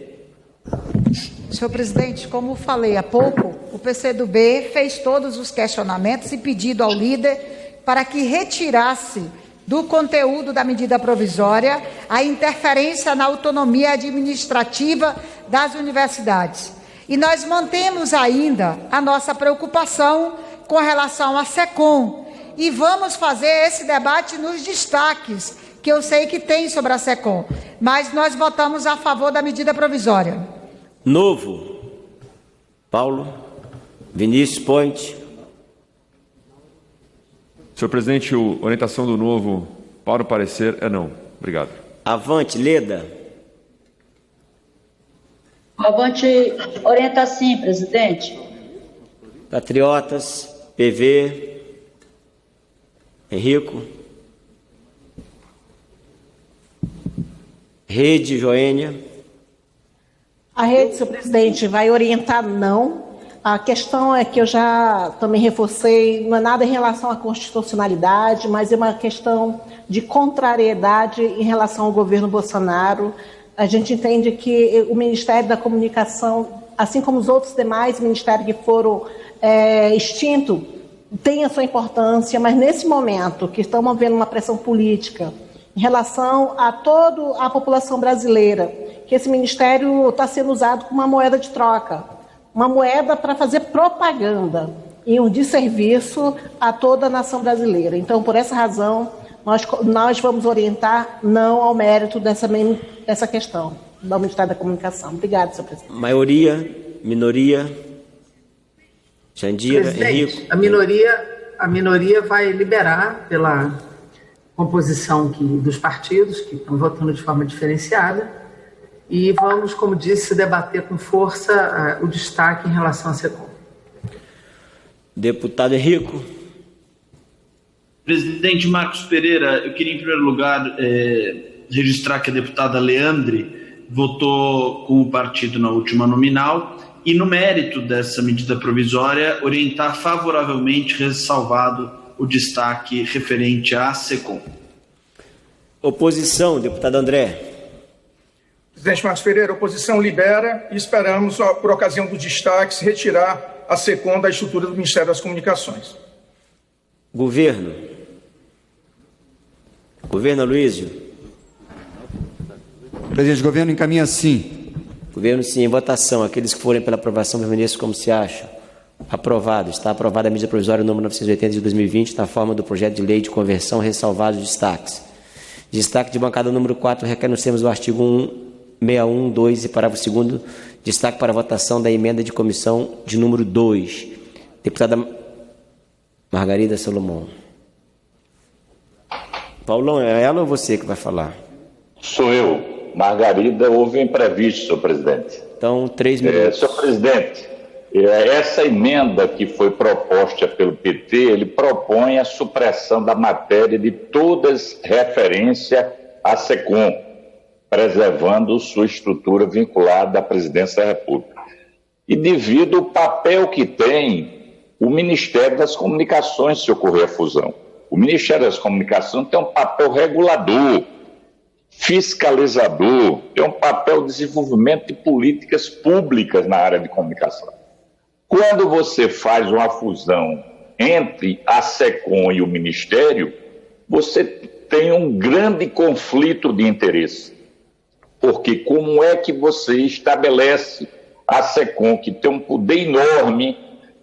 Senhor presidente, como falei há pouco, o PCdoB fez todos os questionamentos e pedido ao líder para que retirasse do conteúdo da medida provisória a interferência na autonomia administrativa das universidades. E nós mantemos ainda a nossa preocupação com relação à SECOM e vamos fazer esse debate nos destaques que eu sei que tem sobre a SECOM, mas nós votamos a favor da medida provisória. Novo. Paulo. Vinícius Ponte. Senhor presidente, a orientação do Novo para o parecer é não. Obrigado. Avante, Leda. Avante, orienta sim, presidente. Patriotas, PV. Henrico. Rede, Joênia. A rede, senhor presidente, vai orientar não. A questão é que eu já também reforcei, não é nada em relação à constitucionalidade, mas é uma questão de contrariedade em relação ao governo Bolsonaro, A gente entende que o Ministério da Comunicação, assim como os outros demais ministérios que foram extintos, tem a sua importância, mas nesse momento que estamos vendo uma pressão política em relação a toda a população brasileira, que esse ministério está sendo usado como uma moeda de troca, uma moeda para fazer propaganda e um desserviço a toda a nação brasileira. Então, por essa razão, nós vamos orientar não ao mérito dessa questão do Ministério da Comunicação. Obrigada, senhor presidente. Maioria, minoria, Jandira, Henrique. A minoria vai liberar pela composição dos partidos que estão votando de forma diferenciada e vamos, como disse, debater com força o destaque em relação à SECOM. Deputado Henrico. Presidente Marcos Pereira, eu queria em primeiro lugar registrar que a deputada Leandre votou com o partido na última nominal e no mérito dessa medida provisória orientar favoravelmente, ressalvado o destaque referente à SECOM. Oposição, deputado André. Presidente Marcos Pereira, a oposição libera e esperamos, por ocasião dos destaques, retirar a SECOM da estrutura do Ministério das Comunicações. Governo. Governo Aloysio. Presidente, o governo encaminha sim. Governo sim. Em votação. Aqueles que forem pela aprovação permaneçam como se acham. Aprovado. Está aprovada a medida provisória número 980 de 2020 na forma do projeto de lei de conversão, ressalvados os destaques. Destaque de bancada número 4 requer nos termos do artigo 161, 2 e parágrafo 2º, destaque para a votação da emenda de comissão de número 2. Deputada Margarida Salomão. Paulão, é ela ou você que vai falar? Sou eu. Margarida, houve um imprevisto, senhor presidente. Então, 3 minutos. Senhor presidente, essa emenda que foi proposta pelo PT, ele propõe a supressão da matéria de todas referência à SECOM, preservando sua estrutura vinculada à presidência da República. E devido ao papel que tem o Ministério das Comunicações se ocorrer a fusão. O Ministério das Comunicações tem um papel regulador, fiscalizador, tem um papel de desenvolvimento de políticas públicas na área de comunicação. Quando você faz uma fusão entre a SECOM e o Ministério, você tem um grande conflito de interesse. Porque como é que você estabelece a SECOM, que tem um poder enorme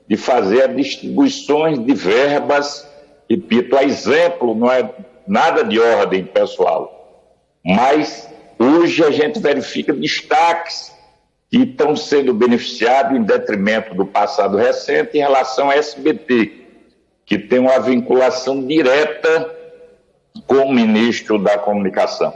de fazer as distribuições de verbas, repito, a exemplo, não é nada de ordem pessoal, mas hoje a gente verifica destaques que estão sendo beneficiados em detrimento do passado recente em relação à SBT, que tem uma vinculação direta com o ministro da Comunicação.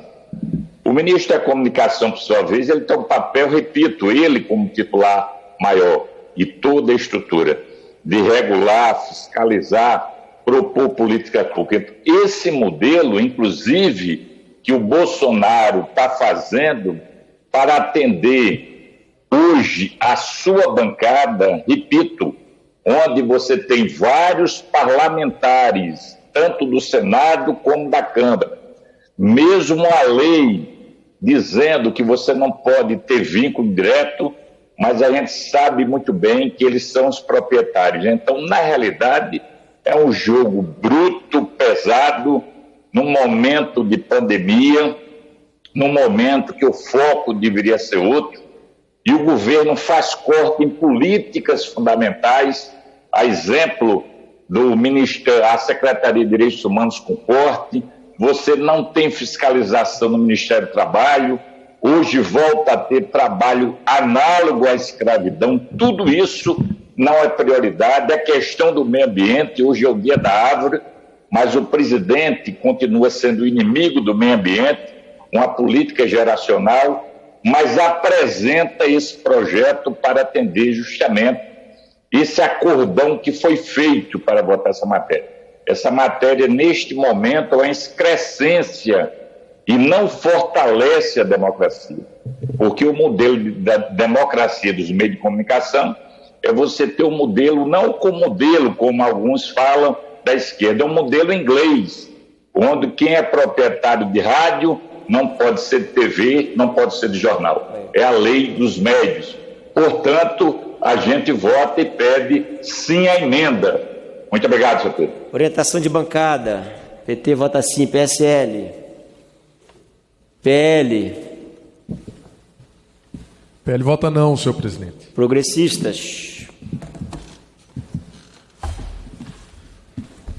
O ministro da Comunicação, por sua vez, ele tem um papel, repito, ele como titular maior e toda a estrutura de regular, fiscalizar, propor política pública. Esse modelo, inclusive, que o Bolsonaro está fazendo para atender hoje a sua bancada, repito, onde você tem vários parlamentares, tanto do Senado como da Câmara, mesmo a lei dizendo que você não pode ter vínculo direto, mas a gente sabe muito bem que eles são os proprietários. Então, na realidade, é um jogo bruto, pesado, num momento de pandemia, num momento que o foco deveria ser outro, e o governo faz corte em políticas fundamentais, a exemplo do Ministério, a Secretaria de Direitos Humanos com corte, você não tem fiscalização no Ministério do Trabalho, hoje volta a ter trabalho análogo à escravidão, tudo isso não é prioridade, é questão do meio ambiente, hoje é o dia da árvore, mas o presidente continua sendo inimigo do meio ambiente, uma política geracional, mas apresenta esse projeto para atender justamente esse acordão que foi feito para votar essa matéria. Essa matéria, neste momento, é uma excrescência e não fortalece a democracia, porque o modelo da democracia dos meios de comunicação é você ter um modelo, não como modelo, como alguns falam, da esquerda, é um modelo inglês, onde quem é proprietário de rádio não pode ser de TV, não pode ser de jornal. É a lei dos médios. Portanto, a gente vota e pede sim à emenda. Muito obrigado, senhor Pedro. Orientação de bancada. PT vota sim. PSL. PL. PL vota não, senhor presidente. Progressistas.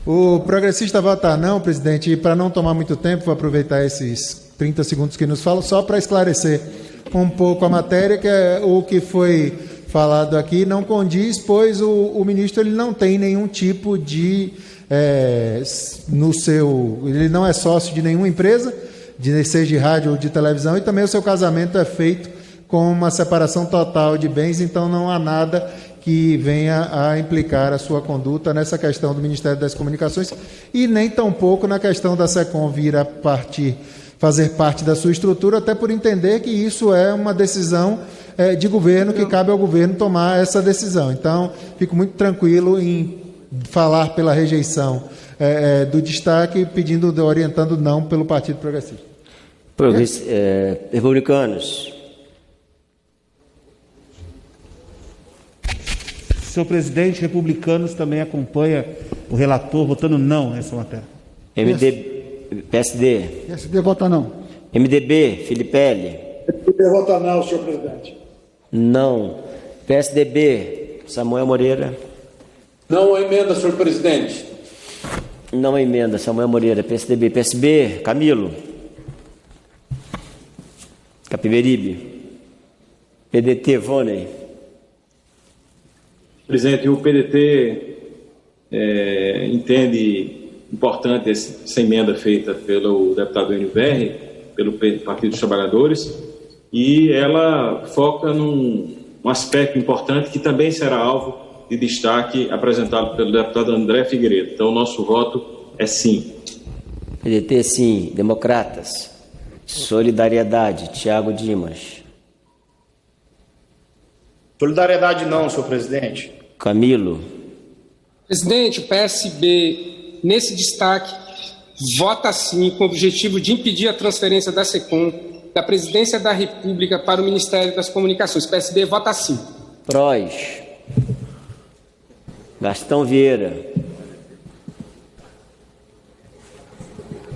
O progressista vota não, presidente, e para não tomar muito tempo, vou aproveitar esses 30 segundos que nos falam, só para esclarecer um pouco a matéria, que é o que foi falado aqui, não condiz, pois o ministro ele não tem nenhum tipo de... ele não é sócio de nenhuma empresa, seja de rádio ou de televisão, e também o seu casamento é feito com uma separação total de bens, então não há nada que venha a implicar a sua conduta nessa questão do Ministério das Comunicações e nem tampouco na questão da SECOM vir a fazer parte da sua estrutura, até por entender que isso é uma decisão de governo, que cabe ao governo tomar essa decisão. Então, fico muito tranquilo em falar pela rejeição do destaque, orientando não pelo Partido Progressista. Republicanos. Senhor presidente, republicanos também acompanha o relator votando não nessa matéria. PSD. PSD vota não. MDB, Filipelli. PSD vota não, senhor presidente. Não. PSDB, Samuel Moreira. Não emenda, senhor presidente. Não emenda, Samuel Moreira. PSDB. PSB, Camilo. Capiberibe. PDT, Voney. Presidente, o PDT entende importante essa emenda feita pelo deputado NVR, pelo Partido dos Trabalhadores, e ela foca num aspecto importante que também será alvo de destaque apresentado pelo deputado André Figueiredo. Então, o nosso voto é sim. PDT, sim. Democratas. Solidariedade, Tiago Dimas. Solidariedade não, senhor presidente. Camilo. Presidente, o PSB, nesse destaque, vota sim com o objetivo de impedir a transferência da SECOM da Presidência da República para o Ministério das Comunicações. O PSB vota sim. PROS. Gastão Vieira.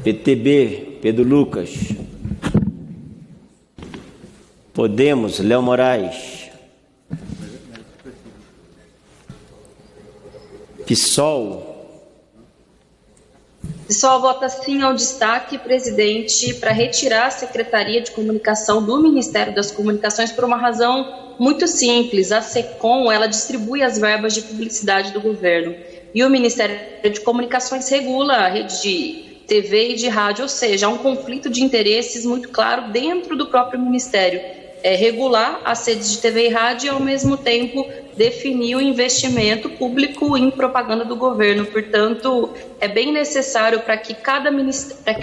PTB, Pedro Lucas. Podemos, Léo Moraes. PSOL. PSOL vota sim ao destaque, presidente, para retirar a Secretaria de Comunicação do Ministério das Comunicações por uma razão muito simples. A SECOM, ela distribui as verbas de publicidade do governo e o Ministério de Comunicações regula a rede de TV e de rádio, ou seja, há um conflito de interesses muito claro dentro do próprio Ministério. Regular as redes de TV e rádio e, ao mesmo tempo, definir o investimento público em propaganda do governo. Portanto, é bem necessário para que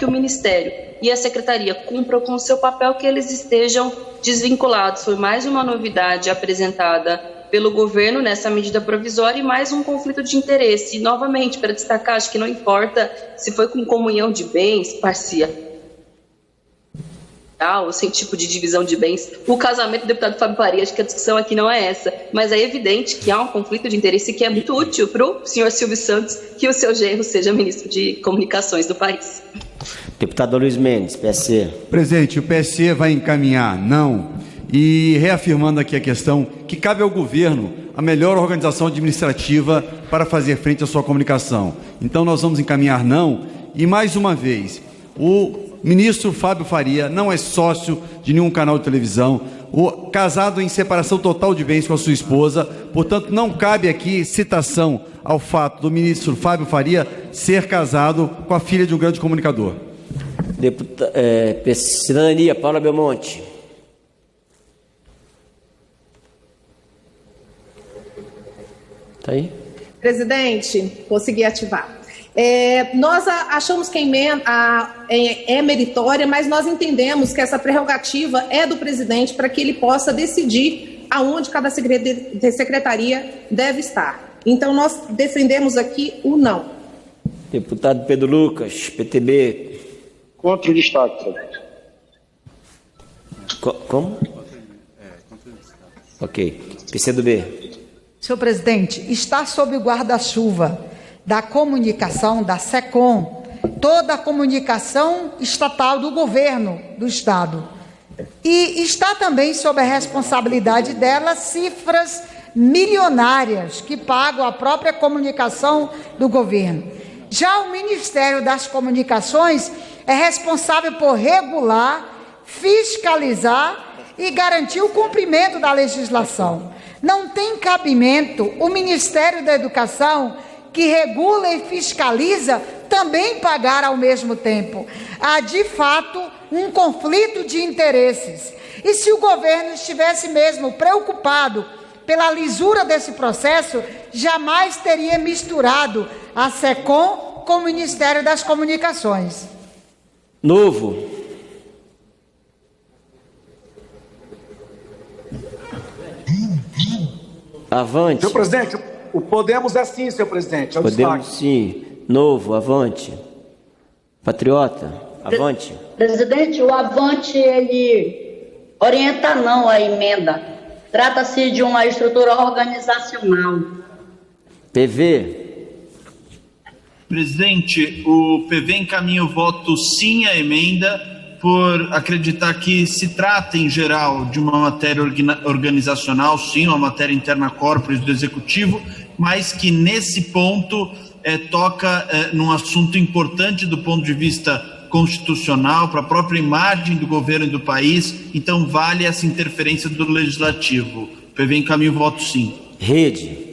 o Ministério e a Secretaria cumpram com o seu papel, que eles estejam desvinculados. Foi mais uma novidade apresentada pelo governo nessa medida provisória e mais um conflito de interesse. E, novamente, para destacar, acho que não importa se foi com comunhão de bens, parcial, ou sem tipo de divisão de bens, o casamento do deputado Fábio Faria, acho que a discussão aqui não é essa, mas é evidente que há um conflito de interesse que é muito útil para o senhor Silvio Santos que o seu genro seja ministro de Comunicações do país. Deputado Luiz Mendes, PSC. Presidente, o PSC vai encaminhar não, e reafirmando aqui a questão que cabe ao governo a melhor organização administrativa para fazer frente à sua comunicação. Então nós vamos encaminhar não, e mais uma vez, o ministro Fábio Faria não é sócio de nenhum canal de televisão, casado em separação total de bens com a sua esposa, portanto não cabe aqui citação ao fato do ministro Fábio Faria ser casado com a filha de um grande comunicador. Cidadania, Paula Belmonte. Está aí? Presidente, consegui ativar. Nós achamos que a emenda é meritória, mas nós entendemos que essa prerrogativa é do presidente para que ele possa decidir aonde cada secretaria deve estar. Então, nós defendemos aqui o não. Deputado Pedro Lucas, PTB. Contra o destaque, presidente. Como? Ok. PCdoB. Senhor presidente, está sob o guarda-chuva da comunicação, da SECOM, toda a comunicação estatal do governo do Estado. E está também sob a responsabilidade dela cifras milionárias que pagam a própria comunicação do governo. Já o Ministério das Comunicações é responsável por regular, fiscalizar e garantir o cumprimento da legislação. Não tem cabimento o Ministério da Educação, que regula e fiscaliza, também pagar ao mesmo tempo. Há, de fato, um conflito de interesses. E se o governo estivesse mesmo preocupado pela lisura desse processo, jamais teria misturado a SECOM com o Ministério das Comunicações. Novo. Avante. Senhor presidente, o Podemos é sim, senhor presidente. É o Podemos destaque. sim. Novo, avante. Patriota, avante. Presidente, o avante, ele orienta não a emenda. Trata-se de uma estrutura organizacional. PV. Presidente, o PV encaminha o voto sim à emenda por acreditar que se trata, em geral, de uma matéria organizacional, sim, uma matéria interna corporis do Executivo, mas que nesse ponto toca num assunto importante do ponto de vista constitucional, para a própria imagem do governo e do país, então vale essa interferência do Legislativo. O PV encaminha o voto sim. Rede.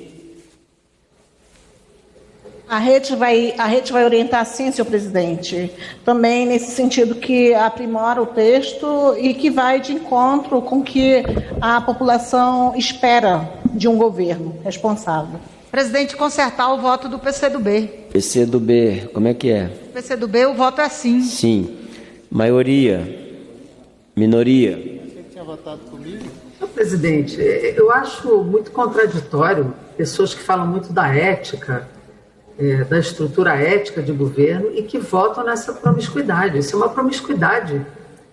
A rede vai orientar sim, senhor presidente, também nesse sentido que aprimora o texto e que vai de encontro com o que a população espera de um governo responsável. Presidente, consertar o voto do PCdoB. PCdoB, como é que é? PCdoB, o voto é sim. Sim. Maioria. Minoria. Você tinha votado comigo? Senhor presidente, eu acho muito contraditório pessoas que falam muito da ética, da estrutura ética de governo e que votam nessa promiscuidade. Isso é uma promiscuidade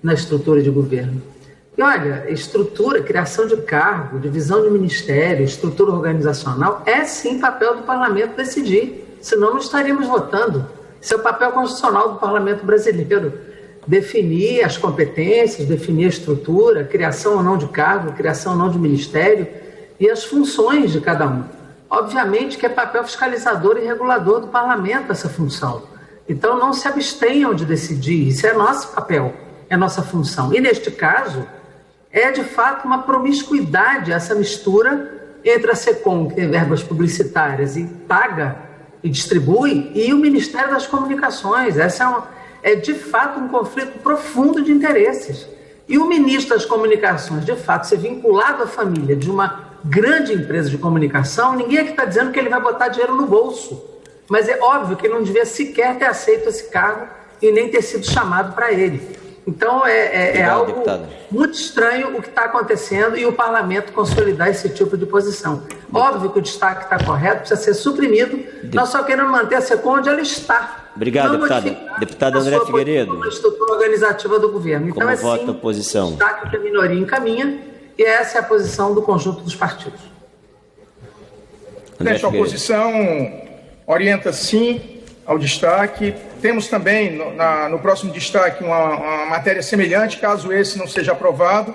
na estrutura de governo. E olha, estrutura, criação de cargo, divisão de ministério, estrutura organizacional, é sim papel do parlamento decidir, senão não estaríamos votando. Isso é o papel constitucional do parlamento brasileiro, definir as competências, definir a estrutura, criação ou não de cargo, criação ou não de ministério e as funções de cada um. Obviamente que é papel fiscalizador e regulador do parlamento essa função. Então não se abstenham de decidir, isso é nosso papel, é nossa função. E neste caso, é de fato uma promiscuidade essa mistura entre a SECOM, que tem verbas publicitárias e paga e distribui, e o Ministério das Comunicações. Essa é de fato um conflito profundo de interesses. E o ministro das Comunicações, de fato, ser vinculado à família de uma grande empresa de comunicação, ninguém aqui está dizendo que ele vai botar dinheiro no bolso. Mas é óbvio que ele não devia sequer ter aceito esse cargo e nem ter sido chamado para ele. Então é algo deputada, muito estranho o que está acontecendo e o parlamento consolidar esse tipo de posição. Óbvio que o destaque está correto, precisa ser suprimido. Nós só queremos manter a SECOM onde ela está. Obrigado, deputada. Deputada André Figueiredo. A estrutura organizativa do governo. Então como é vota sim, a oposição? O destaque que a minoria encaminha e essa é a posição do conjunto dos partidos. A oposição orienta sim ao destaque. Temos também no próximo destaque uma matéria semelhante, caso esse não seja aprovado,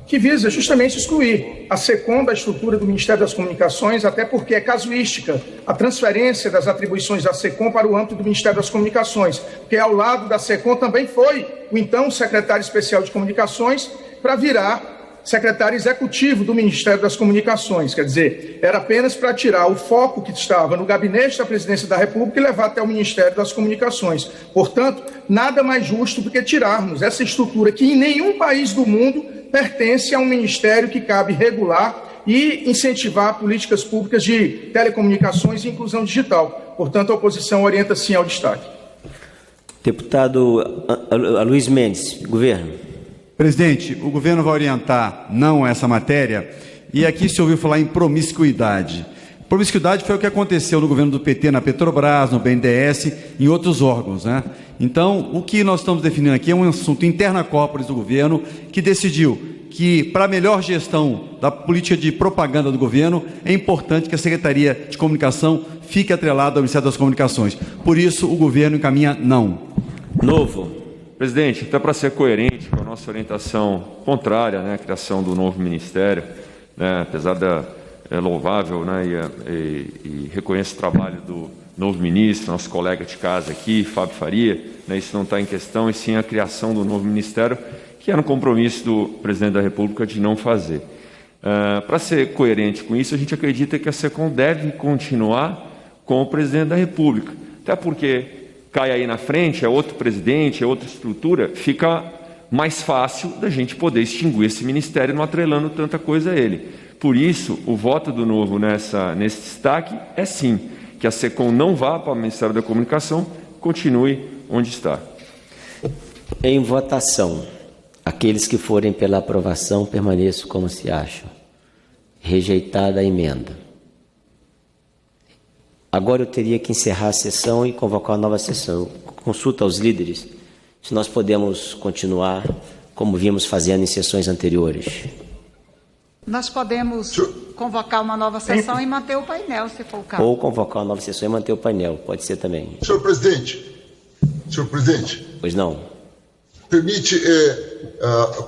que visa justamente excluir a SECOM da estrutura do Ministério das Comunicações, até porque é casuística a transferência das atribuições da SECOM para o âmbito do Ministério das Comunicações, porque ao lado da SECOM também foi o então secretário especial de Comunicações para virar secretário executivo do Ministério das Comunicações. Quer dizer, era apenas para tirar o foco que estava no gabinete da Presidência da República e levar até o Ministério das Comunicações. Portanto, nada mais justo do que tirarmos essa estrutura que em nenhum país do mundo pertence a um ministério que cabe regular e incentivar políticas públicas de telecomunicações e inclusão digital. Portanto, a oposição orienta sim ao destaque. Deputado Luiz Mendes, governo. Presidente, o governo vai orientar não essa matéria, e aqui se ouviu falar em promiscuidade. Promiscuidade foi o que aconteceu no governo do PT, na Petrobras, no BNDES, em outros órgãos, né? Então, o que nós estamos definindo aqui é um assunto interna corporis do governo, que decidiu que, para a melhor gestão da política de propaganda do governo, é importante que a Secretaria de Comunicação fique atrelada ao Ministério das Comunicações. Por isso, o governo encaminha não. Novo. Presidente, até para ser coerente com a nossa orientação contrária, né, à criação do novo ministério, né, apesar da louvável, né, e reconheço o trabalho do novo ministro, nosso colega de casa aqui, Fábio Faria, né, isso não está em questão, e sim a criação do novo ministério, que era um compromisso do presidente da República de não fazer. Para ser coerente com isso, a gente acredita que a SECOM deve continuar com o presidente da República, até porque cai aí na frente, é outro presidente, é outra estrutura, fica mais fácil da gente poder extinguir esse ministério não atrelando tanta coisa a ele. Por isso, o voto do Novo nesse destaque é sim, que a SECOM não vá para o Ministério da Comunicação, continue onde está. Em votação, aqueles que forem pela aprovação permaneçam como se acham. Rejeitada a emenda. Agora eu teria que encerrar a sessão e convocar uma nova sessão. Consulta aos líderes se nós podemos continuar como vimos fazendo em sessões anteriores. Nós podemos convocar uma nova sessão e manter o painel, se for o caso. Ou convocar uma nova sessão e manter o painel, pode ser também. Senhor presidente, Pois não. Permite,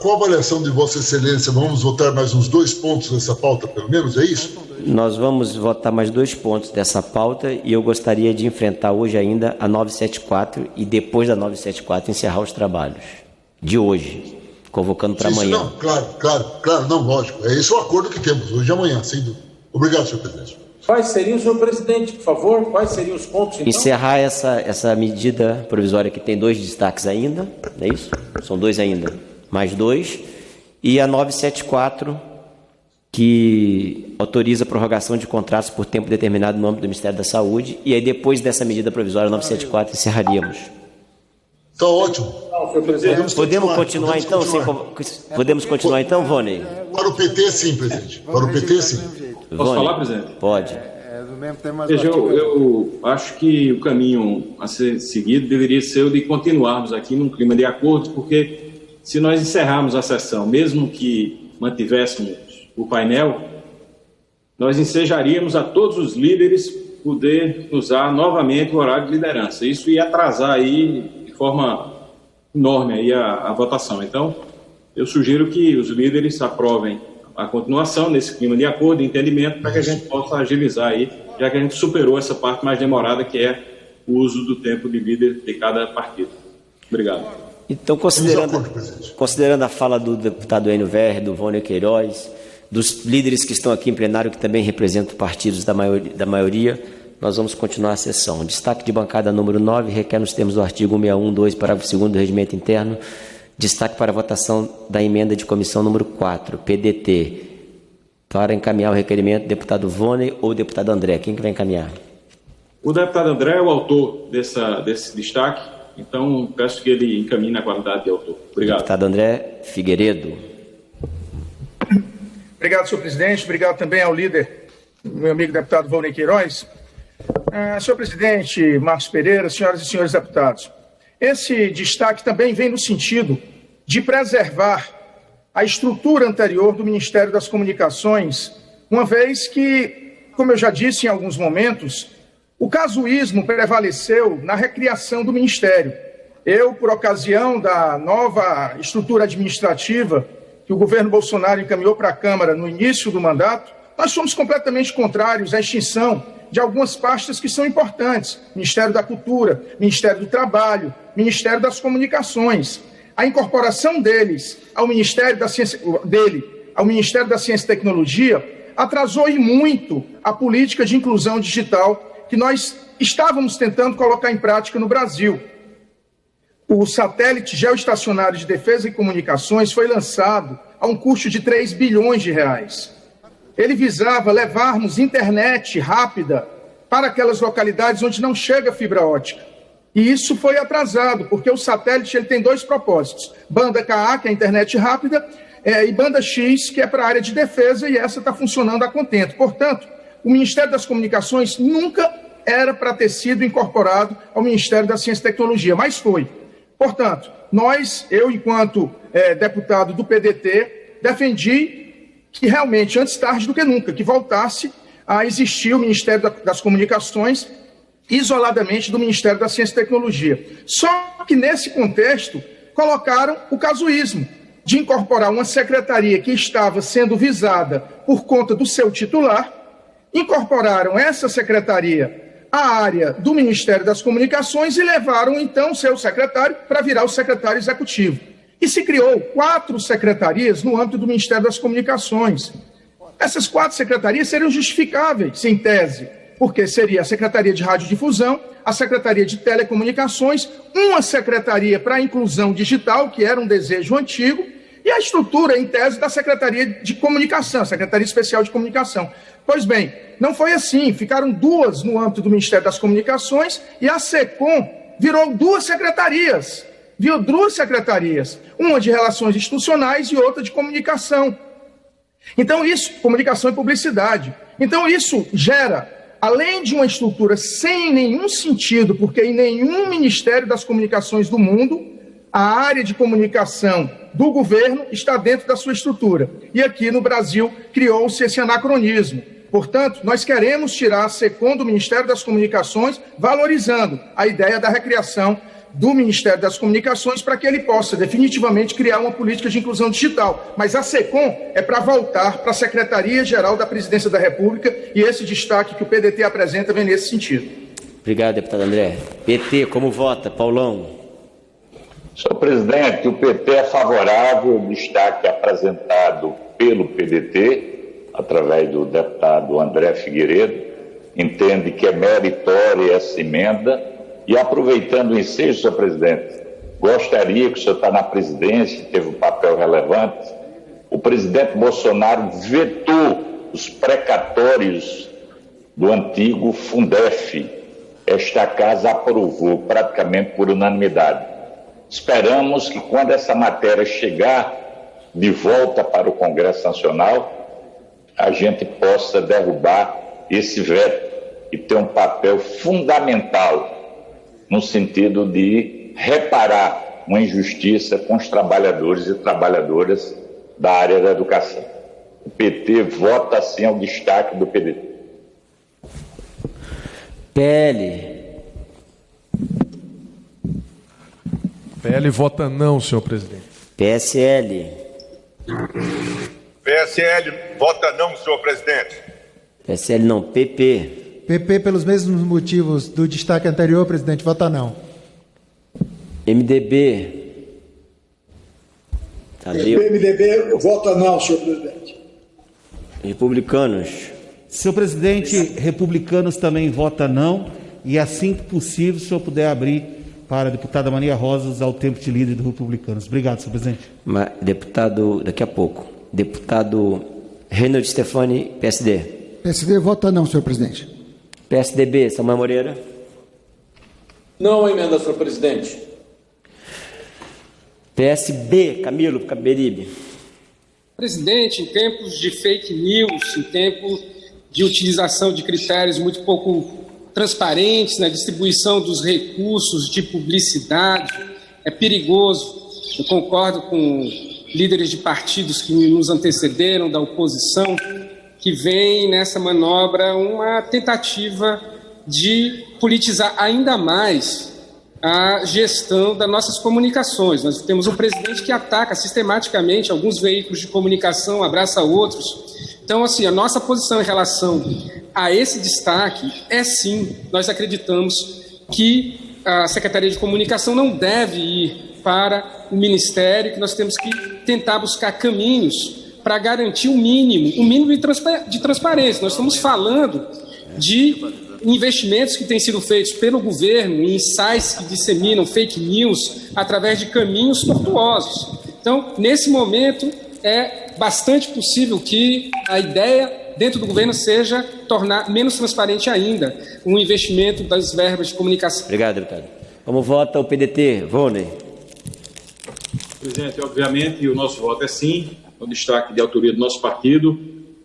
com a avaliação de Vossa Excelência, vamos votar mais uns 2 pontos nessa pauta, pelo menos, é isso? Nós vamos votar mais 2 pontos dessa pauta e eu gostaria de enfrentar hoje ainda a 974 e depois da 974 encerrar os trabalhos de hoje, convocando para amanhã. Não, claro, não, lógico. É esse o acordo que temos hoje e amanhã, sem dúvida. Obrigado, senhor presidente. Quais seriam, senhor presidente, por favor? Quais seriam os pontos, então? Encerrar essa medida provisória que tem 2 destaques ainda, não é isso? São 2 ainda, mais 2. E a 974, que autoriza a prorrogação de contratos por tempo determinado no âmbito do Ministério da Saúde. E aí, depois dessa medida provisória 974, encerraríamos. Está ótimo. Podemos continuar então? Podemos continuar então, Vônei? Para o PT, sim, presidente. Para o PT, sim. Posso falar, presidente? Pode. Veja, eu acho que o caminho a ser seguido deveria ser o de continuarmos aqui num clima de acordo, porque se nós encerrarmos a sessão, mesmo que mantivéssemos o painel, nós ensejaríamos a todos os líderes poder usar novamente o horário de liderança. Isso ia atrasar aí de forma enorme aí a votação. Então, eu sugiro que os líderes aprovem a continuação nesse clima de acordo e entendimento para que a gente possa agilizar aí, já que a gente superou essa parte mais demorada, que é o uso do tempo de líder de cada partido. Obrigado. Então, considerando a fala do deputado Enio Verri, do Vônei Queiroz, dos líderes que estão aqui em plenário, que também representam partidos da maioria, nós vamos continuar a sessão. O destaque de bancada número 9 requer nos termos do artigo 161.2, parágrafo 2º do Regimento Interno, destaque para a votação da emenda de comissão número 4, PDT. Para encaminhar o requerimento, deputado Vônei ou deputado André? Quem que vai encaminhar? O deputado André é o autor desse destaque, então peço que ele encaminhe na qualidade de autor. Obrigado. Deputado André Figueiredo. Obrigado, senhor presidente. Obrigado também ao líder, meu amigo deputado Vônei Queiroz. Senhor presidente Marcos Pereira, senhoras e senhores deputados, esse destaque também vem no sentido de preservar a estrutura anterior do Ministério das Comunicações, uma vez que, como eu já disse em alguns momentos, o casuísmo prevaleceu na recriação do Ministério. Eu, por ocasião da nova estrutura administrativa que o governo Bolsonaro encaminhou para a Câmara no início do mandato, nós somos completamente contrários à extinção de algumas pastas que são importantes: Ministério da Cultura, Ministério do Trabalho, Ministério das Comunicações. A incorporação deles ao Ministério da Ciência, ao Ministério da Ciência e Tecnologia atrasou e muito a política de inclusão digital que nós estávamos tentando colocar em prática no Brasil. O satélite geoestacionário de defesa e comunicações foi lançado a um custo de 3 bilhões de reais. Ele visava levarmos internet rápida para aquelas localidades onde não chega fibra ótica. E isso foi atrasado, porque o satélite ele tem 2 propósitos: banda KA, que é a internet rápida, e banda X, que é para a área de defesa, e essa está funcionando a contento. Portanto, o Ministério das Comunicações nunca era para ter sido incorporado ao Ministério da Ciência e Tecnologia, mas foi. Portanto, eu, enquanto deputado do PDT, defendi que realmente, antes tarde do que nunca, que voltasse a existir o Ministério das Comunicações isoladamente do Ministério da Ciência e Tecnologia. Só que, nesse contexto, colocaram o casuísmo de incorporar uma secretaria que estava sendo visada por conta do seu titular, incorporaram essa secretaria à área do Ministério das Comunicações e levaram, então, o seu secretário para virar o secretário executivo. E se criou 4 secretarias no âmbito do Ministério das Comunicações. Essas 4 secretarias seriam justificáveis, em tese, porque seria a Secretaria de Radiodifusão, a Secretaria de Telecomunicações, uma secretaria para a inclusão digital, que era um desejo antigo, e a estrutura, em tese, da Secretaria de Comunicação, Secretaria Especial de Comunicação. Pois bem, não foi assim. Ficaram 2 no âmbito do Ministério das Comunicações e a SECOM virou 2 secretarias. Viu 2 secretarias, uma de Relações Institucionais e outra de Comunicação. Então isso, comunicação e publicidade. Então isso gera, além de uma estrutura sem nenhum sentido, porque em nenhum Ministério das Comunicações do mundo, a área de comunicação do governo está dentro da sua estrutura. E aqui no Brasil criou-se esse anacronismo. Portanto, nós queremos tirar a SECOM do Ministério das Comunicações, valorizando a ideia da recriação do Ministério das Comunicações para que ele possa definitivamente criar uma política de inclusão digital. Mas a SECOM é para voltar para a Secretaria-Geral da Presidência da República e esse destaque que o PDT apresenta vem nesse sentido. Obrigado, deputado André. PT, como vota? Paulão. Senhor presidente, o PT é favorável ao destaque apresentado pelo PDT, através do deputado André Figueiredo, entende que é meritória essa emenda e, aproveitando o ensejo, senhor presidente, gostaria que o senhor está na presidência, teve um papel relevante, o presidente Bolsonaro vetou os precatórios do antigo Fundef. Esta casa aprovou praticamente por unanimidade. Esperamos que, quando essa matéria chegar de volta para o Congresso Nacional, a gente possa derrubar esse veto e ter um papel fundamental no sentido de reparar uma injustiça com os trabalhadores e trabalhadoras da área da educação. O PT vota sim ao destaque do PDT. PL. PL vota não, senhor presidente. PSL. PSL vota não, senhor presidente. PSL não. PP. PP, pelos mesmos motivos do destaque anterior, presidente, vota não. MDB. MDB vota não, senhor presidente. Republicanos. Senhor presidente, republicanos também vota não. E assim que possível, se o senhor puder abrir para a deputada Maria Rosa usar o tempo de líder dos republicanos. Obrigado, senhor presidente. Deputado, daqui a pouco. Deputado Reinaldo Stefani, PSD. PSD vota não, senhor presidente. PSDB, Samuel Moreira. Não a emenda, senhor presidente. PSB, Camilo Caberibe. Presidente, em tempos de fake news, em tempos de utilização de critérios muito pouco transparentes na distribuição dos recursos de publicidade, é perigoso. Eu concordo com líderes de partidos que nos antecederam, da oposição, que vem nessa manobra uma tentativa de politizar ainda mais a gestão das nossas comunicações. Nós temos um presidente que ataca sistematicamente alguns veículos de comunicação, abraça outros. Então, assim, a nossa posição em relação a esse destaque é sim, nós acreditamos que a Secretaria de Comunicação não deve ir para o Ministério, que nós temos que tentar buscar caminhos para garantir o mínimo de transparência. Nós estamos falando de investimentos que têm sido feitos pelo governo em sites que disseminam fake news através de caminhos tortuosos. Então, nesse momento, é bastante possível que a ideia dentro do governo seja tornar menos transparente ainda o investimento das verbas de comunicação. Obrigado, deputado. Como vota o PDT? Volney. Presidente, obviamente o nosso voto é sim, o destaque de autoria do nosso partido,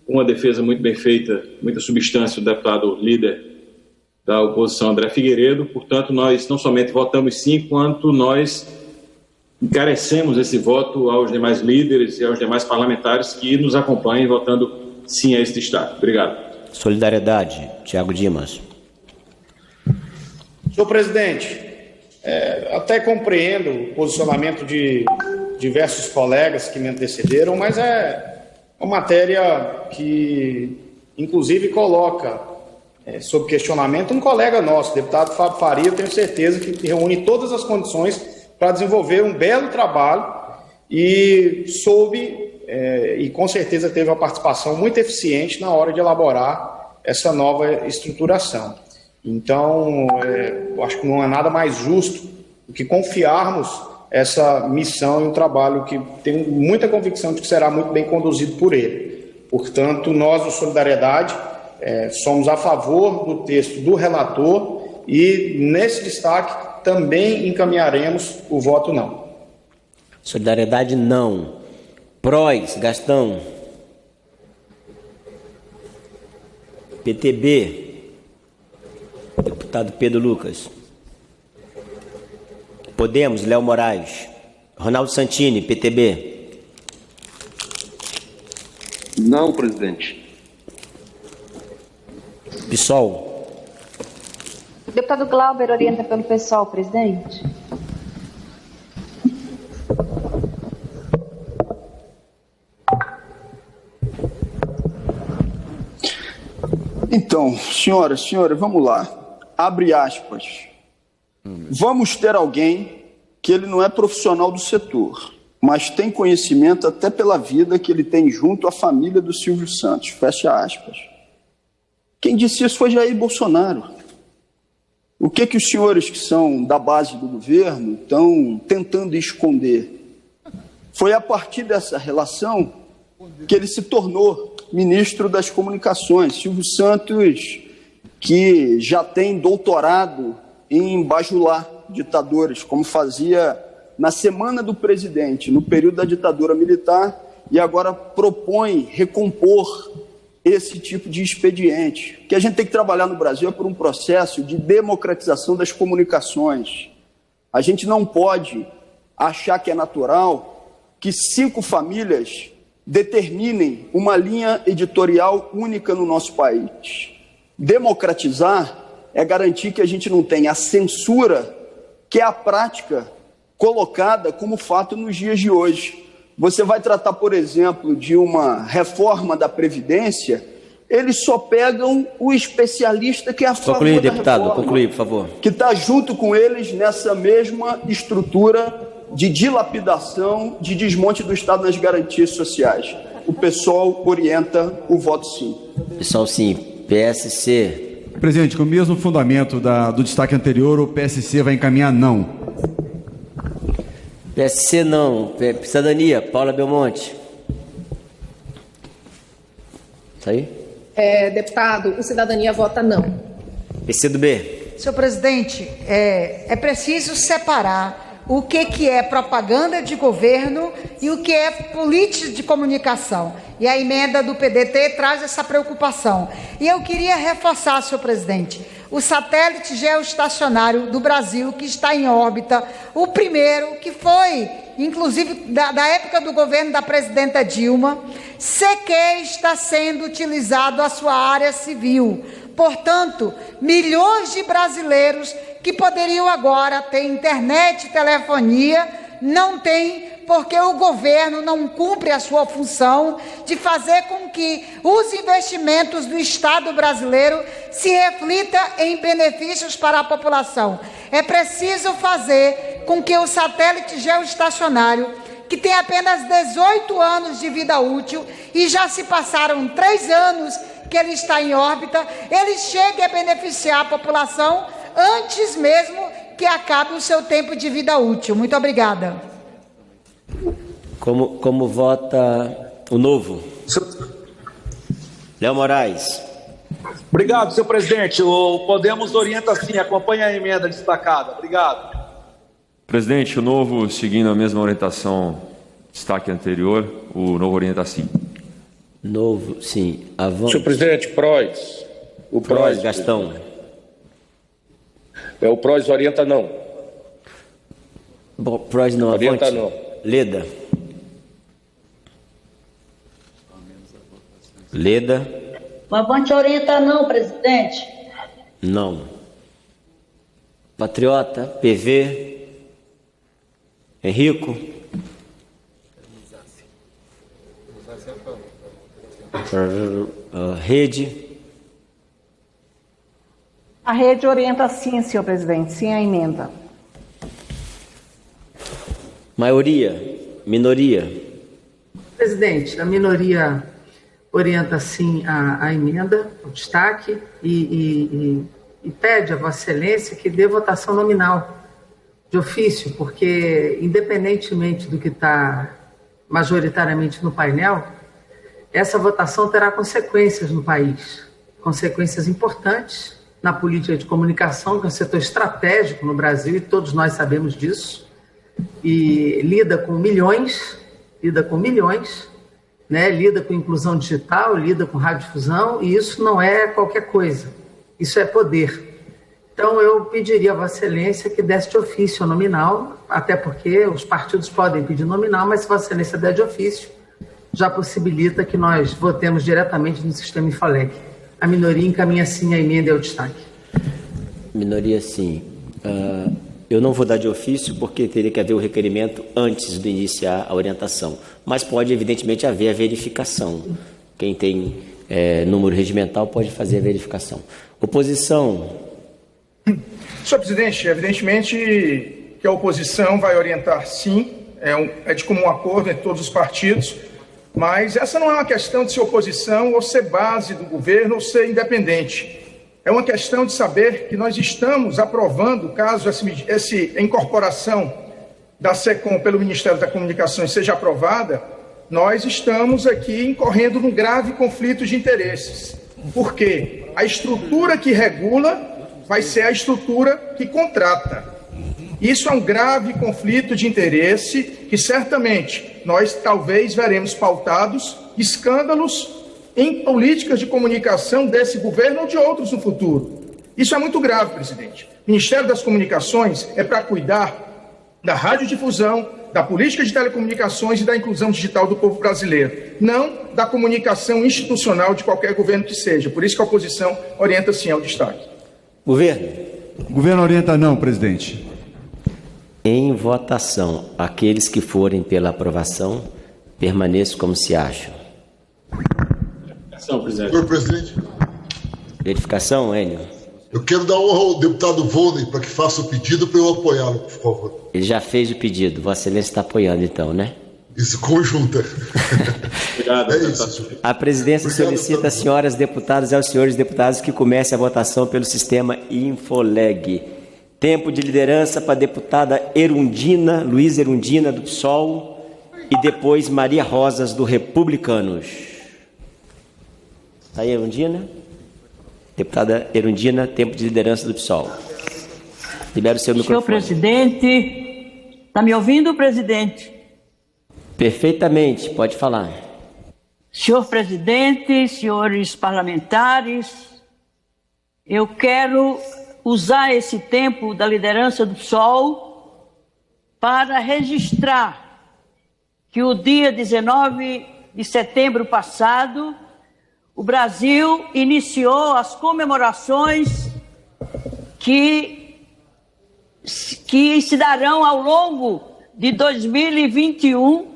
uma defesa muito bem feita, muita substância do deputado líder da oposição, André Figueiredo. Portanto, nós não somente votamos sim, quanto nós encarecemos esse voto aos demais líderes e aos demais parlamentares que nos acompanhem votando sim a esse destaque. Obrigado. Solidariedade, Tiago Dimas. Senhor presidente, até compreendo o posicionamento de diversos colegas que me antecederam, mas é uma matéria que, inclusive, coloca sob questionamento um colega nosso, deputado Fábio Faria, tenho certeza que reúne todas as condições para desenvolver um belo trabalho e e com certeza teve uma participação muito eficiente na hora de elaborar essa nova estruturação. Então, eu acho que não é nada mais justo do que confiarmos essa missão e um trabalho que tenho muita convicção de que será muito bem conduzido por ele. Portanto, nós do Solidariedade somos a favor do texto do relator e, nesse destaque, também encaminharemos o voto não. Solidariedade não. PROS, Gastão. PTB, deputado Pedro Lucas. Podemos, Léo Moraes. Ronaldo Santini, PTB. Não, presidente. PSOL. O deputado Glauber orienta pelo PSOL, presidente. Então, senhoras, vamos lá. Abre aspas. Vamos ter alguém que ele não é profissional do setor, mas tem conhecimento até pela vida que ele tem junto à família do Silvio Santos. Fecha aspas. Quem disse isso foi Jair Bolsonaro. O que os senhores que são da base do governo estão tentando esconder? Foi a partir dessa relação que ele se tornou ministro das Comunicações. Silvio Santos, que já tem doutorado em bajular ditadores, como fazia na semana do presidente, no período da ditadura militar, e agora propõe recompor esse tipo de expediente. O que a gente tem que trabalhar no Brasil é por um processo de democratização das comunicações. A gente não pode achar que é natural que 5 famílias determinem uma linha editorial única no nosso país. Democratizar é garantir que a gente não tenha a censura, que é a prática colocada como fato nos dias de hoje. Você vai tratar, por exemplo, de uma reforma da Previdência, eles só pegam o especialista que é a favor da deputado, reforma, concluir, por favor. que está junto com eles nessa mesma estrutura de dilapidação, de desmonte do Estado nas garantias sociais. O PSOL orienta o voto sim. Pessoal, sim. PSC. Presidente, com o mesmo fundamento do destaque anterior, o PSC vai encaminhar não. PSC não. Cidadania, Paula Belmonte. Isso aí? Deputado, o Cidadania vota não. PCdoB. Senhor presidente, é preciso separar o que é propaganda de governo e o que é política de comunicação. E a emenda do PDT traz essa preocupação. E eu queria reforçar, senhor presidente, o satélite geoestacionário do Brasil, que está em órbita, o primeiro, que foi, inclusive, da época do governo da presidenta Dilma, sequer está sendo utilizado a sua área civil. Portanto, milhões de brasileiros que poderiam agora ter internet e telefonia, não têm, porque o governo não cumpre a sua função de fazer com que os investimentos do Estado brasileiro se reflitam em benefícios para a população. É preciso fazer com que o satélite geoestacionário, que tem apenas 18 anos de vida útil e já se passaram 3 anos que ele está em órbita, ele chegue a beneficiar a população antes mesmo que acabe o seu tempo de vida útil. Muito obrigada. Como vota o Novo? Léo Moraes. Obrigado, senhor presidente. O Podemos orienta sim, acompanha a emenda destacada. Obrigado. Presidente, o Novo, seguindo a mesma orientação, destaque anterior, o Novo orienta sim. Novo, sim. Avante. Senhor presidente, PROS. O PROS, Gastão. O PROS orienta não. Bom, PROS não, Orienta avante. não. Leda. Leda. O Avante orienta não, presidente. Não. Patriota, PV. Henrico. Rede. A rede orienta sim, senhor presidente, sim à emenda. Maioria. Minoria. Presidente, a minoria orienta sim a emenda, o destaque, e pede a Vossa Excelência que dê votação nominal de ofício, porque, independentemente do que está majoritariamente no painel, essa votação terá consequências no país, consequências importantes na política de comunicação, que é um setor estratégico no Brasil, e todos nós sabemos disso, e lida com milhões, né? Lida com inclusão digital, lida com radiodifusão, e isso não é qualquer coisa, isso é poder. Então, eu pediria a Vossa Excelência que desse de ofício nominal, até porque os partidos podem pedir nominal, mas se Vossa Excelência der de ofício, já possibilita que nós votemos diretamente no sistema InfoLeg. A minoria encaminha sim a emenda e o destaque. Minoria sim. Eu não vou dar de ofício porque teria que haver o requerimento antes de iniciar a orientação. Mas pode, evidentemente, haver a verificação. Quem tem número regimental pode fazer a verificação. Oposição. Senhor presidente, evidentemente que a oposição vai orientar sim, é de comum acordo entre todos os partidos, mas essa não é uma questão de ser oposição ou ser base do governo ou ser independente. É uma questão de saber que nós estamos aprovando, caso essa incorporação da SECOM pelo Ministério da Comunicações seja aprovada, nós estamos aqui incorrendo num grave conflito de interesses. Por quê? A estrutura que regula vai ser a estrutura que contrata. Isso é um grave conflito de interesse que certamente nós talvez veremos pautados escândalos em políticas de comunicação desse governo ou de outros no futuro. Isso é muito grave, presidente. O Ministério das Comunicações é para cuidar da radiodifusão, da política de telecomunicações e da inclusão digital do povo brasileiro, não da comunicação institucional de qualquer governo que seja. Por isso que a oposição orienta sim ao destaque. Governo. O governo orienta não, presidente. Em votação, aqueles que forem pela aprovação, permaneçam como se acham. Senhor presidente. Verificação, Enio? Eu quero dar honra ao deputado Volney para que faça o pedido para eu apoiá-lo, por favor. Ele já fez o pedido. Vossa Excelência está apoiando, então, né? Isso, conjunta. Obrigado. É isso. A presidência solicita às senhoras deputadas e aos senhores deputados que comece a votação pelo sistema InfoLeg. Tempo de liderança para a deputada Luísa Erundina, do PSOL, e depois Maria Rosas, do Republicanos. Está aí, Erundina? Deputada Erundina, tempo de liderança do PSOL. Libera o seu microfone. Senhor presidente, está me ouvindo, presidente? Perfeitamente, pode falar. Senhor presidente, senhores parlamentares, eu quero usar esse tempo da liderança do PSOL para registrar que o dia 19 de setembro passado, o Brasil iniciou as comemorações que se darão ao longo de 2021,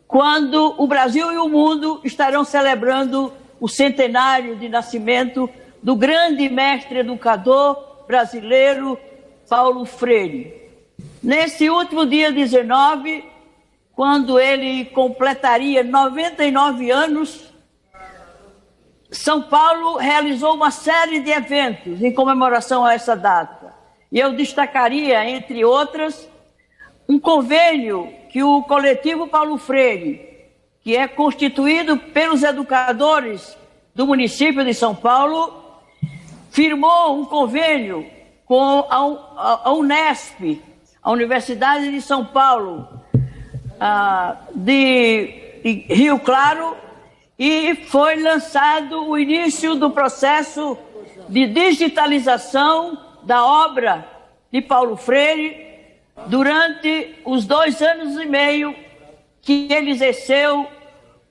quando o Brasil e o mundo estarão celebrando o centenário de nascimento do grande mestre educador brasileiro Paulo Freire. Nesse último dia 19, quando ele completaria 99 anos, São Paulo realizou uma série de eventos em comemoração a essa data. E eu destacaria, entre outras, um convênio que o coletivo Paulo Freire, que é constituído pelos educadores do município de São Paulo, firmou um convênio com a Unesp, a Universidade de São Paulo, de Rio Claro, e foi lançado o início do processo de digitalização da obra de Paulo Freire durante os 2 anos e meio que ele exerceu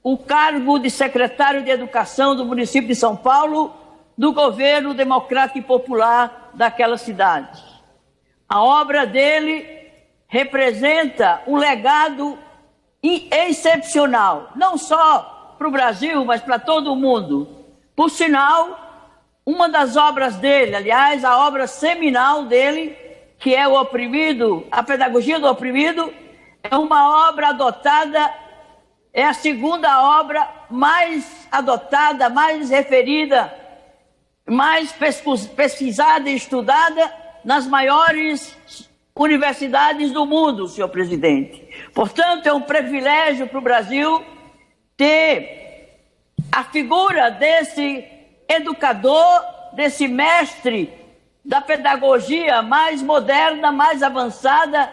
o cargo de secretário de Educação do município de São Paulo, do governo democrático e popular daquela cidade. A obra dele representa um legado excepcional, não só para o Brasil, mas para todo o mundo. Por sinal, uma das obras dele, aliás, a obra seminal dele, que é o Oprimido, a Pedagogia do Oprimido, é uma obra adotada, é a segunda obra mais adotada, mais referida, mais pesquisada e estudada nas maiores universidades do mundo, senhor presidente. Portanto, é um privilégio para o Brasil ter a figura desse educador, desse mestre da pedagogia mais moderna, mais avançada,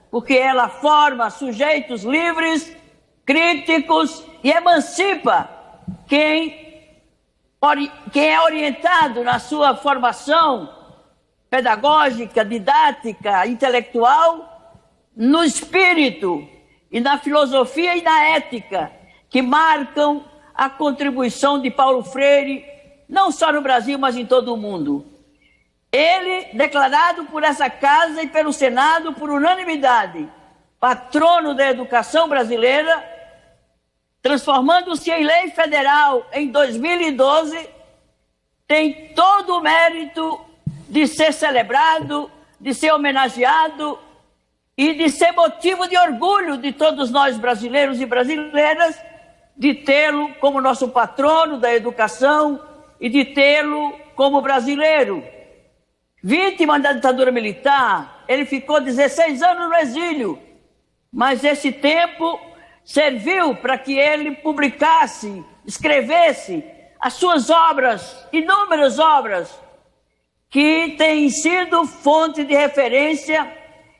porque ela forma sujeitos livres, críticos e emancipa quem é orientado na sua formação pedagógica, didática, intelectual, no espírito e na filosofia e na ética que marcam a contribuição de Paulo Freire, não só no Brasil, mas em todo o mundo. Ele, declarado por essa casa e pelo Senado por unanimidade, patrono da educação brasileira, transformando-se em lei federal em 2012, tem todo o mérito de ser celebrado, de ser homenageado e de ser motivo de orgulho de todos nós brasileiros e brasileiras, de tê-lo como nosso patrono da educação e de tê-lo como brasileiro. Vítima da ditadura militar, ele ficou 16 anos no exílio, mas esse tempo serviu para que ele publicasse, escrevesse as suas obras, inúmeras obras, que têm sido fonte de referência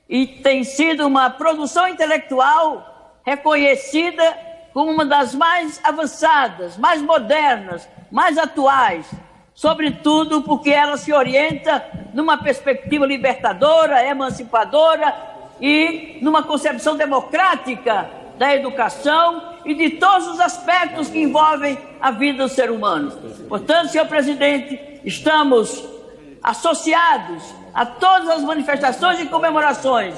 e tem sido uma produção intelectual reconhecida como uma das mais avançadas, mais modernas, mais atuais, sobretudo porque ela se orienta numa perspectiva libertadora, emancipadora e numa concepção democrática da educação e de todos os aspectos que envolvem a vida do ser humano. Portanto, senhor presidente, estamos associados a todas as manifestações e comemorações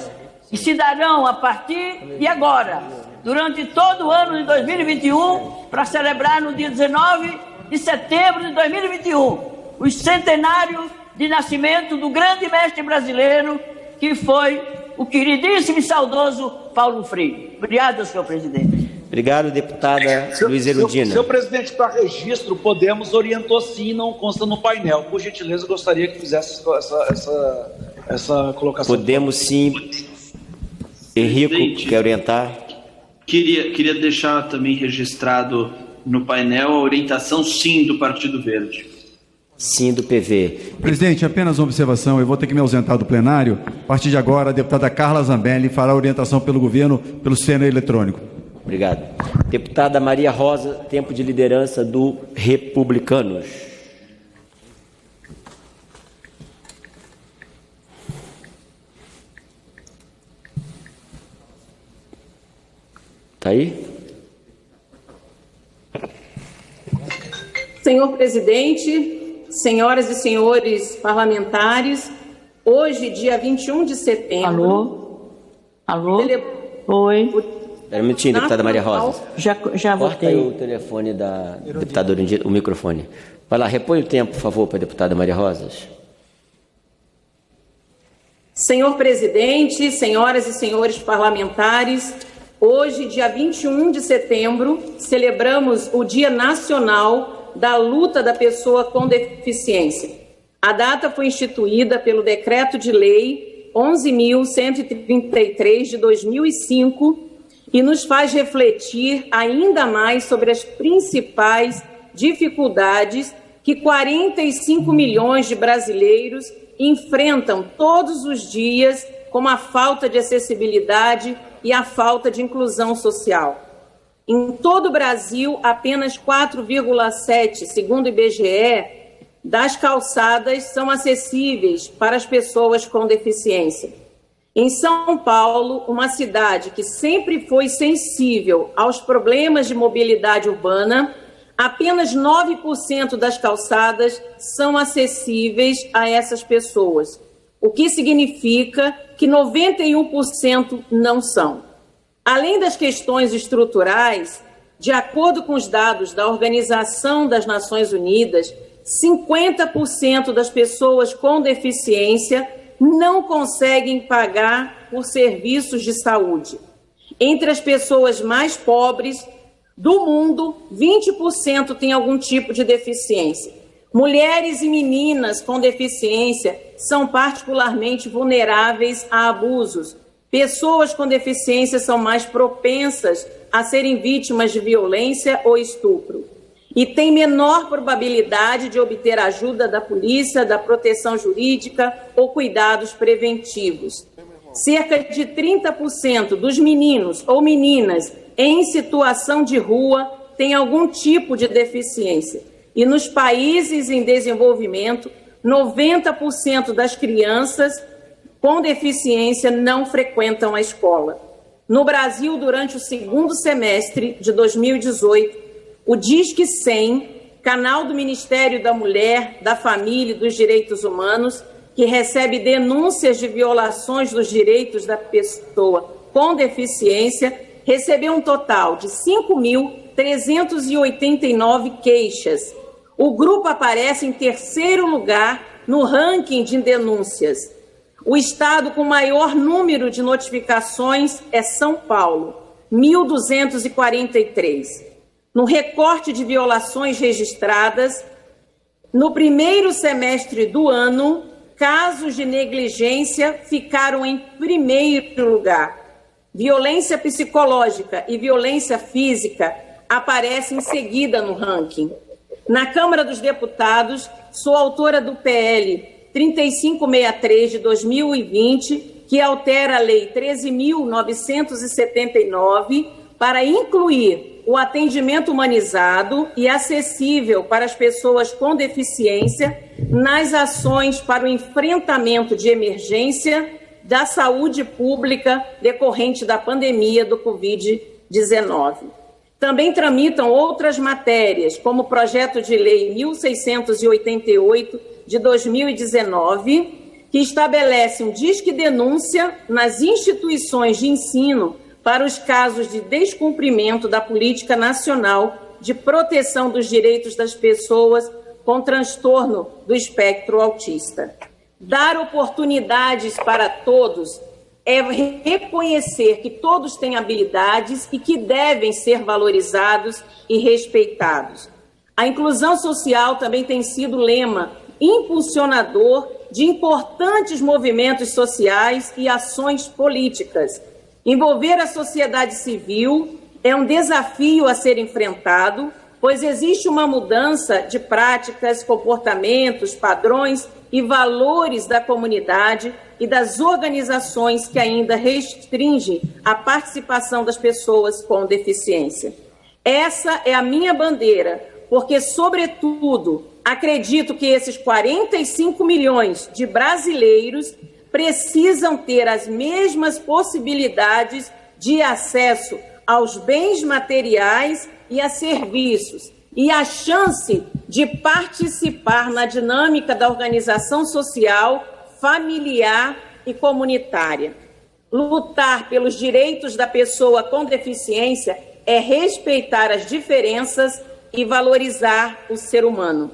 que se darão a partir de agora, durante todo o ano de 2021, para celebrar no dia 19 de setembro de 2021, os centenários de nascimento do grande mestre brasileiro, que foi o queridíssimo e saudoso Paulo Freire. Obrigado, senhor presidente. Obrigado, deputada Luiz Erundina. Senhor presidente, para registro, Podemos orientou sim, não consta no painel. Por gentileza, eu gostaria que fizesse essa colocação. Podemos sim. Henrico, quer orientar? Queria deixar também registrado no painel a orientação sim do Partido Verde. Sim do PV. Presidente, apenas uma observação, eu vou ter que me ausentar do plenário. A partir de agora, a deputada Carla Zambelli fará orientação pelo governo pelo sistema eletrônico. Obrigado. Deputada Maria Rosa, tempo de liderança do Republicanos. Está aí? Senhor presidente, senhoras e senhores parlamentares, hoje, dia 21 de setembro... Alô? Oi. Espera um minutinho, deputada Maria Rosa. Já Corta votei. aí o telefone da deputada Erundina, o microfone. Vai lá, repõe o tempo, por favor, para a deputada Maria Rosas. Senhor presidente, senhoras e senhores parlamentares, hoje, dia 21 de setembro, celebramos o Dia Nacional da Luta da Pessoa com Deficiência. A data foi instituída pelo Decreto de Lei 11.133 de 2005 e nos faz refletir ainda mais sobre as principais dificuldades que 45 milhões de brasileiros enfrentam todos os dias, como a falta de acessibilidade e a falta de inclusão social. Em todo o Brasil, apenas 4,7%, segundo o IBGE, das calçadas são acessíveis para as pessoas com deficiência. Em São Paulo, uma cidade que sempre foi sensível aos problemas de mobilidade urbana, apenas 9% das calçadas são acessíveis a essas pessoas, o que significa que 91% não são. Além das questões estruturais, de acordo com os dados da Organização das Nações Unidas, 50% das pessoas com deficiência não conseguem pagar por serviços de saúde. Entre as pessoas mais pobres do mundo, 20% têm algum tipo de deficiência. Mulheres e meninas com deficiência são particularmente vulneráveis a abusos. Pessoas com deficiência são mais propensas a serem vítimas de violência ou estupro e têm menor probabilidade de obter ajuda da polícia, da proteção jurídica ou cuidados preventivos. Cerca de 30% dos meninos ou meninas em situação de rua têm algum tipo de deficiência. E nos países em desenvolvimento, 90% das crianças com deficiência não frequentam a escola. No Brasil, durante o segundo semestre de 2018, o Disque 100, canal do Ministério da Mulher, da Família e dos Direitos Humanos, que recebe denúncias de violações dos direitos da pessoa com deficiência, recebeu um total de 5.389 queixas. O grupo aparece em terceiro lugar no ranking de denúncias. O estado com maior número de notificações é São Paulo, 1.243. No recorte de violações registradas, no primeiro semestre do ano, casos de negligência ficaram em primeiro lugar. Violência psicológica e violência física aparecem em seguida no ranking. Na Câmara dos Deputados, sou autora do PL 3563 de 2020, que altera a Lei 13.979 para incluir o atendimento humanizado e acessível para as pessoas com deficiência nas ações para o enfrentamento de emergência da saúde pública decorrente da pandemia do Covid-19. Também tramitam outras matérias, como o projeto de lei 1688 de 2019, que estabelece um disque denúncia nas instituições de ensino para os casos de descumprimento da Política Nacional de Proteção dos Direitos das Pessoas com transtorno do espectro autista. Dar oportunidades para todos é reconhecer que todos têm habilidades e que devem ser valorizados e respeitados. A inclusão social também tem sido lema impulsionador de importantes movimentos sociais e ações políticas. Envolver a sociedade civil é um desafio a ser enfrentado, pois existe uma mudança de práticas, comportamentos, padrões e valores da comunidade e das organizações que ainda restringem a participação das pessoas com deficiência. Essa é a minha bandeira, porque, sobretudo, acredito que esses 45 milhões de brasileiros precisam ter as mesmas possibilidades de acesso aos bens materiais e a serviços e a chance de participar na dinâmica da organização social, familiar e comunitária. Lutar pelos direitos da pessoa com deficiência é respeitar as diferenças e valorizar o ser humano.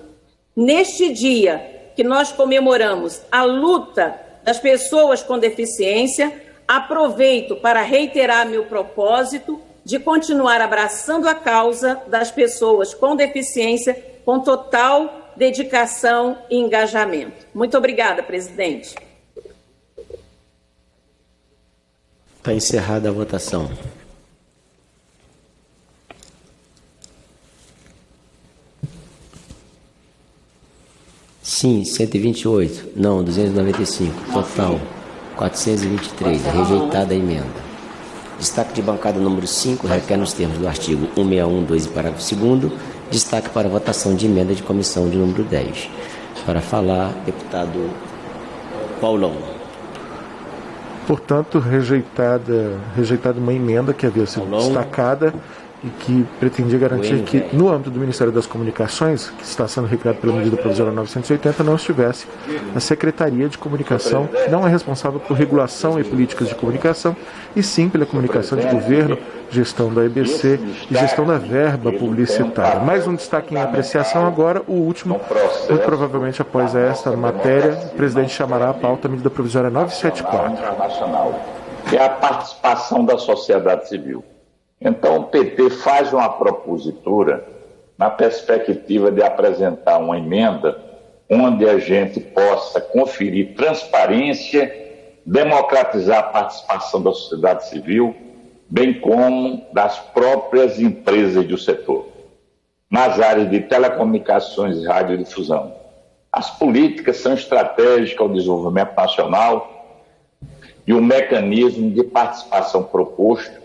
Neste dia que nós comemoramos a luta das pessoas com deficiência, aproveito para reiterar meu propósito de continuar abraçando a causa das pessoas com deficiência com total dedicação e engajamento. Muito obrigada, presidente. Está encerrada a votação. Sim, 128. Não, 295. Total, 423. Rejeitada a emenda. Destaque de bancada número 5 requer nos termos do artigo 161, 2 e parágrafo 2º, destaque para votação de emenda de comissão de número 10. Para falar, deputado Paulão. Portanto, rejeitada uma emenda que havia sido destacada e que pretendia garantir que, no âmbito do Ministério das Comunicações, que está sendo recriado pela medida provisória 980, não estivesse a Secretaria de Comunicação, que não é responsável por regulação e políticas de comunicação, e sim pela comunicação de governo, gestão da EBC e gestão da verba publicitária. Mais um destaque em apreciação agora, o último, muito provavelmente após esta matéria, o presidente chamará a pauta a medida provisória 974. Que é a participação da sociedade civil. Então, o PT faz uma propositura na perspectiva de apresentar uma emenda onde a gente possa conferir transparência, democratizar a participação da sociedade civil, bem como das próprias empresas do setor, nas áreas de telecomunicações e radiodifusão. As políticas são estratégicas ao desenvolvimento nacional e o mecanismo de participação proposto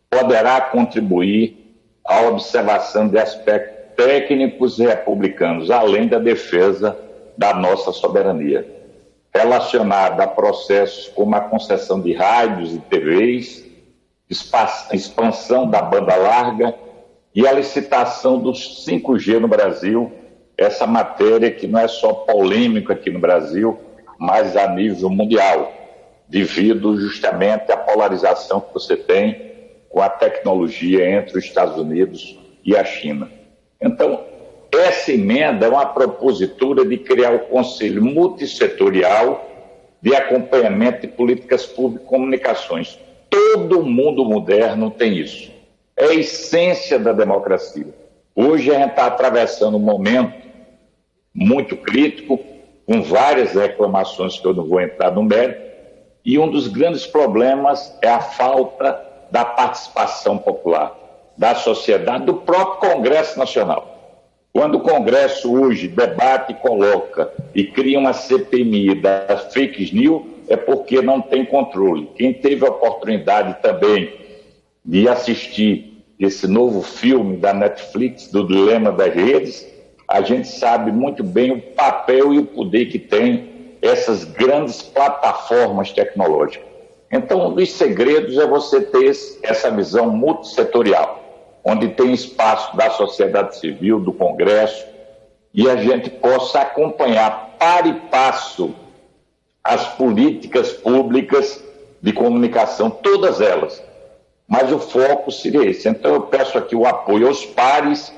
poderá contribuir à observação de aspectos técnicos e republicanos, além da defesa da nossa soberania, relacionada a processos como a concessão de rádios e TVs, expansão da banda larga e a licitação do 5G no Brasil, essa matéria que não é só polêmica aqui no Brasil, mas a nível mundial, devido justamente à polarização que você tem com a tecnologia entre os Estados Unidos e a China. Então, essa emenda é uma propositura de criar o Conselho Multissetorial de Acompanhamento de Políticas Públicas e Comunicações. Todo mundo moderno tem isso. É a essência da democracia. Hoje a gente está atravessando um momento muito crítico, com várias reclamações que eu não vou entrar no mérito, e um dos grandes problemas é a falta da participação popular, da sociedade, do próprio Congresso Nacional. Quando o Congresso hoje debate e coloca e cria uma CPMI das fake news, é porque não tem controle. Quem teve a oportunidade também de assistir esse novo filme da Netflix, do Dilema das Redes, a gente sabe muito bem o papel e o poder que tem essas grandes plataformas tecnológicas. Então, um dos segredos é você ter essa visão multissetorial, onde tem espaço da sociedade civil, do Congresso, e a gente possa acompanhar para e passo as políticas públicas de comunicação, todas elas. Mas o foco seria esse. Então, eu peço aqui o apoio aos pares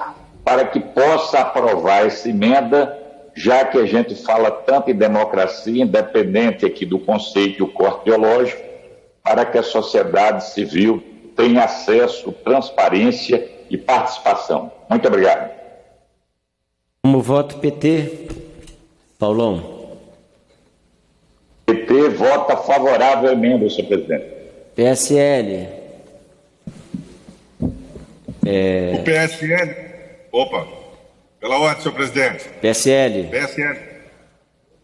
para que possa aprovar essa emenda, já que a gente fala tanto em democracia, independente aqui do conceito e o corte ideológico, para que a sociedade civil tenha acesso, transparência e participação. Muito obrigado. Como voto PT, Paulão. PT vota favorável à emenda, senhor presidente. PSL. O PSL. Opa, pela ordem, senhor presidente. PSL.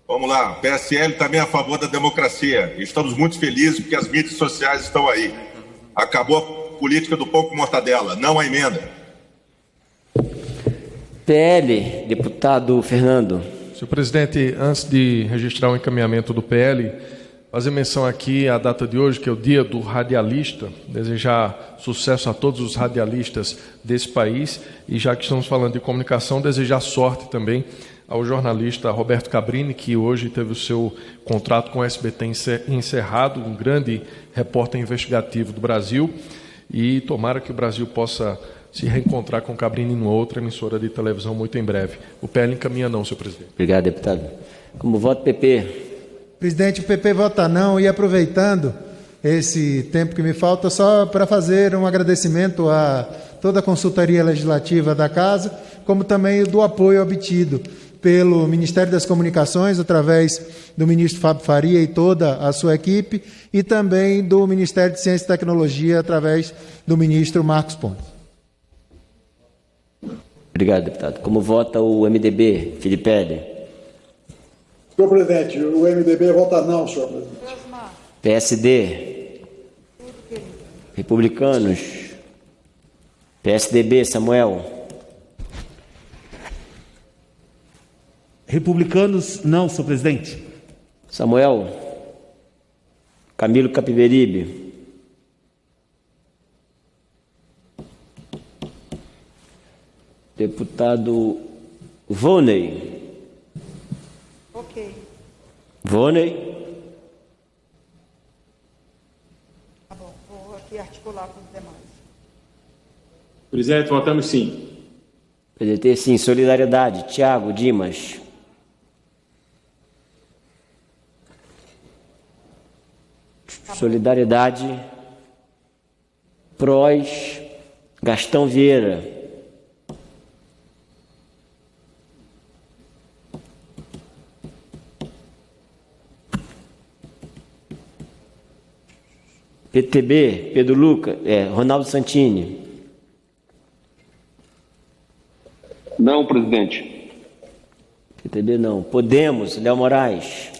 Vamos lá, PSL também é a favor da democracia. E estamos muito felizes porque as mídias sociais estão aí. Acabou a política do pão com mortadela, não a emenda. PL, deputado Fernando. Senhor presidente, antes de registrar o encaminhamento do PL, fazer menção aqui à data de hoje, que é o dia do radialista, desejar sucesso a todos os radialistas desse país e, já que estamos falando de comunicação, desejar sorte também ao jornalista Roberto Cabrini, que hoje teve o seu contrato com o SBT encerrado, um grande repórter investigativo do Brasil, e tomara que o Brasil possa se reencontrar com o Cabrini em outra emissora de televisão muito em breve. O PL encaminha não, senhor presidente. Obrigado, deputado. Como voto PP? Presidente, o PP vota não, e aproveitando esse tempo que me falta, só para fazer um agradecimento a toda a consultoria legislativa da Casa, como também do apoio obtido pelo Ministério das Comunicações, através do ministro Fábio Faria e toda a sua equipe, e também do Ministério de Ciência e Tecnologia, através do ministro Marcos Pontes. Obrigado, deputado. Como vota o MDB, Filipelli? Senhor presidente, o MDB vota não, senhor presidente. PSD? Republicanos? PSDB, Samuel? Republicanos, não, senhor presidente. Samuel. Camilo Capiberibe. Deputado Voney. Ok. Voney. Tá bom, vou aqui articular com os demais. Presidente, votamos sim. PDT, sim. Solidariedade. Tiago Dimas. Solidariedade. PROS. Gastão Vieira. PTB, Pedro Luca, Ronaldo Santini. Não, presidente. PTB não. Podemos, Léo Moraes.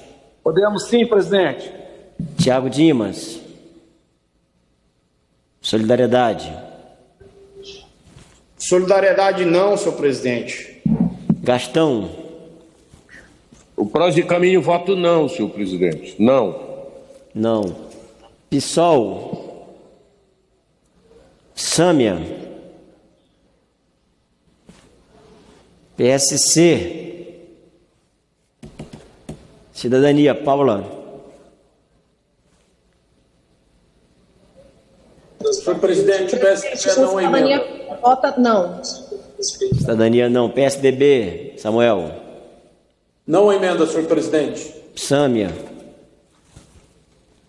Podemos sim, presidente. Tiago Dimas. Solidariedade. Solidariedade não, senhor presidente. Gastão. O PROS de caminho voto não, senhor presidente. Não. Não. PSOL. Sâmia. PSC. Cidadania, Paula. Senhor presidente, o PSDB não emenda. Vota não. Cidadania não. PSDB, Samuel. Não emenda, senhor presidente. Sâmia.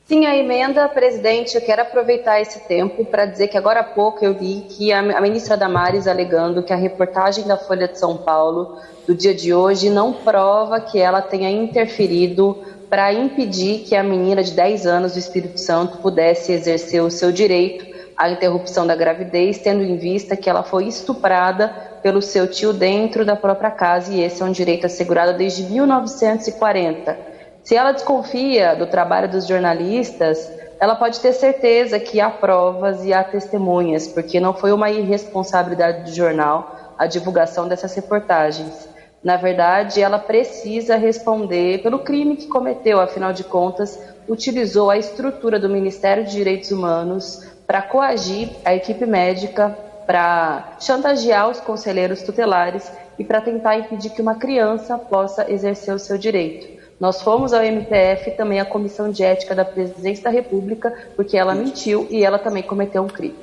Sim, a emenda, presidente. Eu quero aproveitar esse tempo para dizer que agora há pouco eu vi que a ministra Damares alegando que a reportagem da Folha de São Paulo do dia de hoje não prova que ela tenha interferido para impedir que a menina de 10 anos do Espírito Santo pudesse exercer o seu direito à interrupção da gravidez, tendo em vista que ela foi estuprada pelo seu tio dentro da própria casa, e esse é um direito assegurado desde 1940. Se ela desconfia do trabalho dos jornalistas, ela pode ter certeza que há provas e há testemunhas, porque não foi uma irresponsabilidade do jornal a divulgação dessas reportagens. Na verdade, ela precisa responder pelo crime que cometeu, afinal de contas, utilizou a estrutura do Ministério de Direitos Humanos para coagir a equipe médica, para chantagear os conselheiros tutelares e para tentar impedir que uma criança possa exercer o seu direito. Nós fomos ao MPF e também à Comissão de Ética da Presidência da República, porque ela mentiu e ela também cometeu um crime.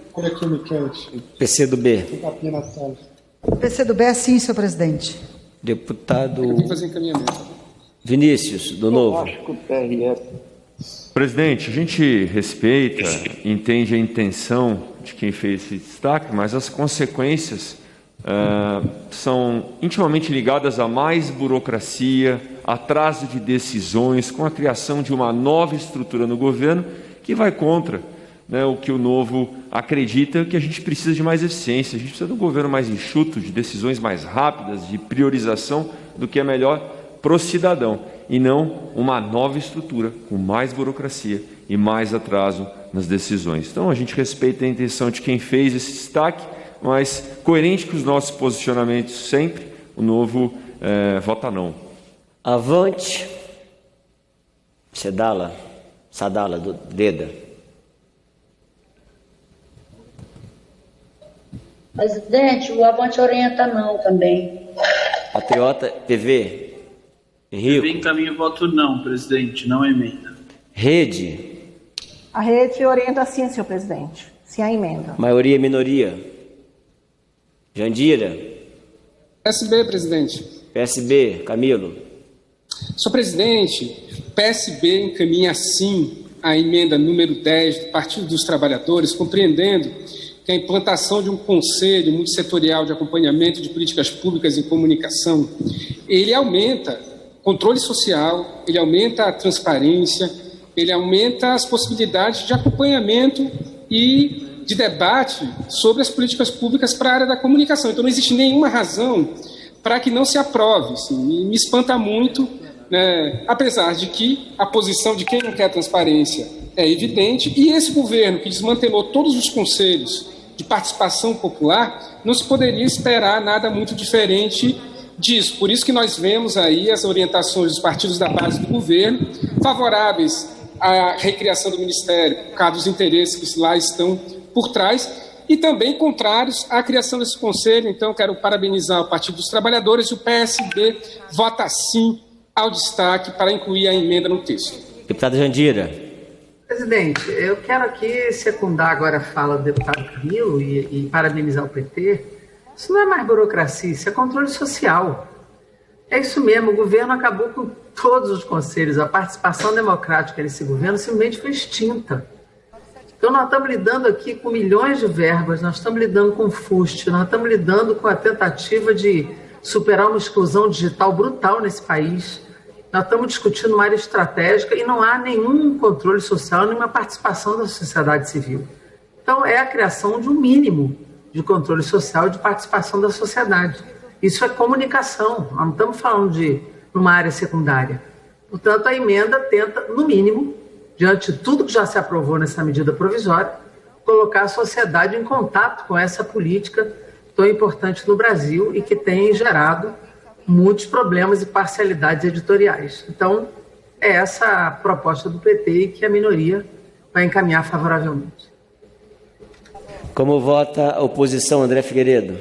PCdoB. PCdoB é sim, senhor presidente. Deputado fazer encaminhamento. Vinícius, do Novo. Presidente, a gente respeita, entende a intenção de quem fez esse destaque, mas as consequências são intimamente ligadas a mais burocracia, atraso de decisões, com a criação de uma nova estrutura no governo que vai contra, né, o que o Novo acredita, que a gente precisa de mais eficiência, a gente precisa de um governo mais enxuto, de decisões mais rápidas, de priorização do que é melhor para o cidadão, e não uma nova estrutura com mais burocracia e mais atraso nas decisões. Então a gente respeita a intenção de quem fez esse destaque, mas coerente com os nossos posicionamentos sempre, o Novo vota não. Avante. Sadala, do Deda. Presidente, o Avante orienta não também. Patriota, PV. Henrique. PV encaminha voto não, presidente, não emenda. Rede. A rede orienta sim, senhor presidente. Sim, a emenda. Maioria, minoria. Jandira. PSB, presidente. PSB, Camilo. Senhor presidente, PSB encaminha sim a emenda número 10 do Partido dos Trabalhadores, compreendendo que a implantação de um conselho multissetorial de acompanhamento de políticas públicas em comunicação, ele aumenta o controle social, ele aumenta a transparência, ele aumenta as possibilidades de acompanhamento e de debate sobre as políticas públicas para a área da comunicação. Então não existe nenhuma razão para que não se aprove. Assim, e me espanta muito, né, apesar de que a posição de quem não quer transparência é evidente, e esse governo que desmantelou todos os conselhos de participação popular, não se poderia esperar nada muito diferente disso. Por isso que nós vemos aí as orientações dos partidos da base do governo favoráveis à recriação do Ministério, por causa dos interesses que lá estão por trás, e também contrários à criação desse conselho. Então, quero parabenizar o Partido dos Trabalhadores e o PSB vota sim ao destaque para incluir a emenda no texto. Deputada Jandira. Presidente, eu quero aqui secundar agora a fala do deputado Camilo e parabenizar o PT. Isso não é mais burocracia, isso é controle social. É isso mesmo, o governo acabou com todos os conselhos, a participação democrática nesse governo simplesmente foi extinta. Então nós estamos lidando aqui com milhões de verbas, nós estamos lidando com fuste, nós estamos lidando com a tentativa de superar uma exclusão digital brutal nesse país. Nós estamos discutindo uma área estratégica e não há nenhum controle social, nenhuma participação da sociedade civil. Então é a criação de um mínimo de controle social e de participação da sociedade. Isso é comunicação, nós não estamos falando de uma área secundária. Portanto, a emenda tenta, no mínimo, diante de tudo que já se aprovou nessa medida provisória, colocar a sociedade em contato com essa política tão importante no Brasil e que tem gerado muitos problemas e parcialidades editoriais. Então, é essa a proposta do PT e que a minoria vai encaminhar favoravelmente. Como vota a oposição, André Figueiredo?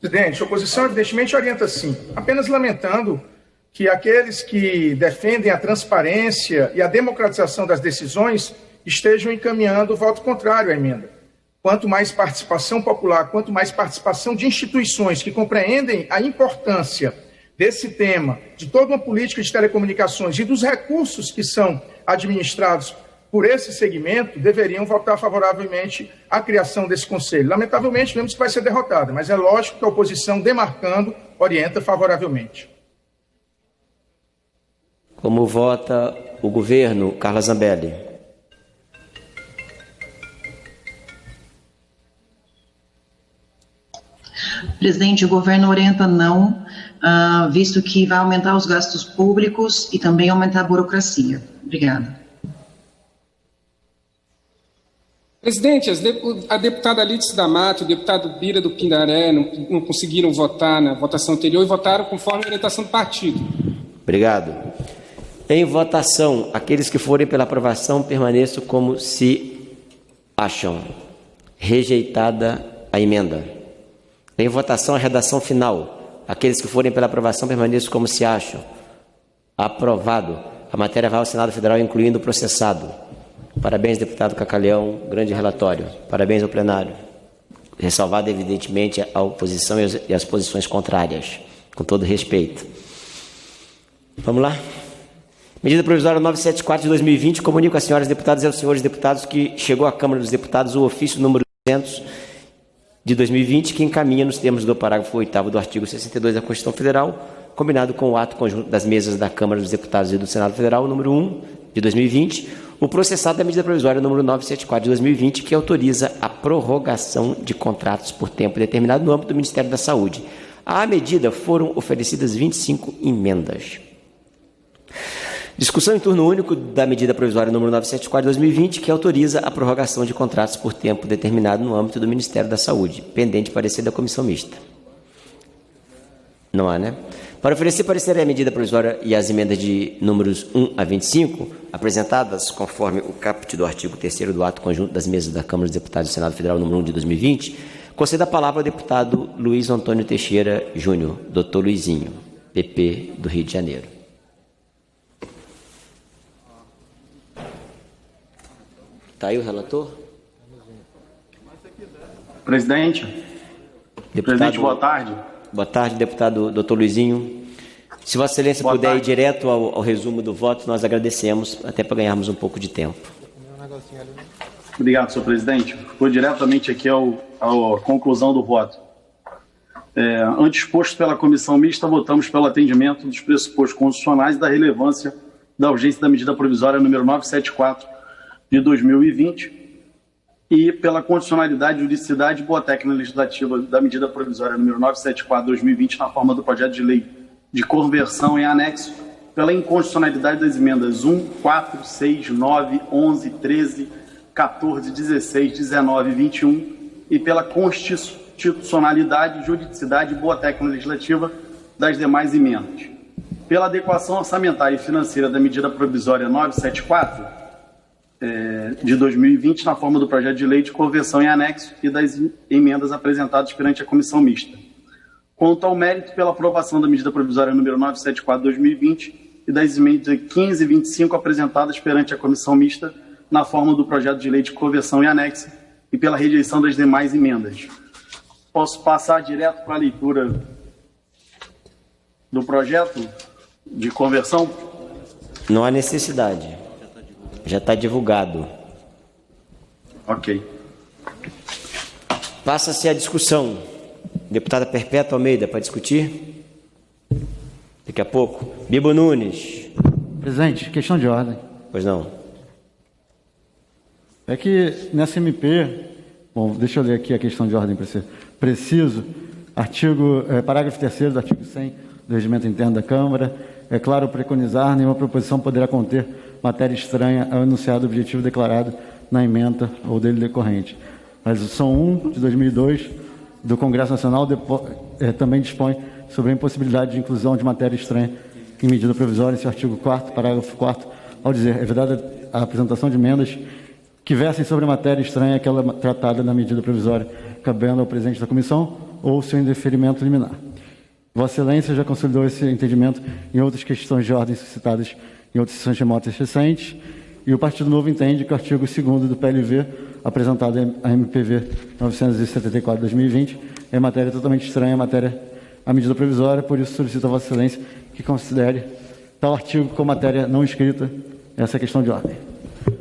Presidente, a oposição evidentemente orienta sim, apenas lamentando que aqueles que defendem a transparência e a democratização das decisões estejam encaminhando o voto contrário à emenda. Quanto mais participação popular, quanto mais participação de instituições que compreendem a importância desse tema, de toda uma política de telecomunicações e dos recursos que são administrados por esse segmento, deveriam votar favoravelmente à criação desse conselho. Lamentavelmente, vemos que vai ser derrotada, mas é lógico que a oposição, demarcando, orienta favoravelmente. Como vota o governo, Carla Zambelli? Presidente, o governo orienta não, visto que vai aumentar os gastos públicos e também aumentar a burocracia. Obrigada. Presidente, a deputada Lídice D'Amato e o deputado Bira do Pindaré não conseguiram votar na votação anterior e votaram conforme a orientação do partido. Obrigado. Em votação, aqueles que forem pela aprovação permaneçam como se acham. Rejeitada a emenda. Em votação, a redação final. Aqueles que forem pela aprovação permaneçam como se acham. Aprovado. A matéria vai ao Senado Federal, incluindo o processado. Parabéns, deputado Cacalhão, grande relatório. Parabéns ao plenário. Ressalvado, evidentemente, a oposição e as posições contrárias, com todo respeito. Vamos lá? Medida provisória 974 de 2020, comunico às senhoras deputadas e aos senhores deputados que chegou à Câmara dos Deputados o ofício número 200 de 2020, que encaminha nos termos do parágrafo 8º do artigo 62 da Constituição Federal, combinado com o ato conjunto das mesas da Câmara dos Deputados e do Senado Federal, número 1 de 2020, o processado da medida provisória número 974 de 2020, que autoriza a prorrogação de contratos por tempo determinado no âmbito do Ministério da Saúde. À medida foram oferecidas 25 emendas. Discussão em turno único da medida provisória número 974 de 2020, que autoriza a prorrogação de contratos por tempo determinado no âmbito do Ministério da Saúde, pendente parecer da comissão mista. Não há, né? Para oferecer parecer à medida provisória e às emendas de números 1 a 25, apresentadas conforme o caput do artigo 3º do ato conjunto das mesas da Câmara dos Deputados do Senado Federal número 1 de 2020, conceda a palavra ao deputado Luiz Antônio Teixeira Júnior, doutor Luizinho, PP do Rio de Janeiro. Está aí o relator? Presidente. Presidente, boa tarde. Boa tarde, deputado doutor Luizinho. Se Vossa Excelência puder ir direto ao resumo do voto, nós agradecemos, até para ganharmos um pouco de tempo. Obrigado, senhor presidente. Vou diretamente aqui à conclusão do voto. Antes exposto pela comissão mista, votamos pelo atendimento dos pressupostos constitucionais e da relevância da urgência da medida provisória número 974 de 2020 e pela constitucionalidade, juridicidade e boa técnica legislativa da medida provisória número 974 de 2020 na forma do projeto de lei de conversão em anexo, pela inconstitucionalidade das emendas 1, 4, 6, 9, 11, 13, 14, 16, 19 e 21 e pela constitucionalidade, juridicidade e boa técnica legislativa das demais emendas. Pela adequação orçamentária e financeira da medida provisória 974 de 2020, na forma do projeto de lei de conversão em anexo e das emendas apresentadas perante a comissão mista. Quanto ao mérito pela aprovação da medida provisória número 974 de 2020 e das emendas 15 e 25 apresentadas perante a comissão mista, na forma do projeto de lei de conversão em anexo e pela rejeição das demais emendas. Posso passar direto para a leitura do projeto de conversão? Não há necessidade. Já está divulgado. Ok. Passa-se a discussão. Deputada Perpétua Almeida, para discutir? Daqui a pouco. Bibo Nunes. Presidente, questão de ordem. Pois não. É que nessa MP, bom, deixa eu ler aqui a questão de ordem para ser preciso. Parágrafo 3º do artigo 100 do Regimento Interno da Câmara. É claro preconizar, nenhuma proposição poderá conter matéria estranha ao enunciado objetivo declarado na ementa ou dele decorrente. A Resolução 1, de 2002, do Congresso Nacional também dispõe sobre a impossibilidade de inclusão de matéria estranha em medida provisória, em seu artigo 4º, parágrafo 4º, ao dizer, é vedada a apresentação de emendas que versem sobre a matéria estranha aquela tratada na medida provisória, cabendo ao presidente da comissão ou seu indeferimento liminar. Vossa Excelência já consolidou esse entendimento em outras questões de ordem suscitadas em outras sessões remotas recentes, e o Partido Novo entende que o artigo 2º do PLV, apresentado à MPV 974 de 2020, é matéria totalmente estranha à medida provisória, por isso solicito a Vossa Excelência que considere tal artigo como matéria não escrita. Essa é a questão de ordem.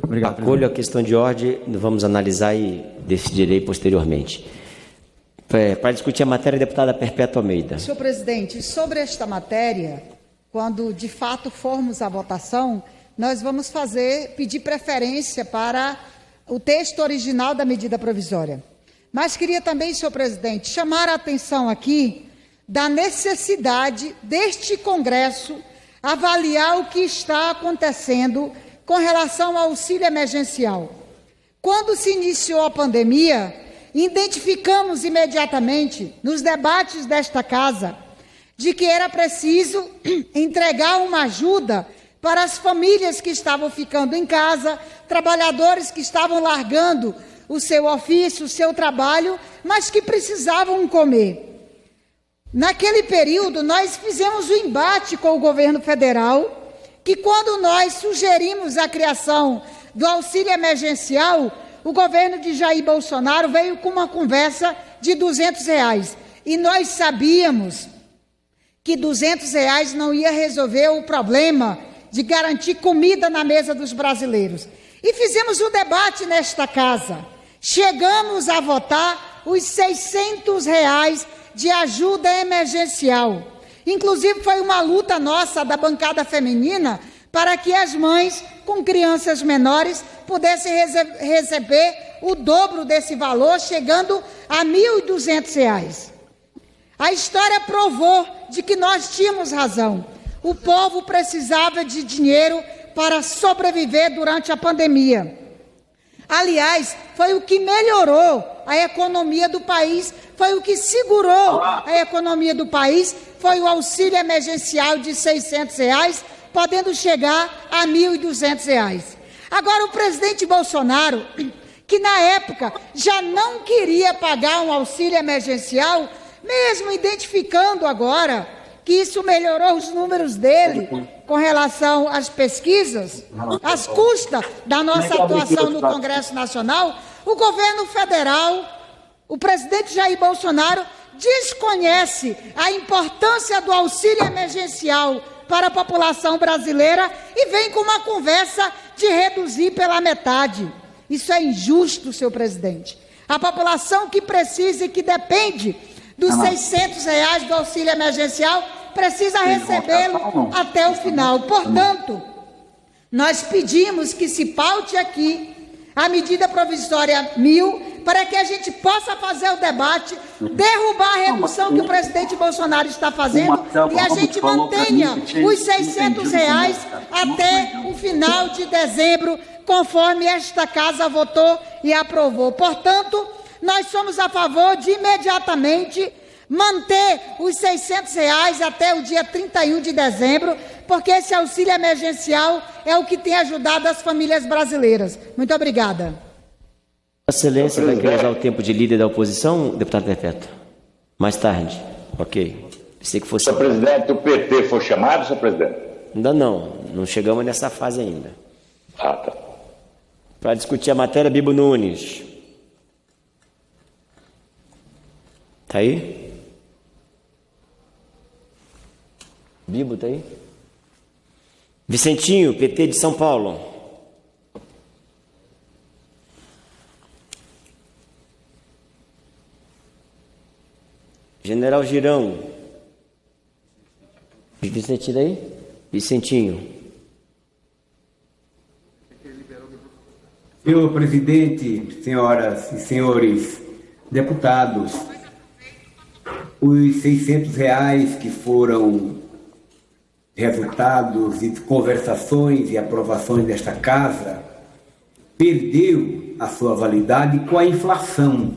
Obrigado. Acolho a questão de ordem, vamos analisar e decidirei posteriormente. Para discutir a matéria, deputada Perpétua Almeida. Senhor presidente, sobre esta matéria, quando de fato formos à votação, nós vamos pedir preferência para o texto original da medida provisória. Mas queria também, senhor presidente, chamar a atenção aqui da necessidade deste Congresso avaliar o que está acontecendo com relação ao auxílio emergencial. Quando se iniciou a pandemia, identificamos imediatamente, nos debates desta casa, de que era preciso entregar uma ajuda para as famílias que estavam ficando em casa, trabalhadores que estavam largando o seu ofício, o seu trabalho, mas que precisavam comer. Naquele período, nós fizemos um embate com o governo federal, que quando nós sugerimos a criação do auxílio emergencial, o governo de Jair Bolsonaro veio com uma conversa de R$200. E nós sabíamos que R$200 não ia resolver o problema de garantir comida na mesa dos brasileiros. E fizemos um debate nesta casa. Chegamos a votar os R$600 de ajuda emergencial. Inclusive, foi uma luta nossa, da bancada feminina, para que as mães com crianças menores pudessem receber o dobro desse valor, chegando a R$1.200. A história provou de que nós tínhamos razão. O povo precisava de dinheiro para sobreviver durante a pandemia. Aliás, foi o que melhorou a economia do país, foi o que segurou a economia do país, foi o auxílio emergencial de R$600, podendo chegar a R$1.200. Agora, o presidente Bolsonaro, que na época já não queria pagar um auxílio emergencial, mesmo identificando agora que isso melhorou os números dele com relação às pesquisas, às custas da nossa atuação no Congresso Nacional, o governo federal, o presidente Jair Bolsonaro, desconhece a importância do auxílio emergencial para a população brasileira e vem com uma conversa de reduzir pela metade. Isso é injusto, senhor presidente. A população que precisa e que depende dos R$600 do auxílio emergencial precisa recebê-lo até o final. Portanto, nós pedimos que se paute aqui a medida provisória 1000 para que a gente possa fazer o debate, derrubar a redução que o presidente Bolsonaro está fazendo e a gente mantenha os R$600 até o final de dezembro, conforme esta casa votou e aprovou. Portanto, nós somos a favor de imediatamente manter os R$600 até o dia 31 de dezembro, porque esse auxílio emergencial é o que tem ajudado as famílias brasileiras. Muito obrigada. Excelência, vai querer usar o tempo de líder da oposição, deputado Perpétuo? Mais tarde. Ok. Pensei que fosse... Senhor presidente, o PT foi chamado, senhor presidente? Ainda não chegamos nessa fase ainda. Ah, tá. Para discutir a matéria, Bibo Nunes. Está aí? Bibo, está aí? Vicentinho, PT de São Paulo. General Girão. Vicentinho aí? Vicentinho. Senhor presidente, senhoras e senhores deputados, os R$600 que foram resultados de conversações e aprovações desta casa perdeu a sua validade com a inflação.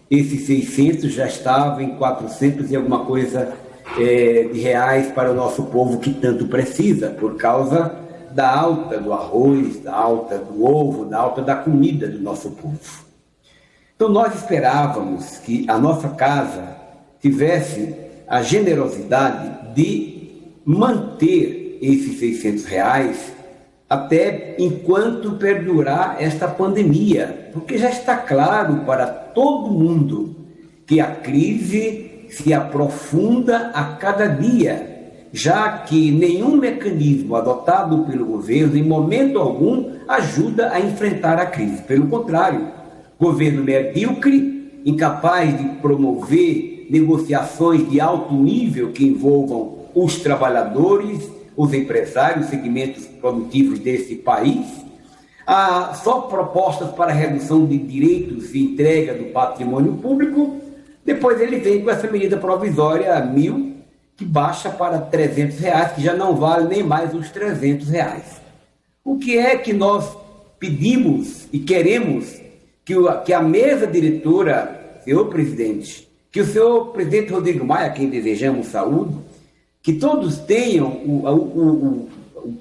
Esses 600 já estavam em 400 e alguma coisa de reais para o nosso povo que tanto precisa, por causa da alta do arroz, da alta do ovo, da alta da comida do nosso povo. Então nós esperávamos que a nossa casa tivesse a generosidade de manter esses R$600 até enquanto perdurar esta pandemia, porque já está claro para todo mundo que a crise se aprofunda a cada dia, já que nenhum mecanismo adotado pelo governo, em momento algum, ajuda a enfrentar a crise. Pelo contrário, governo medíocre, incapaz de promover negociações de alto nível que envolvam os trabalhadores, os empresários, segmentos produtivos desse país, só propostas para redução de direitos e entrega do patrimônio público. Depois ele vem com essa medida provisória 1.000, que baixa para R$300, que já não vale nem mais os R$300. O que é que nós pedimos e queremos que a mesa diretora, senhor presidente, que o senhor presidente Rodrigo Maia, a quem desejamos saúde, que todos tenham o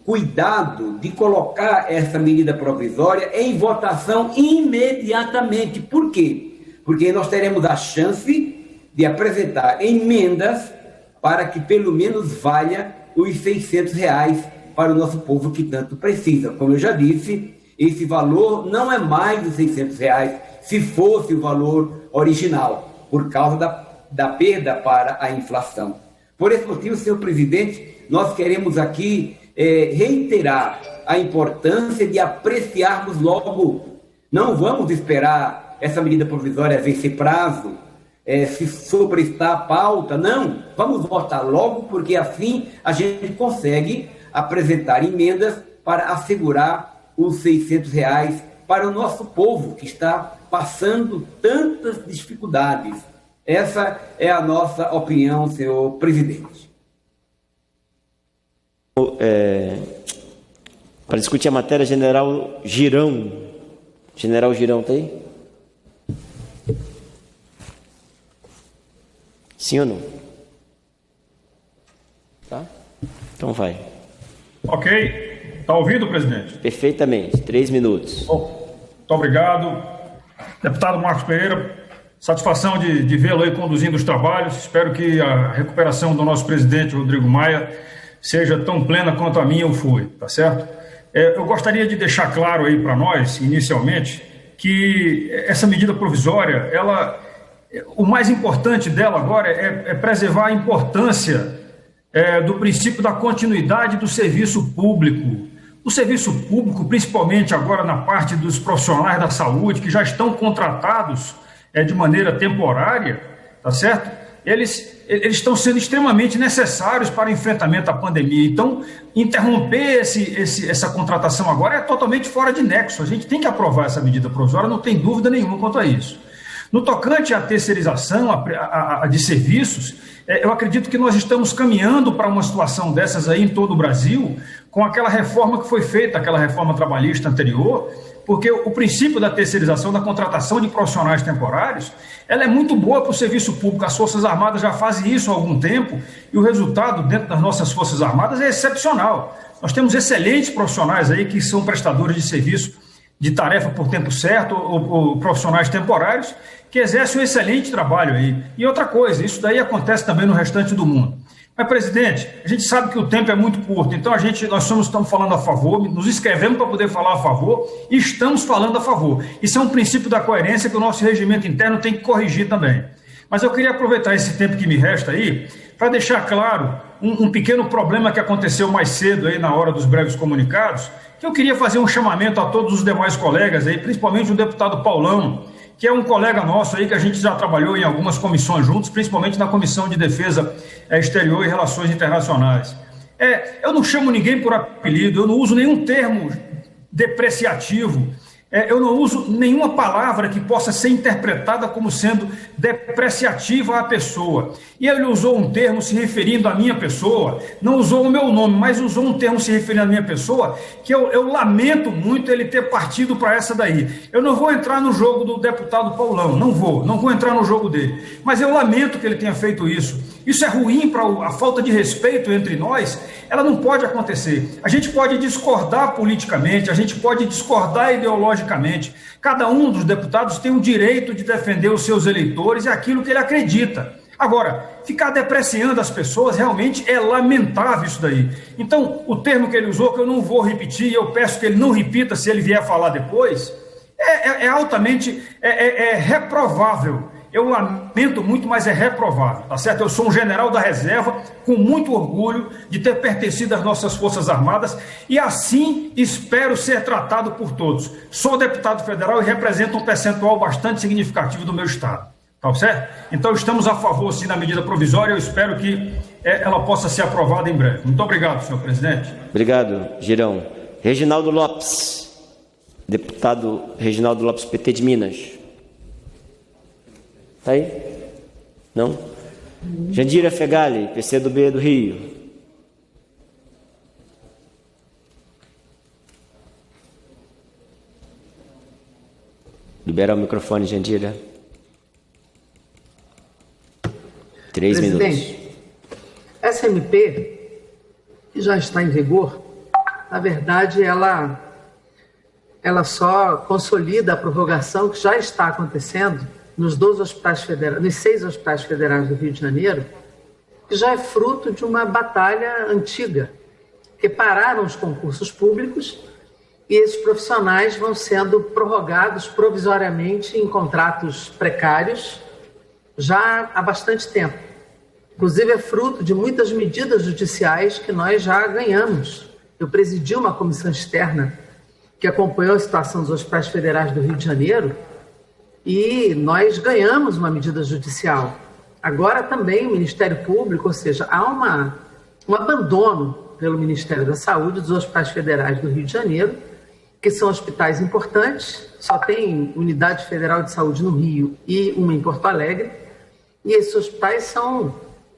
cuidado de colocar essa medida provisória em votação imediatamente. Por quê? Porque nós teremos a chance de apresentar emendas para que pelo menos valha os R$600 para o nosso povo que tanto precisa. Como eu já disse, esse valor não é mais de R$600 se fosse o valor original, por causa da perda para a inflação. Por esse motivo, senhor presidente, nós queremos aqui reiterar a importância de apreciarmos logo. Não vamos esperar essa medida provisória vencer prazo, se sobrestar a pauta, não. Vamos votar logo, porque assim a gente consegue apresentar emendas para assegurar os R$600 para o nosso povo, que está passando tantas dificuldades. Essa é a nossa opinião, senhor presidente. Para discutir a matéria, General Girão. General Girão, está aí? Sim ou não? Tá? Então vai. Ok. Está ouvindo, presidente? Perfeitamente. 3 minutos. Bom, muito obrigado. Deputado Marcos Pereira, satisfação de vê-lo aí conduzindo os trabalhos. Espero que a recuperação do nosso presidente Rodrigo Maia seja tão plena quanto a minha o foi, tá certo? Eu gostaria de deixar claro aí para nós, inicialmente, que essa medida provisória, o mais importante dela agora é preservar a importância do princípio da continuidade do serviço público. O serviço público, principalmente agora na parte dos profissionais da saúde, que já estão contratados de maneira temporária, tá certo? Eles estão sendo extremamente necessários para o enfrentamento à pandemia. Então, interromper essa contratação agora é totalmente fora de nexo. A gente tem que aprovar essa medida provisória, não tem dúvida nenhuma quanto a isso. No tocante à terceirização de serviços, eu acredito que nós estamos caminhando para uma situação dessas aí em todo o Brasil, com aquela reforma que foi feita, aquela reforma trabalhista anterior, porque o princípio da terceirização, da contratação de profissionais temporários, ela é muito boa para o serviço público. As Forças Armadas já fazem isso há algum tempo e o resultado dentro das nossas Forças Armadas é excepcional. Nós temos excelentes profissionais aí que são prestadores de serviço de tarefa por tempo certo ou profissionais temporários que exercem um excelente trabalho aí. E outra coisa, isso daí acontece também no restante do mundo. Mas, presidente, a gente sabe que o tempo é muito curto, então nós estamos falando a favor, nos inscrevemos para poder falar a favor e estamos falando a favor. Isso é um princípio da coerência que o nosso regimento interno tem que corrigir também. Mas eu queria aproveitar esse tempo que me resta aí para deixar claro um pequeno problema que aconteceu mais cedo aí na hora dos breves comunicados, que eu queria fazer um chamamento a todos os demais colegas aí, principalmente o deputado Paulão, que é um colega nosso aí que a gente já trabalhou em algumas comissões juntos, principalmente na Comissão de Defesa Exterior e Relações Internacionais. Eu não chamo ninguém por apelido, eu não uso nenhum termo depreciativo, eu não uso nenhuma palavra que possa ser interpretada como sendo depreciativa à pessoa. E ele usou um termo se referindo à minha pessoa, não usou o meu nome, mas usou um termo se referindo à minha pessoa, que eu lamento muito ele ter partido para essa daí. Eu não vou entrar no jogo do deputado Paulão, não vou entrar no jogo dele. Mas eu lamento que ele tenha feito isso. Isso é ruim para a falta de respeito entre nós, ela não pode acontecer. A gente pode discordar politicamente, a gente pode discordar ideologicamente. Cada um dos deputados tem o direito de defender os seus eleitores e aquilo que ele acredita. Agora, ficar depreciando as pessoas realmente é lamentável isso daí. Então, o termo que ele usou, que eu não vou repetir, eu peço que ele não repita se ele vier falar depois, é altamente reprovável. Eu lamento muito, mas é reprovável, tá certo? Eu sou um general da reserva, com muito orgulho de ter pertencido às nossas Forças Armadas e assim espero ser tratado por todos. Sou deputado federal e represento um percentual bastante significativo do meu estado, tá certo? Então estamos a favor, sim, da medida provisória, eu espero que ela possa ser aprovada em breve. Muito obrigado, senhor presidente. Obrigado, Girão. Reginaldo Lopes, deputado Reginaldo Lopes, PT de Minas. Está aí? Não? Jandira Fegali, PCdoB do Rio. Libera o microfone, Jandira. 3 minutos. Essa MP, que já está em vigor, na verdade, ela só consolida a prorrogação que já está acontecendo nos 6 hospitais federais do Rio de Janeiro, que já é fruto de uma batalha antiga, que pararam os concursos públicos e esses profissionais vão sendo prorrogados provisoriamente em contratos precários já há bastante tempo. Inclusive é fruto de muitas medidas judiciais que nós já ganhamos. Eu presidi uma comissão externa que acompanhou a situação dos hospitais federais do Rio de Janeiro e nós ganhamos uma medida judicial. Agora também o Ministério Público, ou seja, há um abandono pelo Ministério da Saúde dos hospitais federais do Rio de Janeiro, que são hospitais importantes, só tem unidade federal de saúde no Rio e uma em Porto Alegre, e esses hospitais são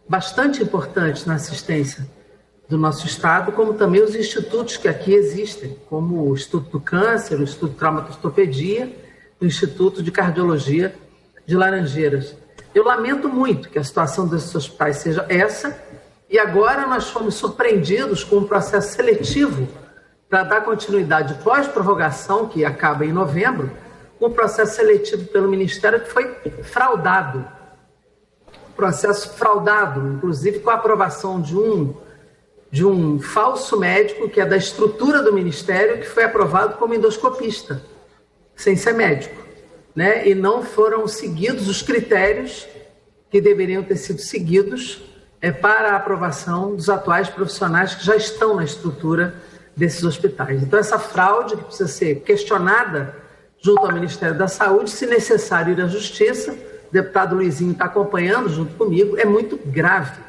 bastante importantes na assistência do nosso Estado, como também os institutos que aqui existem, como o Instituto do Câncer, o Instituto de Traumatostorpedia, o Instituto de Cardiologia de Laranjeiras. Eu lamento muito que a situação desses hospitais seja essa, e agora nós fomos surpreendidos com um processo seletivo para dar continuidade pós-prorrogação, que acaba em novembro, com um processo seletivo pelo Ministério que foi fraudado. Processo fraudado, inclusive com a aprovação de um falso médico, que é da estrutura do Ministério, que foi aprovado como endoscopista, sem ser médico, né? E não foram seguidos os critérios que deveriam ter sido seguidos para a aprovação dos atuais profissionais que já estão na estrutura desses hospitais. Então, essa fraude que precisa ser questionada junto ao Ministério da Saúde, se necessário ir à Justiça, o deputado Luizinho está acompanhando junto comigo, é muito grave.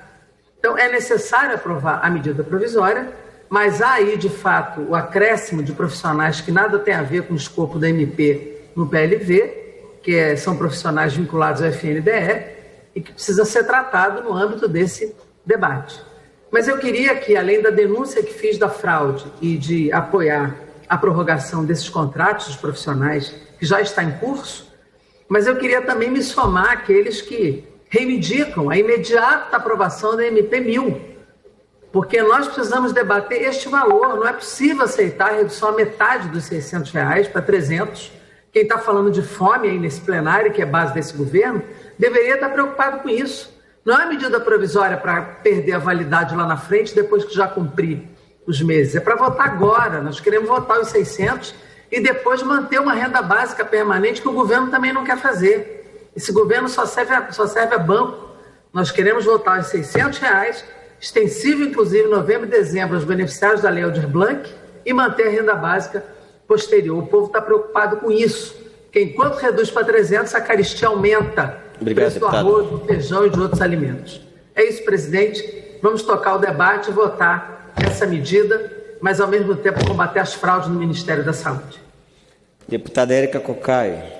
Então, é necessário aprovar a medida provisória, mas há aí, de fato, o acréscimo de profissionais que nada tem a ver com o escopo da MP no PLV, que são profissionais vinculados ao FNDE, e que precisa ser tratado no âmbito desse debate. Mas eu queria que, além da denúncia que fiz da fraude e de apoiar a prorrogação desses contratos dos profissionais, que já está em curso, mas eu queria também me somar àqueles que reivindicam a imediata aprovação da MP 1000, porque nós precisamos debater este valor. Não é possível aceitar a redução à metade dos R$600 para 300. Quem está falando de fome aí nesse plenário, que é base desse governo, deveria estar preocupado com isso. Não é uma medida provisória para perder a validade lá na frente, depois que já cumprir os meses. É para votar agora. Nós queremos votar os 600 e depois manter uma renda básica permanente, que o governo também não quer fazer. Esse governo só serve a banco. Nós queremos votar os R$600, extensível, inclusive, em novembro e dezembro, aos beneficiários da Lei Aldir Blanc, e manter a renda básica posterior. O povo está preocupado com isso, porque enquanto reduz para 300, a caristia aumenta. Obrigado, o preço do arroz, do feijão e de outros alimentos. É isso, presidente. Vamos tocar o debate e votar essa medida, mas, ao mesmo tempo, combater as fraudes no Ministério da Saúde. Deputada Érica Cocai.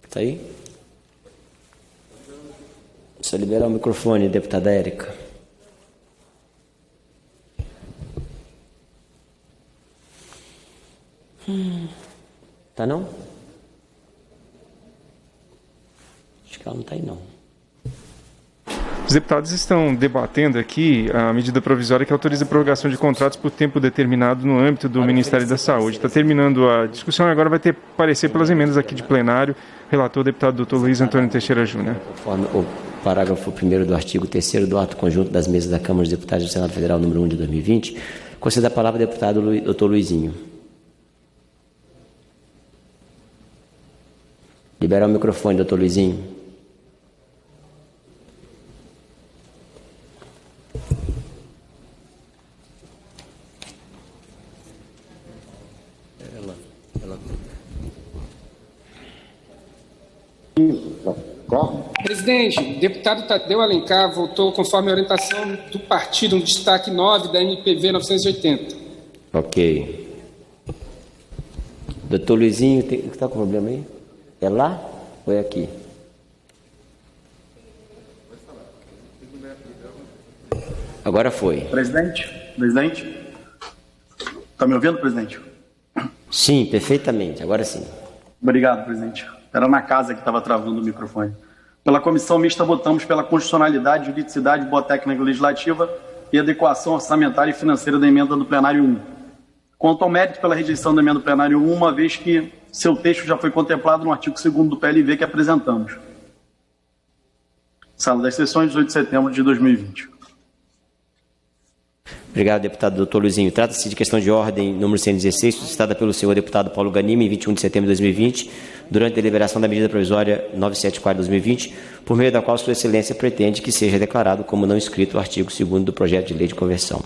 Está aí? Só liberar o microfone, deputada Érica. Tá não? Acho que ela não está aí não. Os deputados estão debatendo aqui a medida provisória que autoriza a prorrogação de contratos por tempo determinado no âmbito do Ministério da Saúde. Está terminando a discussão e agora vai ter parecer pelas emendas aqui de plenário. Relator, deputado Dr. Luiz Antônio Teixeira Júnior. Conforme o parágrafo 1º do artigo 3º do ato conjunto das mesas da Câmara dos Deputados do Senado Federal número 1 de 2020, conceda a palavra ao deputado Dr. Luizinho. Liberar o microfone, doutor Luizinho. Presidente, o deputado Tadeu Alencar votou conforme a orientação do partido, um destaque 9 da MPV 980. Ok. Doutor Luizinho, está com problema aí? É lá ou é aqui? Agora foi. Presidente, está me ouvindo, presidente? Sim, perfeitamente, agora sim. Obrigado, presidente. Era na casa que estava travando o microfone. Pela comissão mista, votamos pela constitucionalidade, juridicidade, boa técnica legislativa e adequação orçamentária e financeira da emenda do plenário 1. Quanto ao mérito, pela rejeição da emenda do plenário 1, uma vez que seu texto já foi contemplado no artigo 2º do PLV que apresentamos. Sala das Sessões, 18 de setembro de 2020. Obrigado, deputado Dr. Luizinho. Trata-se de questão de ordem número 116, suscitada pelo senhor deputado Paulo Ganimi, em 21 de setembro de 2020, durante a deliberação da medida provisória 974 de 2020, por meio da qual sua excelência pretende que seja declarado como não inscrito o artigo 2º do projeto de lei de conversão.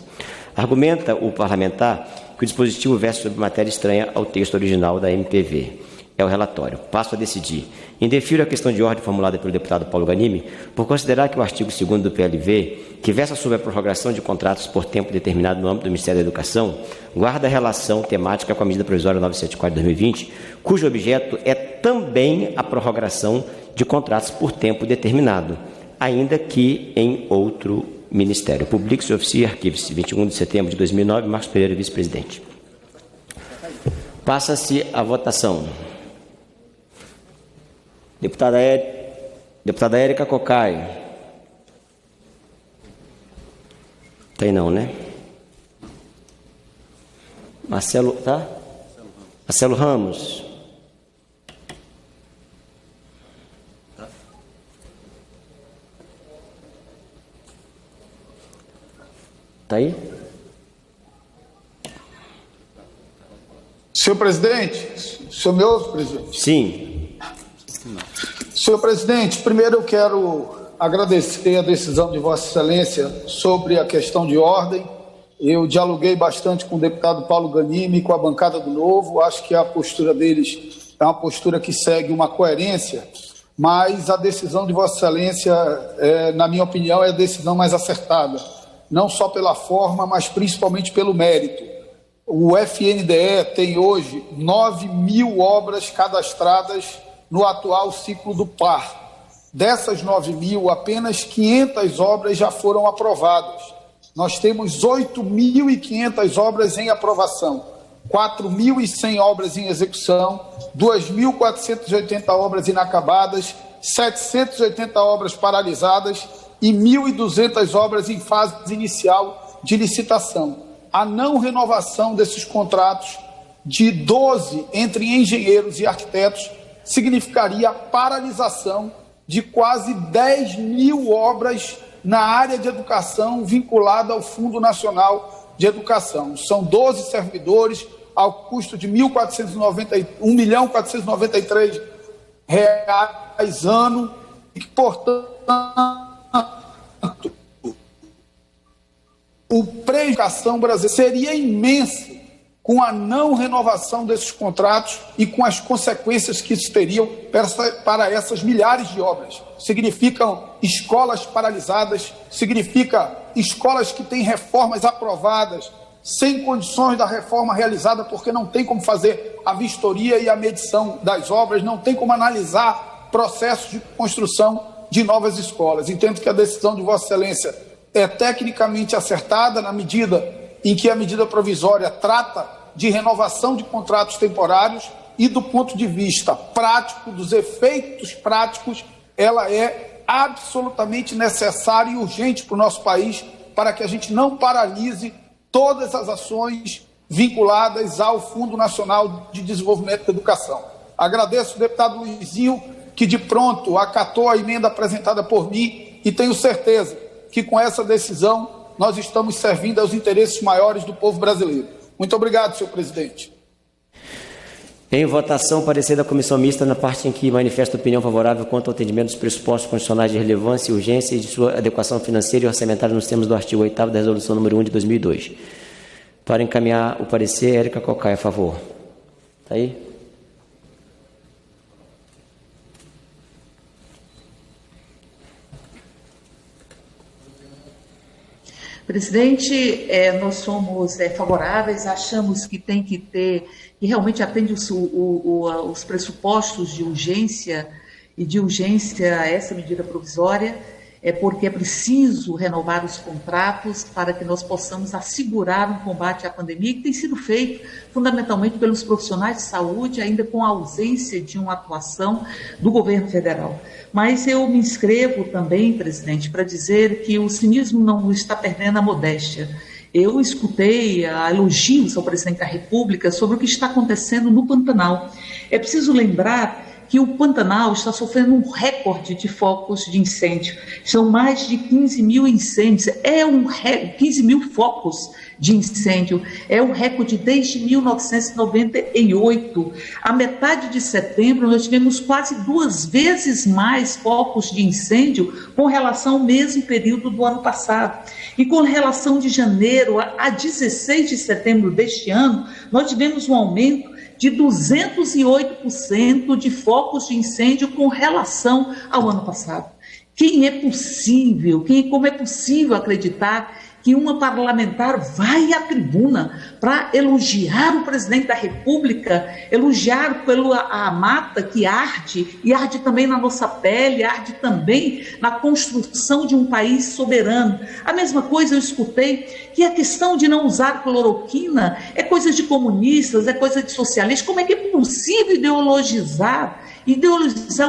Argumenta o parlamentar que o dispositivo versa sobre matéria estranha ao texto original da MPV. É o relatório. Passo a decidir. Indefiro a questão de ordem formulada pelo deputado Paulo Ganimi, por considerar que o artigo 2º do PLV, que versa sobre a prorrogação de contratos por tempo determinado no âmbito do Ministério da Educação, guarda relação temática com a medida provisória 974 de 2020, cujo objeto é também a prorrogação de contratos por tempo determinado, ainda que em outro Ministério. Publique-se, oficie e arquive-se. 21 de setembro de 2009, Marcos Pereira, vice-presidente. Passa-se a votação. Deputada Érica Cocai. Tem não, né? Marcelo, tá? Marcelo Ramos. Tá aí? Senhor presidente, senhor me ouve, presidente? Sim. Senhor presidente, primeiro eu quero agradecer a decisão de Vossa Excelência sobre a questão de ordem. Eu dialoguei bastante com o deputado Paulo Ganimi, com a bancada do Novo. Acho que a postura deles é uma postura que segue uma coerência, mas a decisão de Vossa Excelência, na minha opinião, é a decisão mais acertada, não só pela forma, mas principalmente pelo mérito. O FNDE tem hoje 9.000 obras cadastradas no atual ciclo do PAR. Dessas 9 mil, apenas 500 obras já foram aprovadas. Nós temos 8.500 obras em aprovação, 4.100 obras em execução, 2.480 obras inacabadas, 780 obras paralisadas e 1.200 obras em fase inicial de licitação. A não renovação desses contratos de 12 entre engenheiros e arquitetos significaria a paralisação de quase 10 mil obras na área de educação vinculada ao Fundo Nacional de Educação. São 12 servidores ao custo de R$1.493 ano, e que, portanto, o prejuízo da educação brasileira seria imenso com a não renovação desses contratos e com as consequências que isso teriam para essas milhares de obras. Significam escolas paralisadas, significa escolas que têm reformas aprovadas, sem condições da reforma realizada, porque não tem como fazer a vistoria e a medição das obras, não tem como analisar processos de construção de novas escolas. Entendo que a decisão de Vossa Excelência é tecnicamente acertada na medida em que a medida provisória trata de renovação de contratos temporários e, do ponto de vista prático, dos efeitos práticos, ela é absolutamente necessária e urgente para o nosso país, para que a gente não paralise todas as ações vinculadas ao Fundo Nacional de Desenvolvimento da Educação. Agradeço ao deputado Luizinho, que de pronto acatou a emenda apresentada por mim, e tenho certeza que com essa decisão nós estamos servindo aos interesses maiores do povo brasileiro. Muito obrigado, senhor presidente. Em votação, parecer da comissão mista na parte em que manifesta opinião favorável quanto ao atendimento dos pressupostos constitucionais de relevância e urgência e de sua adequação financeira e orçamentária nos termos do artigo 8º da Resolução número 1 de 2002. Para encaminhar o parecer, Érica Cocai, a favor. Está aí? Presidente, nós somos favoráveis, achamos que tem que ter, que realmente atende os pressupostos de urgência e de urgência a essa medida provisória, porque é preciso renovar os contratos para que nós possamos assegurar um combate à pandemia, que tem sido feito fundamentalmente pelos profissionais de saúde, ainda com a ausência de uma atuação do governo federal. Mas eu me inscrevo também, presidente, para dizer que o cinismo não está perdendo a modéstia. Eu escutei elogios ao presidente da República sobre o que está acontecendo no Pantanal. É preciso lembrar que o Pantanal está sofrendo um recorde de focos de incêndio. São mais de 15 mil incêndios, 15 mil focos de incêndio, é um recorde desde 1998. A metade de setembro, nós tivemos quase 2 vezes mais focos de incêndio com relação ao mesmo período do ano passado. E com relação de janeiro a 16 de setembro deste ano, nós tivemos um aumento de 208% de focos de incêndio com relação ao ano passado. Como é possível acreditar que uma parlamentar vai à tribuna para elogiar o presidente da República, elogiar a mata que arde, e arde também na nossa pele, arde também na construção de um país soberano. A mesma coisa eu escutei, que a questão de não usar cloroquina é coisa de comunistas, é coisa de socialistas. Como é que é possível ideologizar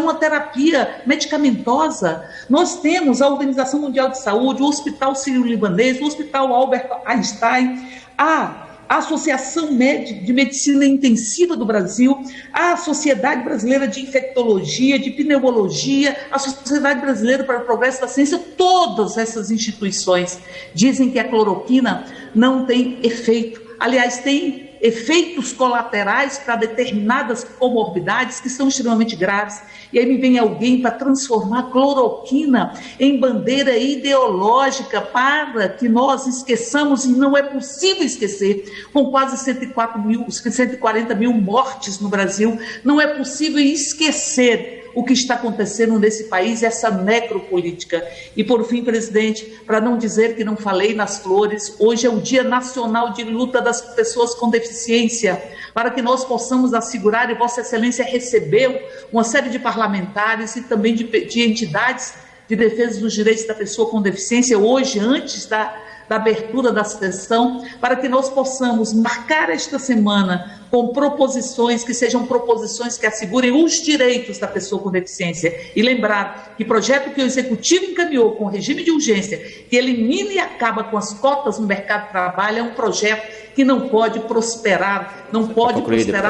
uma terapia medicamentosa? Nós temos a Organização Mundial de Saúde, o Hospital Sírio-Libanês, o Hospital Albert Einstein, a Associação de Medicina Intensiva do Brasil, a Sociedade Brasileira de Infectologia, de Pneumologia, a Sociedade Brasileira para o Progresso da Ciência. Todas essas instituições dizem que a cloroquina não tem efeito. Aliás, tem efeitos colaterais para determinadas comorbidades que são extremamente graves. E aí me vem alguém para transformar a cloroquina em bandeira ideológica para que nós esqueçamos, e não é possível esquecer, com quase 140 mil mortes no Brasil, não é possível esquecer o que está acontecendo nesse país, essa necropolítica. E, por fim, presidente, para não dizer que não falei nas flores, hoje é o Dia Nacional de Luta das Pessoas com Deficiência, para que nós possamos assegurar, e Vossa Excelência recebeu uma série de parlamentares e também de entidades de defesa dos direitos da pessoa com deficiência, hoje, antes da abertura da sessão, para que nós possamos marcar esta semana com proposições que sejam proposições que assegurem os direitos da pessoa com deficiência. E lembrar que o projeto que o Executivo encaminhou com o regime de urgência, que elimina e acaba com as cotas no mercado de trabalho, é um projeto que não pode prosperar,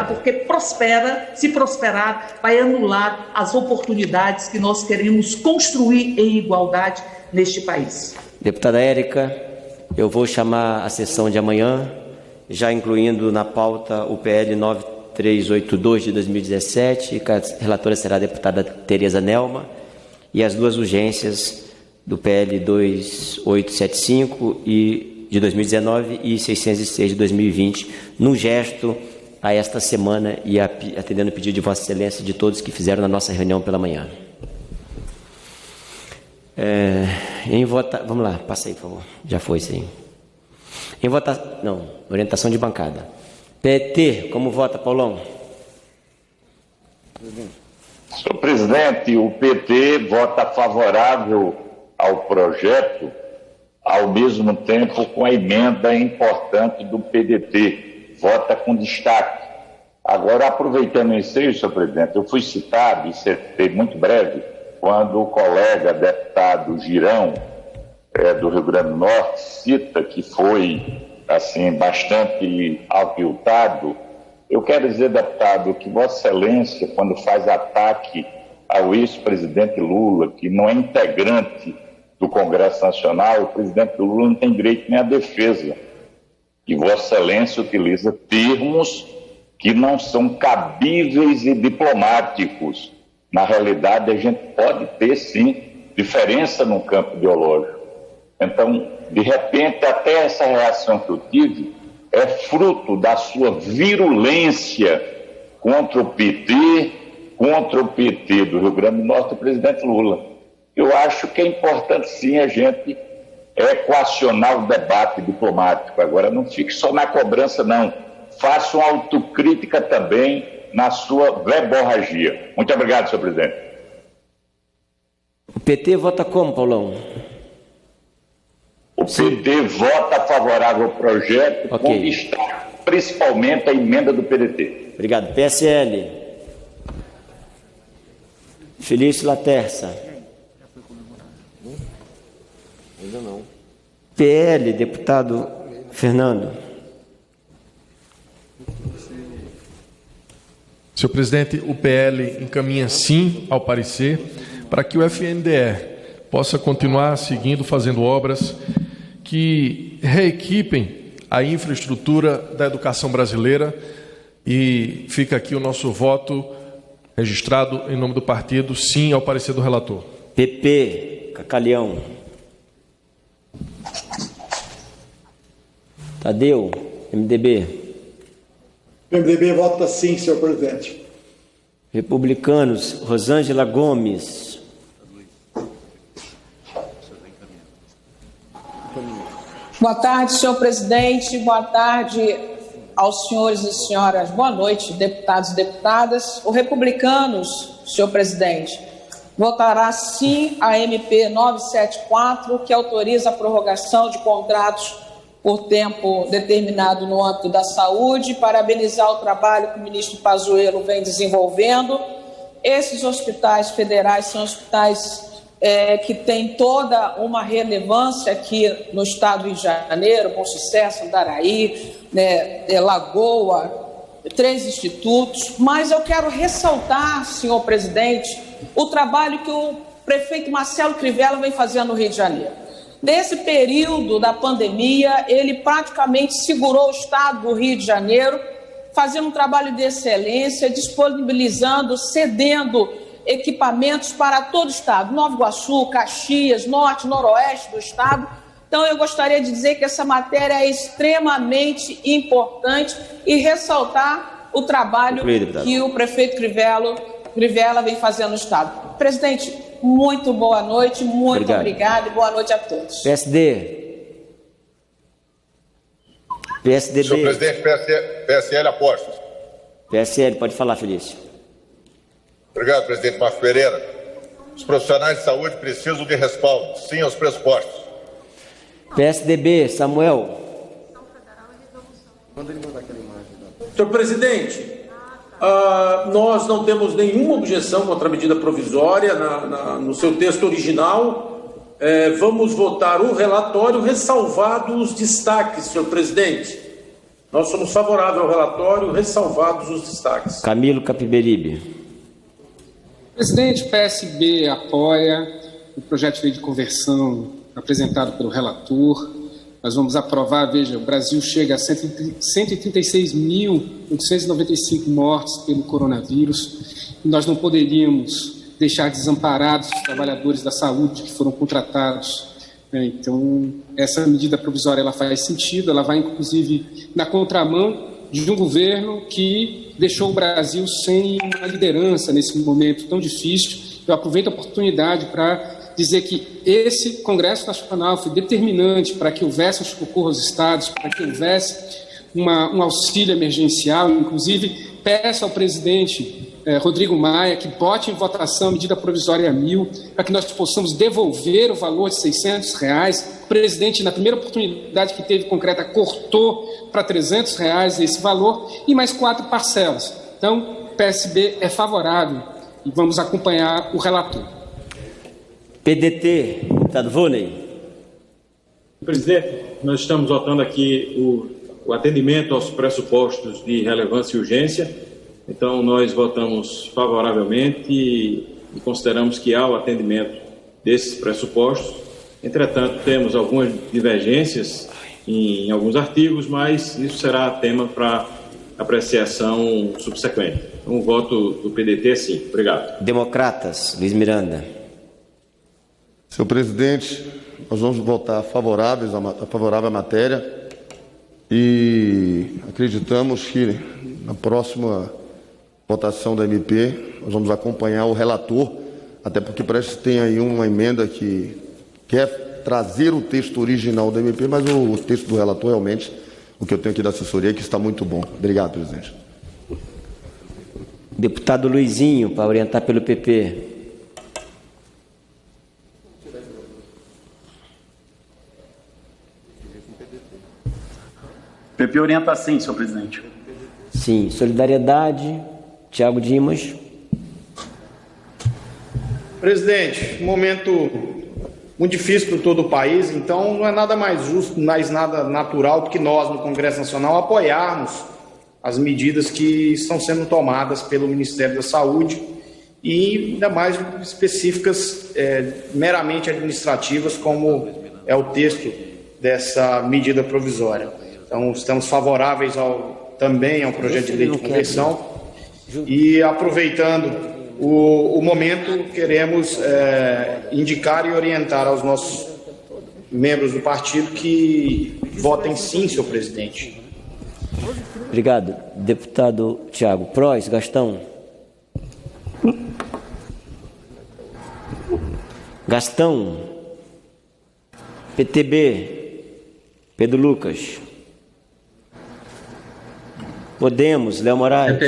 porque se prosperar, vai anular as oportunidades que nós queremos construir em igualdade neste país. Deputada Érica, eu vou chamar a sessão de amanhã, já incluindo na pauta o PL 9382 de 2017, que a relatora será a deputada Tereza Nelma, e as duas urgências do PL 2875 de 2019 e 606 de 2020, num gesto a esta semana e atendendo o pedido de Vossa Excelência de todos que fizeram na nossa reunião pela manhã. Vamos lá, passa aí, por favor. Já foi isso aí. Orientação de bancada. PT, como vota, Paulão? Senhor presidente, o PT vota favorável ao projeto, ao mesmo tempo com a emenda importante do PDT, vota com destaque. Agora, aproveitando isso aí, senhor presidente, eu fui citado, e serei muito breve, quando o colega deputado Girão, do Rio Grande do Norte, cita que foi, assim, bastante aviltado. Eu quero dizer, deputado, que Vossa Excelência, quando faz ataque ao ex-presidente Lula, que não é integrante do Congresso Nacional, o presidente Lula não tem direito nem à defesa. E Vossa Excelência utiliza termos que não são cabíveis e diplomáticos. Na realidade, a gente pode ter, sim, diferença no campo ideológico. Então, de repente, até essa reação que eu tive é fruto da sua virulência contra o PT do Rio Grande do Norte, o presidente Lula. Eu acho que é importante, sim, a gente equacionar o debate diplomático. Agora, não fique só na cobrança, não. Faça uma autocrítica também na sua verborragia. Muito obrigado, senhor presidente. O PT vota como, Paulão? O PT vota favorável ao projeto, com destaque, principalmente a emenda do PDT. Obrigado. PSL. Felício Laterça. Ainda não. PL, deputado Fernando. Senhor presidente, o PL encaminha sim ao parecer para que o FNDE possa continuar seguindo, fazendo obras que reequipem a infraestrutura da educação brasileira, e fica aqui o nosso voto registrado em nome do partido, sim ao parecer do relator. PP, Cacalhão. Tadeu, MDB. MDB vota sim, senhor presidente. Republicanos, Rosângela Gomes. Boa tarde, senhor presidente. Boa tarde aos senhores e senhoras. Boa noite, deputados e deputadas. O Republicanos, senhor presidente, votará sim a MP 974, que autoriza a prorrogação de contratos por tempo determinado no âmbito da saúde, parabenizar o trabalho que o ministro Pazuello vem desenvolvendo. Esses hospitais federais são hospitais que têm toda uma relevância aqui no estado do Rio de Janeiro, Bom Sucesso, Andaraí, Lagoa, 3 institutos, mas eu quero ressaltar, senhor presidente, o trabalho que o prefeito Marcelo Crivella vem fazendo no Rio de Janeiro. Nesse período da pandemia, ele praticamente segurou o estado do Rio de Janeiro, fazendo um trabalho de excelência, disponibilizando, cedendo equipamentos para todo o estado, Nova Iguaçu, Caxias, Norte, Noroeste do estado. Então, eu gostaria de dizer que essa matéria é extremamente importante e ressaltar o trabalho que o prefeito Crivella Crivella vem fazendo no Estado. Presidente, muito boa noite, muito obrigado e boa noite a todos. PSDB. Senhor presidente, PSL apostos. PSL, pode falar, Felício. Obrigado, presidente Marcos Pereira. Os profissionais de saúde precisam de respaldo, sim aos pressupostos. PSDB, Samuel. Senhor presidente, nós não temos nenhuma objeção contra a medida provisória no seu texto original. Vamos votar o relatório, ressalvados os destaques, senhor presidente. Nós somos favoráveis ao relatório, ressalvados os destaques. Camilo Capiberibe. Presidente, o PSB apoia o projeto de lei de conversão apresentado pelo relator. Nós vamos aprovar, veja, o Brasil chega a 136.895 mortes pelo coronavírus e nós não poderíamos deixar desamparados os trabalhadores da saúde que foram contratados. Então, essa medida provisória ela faz sentido, ela vai inclusive na contramão de um governo que deixou o Brasil sem uma liderança nesse momento tão difícil. Eu aproveito a oportunidade para dizer que esse Congresso Nacional foi determinante para que houvesse um socorro aos estados, para que houvesse um auxílio emergencial. Inclusive, peço ao presidente Rodrigo Maia que bote em votação a medida provisória 1.000, para que nós possamos devolver o valor de R$600. O presidente, na primeira oportunidade que teve concreta, cortou para R$300 esse valor e mais 4 parcelas. Então, o PSB é favorável e vamos acompanhar o relator. PDT, deputado Volney. Presidente, nós estamos votando aqui o atendimento aos pressupostos de relevância e urgência. Então, nós votamos favoravelmente e consideramos que há o atendimento desses pressupostos. Entretanto, temos algumas divergências em alguns artigos, mas isso será tema para apreciação subsequente. Então, o voto do PDT é sim. Obrigado. Democratas, Luiz Miranda. Senhor presidente, nós vamos votar favorável à matéria e acreditamos que na próxima votação da MP nós vamos acompanhar o relator, até porque parece que tem aí uma emenda que quer trazer o texto original da MP, mas o texto do relator realmente, o que eu tenho aqui da assessoria, que está muito bom. Obrigado, presidente. Deputado Luizinho, para orientar pelo PP. PP orienta sim, senhor presidente. Sim. Solidariedade, Thiago Dimas. Presidente, momento muito difícil para todo o país, então não é nada mais justo, mais nada natural do que nós, no Congresso Nacional, apoiarmos as medidas que estão sendo tomadas pelo Ministério da Saúde e ainda mais específicas, meramente administrativas, como é o texto dessa medida provisória. Então, estamos favoráveis também ao projeto de lei de conversão e, aproveitando o momento, queremos indicar e orientar aos nossos membros do partido que votem sim, senhor presidente. Obrigado. Deputado Tiago. Prois, Gastão. Gastão. PTB. Pedro Lucas. Podemos, Léo Moraes.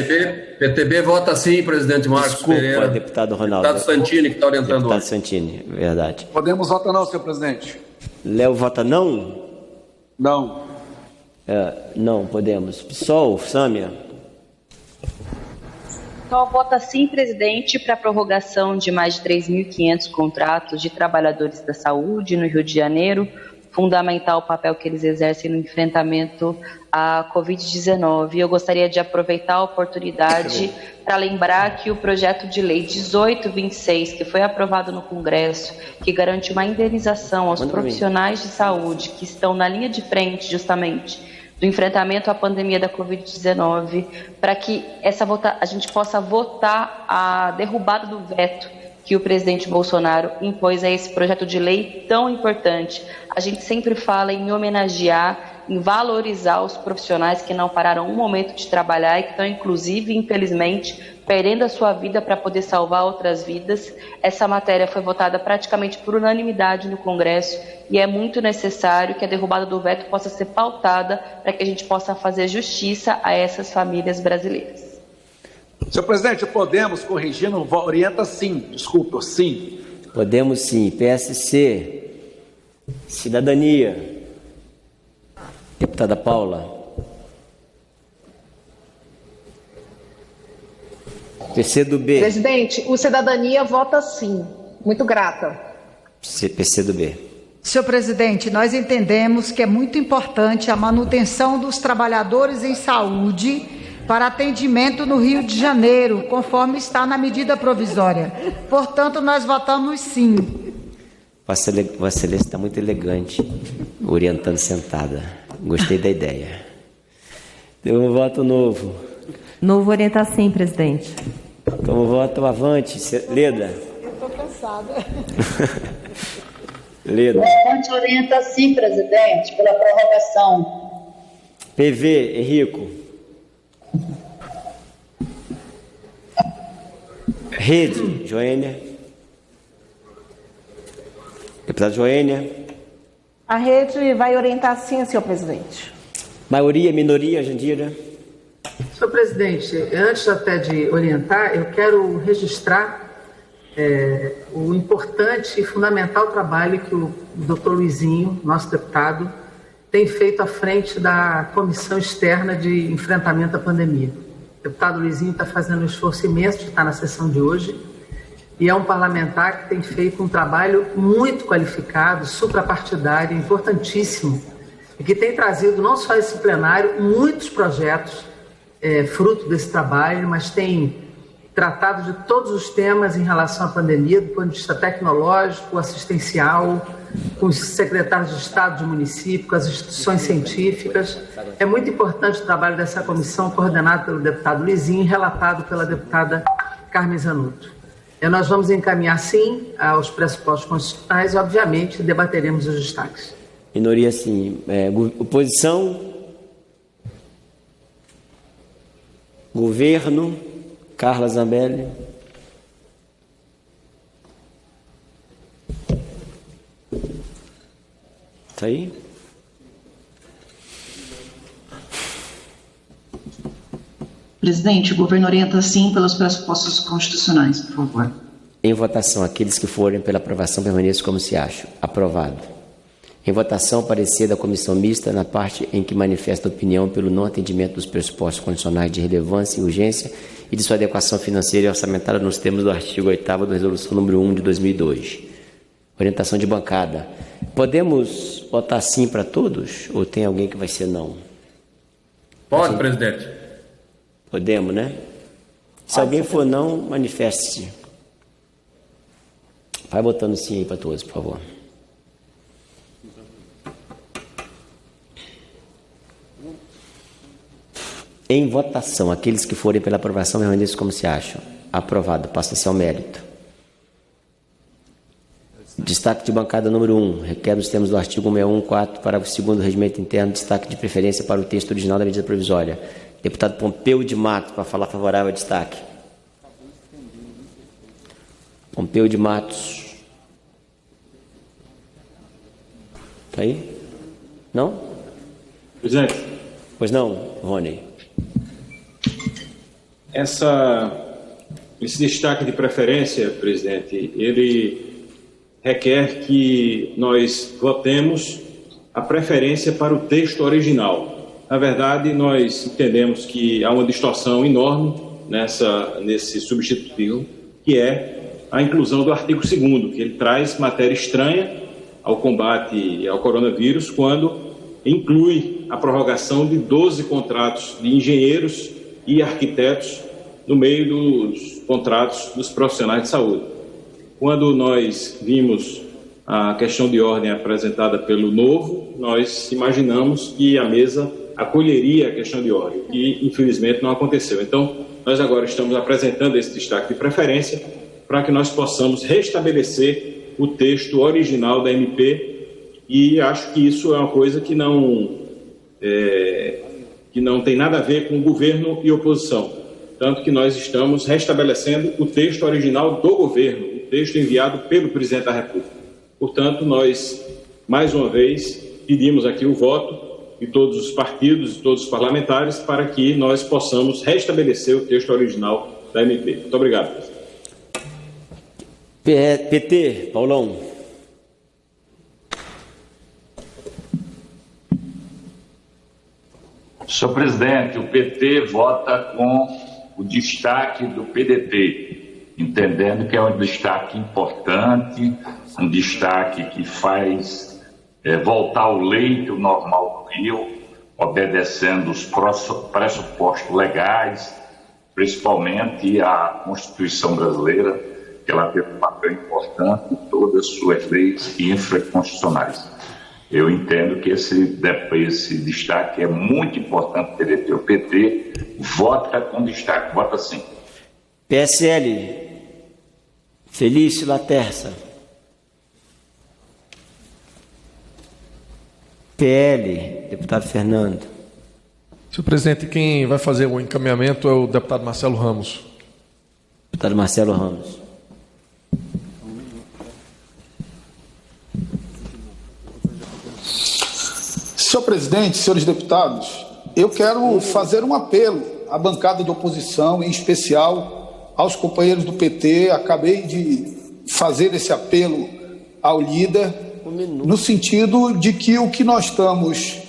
PTB vota sim, presidente Marcos Pereira. Desculpa, deputado Ronaldo. Deputado Santini, que está orientando Deputado hoje. Santini, verdade. Podemos votar não, senhor presidente. Léo vota não? Não. Não, podemos. PSOL, Sâmia. PSOL vota sim, presidente, para a prorrogação de mais de 3.500 contratos de trabalhadores da saúde no Rio de Janeiro. Fundamental o papel que eles exercem no enfrentamento à Covid-19. Eu gostaria de aproveitar a oportunidade para lembrar que o projeto de lei 1826, que foi aprovado no Congresso, que garante uma indenização aos profissionais de saúde que estão na linha de frente, justamente, do enfrentamento à pandemia da Covid-19, para que a gente possa votar a derrubada do veto que o presidente Bolsonaro impôs a esse projeto de lei tão importante. A gente sempre fala em homenagear em valorizar os profissionais que não pararam um momento de trabalhar e que estão, inclusive, infelizmente, perdendo a sua vida para poder salvar outras vidas. Essa matéria foi votada praticamente por unanimidade no Congresso e é muito necessário que a derrubada do veto possa ser pautada para que a gente possa fazer justiça a essas famílias brasileiras. Senhor presidente, podemos, corrigindo, orienta sim, desculpa, sim. Podemos sim. PSC, Cidadania. Deputada Paula. PCdoB. Presidente, o Cidadania vota sim. Muito grata. PCdoB. Senhor presidente, nós entendemos que é muito importante a manutenção dos trabalhadores em saúde para atendimento no Rio de Janeiro, conforme está na medida provisória. Portanto, nós votamos sim. Vossa Excelência está muito elegante, orientando sentada. Gostei da ideia. Deu um voto novo. Novo orienta sim, presidente. Então, voto avante. Leda. Eu estou cansada. Leda. O avante orienta sim, presidente, pela prorrogação. PV, Henrico. Rede, Joênia. Deputada Joênia. A rede vai orientar sim, senhor presidente. Maioria, minoria, Jandira. Senhor presidente, antes até de orientar, eu quero registrar o importante e fundamental trabalho que o doutor Luizinho, nosso deputado, tem feito à frente da Comissão Externa de Enfrentamento à Pandemia. O deputado Luizinho está fazendo um esforço imenso de estar na sessão de hoje e é um parlamentar que tem feito um trabalho muito qualificado, suprapartidário, importantíssimo, e que tem trazido não só esse plenário, muitos projetos fruto desse trabalho, mas tem tratado de todos os temas em relação à pandemia, do ponto de vista tecnológico, assistencial, com os secretários de Estado, de município, com as instituições científicas. É muito importante o trabalho dessa comissão, coordenado pelo deputado Luizinho e relatado pela deputada Carmen Zanotto. Nós vamos encaminhar, sim, aos pressupostos constitucionais e, obviamente, debateremos os destaques. Minoria, sim. Oposição. Governo. Carla Zambelli. Está aí? Presidente, o governo orienta sim pelos pressupostos constitucionais, por favor. Em votação, aqueles que forem pela aprovação permaneçam como se acham. Aprovado. Em votação, parecer da comissão mista na parte em que manifesta opinião pelo não atendimento dos pressupostos condicionais de relevância e urgência e de sua adequação financeira e orçamentária nos termos do artigo 8º da Resolução número 1 de 2002. Orientação de bancada. Podemos votar sim para todos? Ou tem alguém que vai ser não? Pode, presidente. Podemos, né? Se alguém for não, manifeste-se. Vai botando sim aí para todos, por favor. Em votação, aqueles que forem pela aprovação permaneçam como se acham. Aprovado. Passa-se ao mérito. Destaque de bancada número 1. Requer os termos do artigo 161.4, parágrafo 2º do Regimento Interno, destaque de preferência para o texto original da medida provisória. Deputado Pompeu de Matos, para falar favorável ao destaque. Pompeu de Matos. Está aí? Não? Presidente. Pois não, Rony. Esse destaque de preferência, presidente, ele requer que nós votemos a preferência para o texto original. Na verdade, nós entendemos que há uma distorção enorme nesse substitutivo, que é a inclusão do artigo 2º, que ele traz matéria estranha ao combate ao coronavírus, quando inclui a prorrogação de 12 contratos de engenheiros e arquitetos no meio dos contratos dos profissionais de saúde. Quando nós vimos a questão de ordem apresentada pelo Novo, nós imaginamos que a mesa acolheria a questão de ordem, e infelizmente não aconteceu. Então, nós agora estamos apresentando esse destaque de preferência para que nós possamos restabelecer o texto original da MP, e acho que isso é uma coisa que não que não tem nada a ver com governo e oposição. Tanto que nós estamos restabelecendo o texto original do governo, o texto enviado pelo presidente da República. Portanto, nós, mais uma vez, pedimos aqui o voto de todos os partidos e todos os parlamentares para que nós possamos restabelecer o texto original da MP. Muito obrigado, presidente. PT, Paulão. Senhor presidente, o PT vota com o destaque do PDT, entendendo que é um destaque importante, um destaque que faz voltar ao leito normal do Rio, obedecendo os pressupostos legais, principalmente a Constituição brasileira, que ela tem um papel importante em todas as suas leis infraconstitucionais. Eu entendo que esse destaque é muito importante para o PT. Vota com destaque, vota sim. PSL, Felício Laterça. PL, deputado Fernando. Senhor presidente, quem vai fazer o encaminhamento é o deputado Marcelo Ramos. Deputado Marcelo Ramos. Senhor presidente, senhores deputados, eu quero fazer um apelo à bancada de oposição, em especial aos companheiros do PT. Acabei de fazer esse apelo ao líder, no sentido de que o que nós estamos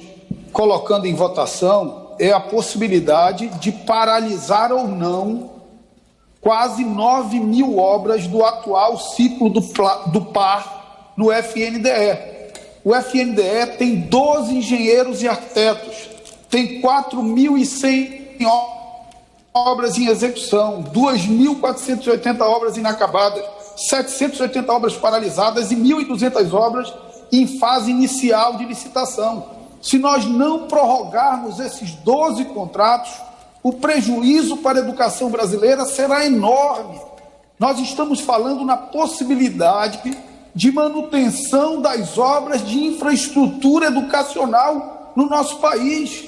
colocando em votação é a possibilidade de paralisar ou não quase 9.000 obras do atual ciclo do PAR no FNDE. O FNDE tem 12 engenheiros e arquitetos, tem 4.100 obras em execução, 2.480 obras inacabadas, 780 obras paralisadas e 1.200 obras em fase inicial de licitação. Se nós não prorrogarmos esses 12 contratos, o prejuízo para a educação brasileira será enorme. Nós estamos falando na possibilidade de manutenção das obras de infraestrutura educacional no nosso país.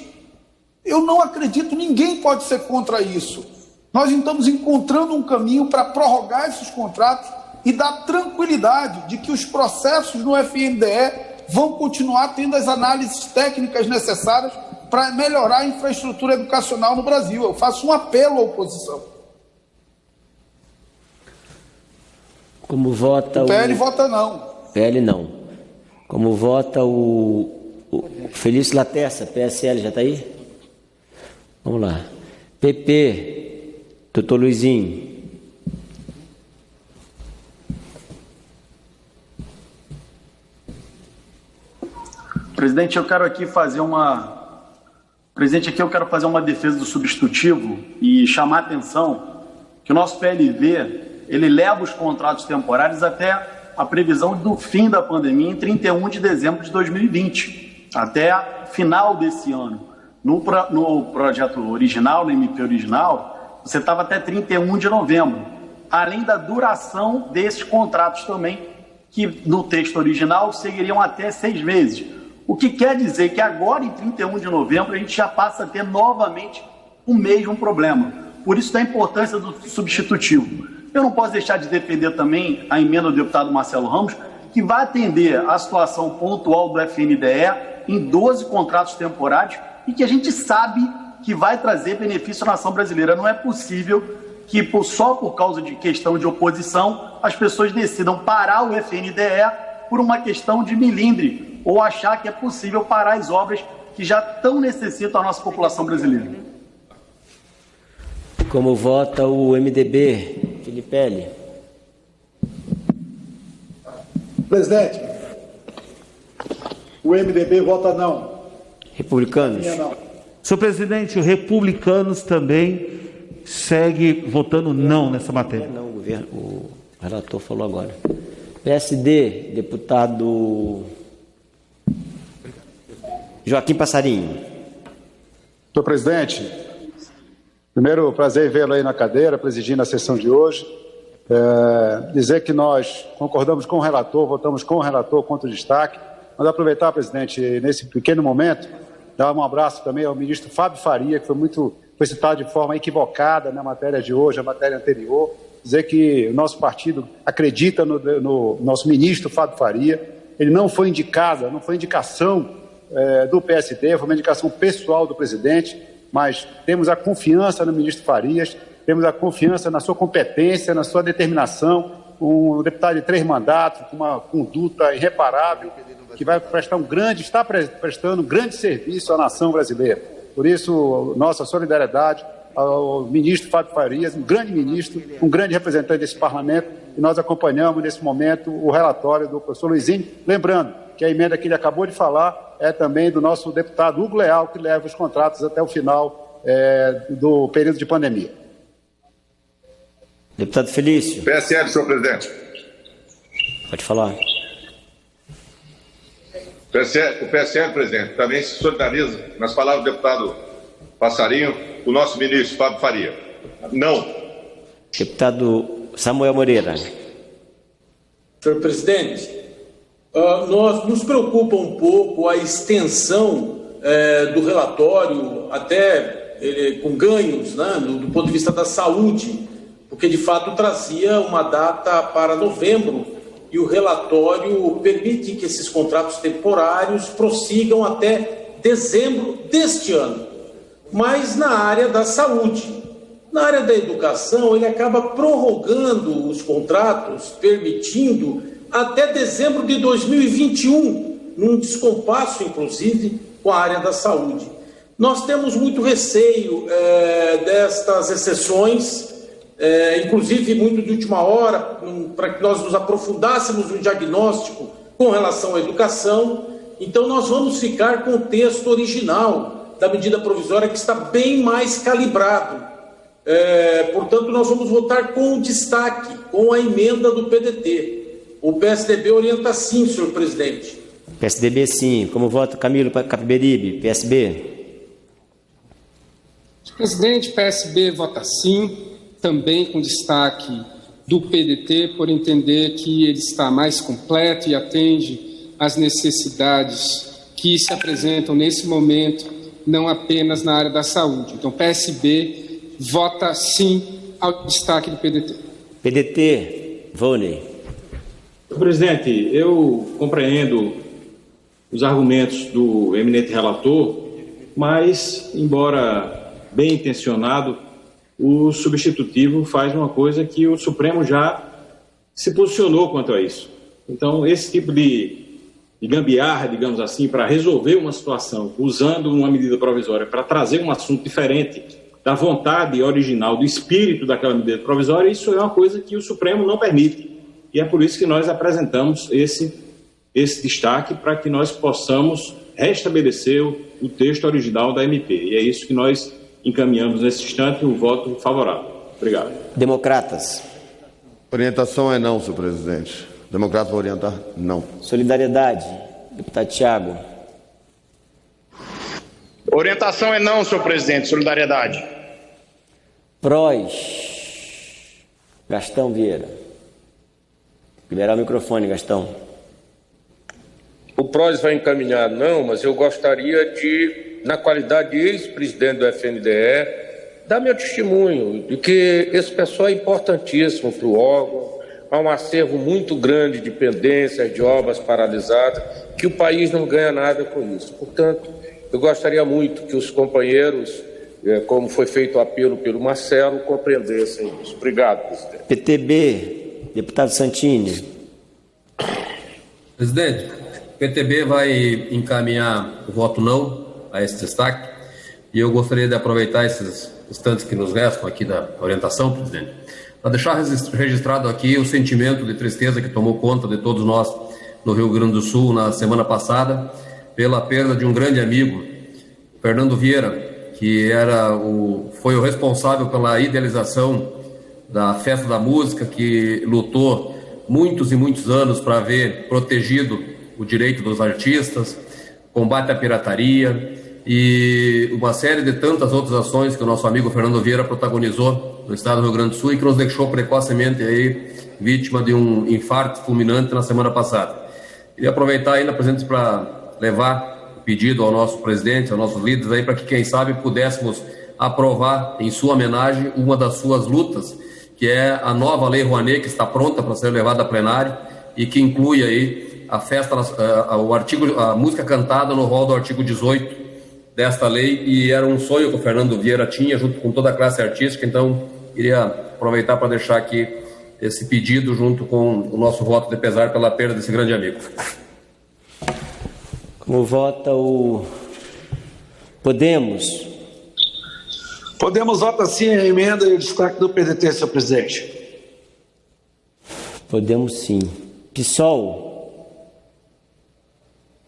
Eu não acredito, ninguém pode ser contra isso. Nós estamos encontrando um caminho para prorrogar esses contratos e dar tranquilidade de que os processos no FNDE vão continuar tendo as análises técnicas necessárias para melhorar a infraestrutura educacional no Brasil. Eu faço um apelo à oposição. Como vota o PL vota não. PL não. Como vota o Felício Laterça, PSL, já está aí? Vamos lá. PP, doutor Luizinho. Presidente, eu quero fazer uma defesa do substitutivo e chamar a atenção que o nosso PLV ele leva os contratos temporários até a previsão do fim da pandemia em 31 de dezembro de 2020, até final desse ano. No projeto original, no MP original, você estava até 31 de novembro, além da duração desses contratos também, que no texto original seguiriam até 6 meses. O que quer dizer que agora, em 31 de novembro, a gente já passa a ter novamente o mesmo problema. Por isso da importância do substitutivo. Eu não posso deixar de defender também a emenda do deputado Marcelo Ramos, que vai atender a situação pontual do FNDE em 12 contratos temporários e que a gente sabe que vai trazer benefício à nação brasileira. Não é possível que só por causa de questão de oposição as pessoas decidam parar o FNDE por uma questão de milindre ou achar que é possível parar as obras que já tão necessitam a nossa população brasileira. Como vota o MDB? Filipe. Presidente, o MDB vota não. Republicanos? Não. Senhor presidente, os republicanos também segue votando não nessa matéria. Não, o relator falou agora. PSD, deputado Joaquim Passarinho. Senhor presidente, primeiro, prazer em vê-lo aí na cadeira, presidindo a sessão de hoje. Dizer que nós concordamos com o relator, votamos com o relator contra o destaque, mas aproveitar, presidente, nesse pequeno momento, Dar um abraço também ao ministro Fábio Faria, que foi citado de forma equivocada na matéria de hoje, a matéria anterior. Dizer que o nosso partido acredita no nosso ministro Fábio Faria. Ele não foi indicado, não foi indicação do PSD, foi uma indicação pessoal do presidente, mas temos a confiança no ministro Farias, temos a confiança na sua competência, na sua determinação, um deputado de 3 mandatos, com uma conduta irreparável, que vai está prestando um grande serviço à nação brasileira. Por isso, nossa solidariedade ao ministro Fábio Farias, um grande ministro, um grande representante desse parlamento, e nós acompanhamos nesse momento o relatório do professor Luizinho, lembrando que a emenda que ele acabou de falar é também do nosso deputado Hugo Leal, que leva os contratos até o final do período de pandemia. Deputado Felício. PSL, senhor presidente. Pode falar. O PSL, presidente, também se solidariza nas palavras do deputado Passarinho, o nosso ministro Fábio Faria. Não. Deputado Samuel Moreira. Senhor presidente, nos preocupa um pouco a extensão do relatório, até com ganhos, né, do ponto de vista da saúde, porque de fato trazia uma data para novembro e o relatório permite que esses contratos temporários prossigam até dezembro deste ano. Mas na área da saúde, na área da educação, ele acaba prorrogando os contratos, permitindo até dezembro de 2021, num descompasso, inclusive, com a área da saúde. Nós temos muito receio destas exceções, inclusive muito de última hora, para que nós nos aprofundássemos no diagnóstico com relação à educação. Então nós vamos ficar com o texto original da medida provisória, que está bem mais calibrado. Portanto, nós vamos votar com destaque, com a emenda do PDT. O PSDB orienta sim, senhor presidente. PSDB sim. Como vota Camilo Capiberibe, PSB? Senhor presidente, PSB vota sim, também com destaque do PDT, por entender que ele está mais completo e atende às necessidades que se apresentam nesse momento, não apenas na área da saúde. Então, PSB vota sim ao destaque do PDT. PDT, Volney. Senhor presidente, eu compreendo os argumentos do eminente relator, mas, embora bem intencionado, o substitutivo faz uma coisa que o Supremo já se posicionou quanto a isso. Então, esse tipo de gambiarra, digamos assim, para resolver uma situação usando uma medida provisória para trazer um assunto diferente da vontade original, do espírito daquela medida provisória, isso é uma coisa que o Supremo não permite. E é por isso que nós apresentamos esse destaque, para que nós possamos restabelecer o texto original da MP. E é isso que nós encaminhamos nesse instante, um voto favorável. Obrigado. Democratas. Orientação é não, senhor presidente. Democrata vai orientar? Não. Solidariedade, deputado Thiago. Orientação é não, senhor presidente. Solidariedade. PROS, Gastão Vieira. Liberar o microfone, Gastão. O PROS vai encaminhar não, mas eu gostaria de, na qualidade de ex-presidente do FNDE, dar meu testemunho de que esse pessoal é importantíssimo para o órgão. Há um acervo muito grande de pendências, de obras paralisadas, que o país não ganha nada com isso. Portanto, eu gostaria muito que os companheiros, como foi feito o apelo pelo Marcelo, compreendessem isso. Obrigado, presidente. PTB, deputado Santini. Presidente, o PTB vai encaminhar o voto não a esse destaque, e eu gostaria de aproveitar esses instantes que nos restam aqui da orientação, presidente, para deixar registrado aqui o sentimento de tristeza que tomou conta de todos nós no Rio Grande do Sul na semana passada, pela perda de um grande amigo, Fernando Vieira, que foi o responsável pela idealização da Festa da Música, que lutou muitos e muitos anos para ver protegido o direito dos artistas, combate à pirataria e uma série de tantas outras ações que o nosso amigo Fernando Vieira protagonizou no estado do Rio Grande do Sul e que nos deixou precocemente aí vítima de um infarto fulminante na semana passada. Queria aproveitar ainda, presidente, para levar pedido ao nosso presidente, aos nossos líderes aí, para que, quem sabe, pudéssemos aprovar em sua homenagem uma das suas lutas, que é a nova Lei Rouanet, que está pronta para ser levada a plenário e que inclui aí a festa, a música cantada no rol do artigo 18 desta lei, e era um sonho que o Fernando Vieira tinha, junto com toda a classe artística. Então, queria aproveitar para deixar aqui esse pedido junto com o nosso voto de pesar pela perda desse grande amigo. Como vota o Podemos? Podemos vota sim a emenda e o destaque do PDT, senhor presidente. Podemos sim. PSOL?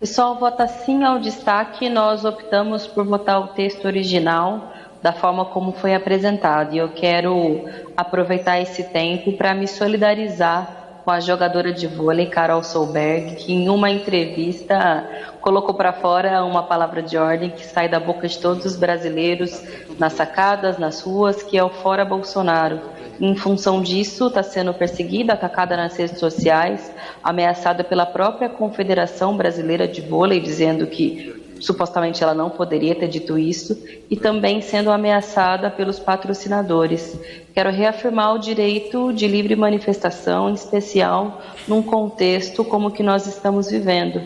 PSOL vota sim ao destaque. Nós optamos por votar o texto original da forma como foi apresentado. E eu quero aproveitar esse tempo para me solidarizar com a jogadora de vôlei, Carol Solberg, que em uma entrevista colocou para fora uma palavra de ordem que sai da boca de todos os brasileiros, nas sacadas, nas ruas, que é o fora Bolsonaro. Em função disso, está sendo perseguida, atacada nas redes sociais, ameaçada pela própria Confederação Brasileira de Vôlei, dizendo que supostamente ela não poderia ter dito isso, e também sendo ameaçada pelos patrocinadores. Quero reafirmar o direito de livre manifestação, em especial num contexto como o que nós estamos vivendo.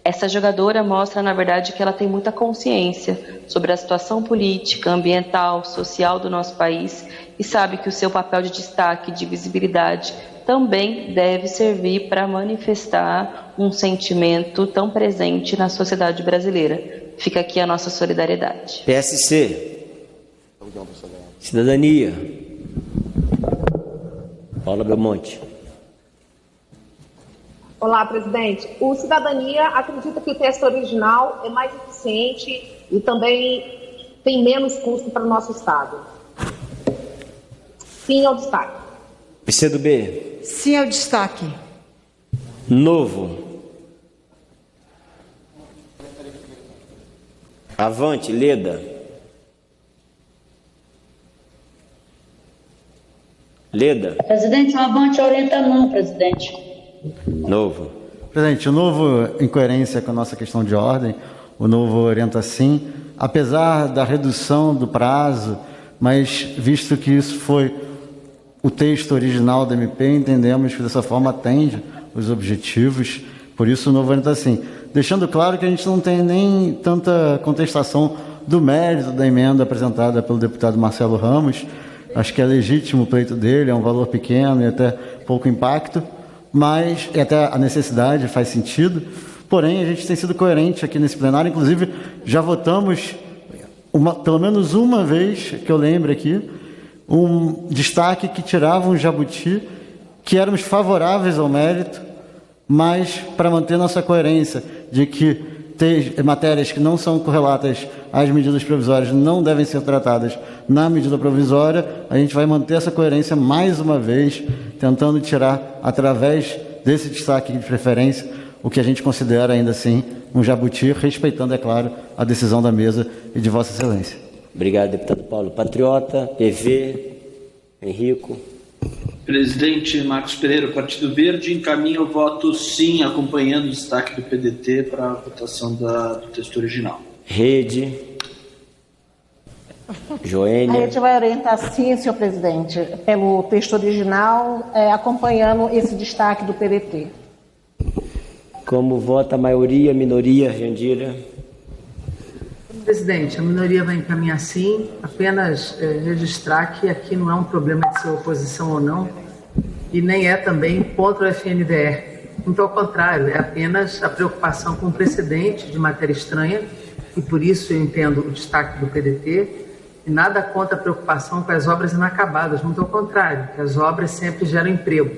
Essa jogadora mostra, na verdade, que ela tem muita consciência sobre a situação política, ambiental, social do nosso país e sabe que o seu papel de destaque, de visibilidade, também deve servir para manifestar um sentimento tão presente na sociedade brasileira. Fica aqui a nossa solidariedade. PSC? Cidadania? Paula Belmonte. Olá, presidente. O Cidadania acredita que o texto original é mais eficiente e também tem menos custo para o nosso Estado. Sim ao destaque. PCdoB? Sim ao destaque. Novo? Avante, Leda? Leda? Presidente, o Avante orienta não, presidente. Novo. Presidente, o Novo, em coerência com a nossa questão de ordem, o Novo orienta sim, apesar da redução do prazo, mas visto que isso foi o texto original da MP, entendemos que dessa forma atende os objetivos, por isso o Novo orienta sim. Deixando claro que a gente não tem nem tanta contestação do mérito da emenda apresentada pelo deputado Marcelo Ramos, acho que é legítimo o pleito dele, é um valor pequeno e até pouco impacto, mas até a necessidade faz sentido. Porém, a gente tem sido coerente aqui nesse plenário, inclusive já votamos pelo menos uma vez, que eu lembro aqui, um destaque que tirava um jabuti, que éramos favoráveis ao mérito, mas para manter nossa coerência de que matérias que não são correlatas às medidas provisórias não devem ser tratadas na medida provisória, a gente vai manter essa coerência mais uma vez, tentando tirar, através desse destaque de preferência, o que a gente considera ainda assim um jabuti, respeitando, é claro, a decisão da mesa e de Vossa Excelência. Obrigado, deputado Paulo. Patriota, PV, Henrico. Presidente Marcos Pereira, Partido Verde, encaminha o voto sim, acompanhando o destaque do PDT para a votação do texto original. Rede. Joênia. A rede vai orientar sim, senhor presidente, pelo texto original, acompanhando esse destaque do PDT. Como vota a maioria, minoria, Jandira? Presidente, a minoria vai encaminhar sim, apenas registrar que aqui não é um problema de ser oposição ou não, e nem é também contra o FNDE. Muito ao contrário, é apenas a preocupação com o precedente de matéria estranha, e por isso eu entendo o destaque do PDT, e nada contra a preocupação com as obras inacabadas, muito ao contrário, que as obras sempre geram emprego,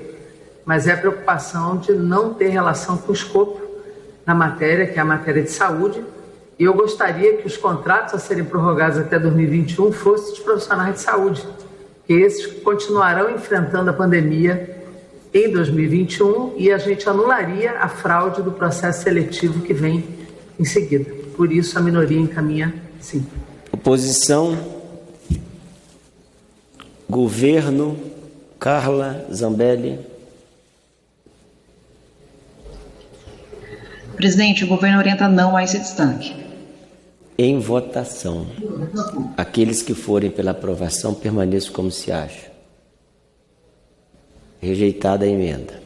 mas é a preocupação de não ter relação com o escopo na matéria, que é a matéria de saúde. E eu gostaria que os contratos a serem prorrogados até 2021 fossem de profissionais de saúde, que esses continuarão enfrentando a pandemia em 2021 e a gente anularia a fraude do processo seletivo que vem em seguida. Por isso, a minoria encaminha sim. Oposição. Governo. Carla Zambelli. Presidente, o governo orienta não a esse destaque. Em votação. Aqueles que forem pela aprovação permaneçam como se acha. Rejeitada a emenda.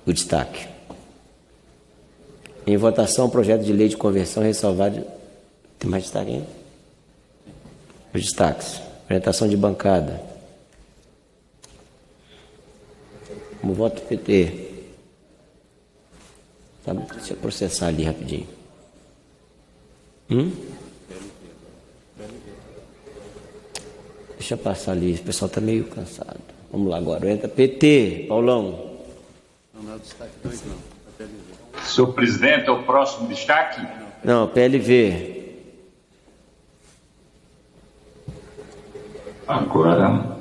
O destaque. Em votação, o projeto de lei de conversão ressalvado. Tem mais destaque ainda? Os destaques. Orientação de bancada. Como voto PT. Sabe? Deixa eu processar ali rapidinho. Deixa eu passar ali, o pessoal está meio cansado. Vamos lá agora. Entra PT, Paulão. Não é o destaque 2, não. Senhor presidente, é o próximo destaque? Não, PLV. Agora,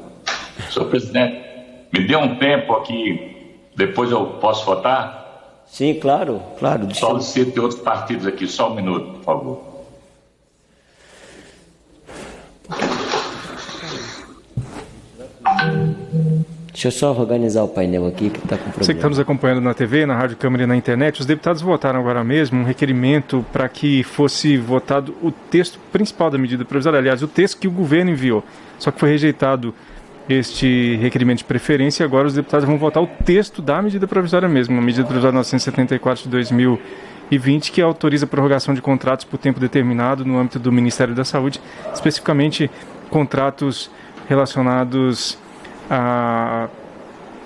senhor presidente, me dê um tempo aqui, depois eu posso votar? Sim, claro. Solicito outros partidos aqui, só um minuto, por favor. Deixa eu só organizar o painel aqui que está com problema. Você que está nos acompanhando na TV, na Rádio Câmara e na internet, os deputados votaram agora mesmo um requerimento para que fosse votado o texto principal da medida provisória, aliás, o texto que o governo enviou. Só que foi rejeitado este requerimento de preferência e agora os deputados vão votar o texto da medida provisória mesmo, a medida provisória 974 de 2020, que autoriza a prorrogação de contratos por tempo determinado no âmbito do Ministério da Saúde, especificamente contratos relacionados a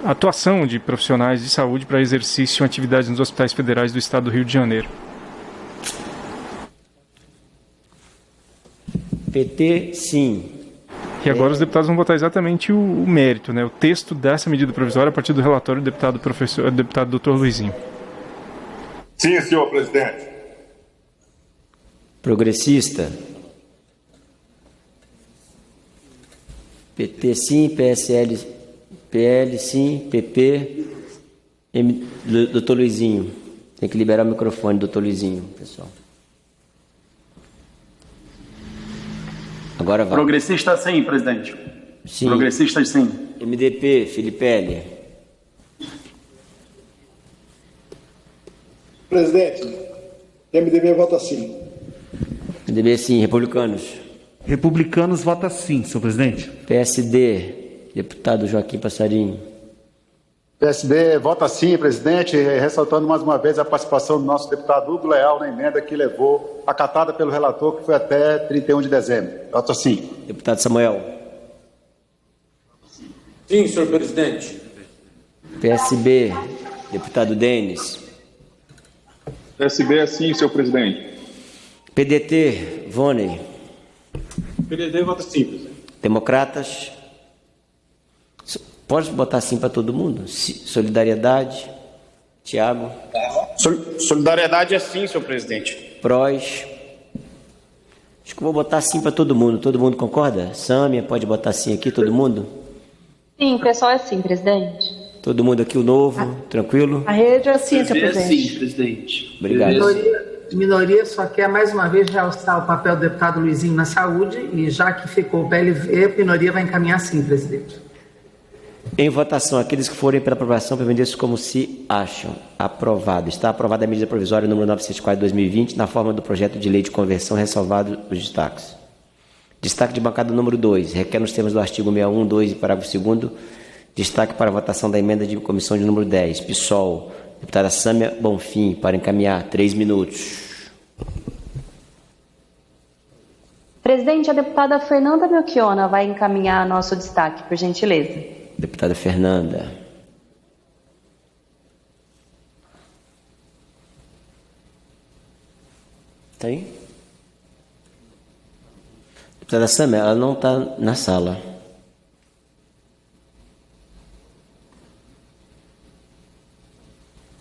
atuação de profissionais de saúde para exercício em atividades nos hospitais federais do Estado do Rio de Janeiro. PT, sim. E agora os deputados vão votar exatamente o mérito, né, o texto dessa medida provisória a partir do relatório do deputado Dr. Luizinho. Sim, senhor presidente. Progressista. PT sim, PSL, PL sim, PP, doutor Luizinho. Tem que liberar o microfone, doutor Luizinho, pessoal. Agora vai. Progressista sim, presidente. Sim. Progressistas sim. MDP, Filipelli. Presidente, MDB vota sim. MDB sim, Republicanos. Republicanos vota sim, senhor presidente. PSD, deputado Joaquim Passarinho. PSD vota sim, presidente, ressaltando mais uma vez a participação do nosso deputado Hugo Leal na emenda que levou, acatada pelo relator, que foi até 31 de dezembro. Vota sim. Deputado Samuel. Sim, senhor presidente. PSB, deputado Denis. PSB é sim, senhor presidente. PDT, Voney. PDT vota sim, presidente. Democratas. Pode botar sim para todo mundo? Solidariedade. Tiago. Solidariedade é sim, senhor presidente. PROS. Acho que eu vou botar sim para todo mundo. Todo mundo concorda? Sâmia, pode botar sim aqui, todo mundo? Sim, o pessoal é sim, presidente. Todo mundo aqui, o novo, tranquilo? A rede é sim, senhor presidente. Sim, presidente. Obrigado. Minoria só quer mais uma vez realçar o papel do deputado Luizinho na saúde e já que ficou o PLV, a minoria vai encaminhar sim, presidente. Em votação, aqueles que forem pela aprovação permaneçam como se acham. Aprovado. Está aprovada a medida provisória número 974 de 2020 na forma do projeto de lei de conversão, ressalvado os destaques. Destaque de bancada número 2. Requer nos termos do artigo 61, 2 e parágrafo 2º, destaque para a votação da emenda de comissão de número 10. PSOL. Deputada Sâmia Bonfim, para encaminhar. 3 minutos. Presidente, a deputada Fernanda Melchiona vai encaminhar nosso destaque, por gentileza. Deputada Fernanda. Está aí? Deputada Sâmia, ela não está na sala.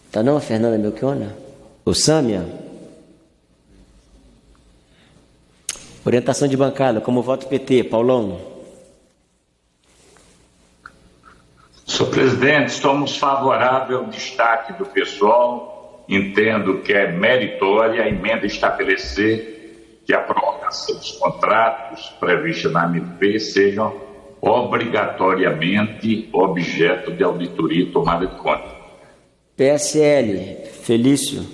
Está não a Fernanda Melchiona? O Sâmia? Orientação de bancada, como voto PT, Paulão. Senhor presidente, somos favoráveis ao destaque do pessoal. Entendo que é meritória a emenda estabelecer que a prorrogação dos contratos prevista na MP sejam obrigatoriamente objeto de auditoria e tomada de conta. PSL, Felício.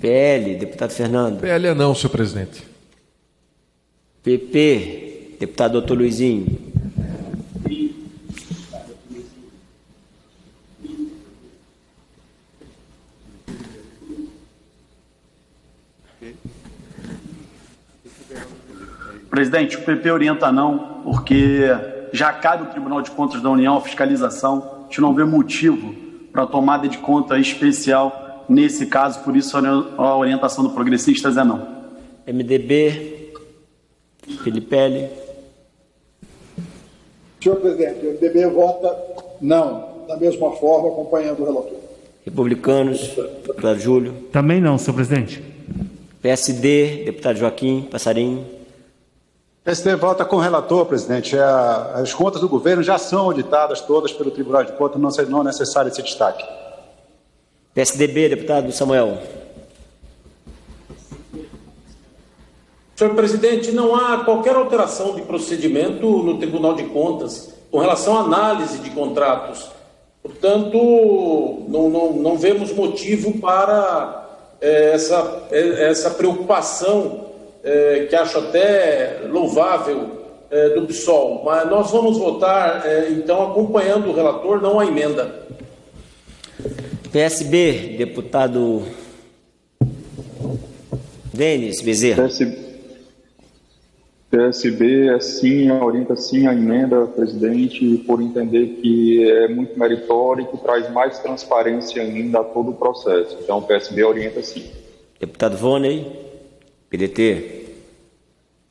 PL, deputado Fernando. PL é não, senhor presidente. PP, deputado Dr. Luizinho. Presidente, o PP orienta não, porque já cabe ao Tribunal de Contas da União a fiscalização. A gente não vê motivo para tomada de conta especial nesse caso, por isso a orientação do Progressistas é não. MDB, Filipelli. Senhor presidente, o MDB vota não, da mesma forma, acompanhando o relator. Republicanos, deputado Júlio. Também não, senhor presidente. PSD, deputado Joaquim Passarinho. PSD vota com o relator, presidente. As contas do governo já são auditadas todas pelo Tribunal de Contas, não é necessário esse destaque. PSDB, deputado Samuel. Senhor presidente, não há qualquer alteração de procedimento no Tribunal de Contas com relação à análise de contratos. Portanto, não vemos motivo para essa preocupação, que acho até louvável, do PSOL. Mas nós vamos votar, então, acompanhando o relator, não a emenda. PSB, deputado Denis Bezerra. PSB é sim, orienta sim a emenda, presidente, por entender que é muito meritório e que traz mais transparência ainda a todo o processo. Então, o PSB orienta sim. Deputado Voney, PDT.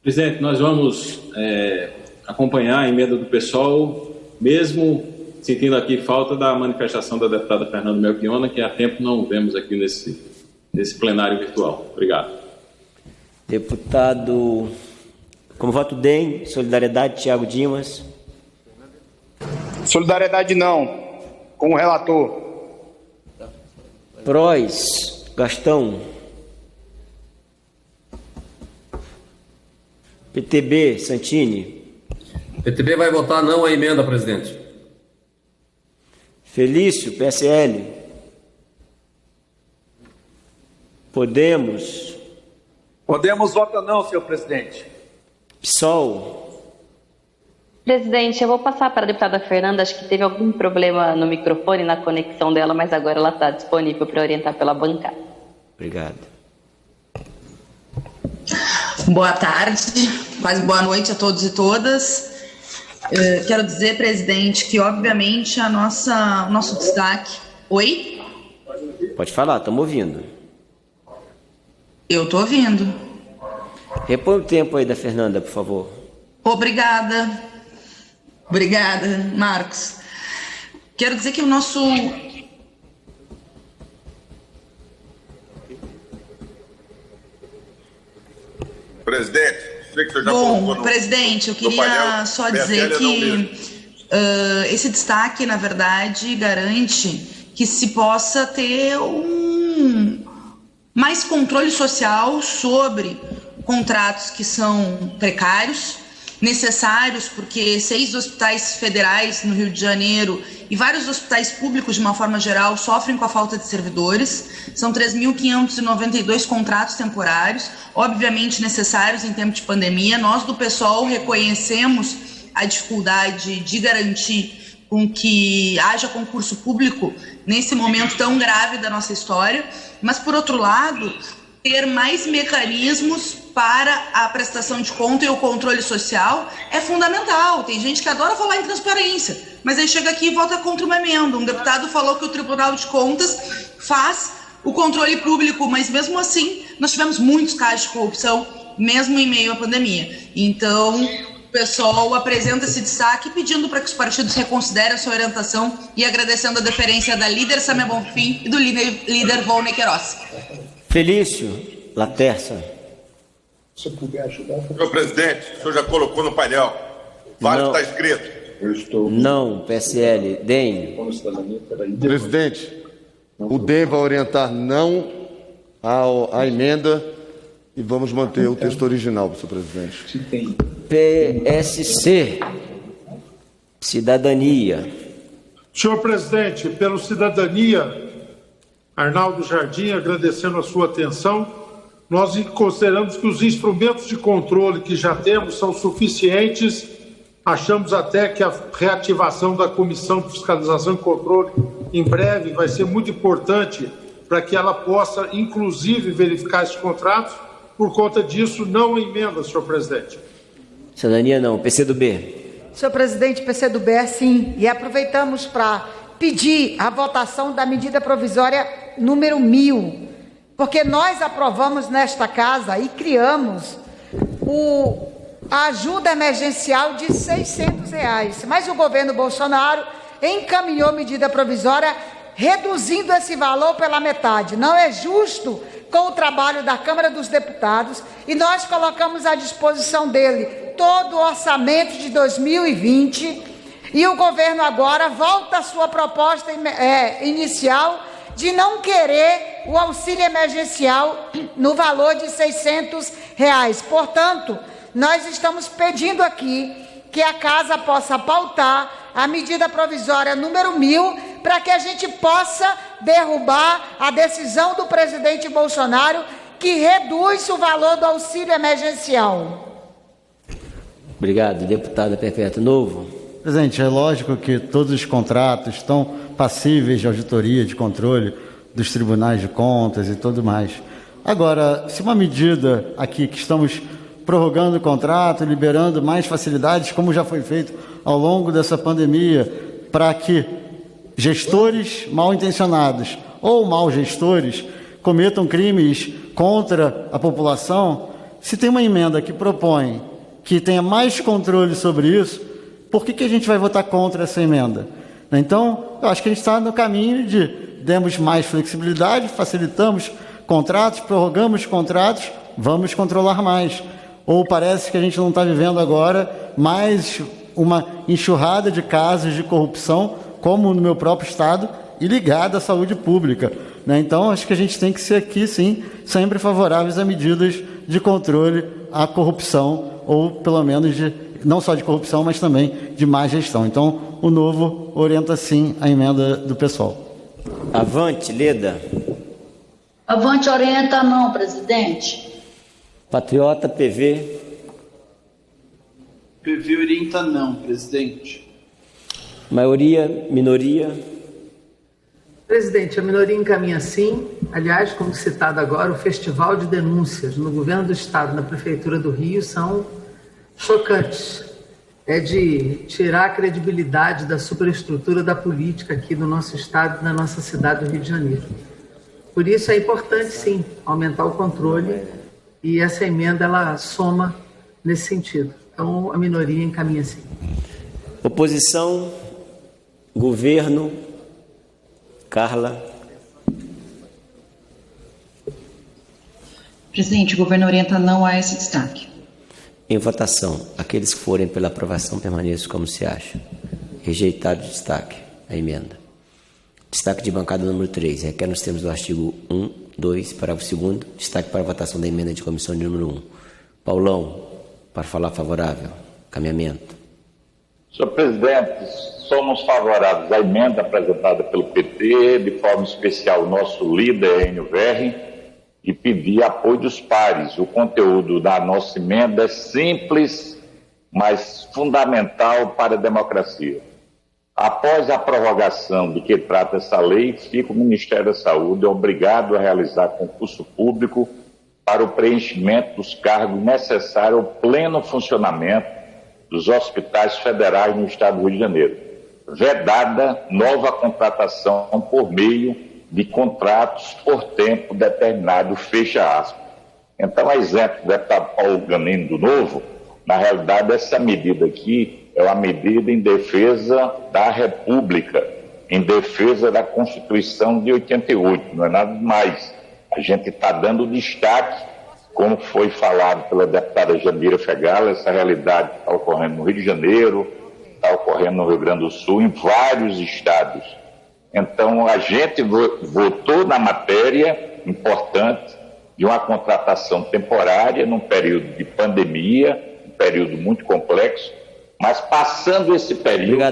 Presidente, nós vamos acompanhar a emenda do PSOL, mesmo sentindo aqui falta da manifestação da deputada Fernanda Melchiona, que há tempo não vemos aqui nesse plenário virtual. Obrigado. Deputado, como voto DEM, Solidariedade, Tiago Dimas. Solidariedade não, com o relator. PROS, Gastão. PTB, Santini. PTB vai votar não à emenda, presidente. Felício, PSL. Podemos. Podemos vota não, senhor presidente. PSOL. Presidente, eu vou passar para a deputada Fernanda, acho que teve algum problema no microfone, na conexão dela, mas agora ela está disponível para orientar pela bancada. Obrigado. Boa tarde, quase boa noite a todos e todas. Quero dizer, presidente, que obviamente o nosso destaque... Oi? Pode falar, estamos ouvindo. Eu estou ouvindo. Repõe o tempo aí da Fernanda, por favor. Obrigada, Marcos. Quero dizer que o nosso... Presidente, sei que o senhor já Bom, presidente, eu queria só dizer que esse destaque, na verdade, garante que se possa ter mais controle social sobre contratos que são precários, necessários, porque 6 hospitais federais no Rio de Janeiro e vários hospitais públicos, de uma forma geral, sofrem com a falta de servidores. São 3.592 contratos temporários, obviamente necessários em tempo de pandemia. Nós, do PSOL, reconhecemos a dificuldade de garantir com que haja concurso público nesse momento tão grave da nossa história, mas, por outro lado, ter mais mecanismos para a prestação de conta e o controle social é fundamental. Tem gente que adora falar em transparência, mas aí chega aqui e vota contra uma emenda. Um deputado falou que o Tribunal de Contas faz o controle público, mas mesmo assim nós tivemos muitos casos de corrupção, mesmo em meio à pandemia. Então, o pessoal apresenta esse destaque pedindo para que os partidos reconsiderem a sua orientação e agradecendo a deferência da líder Samia Bonfim e do líder Volney Queiroz. Felício, Laterça. Se puder ajudar. Senhor presidente, o senhor já colocou no painel. Vale está escrito. Eu estou. Não, PSL. DEM. Presidente, o DEM vai orientar não à emenda e vamos manter o texto original, senhor presidente. PSC, Cidadania. Senhor presidente, pelo Cidadania, Arnaldo Jardim, agradecendo a sua atenção. Nós consideramos que os instrumentos de controle que já temos são suficientes. Achamos até que a reativação da Comissão de Fiscalização e Controle em breve vai ser muito importante para que ela possa, inclusive, verificar esses contratos. Por conta disso, não emenda, senhor presidente. Cidadania não. PCdoB. Senhor presidente, PCdoB é sim. E aproveitamos para pedir a votação da medida provisória número 1000, porque nós aprovamos nesta casa e criamos a ajuda emergencial de R$600, mas o governo Bolsonaro encaminhou medida provisória reduzindo esse valor pela metade. Não é justo com o trabalho da Câmara dos Deputados e nós colocamos à disposição dele todo o orçamento de 2020 e o governo agora volta à sua proposta inicial de não querer o auxílio emergencial no valor de R$600. Portanto, nós estamos pedindo aqui que a Casa possa pautar a medida provisória número 1000 para que a gente possa derrubar a decisão do presidente Bolsonaro que reduz o valor do auxílio emergencial. Obrigado. Deputada Perpétua Novo. Presidente, é lógico que todos os contratos estão passíveis de auditoria, de controle dos tribunais de contas e tudo mais. Agora, se uma medida aqui que estamos prorrogando o contrato, liberando mais facilidades, como já foi feito ao longo dessa pandemia, para que gestores mal intencionados ou mal gestores cometam crimes contra a população, se tem uma emenda que propõe que tenha mais controle sobre isso, por que a gente vai votar contra essa emenda? Então, eu acho que a gente está no caminho de demos mais flexibilidade, facilitamos contratos, prorrogamos contratos, vamos controlar mais. Ou parece que a gente não está vivendo agora mais uma enxurrada de casos de corrupção, como no meu próprio estado, e ligada à saúde pública. Então, acho que a gente tem que ser aqui, sim, sempre favoráveis a medidas de controle à corrupção, ou pelo menos não só de corrupção, mas também de má gestão. Então, o Novo orienta, sim, a emenda do pessoal. Avante, Leda. Avante orienta não, presidente. Patriota, PV. PV orienta não, presidente. Maioria, minoria. Presidente, a minoria encaminha sim. Aliás, como citado agora, o festival de denúncias no governo do Estado, na Prefeitura do Rio, são chocantes. É de tirar a credibilidade da superestrutura da política aqui do nosso Estado e da nossa cidade do Rio de Janeiro. Por isso é importante, sim, aumentar o controle e essa emenda, ela soma nesse sentido. Então, a minoria encaminha sim. Oposição, governo, Carla. Presidente, o governo orienta não a esse destaque. Em votação, aqueles que forem pela aprovação permaneçam como se acha. Rejeitado o destaque, a emenda. Destaque de bancada número 3. Requer nos termos do artigo 1, 2, parágrafo 2º, destaque para a votação da emenda de comissão de número 1. Paulão, para falar favorável. Caminhamento. Senhor presidente, somos favoráveis à emenda apresentada pelo PT, de forma especial o nosso líder, Enio Verri, e pedir apoio dos pares. O conteúdo da nossa emenda é simples, mas fundamental para a democracia. Após a prorrogação de que trata essa lei, fica o Ministério da Saúde obrigado a realizar concurso público para o preenchimento dos cargos necessários ao pleno funcionamento dos hospitais federais no Estado do Rio de Janeiro. Vedada nova contratação por meio de contratos por tempo determinado, fecha aspas. Então, a exemplo do deputado Paulo Ganino do Novo, na realidade, essa medida aqui é uma medida em defesa da República, em defesa da Constituição de 88, não é nada mais. A gente está dando destaque, como foi falado pela deputada Jandira Fegali, essa realidade está ocorrendo no Rio de Janeiro, está ocorrendo no Rio Grande do Sul, em vários estados. Então, a gente votou na matéria importante de uma contratação temporária num período de pandemia, um período muito complexo, mas passando esse período,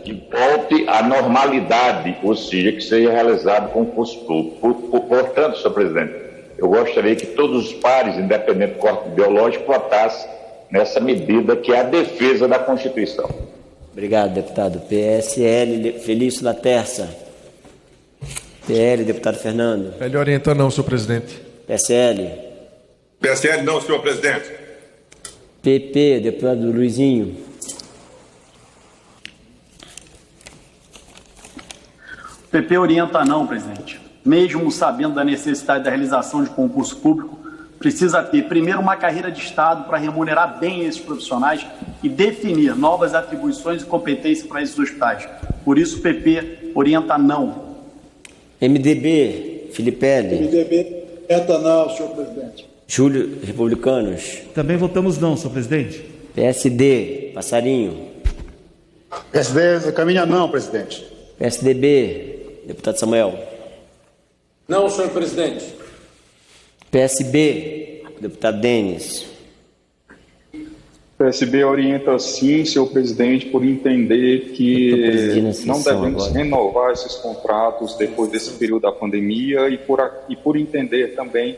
que volte à normalidade, ou seja, que seja realizado concurso público. Portanto, senhor presidente, eu gostaria que todos os pares, independente do corte biológico, votassem nessa medida que é a defesa da Constituição. Obrigado, deputado. PSL, Felício Laterça. PL, deputado Fernando. PL orienta não, senhor presidente. PSL. PSL não, senhor presidente. PP, deputado Luizinho. PP orienta não, presidente. Mesmo sabendo da necessidade da realização de concurso público, precisa ter, primeiro, uma carreira de Estado para remunerar bem esses profissionais e definir novas atribuições e competências para esses hospitais. Por isso, o PP orienta não. MDB, Filipelli. MDB orienta não, senhor presidente. Júlio, Republicanos. Também votamos não, senhor presidente. PSD, Passarinho. PSD caminha não, presidente. PSDB, deputado Samuel. Não, senhor presidente. PSB, deputado Denis. PSB orienta sim, senhor presidente, por entender que não devemos renovar esses contratos depois desse período da pandemia e por entender também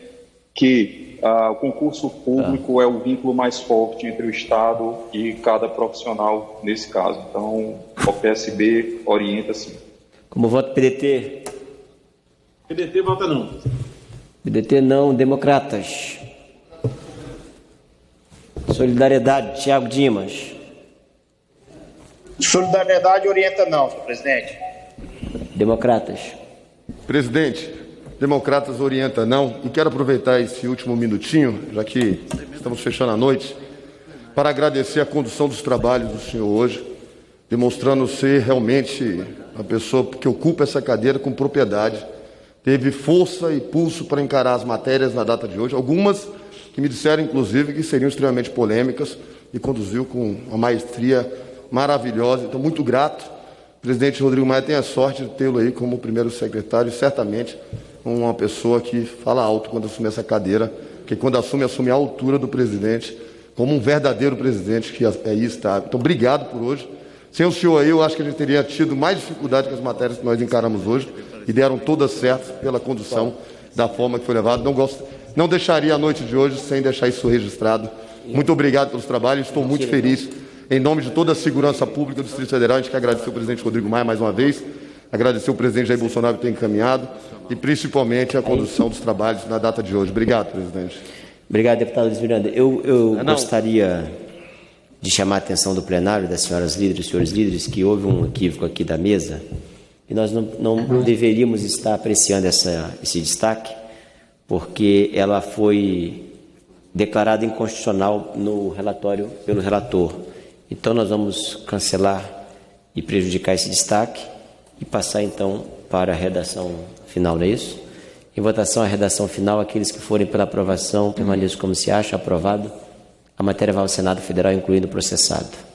que o concurso público é o vínculo mais forte entre o Estado e cada profissional nesse caso. Então, o PSB orienta sim. Como voto PDT? PDT vota não. PDT não. Democratas. Solidariedade, Thiago Dimas. Solidariedade orienta não, senhor presidente. Democratas. Presidente, Democratas orienta não. E quero aproveitar esse último minutinho, já que estamos fechando a noite, para agradecer a condução dos trabalhos do senhor hoje, demonstrando ser realmente uma pessoa que ocupa essa cadeira com propriedade. Teve força e pulso para encarar as matérias na data de hoje, algumas que me disseram, inclusive, que seriam extremamente polêmicas, e conduziu com uma maestria maravilhosa. Então, muito grato. O presidente Rodrigo Maia tem a sorte de tê-lo aí como primeiro secretário, e certamente uma pessoa que fala alto quando assume essa cadeira, porque quando assume a altura do presidente, como um verdadeiro presidente que aí está. Então, obrigado por hoje. Sem o senhor aí, eu acho que a gente teria tido mais dificuldade com as matérias que nós encaramos hoje, e deram todas certas pela condução da forma que foi levado. Não deixaria a noite de hoje sem deixar isso registrado. Muito obrigado pelos trabalhos, estou muito feliz. Em nome de toda a segurança pública do Distrito Federal, a gente quer agradecer ao presidente Rodrigo Maia mais uma vez, agradecer ao presidente Jair Bolsonaro por ter encaminhado e principalmente a condução dos trabalhos na data de hoje. Obrigado, presidente. Obrigado, deputado Luiz Miranda. Eu gostaria de chamar a atenção do plenário, das senhoras líderes e senhores líderes, que houve um equívoco aqui da mesa e nós não deveríamos estar apreciando esse destaque, porque ela foi declarada inconstitucional no relatório pelo relator. Então, nós vamos cancelar e prejudicar esse destaque e passar, então, para a redação final, não é isso? Em votação, a redação final, aqueles que forem pela aprovação, permaneçam como se acha, aprovado. A matéria vai ao Senado Federal, incluindo o processado.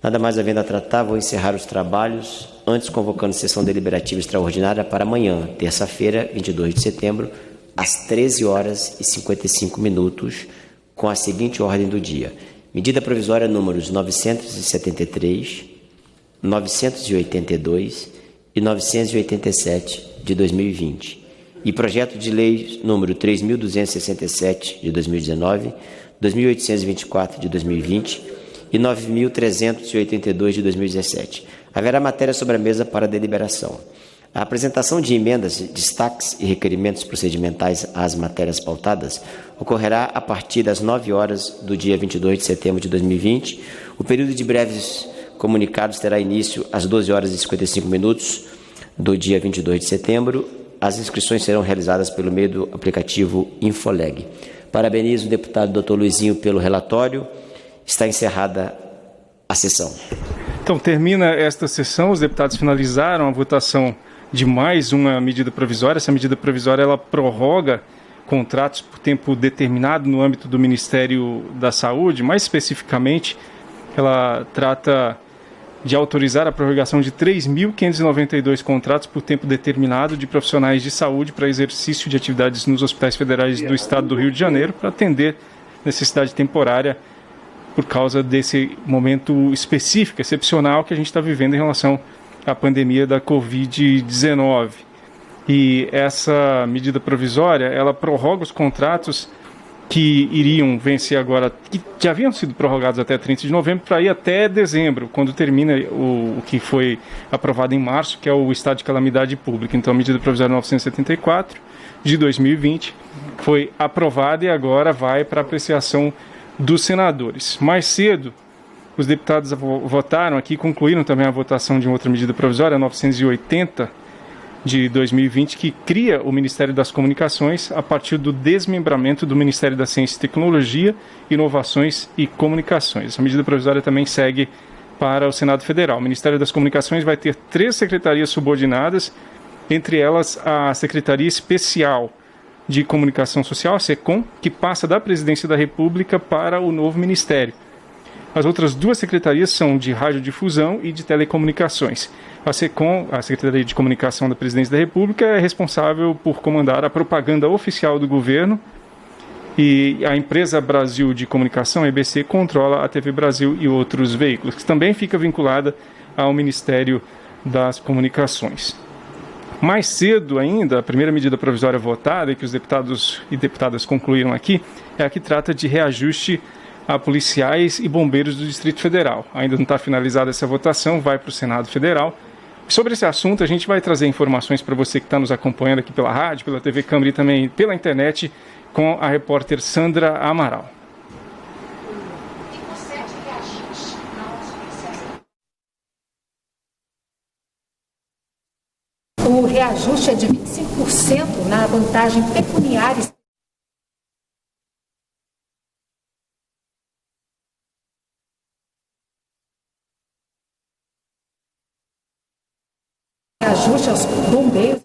Nada mais havendo a tratar, vou encerrar os trabalhos, antes convocando sessão deliberativa extraordinária para amanhã, terça-feira, 22 de setembro, às 13h55, com a seguinte ordem do dia. Medida provisória números 973, 982 e 987 de 2020 e projeto de lei número 3.267 de 2019, 2.824 de 2020 e 9.382 de 2017. Haverá matéria sobre a mesa para deliberação. A apresentação de emendas, destaques e requerimentos procedimentais às matérias pautadas ocorrerá a partir das 9 horas do dia 22 de setembro de 2020. O período de breves comunicados terá início às 12 horas e 55 minutos do dia 22 de setembro. As inscrições serão realizadas pelo meio do aplicativo Infoleg. Parabenizo o deputado Dr. Luizinho pelo relatório. Está encerrada a sessão. Então, termina esta sessão. Os deputados finalizaram a votação de mais uma medida provisória. Essa medida provisória ela prorroga contratos por tempo determinado no âmbito do Ministério da Saúde. Mais especificamente, ela trata de autorizar a prorrogação de 3.592 contratos por tempo determinado de profissionais de saúde para exercício de atividades nos hospitais federais do Estado do Rio de Janeiro, para atender necessidade temporária por causa desse momento específico, excepcional que a gente está vivendo em relação à pandemia da Covid-19. E essa medida provisória, ela prorroga os contratos que iriam vencer agora, que já haviam sido prorrogados até 30 de novembro, para ir até dezembro, quando termina o que foi aprovado em março, que é o estado de calamidade pública. Então, a medida provisória 974 de 2020 foi aprovada e agora vai para apreciação dos senadores. Mais cedo, os deputados votaram aqui, concluíram também a votação de outra medida provisória, 980 de 2020, que cria o Ministério das Comunicações a partir do desmembramento do Ministério da Ciência e Tecnologia, Inovações e Comunicações. Essa medida provisória também segue para o Senado Federal. O Ministério das Comunicações vai ter 3 secretarias subordinadas, entre elas a Secretaria Especial de Comunicação Social, a SECOM, que passa da Presidência da República para o novo Ministério. As outras 2 secretarias são de Radiodifusão e de Telecomunicações. A SECOM, a Secretaria de Comunicação da Presidência da República, é responsável por comandar a propaganda oficial do governo, e a Empresa Brasil de Comunicação, a EBC, controla a TV Brasil e outros veículos, que também fica vinculada ao Ministério das Comunicações. Mais cedo ainda, a primeira medida provisória votada, e que os deputados e deputadas concluíram aqui, é a que trata de reajuste a policiais e bombeiros do Distrito Federal. Ainda não está finalizada essa votação, vai para o Senado Federal. Sobre esse assunto, a gente vai trazer informações para você que está nos acompanhando aqui pela rádio, pela TV Câmara e também pela internet, com a repórter Sandra Amaral. O reajuste é de 25% na vantagem pecuniária. Reajuste aos bombeiros.